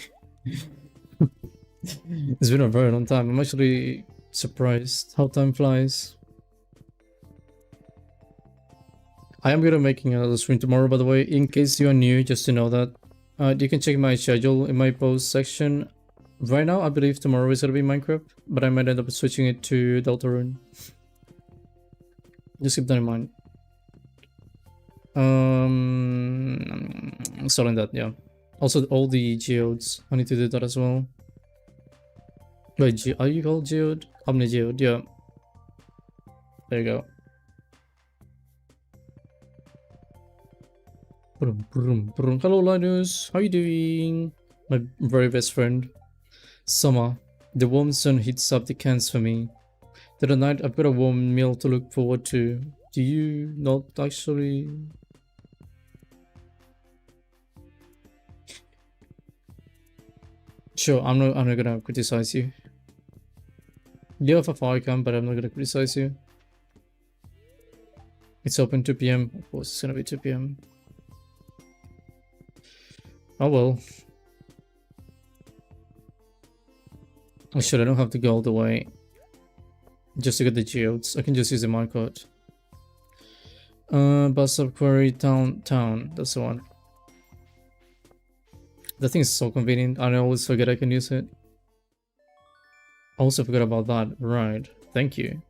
It's been a very long time. I'm actually surprised how time flies. I am gonna making another stream tomorrow, by the way, in case you are new, just to know that. You can check my schedule in my post section. Right now, I believe tomorrow is gonna be Minecraft, but I might end up switching it to Deltarune. Just keep that in mind. Selling that, yeah. Also, all the geodes. I need to do that as well. Wait, are you called geode? Omni geode, yeah. There you go. Brum, brum, brum. Hello, Linus. How you doing? My very best friend. Summer. The warm sun heats up the cans for me. Tonight, I've got a warm meal to look forward to. Do you not actually? Sure, I'm not gonna criticize you. You have a fire cam, but I'm not gonna criticize you. It's open 2 PM. Of course, it's gonna be 2 PM. Oh well. Oh shit, I don't have to go all the way just to get the geodes. I can just use the minecart. Bus up query town. That's the one. The thing is so convenient. I always forget I can use it. I also forgot about that. Right. Thank you.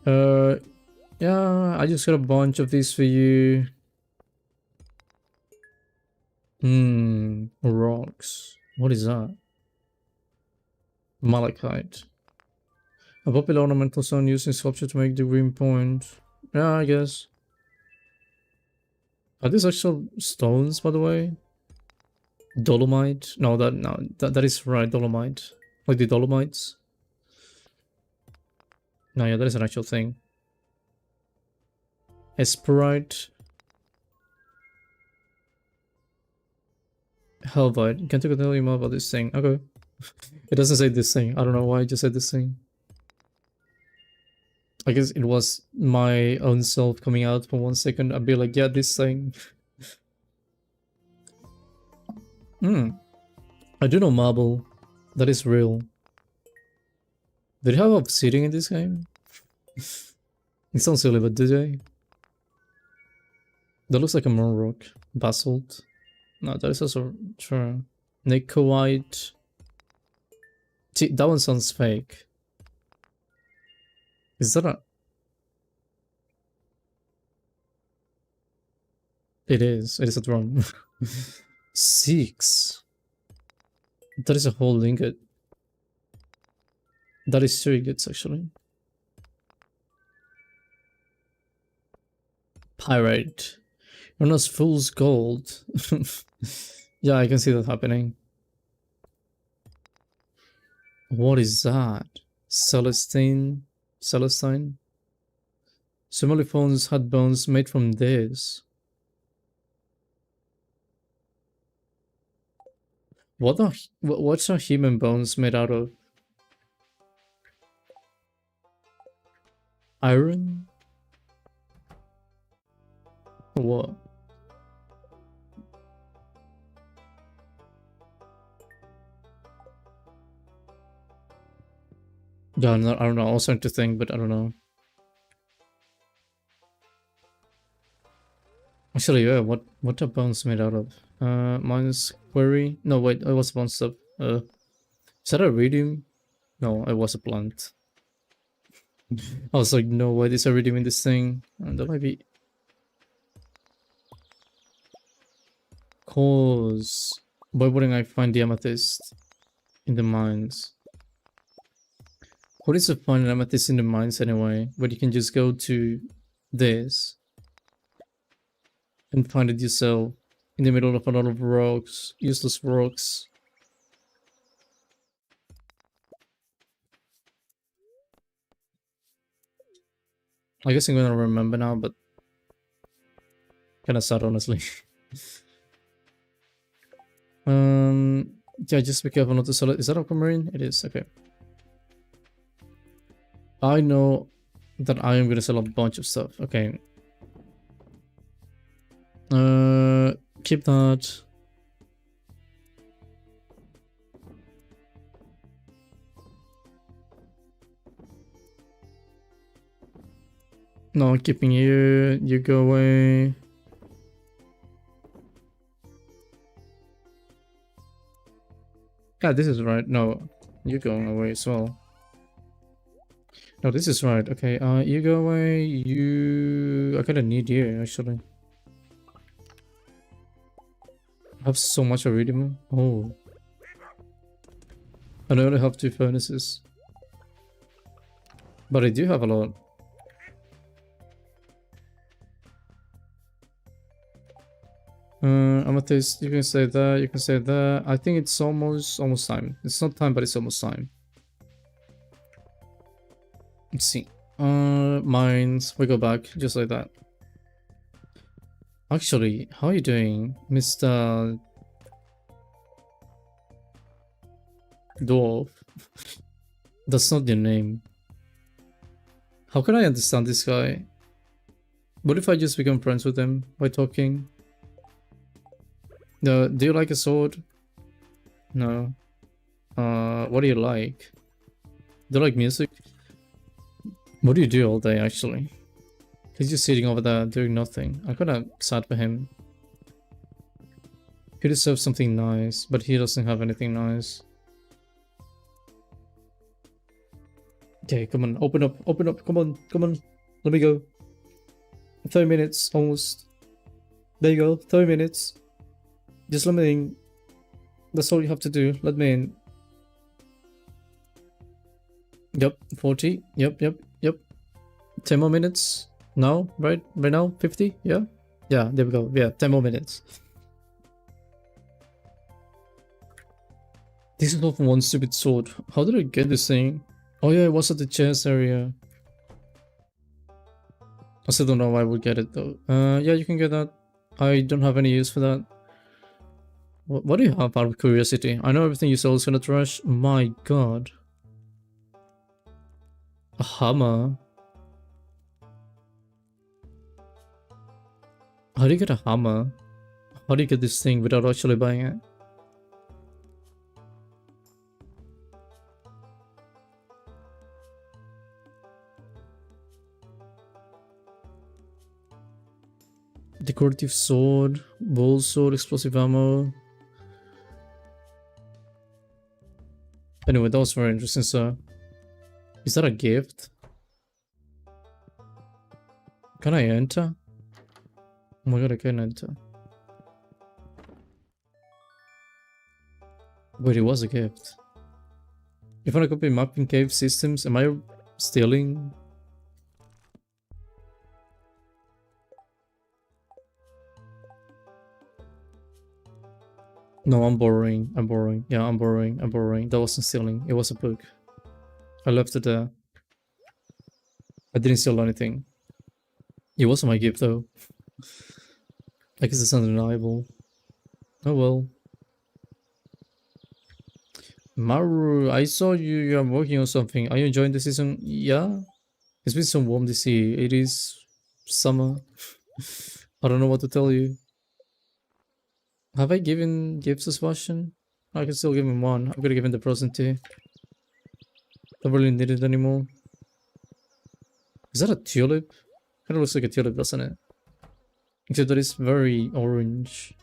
Yeah, I just got a bunch of these for you. Rocks. What is that? Malachite. A popular ornamental stone used in sculpture to make the green point. Yeah, I guess. Are these actual stones, by the way? Dolomite? No, that is right, dolomite. Like the Dolomites. No, yeah, that is an actual thing. Esperite. Helvite. Can't you tell you more about this thing? Okay. It doesn't say this thing. I don't know why I just said this thing. I guess it was my own self coming out for 1 second. I'd be like, yeah, this thing. I do know marble. That is real. Did you have obsidian in this game? It sounds silly, but did they? That looks like a moon rock. Basalt. No, that is also true. Nicoite. See, that one sounds fake. Is that a... It is a drum. 6. That is a whole ingot. That is 2 ingots, actually. Pyrite. Run as fool's gold. Yeah, I can see that happening. What is that? Celestine? Celestine? Somaliforms had bones made from this. What's our human bones made out of? Iron? What? Yeah, I don't know. I was trying to think, but I don't know. Actually, yeah, what are bones made out of? Minus query? No, wait, it was bones stuff. Is that a iridium? No, it was a plant. I was like, no, why is iridium in this thing? That might be... Cause... Why wouldn't I find the amethyst in the mines? What is to find an amethyst in the mines anyway? But you can just go to this and find it yourself in the middle of a lot of rocks, useless rocks. I guess I'm gonna remember now, but kinda sad, honestly. Yeah, just be careful not to sell it. Is that aquamarine? It is, okay. I know that I am gonna sell a bunch of stuff. Okay. Keep that. No, keeping you. You go away. Yeah, this is right. No, you're going away as well. No, this is right. Okay, you go away. You... I kinda need you, actually. I have so much iridium. Oh. I only have 2 furnaces. But I do have a lot. Amethyst, you can say that, you can say that. I think it's almost time. It's not time, but it's almost time. Let's see. Mines, we go back, just like that. Actually, how are you doing, Mr. Dwarf? That's not your name. How can I understand this guy? What if I just become friends with him by talking? Do you like a sword? No. What do you like? Do you like music? What do you do all day, actually? He's just sitting over there doing nothing. I'm kinda sad for him. He deserves something nice, but he doesn't have anything nice. Okay, come on, open up, come on, let me go. 30 minutes, almost. There you go, 30 minutes. Just let me in. That's all you have to do, let me in. Yep, 40, yep. 10 more minutes. No, right now, 50, yeah? Yeah, there we go, yeah, 10 more minutes. This is all for one stupid sword. How did I get this thing? Oh yeah, it was at the chest area. I still don't know why I would get it though. Yeah, you can get that. I don't have any use for that. What do you have out of curiosity? I know everything you sell is gonna trash. My god. A hammer? How do you get a hammer? How do you get this thing without actually buying it? Decorative sword, bowl sword, explosive ammo. Anyway, that was very interesting, sir. Is that a gift? Can I enter? Oh my god, I can enter. Wait, it was a gift. If I copy mapping cave systems, am I stealing? No, I'm borrowing. Yeah, I'm borrowing. That wasn't stealing. It was a book. I left it there. I didn't steal anything. It wasn't my gift though. I guess it's undeniable. Oh well. Maru, I saw you're working on something. Are you enjoying the season? Yeah. It's been so warm this year. It is summer. I don't know what to tell you. Have I given gifts to Sebastian? I can still give him one. I'm gonna give him the present too. Don't really need it anymore. Is that a tulip? Kind of looks like a tulip, doesn't it? Except that it's very orange.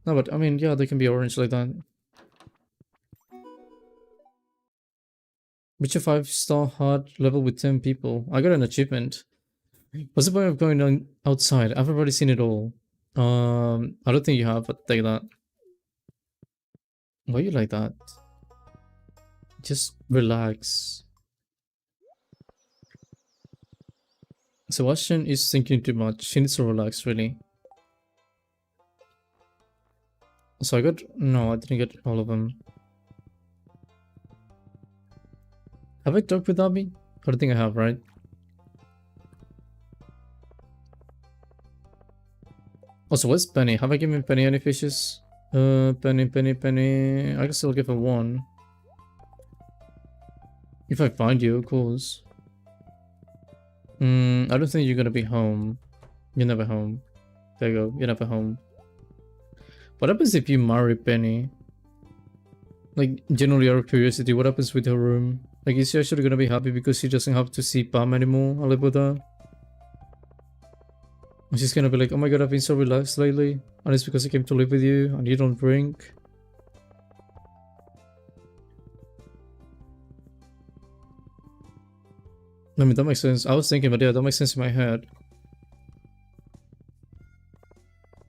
No, but I mean, yeah, they can be orange like that. Which a 5-star hard level with 10 people. I got an achievement. What's the point of going on outside? I've already seen it all. I don't think you have, but take that. Why are you like that? Just relax. Sebastian is thinking too much. She needs to relax, really. So I got... No, I didn't get all of them. Have I talked with Abby? I don't think I have, right? Also, what's Penny? Have I given Penny any fishes? Penny. I can still give her one. If I find you, of course. I don't think you're gonna be home. You're never home. There you go, you're never home. What happens if you marry Penny? Like, generally out of curiosity, what happens with her room? Like, is she actually gonna be happy because she doesn't have to see Pam anymore? I live with her. And she's gonna be like, oh my god, I've been so relaxed lately. And it's because I came to live with you and you don't drink. I mean, that makes sense. I was thinking, but yeah, that makes sense in my head.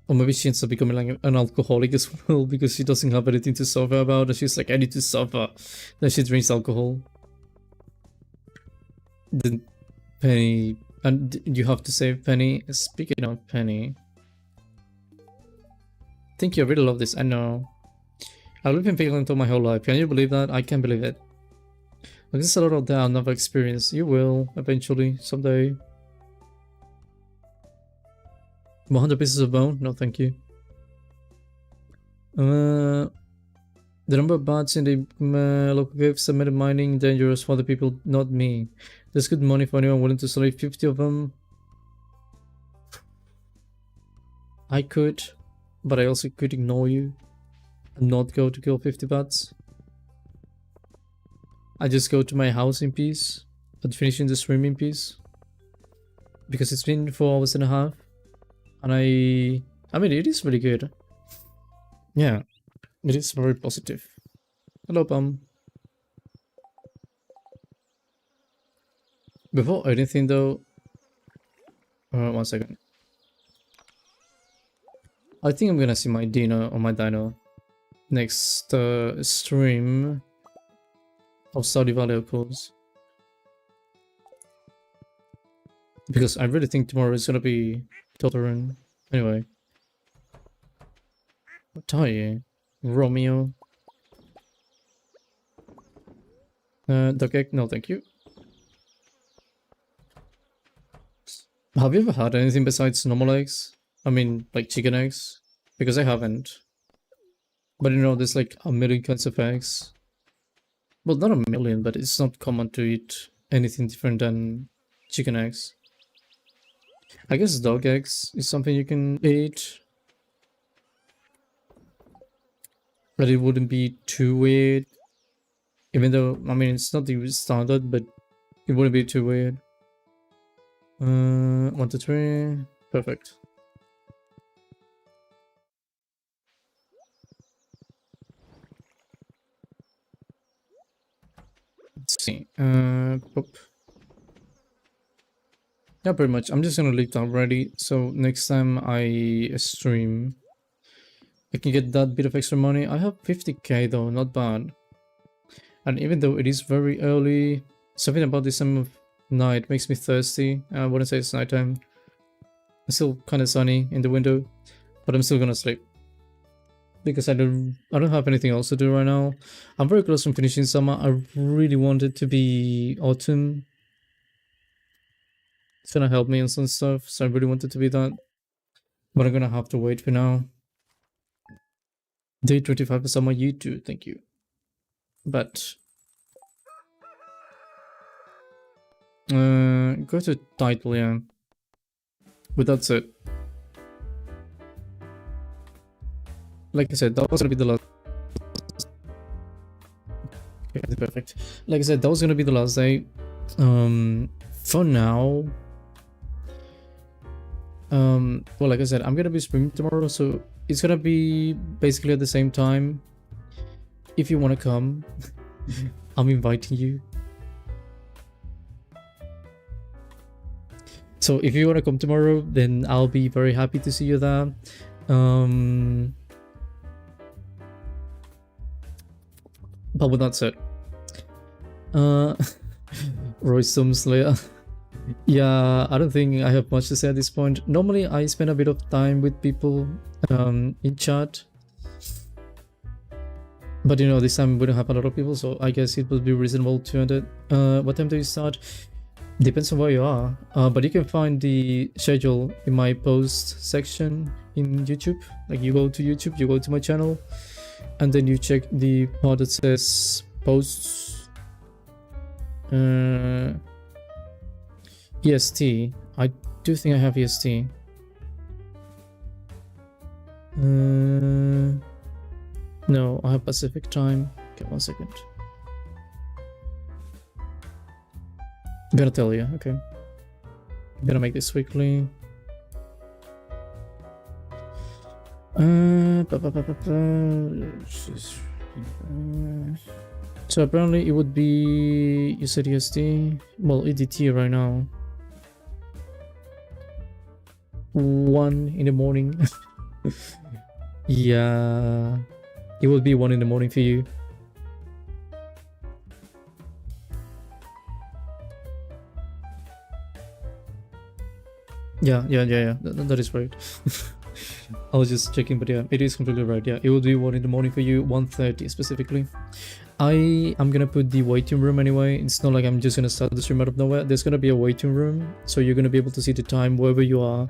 Or maybe she ends up becoming like an alcoholic as well because she doesn't have anything to suffer about. And she's like, I need to suffer. Then she drinks alcohol. Then Penny, and you have to say Penny. Speaking of Penny, I think you really love this. I know. I've lived in Finland all my whole life. Can you believe that? I can't believe it. Like, there's a lot of that I've never experienced. You will eventually, someday. 100 pieces of bone? No, thank you. The number of bats in the local caves made mining dangerous for other people, not me. There's good money for anyone willing to sell 50 of them. I could, but I also could ignore you and not go to kill 50 bats. I just go to my house in peace and finishing the stream in peace. Because it's been 4 hours and a half. And I mean, it is really good. Yeah, it is very positive. Hello, Pam. Before anything though, 1 second. I think I'm gonna see my dino or my dino next stream of Stardew Valley, of course. Because I really think tomorrow is gonna be Totterin. Anyway. What are you? Romeo? Duck egg? No, thank you. Have you ever had anything besides normal eggs? I mean, like chicken eggs? Because I haven't. But you know, there's like a million kinds of eggs. Well, not a million, but it's not common to eat anything different than chicken eggs. I guess dog eggs is something you can eat. But it wouldn't be too weird. Even though, I mean, it's not the standard, but it wouldn't be too weird. 1, 2, 3. Perfect. Let's see. Pop. Yeah, pretty much. I'm just gonna leave that ready. So next time I stream, I can get that bit of extra money. I have 50k though, not bad. And even though it is very early, something about this time of night makes me thirsty. I wouldn't say it's nighttime. It's still kind of sunny in the window, but I'm still gonna sleep because I don't have anything else to do right now. I'm very close from finishing summer. I really want it to be autumn. It's gonna help me on some stuff, so I really want it to be that. But I'm gonna have to wait for now. Day 25 is on my YouTube, thank you. But go to title, yeah. But that's it. Like I said, that was gonna be the last. Okay, perfect. Like I said, that was gonna be the last day. For now. Well, like I said, I'm gonna be streaming tomorrow, so it's gonna be basically at the same time. If you wanna come, I'm inviting you. So if you wanna come tomorrow, then I'll be very happy to see you there. But with that said, Roy Slayer. Yeah, I don't think I have much to say at this point. Normally I spend a bit of time with people in chat, but you know, this time we don't have a lot of people, so I guess it would be reasonable to end it. What time do you start? Depends on where you are, but you can find the schedule in my post section in YouTube. Like, you go to YouTube, you go to my channel, and then you check the part that says posts. EST. I do think I have EST. No, I have Pacific time. Okay, 1 second. Gonna tell you, okay. Gonna make this quickly. So apparently it would be, you said EST, well EDT right now. 1 in the morning. Yeah, it will be 1 in the morning for you. Yeah, that is right. I was just checking, but yeah, it is completely right. Yeah, it will be 1 in the morning for you, 1:30 specifically. I'm gonna put the waiting room anyway. It's not like I'm just gonna start the stream out of nowhere. There's gonna be a waiting room, so you're gonna be able to see the time wherever you are.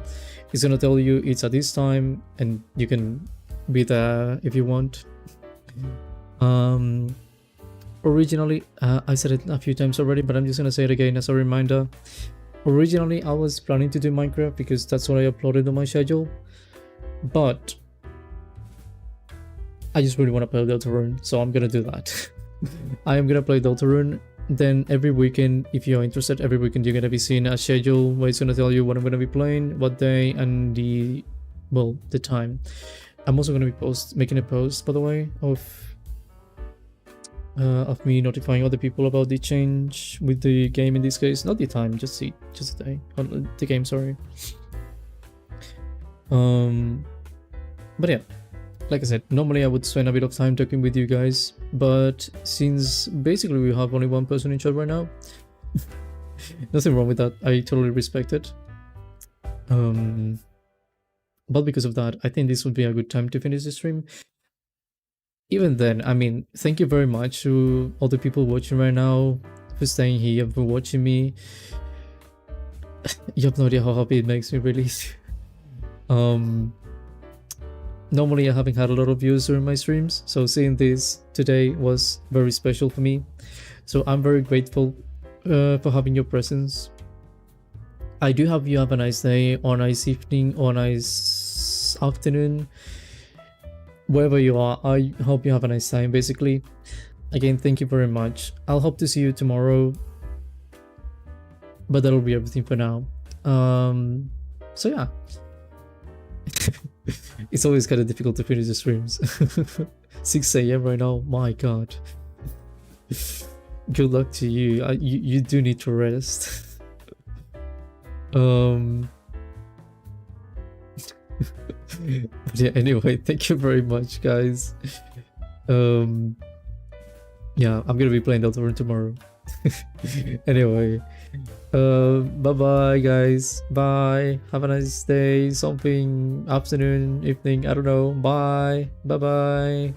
It's gonna tell you it's at this time, and you can be there if you want. Originally, I said it a few times already, but I'm just gonna say it again as a reminder. Originally, I was planning to do Minecraft because that's what I uploaded on my schedule, but I just really want to play Deltarune, so I'm gonna do that. I am gonna play Deltarune. Then every weekend, if you're interested, every weekend you're gonna be seeing a schedule where it's gonna tell you what I'm gonna be playing, what day, and the time. I'm also gonna be making a post, by the way, of me notifying other people about the change with the game in this case. Not the time, just the day. The game, sorry. But yeah, like I said, normally I would spend a bit of time talking with you guys, but since basically we have only 1 person in chat right now, nothing wrong with that. I totally respect it. But because of that, I think this would be a good time to finish the stream. Even then, I mean, thank you very much to all the people watching right now, for staying here, for watching me. You have no idea how happy it makes me, really. Normally I haven't had a lot of views during my streams, so seeing this today was very special for me. So I'm very grateful for having your presence. I do hope you have a nice day, or a nice evening, or a nice afternoon. Wherever you are, I hope you have a nice time, basically. Again, thank you very much. I'll hope to see you tomorrow, but that'll be everything for now. So yeah. It's always kind of difficult to finish the streams. 6 AM right now, my god. Good luck to you. You do need to rest. But yeah, anyway, thank you very much, guys. Yeah, I'm gonna be playing Deltarune tomorrow. Anyway, bye bye, guys. Bye. Have a nice day, something, afternoon, evening, I don't know. Bye. Bye bye.